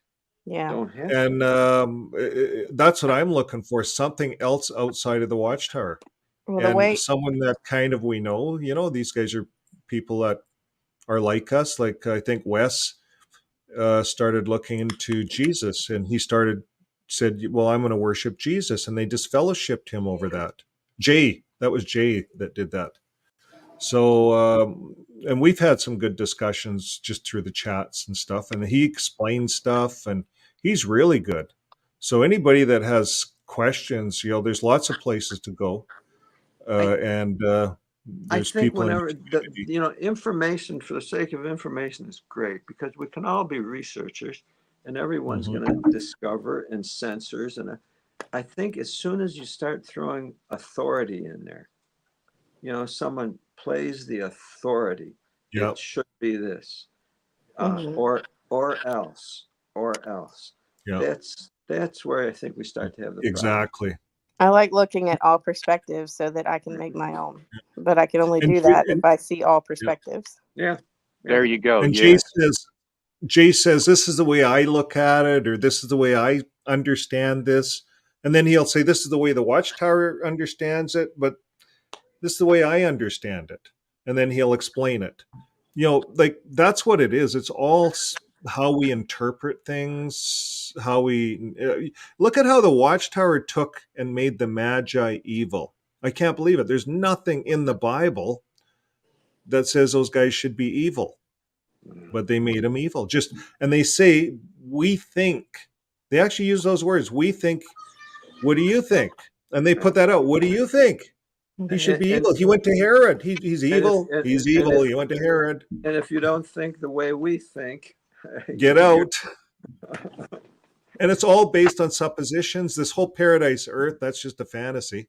Yeah. Don't have And that's what I'm looking for, something else outside of the Watchtower. Well, the And way someone that kind of we know, you know, these guys are people that are like us. Like, I think Wes started looking into Jesus, and he said, well, I'm going to worship Jesus. And they disfellowshipped him over that. That was Jay that did that. So, and we've had some good discussions just through the chats and stuff, and he explains stuff, and he's really good. So anybody that has questions, you know, there's lots of places to go. And I there's think people in whenever you know, information for the sake of information is great, because we can all be researchers, and everyone's going to discover and censors. And I think as soon as you start throwing authority in there, you know, someone plays the authority. Yep. It should be this, Mhm. or else. Yep. That's where I think we start to have the problem. Exactly. I like looking at all perspectives so that I can make my own, but I can only And do Jay- that if I see all perspectives. Yeah. There you go. And Yes. Jay says, this is the way I look at it, or this is the way I understand this. And then he'll say, this is the way the Watchtower understands it, but this is the way I understand it. And then he'll explain it. You know, like, that's what it is. It's all how we interpret things, how we look at how the Watchtower took and made the Magi evil. I can't believe it. There's nothing in the Bible that says those guys should be evil, but they made them evil. And they say, we think. They actually use those words. We think. What do you think? And they put that out. What do you think? He should be evil. He went to Herod. He's evil. He's evil. He went to Herod. And if you don't think the way we think, Get out. And it's all based on suppositions. This whole paradise earth, that's just a fantasy.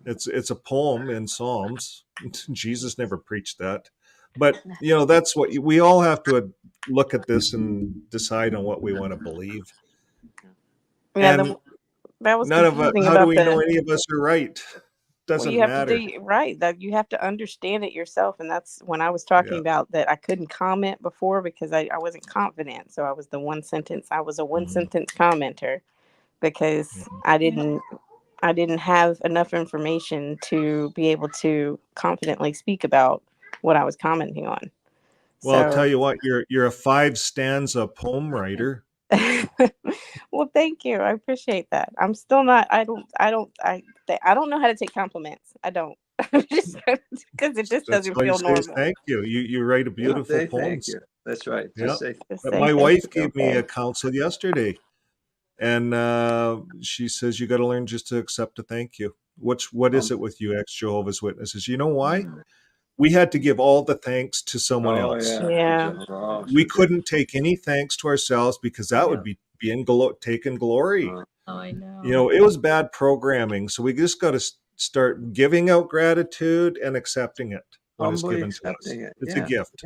It's a poem in Psalms. Jesus never preached that. But, you know, that's what we all have to look at this and decide on what we want to believe. Yeah, And that was none of us, confusing how do about we the. know any of us are right? Doesn't You have matter. to do right, that you have to understand it yourself, and that's when I was talking about that I couldn't comment before because I wasn't confident. So I was a one sentence commenter because I didn't have enough information to be able to confidently speak about what I was commenting on. Well, I'll tell you what, you're a 5-stanza poem writer. Well, thank you. I appreciate that. I'm still not. I don't know how to take compliments. I don't, just because it just That's doesn't all you feel say is normal. thank you. You write a beautiful Say poems. thank you. That's right. Yeah. Just say. Just But say my thank wife you, gave me okay. a counsel yesterday, and she says you got to learn just to accept a thank you. What is it with you, ex-Jehovah's Witnesses? You know why? We had to give all the thanks to someone Oh else. yeah. We couldn't take any thanks to ourselves because that would be taking glory. Oh, I know. You know, it was bad programming. So we just got to start giving out gratitude and accepting it when it's Humbly given to us. accepting it. It's a gift.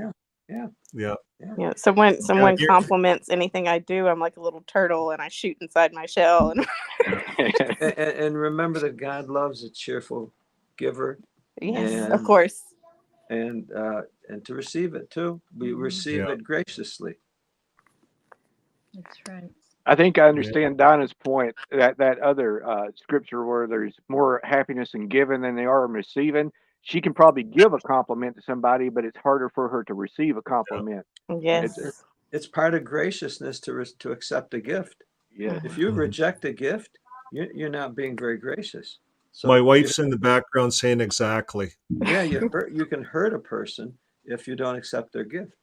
Yeah. Yeah. So when someone you're- compliments anything I do, I'm like a little turtle and I shoot inside my shell. And and remember that God loves a cheerful giver. yes, of course. And to receive it too. We receive it graciously. That's right. I think I understand Donna's point that other scripture where there's more happiness in giving than they are in receiving. She can probably give a compliment to somebody, but it's harder for her to receive a compliment. Yes. It's part of graciousness to accept a gift. Yeah. If you reject a gift, you're not being very gracious. So my wife's in the background saying exactly. Yeah, you can hurt a person if you don't accept their gift.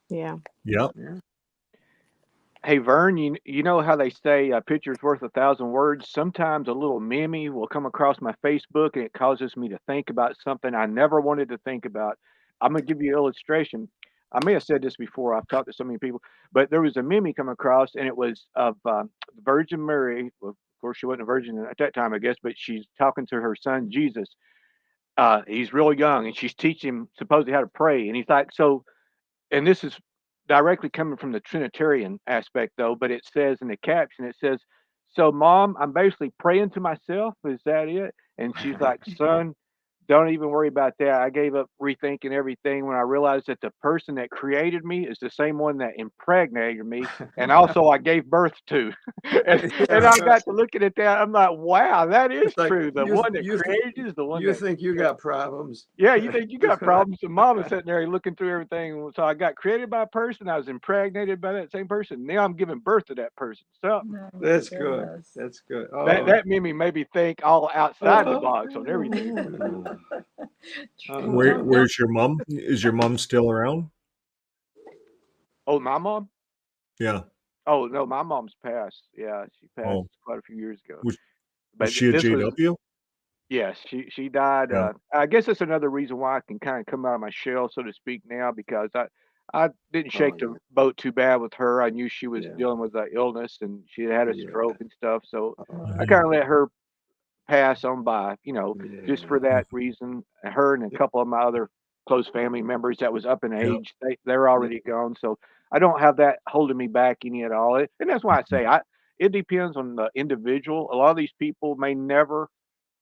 Yeah. Yeah. Hey Vern, you know how they say a picture's worth 1,000 words? Sometimes a little meme will come across my Facebook and it causes me to think about something I never wanted to think about. I'm gonna give you an illustration. I may have said this before. I've talked to so many people, but there was a meme come across, and it was of the Virgin Mary. Well, of course, she wasn't a virgin at that time, I guess, but she's talking to her son Jesus. He's real young, and she's teaching him supposedly how to pray, and he's like, so. And this is directly coming from the Trinitarian aspect, though, but it says in the caption, it says, so mom, I'm basically praying to myself. Is that it? And she's like, son, don't even worry about that. I gave up rethinking everything when I realized that the person that created me is the same one that impregnated me. And also I gave birth to. and I got to looking at that. I'm like, wow, that is true. The one that created you is the one you that think you got problems. yeah, you think you got problems. And mom is sitting there looking through everything. So I got created by a person. I was impregnated by that same person. Now I'm giving birth to that person. So That's good. That's good. Oh. that made me maybe think all outside the box on everything. Where's your mom? Is your mom still around? Oh, my mom? Yeah. Oh no, my mom's passed. Yeah, she passed quite a few years ago. Was But she a this was JW? yes, she died. Yeah. I guess that's another reason why I can kind of come out of my shell, so to speak, now because I didn't shake the boat too bad with her. I knew she was dealing with an illness and she had a stroke and stuff. So I kind of let her pass on by, just for that reason. Her and a couple of my other close family members that was up in age, they're already gone. So I don't have that holding me back any at all. And that's why I say it depends on the individual. A lot of these people may never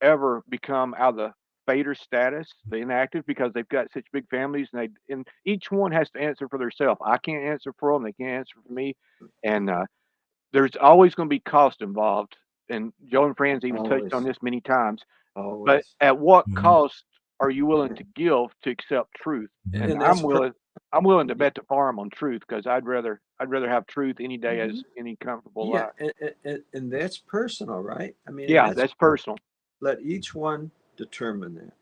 ever become out of the fader status, the inactive, because they've got such big families, and each one has to answer for themselves. I can't answer for them; they can't answer for me, and there's always going to be cost involved. And Joe and Franz even touched on this many times. But at what cost are you willing to give to accept truth? And I'm willing to bet the farm on truth because I'd rather have truth any day as any comfortable life. And that's personal, right? I mean, yeah, that's personal. Let each one determine that.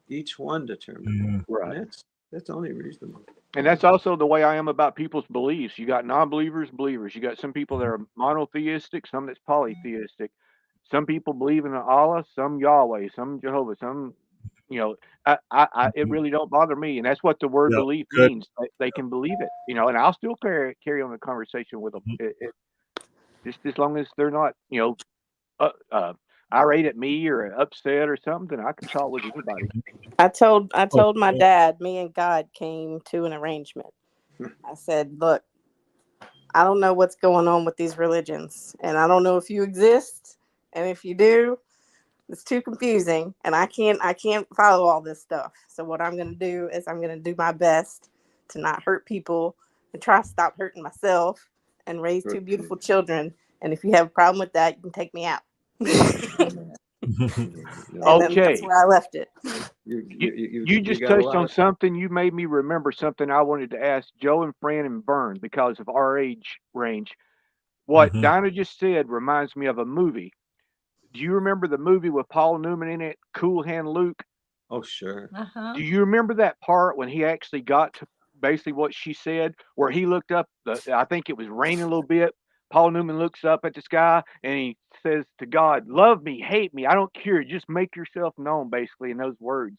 Each one determine that. Right. And that's only reasonable. And that's also the way I am about people's beliefs. You got non-believers, believers. You got some people that are monotheistic, some that's polytheistic. Some people believe in Allah, some Yahweh, some Jehovah, some, it really don't bother me. And that's what the word belief means. They can believe it, and I'll still carry on the conversation with them. Just as long as they're not, irate at me or upset or something, I can talk with anybody. I told my dad, me and God came to an arrangement. I said, look, I don't know what's going on with these religions, and I don't know if you exist, and if you do, it's too confusing, and I can't follow all this stuff. So what I'm going to do is I'm going to do my best to not hurt people and try to stop hurting myself and raise two beautiful children. And if you have a problem with that, you can take me out. Okay. That's where I left it. You just got a touched lot on of something. You made me remember something I wanted to ask Joe and Fran and Vern because of our age range. What Mhm. Dinah just said reminds me of a movie. Do you remember the movie with Paul Newman in it, Cool Hand Luke? Oh, sure. Uh-huh. Do you remember that part when he actually got to basically what she said, where he looked up? I think it was raining a little bit. Paul Newman looks up at the sky and he says to God, "Love me, hate me, I don't care. Just make yourself known." Basically, in those words,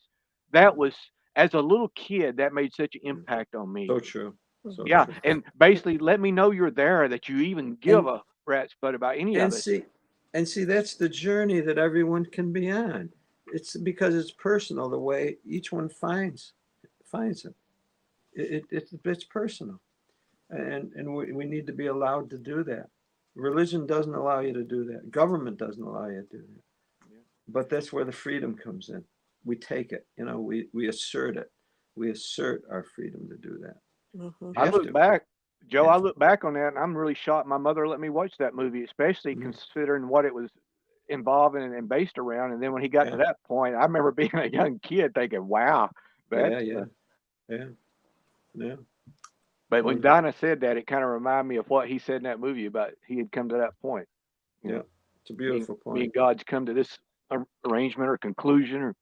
that was as a little kid that made such an impact on me. So true. So Yeah, true. and basically let me know you're there, that you even give And a rat's butt about any of and it. see and see that's the journey that everyone can be on. It's because it's personal the way each one finds it. It's personal, and we need to be allowed to do that. Religion doesn't allow you to do that. Government doesn't allow you to do that. But that's where the freedom comes in. We take it. We assert it. We assert our freedom to do that. Mhm. I Have look to. back, Joe, I Have to. look back on that and I'm really shocked my mother let me watch that movie, especially considering what it was involving and based around. And then when he got to Yeah. that point, I remember being a young kid thinking, wow, that's, Yeah. Yeah. Yeah. but Oh when yeah. Dinah said that, it kind of reminded me of what he said in that movie about he had come to that point. You Yeah. know, It's a me, beautiful me point. and God's come to this arrangement or conclusion or,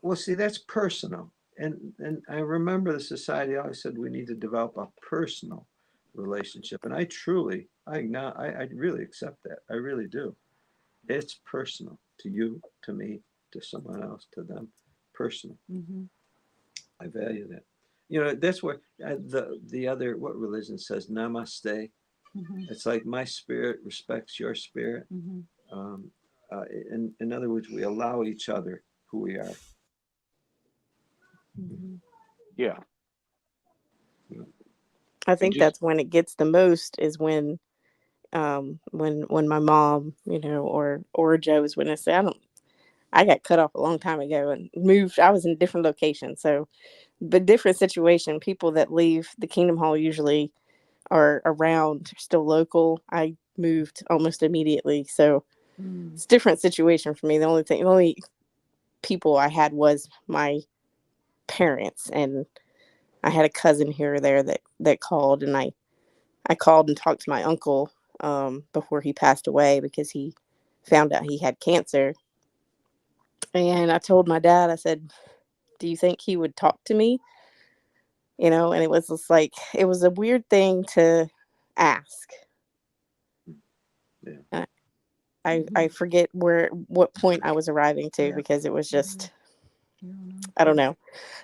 Well, see, that's personal. And I remember the society always said we need to develop a personal relationship. And I really accept that. I really do. It's personal to you, to me, to someone else, to them. Personal. Mm-hmm. I value that. That's where the other, what religion says, namaste. Mm-hmm. It's like my spirit respects your spirit. Mm-hmm. Um, in other words, we allow each other who we are. Mm-hmm. yeah. I And think just, that's when it gets the most is when my mom, or Joe's witness. I got cut off a long time ago and moved. I was in a different location, so but different situation. People that leave the Kingdom Hall usually are around, still local. I moved almost immediately, so it's a different situation for me. The only people I had was my parents, and I had a cousin here or there that called, and I called and talked to my uncle before he passed away because he found out he had cancer. And I told my dad, I said, "Do you think he would talk to me?" And it was just like, it was a weird thing to ask. Yeah. I forget what point I was arriving to because it was just, I don't know.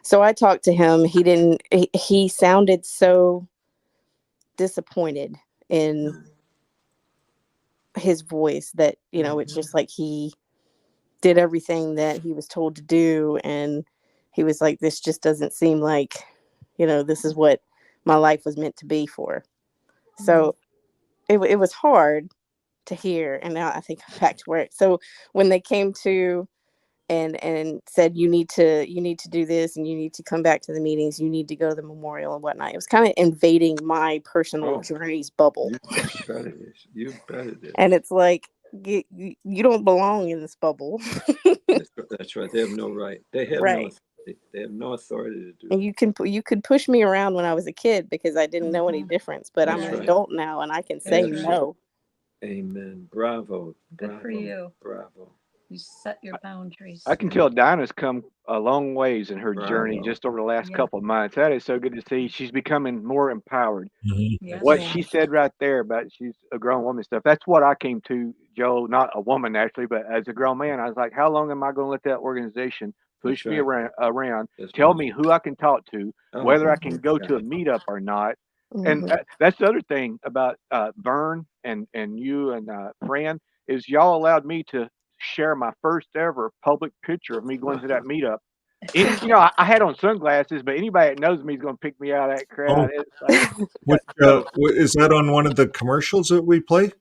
So I talked to him. He sounded so disappointed in his voice that, it's just like he did everything that he was told to do. And he was like, this just doesn't seem like, this is what my life was meant to be for. So it was hard to hear. And now I think I'm back to work. So when they came to and said, you need to do this, and you need to come back to the meetings, you need to go to the memorial and whatnot, it was kind of invading my personal journey's bubble. You bet it is. You bet it is. And it's like, you don't belong in this bubble. That's right. They have no right. They have no Right. authority. They have no authority to do And that. you could push me around when I was a kid because I didn't know any difference, but I'm That's an right. adult now and I can say That's no. Amen. Bravo. Good Bravo. for you. Bravo. You set your boundaries. I can tell Dinah's come a long ways in her journey Bravo. just over the last Yeah. couple of months. That is so good to see. She's becoming more empowered. Yes. What Yeah. she said right there about she's a grown woman stuff, that's what I came to, Joe, not a woman actually, but as a grown man, I was like, how long am I going to let that organization push That's me right. around, That's tell right. me who I can talk to, Oh, whether I can go yeah. to a meetup or not. And Mhm. that's the other thing about Vern and you and Fran is y'all allowed me to share my first ever public picture of me going to that meetup. I had on sunglasses, but anybody that knows me is going to pick me out of that Oh, crowd. It's like, which, so, is that on one of the commercials that we play?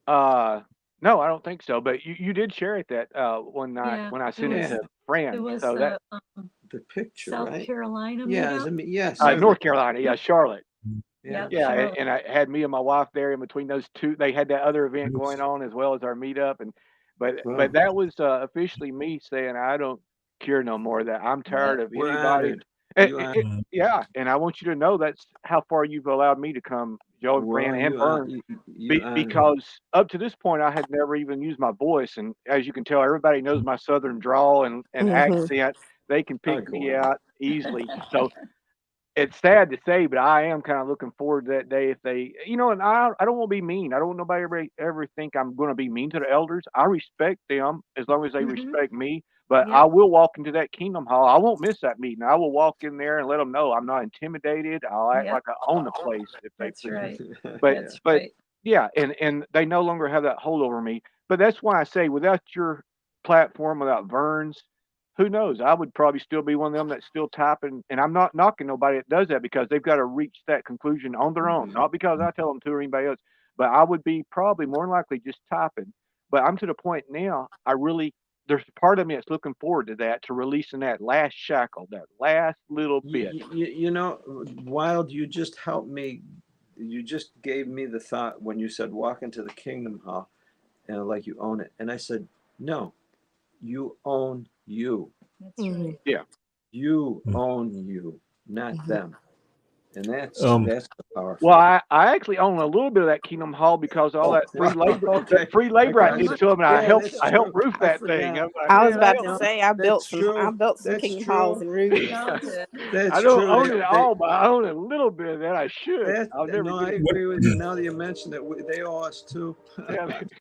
no, I don't think so. But you did share it that one night Yeah. when I It sent it was to Yeah. Fran. So that The picture, South right? Carolina Yeah. meetup. Yes. North Carolina, yeah, Charlotte. Yeah. Yep, Yeah, Charlotte. and I had me and my wife there in between those two. They had that other event going on as well as our meetup, and But that was officially me saying I don't care no more. That I'm tired of We're anybody. honored. You are. Yeah, and I want you to know that's how far you've allowed me to come, Joe and Fran Well, and Vern. you honor. Because up to this point, I had never even used my voice, and as you can tell, everybody knows my Southern drawl and accent. They can pick me out easily. So it's sad to say, but I am kind of looking forward to that day if they, and I don't want to be mean. I don't want nobody ever think I'm going to be mean to the elders. I respect them as long as they respect me. But I will walk into that Kingdom Hall. I won't miss that meeting. I will walk in there and let them know I'm not intimidated. I'll act like I own the place if they That's please. right. But That's but right. yeah, and they no longer have that hold over me. But that's why I say without your platform, without Vern's, who knows? I would probably still be one of them that's still typing, and I'm not knocking nobody that does that because they've got to reach that conclusion on their own, not because I tell them to or anybody else. But I would be probably more than likely just typing. But I'm to the point now. There's a part of me that's looking forward to that, to releasing that last shackle, that last little bit. Wild, you just helped me. You just gave me the thought when you said walk into the Kingdom Hall and like you own it. And I said, no, you own you. That's right. Yeah. You own you, not them. And that's the powerful. Well, I actually own a little bit of that Kingdom Hall because all that free labor, that free labor I did to them, and I helped roof that thing. I'm like, I was man, about to say I built some That's Kingdom Halls and roofs. That's I don't true. own it all, but I own a little bit of that. I should. I'll never No, get I it. agree with you. Now that you mentioned it, they owe us too.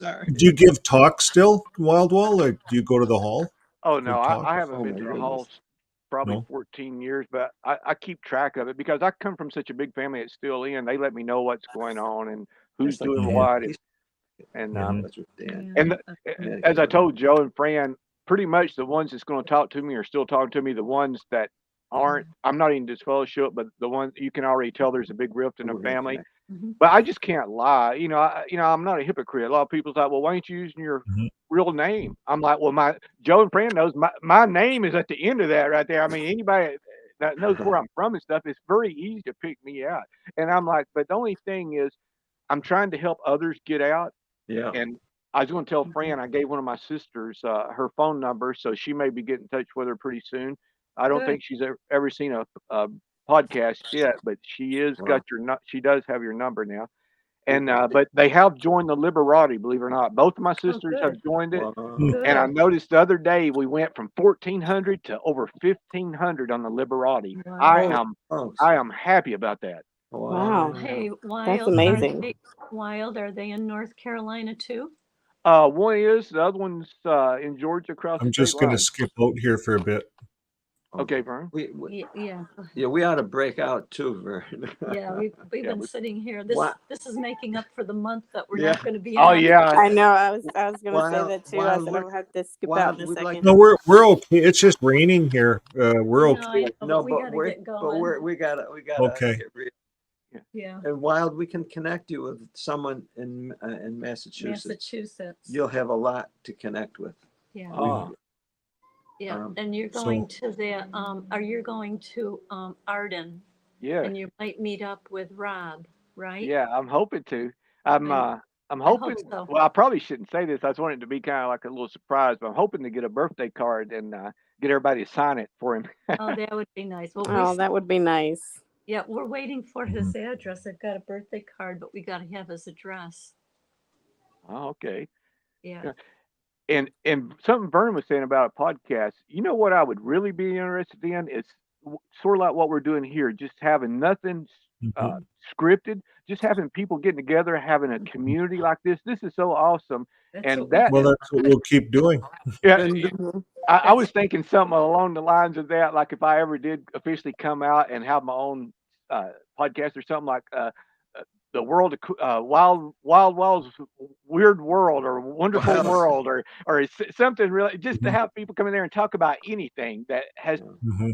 Sorry. Do you give talks still, Wild Wall, or do you go to the hall? Oh for no, talks? I haven't been to the halls probably No? 14 years, but I keep track of it because I come from such a big family that's still in. They let me know what's going on and who's Just like doing Dan. what, He's- and That's with Dan. and as I told Joe and Fran, pretty much the ones that's going to talk to me are still talking to me. The ones that aren't, I'm not even disfellowship, but the ones you can already tell there's a big rift in the family. But I just can't lie. I'm not a hypocrite. A lot of people's like, well, why ain't you using your real name? I'm like, well, Joe and Fran knows my name is at the end of that right there. I mean, anybody that knows where I'm from and stuff, it's very easy to pick me out. And I'm like, but the only thing is, I'm trying to help others get out. Yeah. And I was going to tell Fran, I gave one of my sisters her phone number, so she may be getting in touch with her pretty soon. I don't Good. think she's ever seen a podcast yet, but she is got your she does have your number now. And but they have joined the Liberati, believe it or not. Both of my sisters have good. joined it. Good. And I noticed the other day we went from 1,400 to over 1,500 on the Liberati. Wow. I am happy about that. Wow. Hey, That's Wild. amazing. Are they in North Carolina too? One is, the other one's in Georgia across I'm the state just going to line. skip out here for a bit. Okay, Vern. Yeah, we ought to break out too, Vern. Yeah, we've been sitting here. This is making up for the month that we're Yeah. not going to be Oh, on. yeah. I know. I was gonna say Wild- that too. Wild, I said I'm we're- gonna have to skip Wild, out in a we'd like second. No, we're okay. It's just raining here. We're okay. No, we but gotta we're get going. we gotta Okay. get real. Yeah. And Wild, we can connect you with someone in Massachusetts. Massachusetts. You'll have a lot to connect with. Yeah. Yeah, and you're so- going to the are you going to Arden? Yeah. And you might meet up with Rob, right? Yeah, I'm hoping to. I'm I hope hoping. so. Well, I probably shouldn't say this. I just wanted it to be kind of like a little surprise, but I'm hoping to get a birthday card and get everybody to sign it for him. Oh, that would be nice. Well, Oh, that would be nice. Yeah, we're waiting for his address. I've got a birthday card, but we got to have his address. Oh, okay. Yeah. And something Vern was saying about a podcast. You know what I would really be interested in is sort of like what we're doing here, just having nothing scripted, just having people getting together, having a community like this. This is so awesome. And that Well, that's what we'll keep doing. Yeah, I was thinking something along the lines of that. Like if I ever did officially come out and have my own podcast or something like the world of Wild's weird world or wonderful world or something really, just to have people come in there and talk about anything that has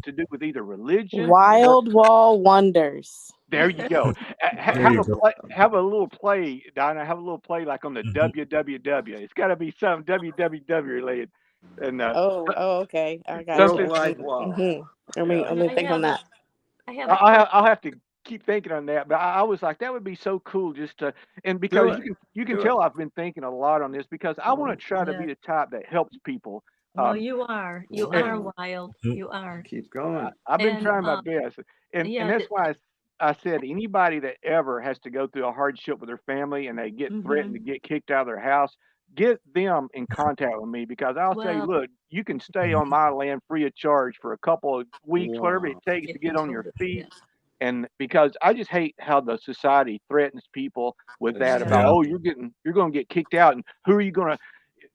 to do with either religion. Wild Wall Wonders. There you go. Have a little play, Donna. Have a little play like on the WWW. It's got to be something WWW related. And okay. I got something you. like Let me think on that. I'll have to keep thinking on that. But I was like, that would be so cool just to, and Do because it. you can Do it. tell I've been thinking a lot on this because I want to try to be Yeah. the type that helps people. Well, you are. You and are wild. You are. Keep going. I've been And trying my best, and yeah, that's why I said anybody that ever has to go through a hardship with their family and they get threatened to get kicked out of their house, get them in contact with me because I'll say, Well, look, you can stay on my land free of charge for a couple of weeks, whatever it Wow. takes to get on your totally, feet. yeah. And because I just hate how the society threatens people with that Yeah. about, Yeah. oh, you're going to get kicked out, and who are you going to?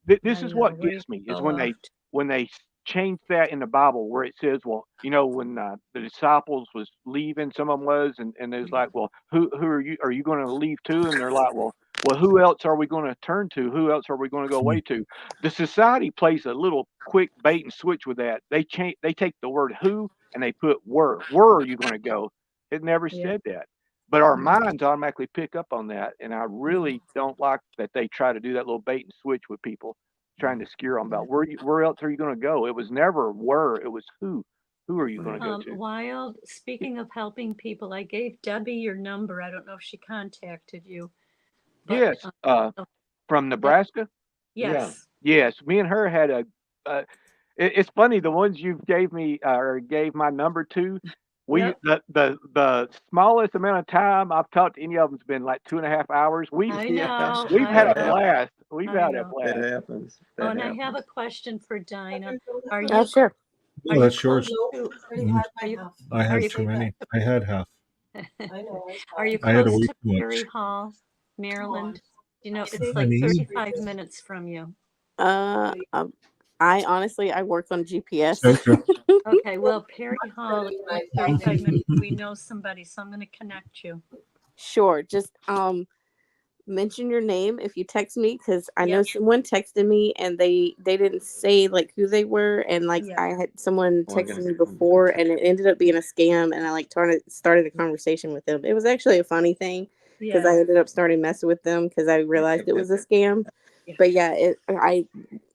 This I is know. what Where you gets me is go when off. they change that in the Bible where it says, well, when the disciples was leaving, some of them was, and it's like, well, who are you? Are you going to leave too? And they're like, well, who else are we going to turn to? Who else are we going to go away to? The society plays a little quick bait and switch with that. They take the word who and they put where. Where are you going to go? It never Yeah. said that. But our minds automatically pick up on that, and I really don't like that they try to do that little bait and switch with people, trying to scare them about where else are you going to go? It was never where, it was who. Who are you going to go to? Wild, speaking of helping people, I gave Debbie your number. I don't know if she contacted you. But, Yes, from Nebraska. yes. Yes, me and her had a. It's funny the ones you gave me or gave my number to. Yep. The smallest amount of time I've talked to any of them's been like 2.5 hours. We've I know. we've I had a know. blast. We've I had a know. It blast. happens. Oh, That and I happens. have a question for Dinah. Are Oh, you sure. Oh, are you that's close yours. to are you I are had you too many. I had half. are you I had close way to too Perry much. Hall, Maryland? You know, it's I like mean, 35 minutes from you. I honestly I work on GPS. center. Okay, well, Perry Hall is like 35 minutes. We know somebody, so I'm going to connect you. Sure. Just mention your name if you text me because I know Yep. someone texted me and they didn't say like who they were and like Yeah. I had someone Oh, I texted gotta- me before and it ended up being a scam and I like started a conversation with them. It was actually a funny thing because I Yeah. ended up starting messing with them because I realized it was a scam. Yeah. But yeah, I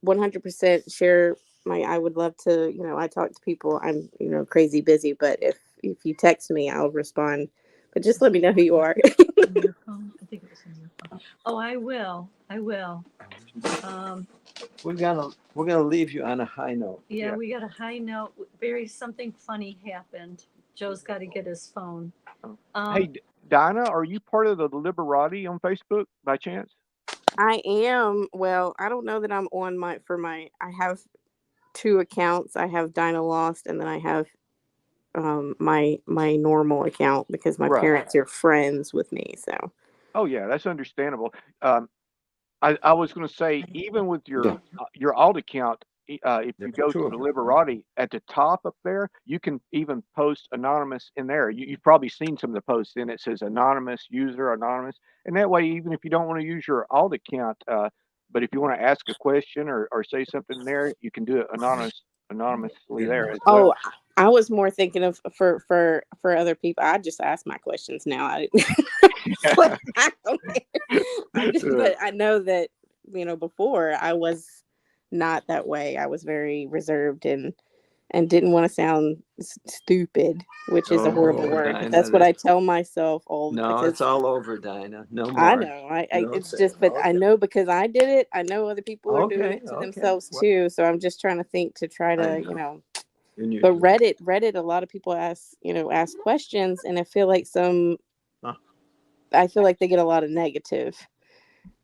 100% share I would love to, I talk to people. I'm, crazy busy, but if you text me, I'll respond. But just let me know who you are. On your phone? I think it was on your phone. Oh, I will. I will. We're gonna leave you on a high note. Yeah, we got a high note. Something funny happened. Joe's got to get his phone. Hey, Dinah, are you part of the Liberati on Facebook by chance? I am. Well, I don't know that I'm on I have 2 accounts. I have Dinah Lost and then I have my normal account because my Right. parents are friends with me. So Oh yeah, that's understandable. I was going to say, even with Yeah. your alt account, if you There's go to two of the them. Liberati at the top up there, you can even post anonymous in there. You've probably seen some of the posts in it says anonymous user, anonymous, and that way, even if you don't want to use your alt account, but if you want to ask a question or say something there, you can do it anonymously there as well. I was more thinking of for other people. I just ask my questions now. But I know that before I was not that way. I was very reserved and didn't want to sound stupid, which is a horrible word. But Dinah, that's what I tell myself all no, because it's all over, Dinah. No more. I know. It's just, but I know because I did it. I know other people are doing it to themselves too. So I'm just trying to think to try to, But Reddit, a lot of people ask questions, and I feel like they get a lot of negative,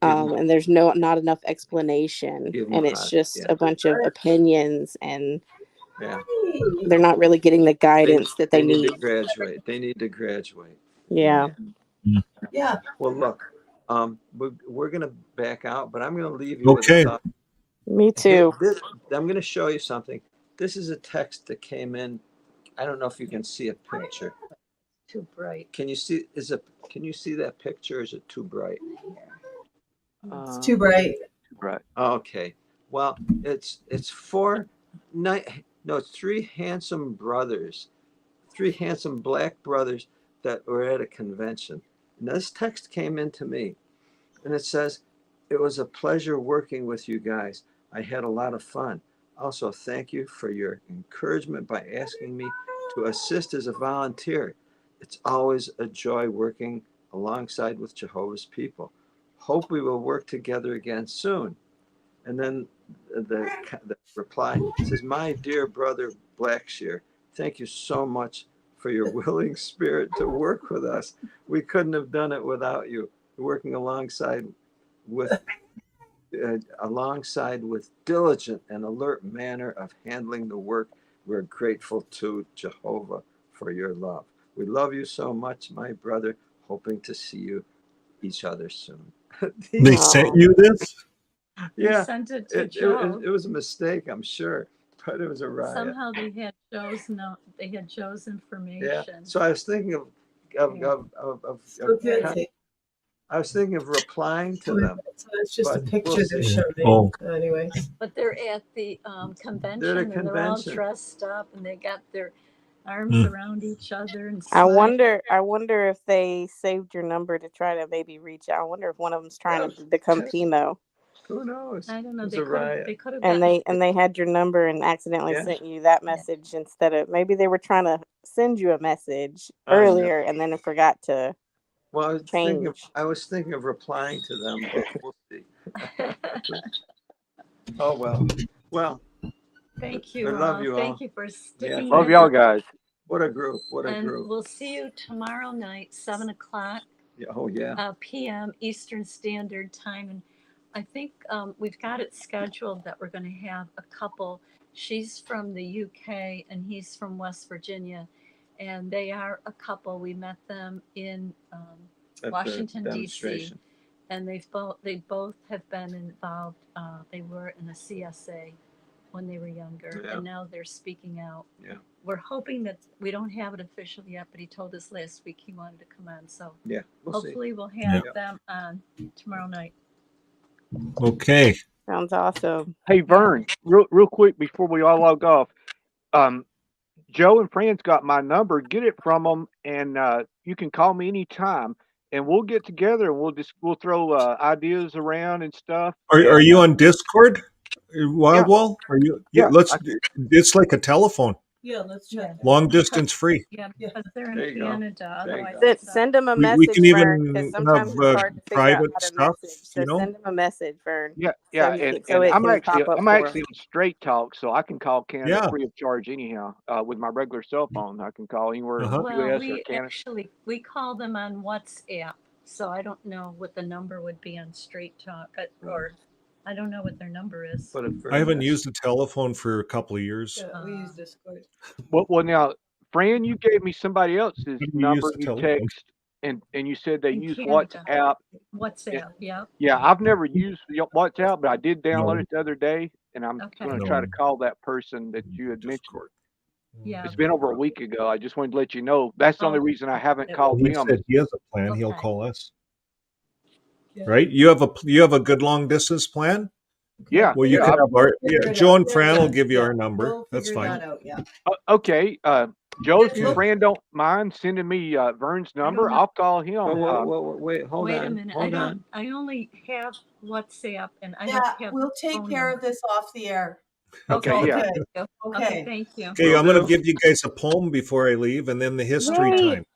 and there's not enough explanation, and it's just a bunch of opinions, and they're not really getting the guidance that they need. to graduate. They need to graduate. Yeah. Yeah. Well, look, we're gonna back out, but I'm gonna leave you Okay. with a thought. Me too. I'm gonna show you something. This is a text that came in. I don't know if you can see a picture. Too bright. Can you see? Can you see that picture? Or is it too bright? It's too bright. Too bright. Okay. Well, it's three handsome brothers, 3 handsome black brothers that were at a convention. And this text came into me, and it says, "It was a pleasure working with you guys. I had a lot of fun. Also, thank you for your encouragement by asking me to assist as a volunteer. It's always a joy working alongside with Jehovah's people. Hope we will work together again soon. And then the reply says, my dear brother Blackshear, thank you so much for your willing spirit to work with us. We couldn't have done it without you. Working alongside with diligent and alert manner of handling the work. We're grateful to Jehovah for your love. We love you so much, my brother, hoping to see you each other soon. They sent you this? Yeah, sent it to Joe. it was a mistake, I'm sure, but it was a riot. Somehow they had Joe's information. Yeah. So I was thinking of I was thinking of replying to them. So it's just a but picture we'll they're see. showing. Anyways. But they're at the convention, They're at a and they're all convention. dressed up, and they got their arms around each other and I smiling. wonder if they saved your number to try to maybe reach out. I wonder if one of them's trying to become chemo. Who knows? I don't know. It was They a could riot. have And they had your number and accidentally Yeah. sent you that message instead of, maybe they were trying to send you a message I know. earlier and then forgot to Well, change. I was thinking of replying to them, but we'll see. Oh well. Well, Thank you. I love you all. Thank you for sticking. Love with y'all us. guys. What a group! What a And group! we'll see you tomorrow night, 7:00 Yeah, oh yeah. p.m. Eastern Standard Time. And I think we've got it scheduled that we're going to have a couple. She's from the UK and he's from West Virginia. And they are a couple. We met them in At the Washington, D.C. demonstration. And they both have been involved. They were in the CSA when they were younger. Yeah. And now they're speaking out. Yeah. We're hoping that we don't have it official yet, but he told us last week he wanted to come on. So Yeah, we'll see. hopefully we'll have Yep. them on tomorrow night. Okay. Sounds awesome. Hey Vern, real quick before we all log off, Joe and Fran's got my number. Get it from them, and you can call me anytime, and we'll get together and we'll throw ideas around and stuff. Are you on Discord, Wildwall? Are you? Yeah, Let's. It's like a telephone. Yeah, let's check. Long distance free. Yeah, because they're There in you go. Canada. There you Otherwise, Send them a We message, can Vern, even because sometimes have it's hard to figure out private how to stuff, message. you So know? send them a message, Vern. Yeah, So it I'm can actually pop up I'm for actually 'em. on Straight Talk, so I can call Canada Yeah. free of charge anyhow with my regular cell phone. I can call anywhere in Uh-huh. the well, U.S. or we Canada. actually we call them on WhatsApp, so I don't know what the number would be on Straight Talk, or I don't know what their number is. But I haven't used a telephone for a couple of years. Yeah, we use Discord. Well, now, Fran, you gave me somebody else's You use number. the You telephone. text, and you said they In use Canada. WhatsApp. WhatsApp, yeah. Yeah, I've never used WhatsApp, but I did download No. it the other day, and I'm Okay. going to try to No. call that person that you had mentioned. Discord. Yeah. It's been over a week ago. I just wanted to let you know. That's the only Oh. reason I haven't It called He them. said he has a plan. He'll Okay. call us. Yeah. Right? You have a good long distance plan. Yeah. Well, you yeah, can I've- have our. Figure Yeah, it Joe out. and Fran Yeah, will give you yeah. our number. We'll That's figure fine. that out, yeah. Okay. Joe, if you Yeah. and Fran don't mind sending me Vern's number, know. I'll call him. Wait, hold Wait on. a minute. Hold I on. only have WhatsApp, and I Yeah, don't have. we'll take phone care number. of this off the air. Okay, yeah. Okay. Okay, Okay. thank you. Okay, Will I'm going do. to give you guys a poem before I leave, and then the history Yay. time.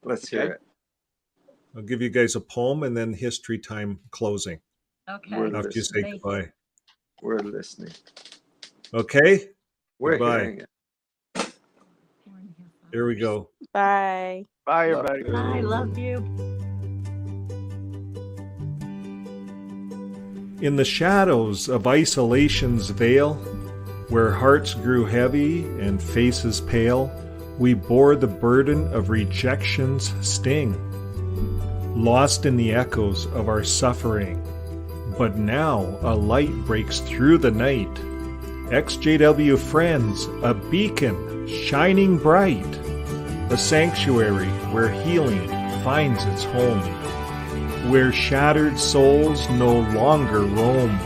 Let's hear Okay. it. I'll give you guys a poem, and then history time closing Okay. We're after you say Thank you. goodbye. We're listening. Okay. We're Goodbye. hearing it. Here we go. Bye. Bye, Love everybody. you. I love you. In the shadows of isolation's veil, where hearts grew heavy and faces pale, we bore the burden of rejection's sting, lost in the echoes of our suffering. But now a light breaks through the night. ExJW friends, a beacon shining bright, a sanctuary where healing finds its home, where shattered souls no longer roam.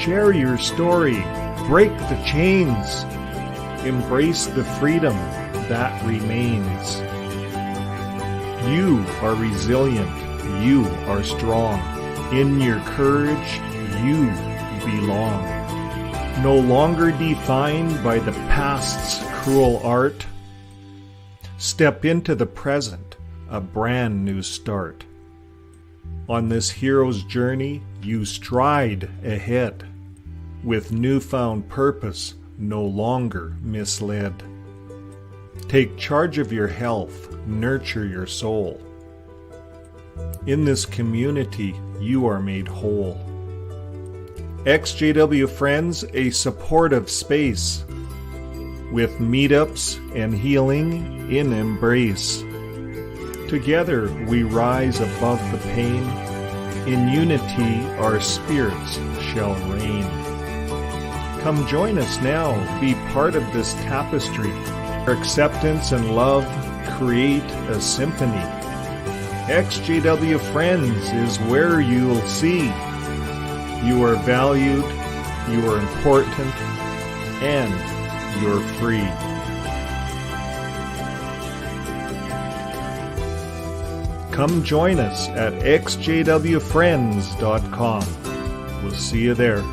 Share your story, break the chains, embrace the freedom that remains. You are resilient, you are strong. In your courage, you belong. No longer defined by the past's cruel art, Step into the present, a brand new start. On this hero's journey, you stride ahead, with newfound purpose, no longer misled. Take charge of your health, nurture your soul. In this community, you are made whole. exJW Friends, a supportive space, with meetups and healing in embrace. Together we rise above the pain. In unity our spirits shall reign. Come join us now, be part of this tapestry. Our acceptance and love create a symphony. exJW Friends is where you'll see you are valued, you are important, and you're free. Come join us at exJWFriends.com. We'll see you there.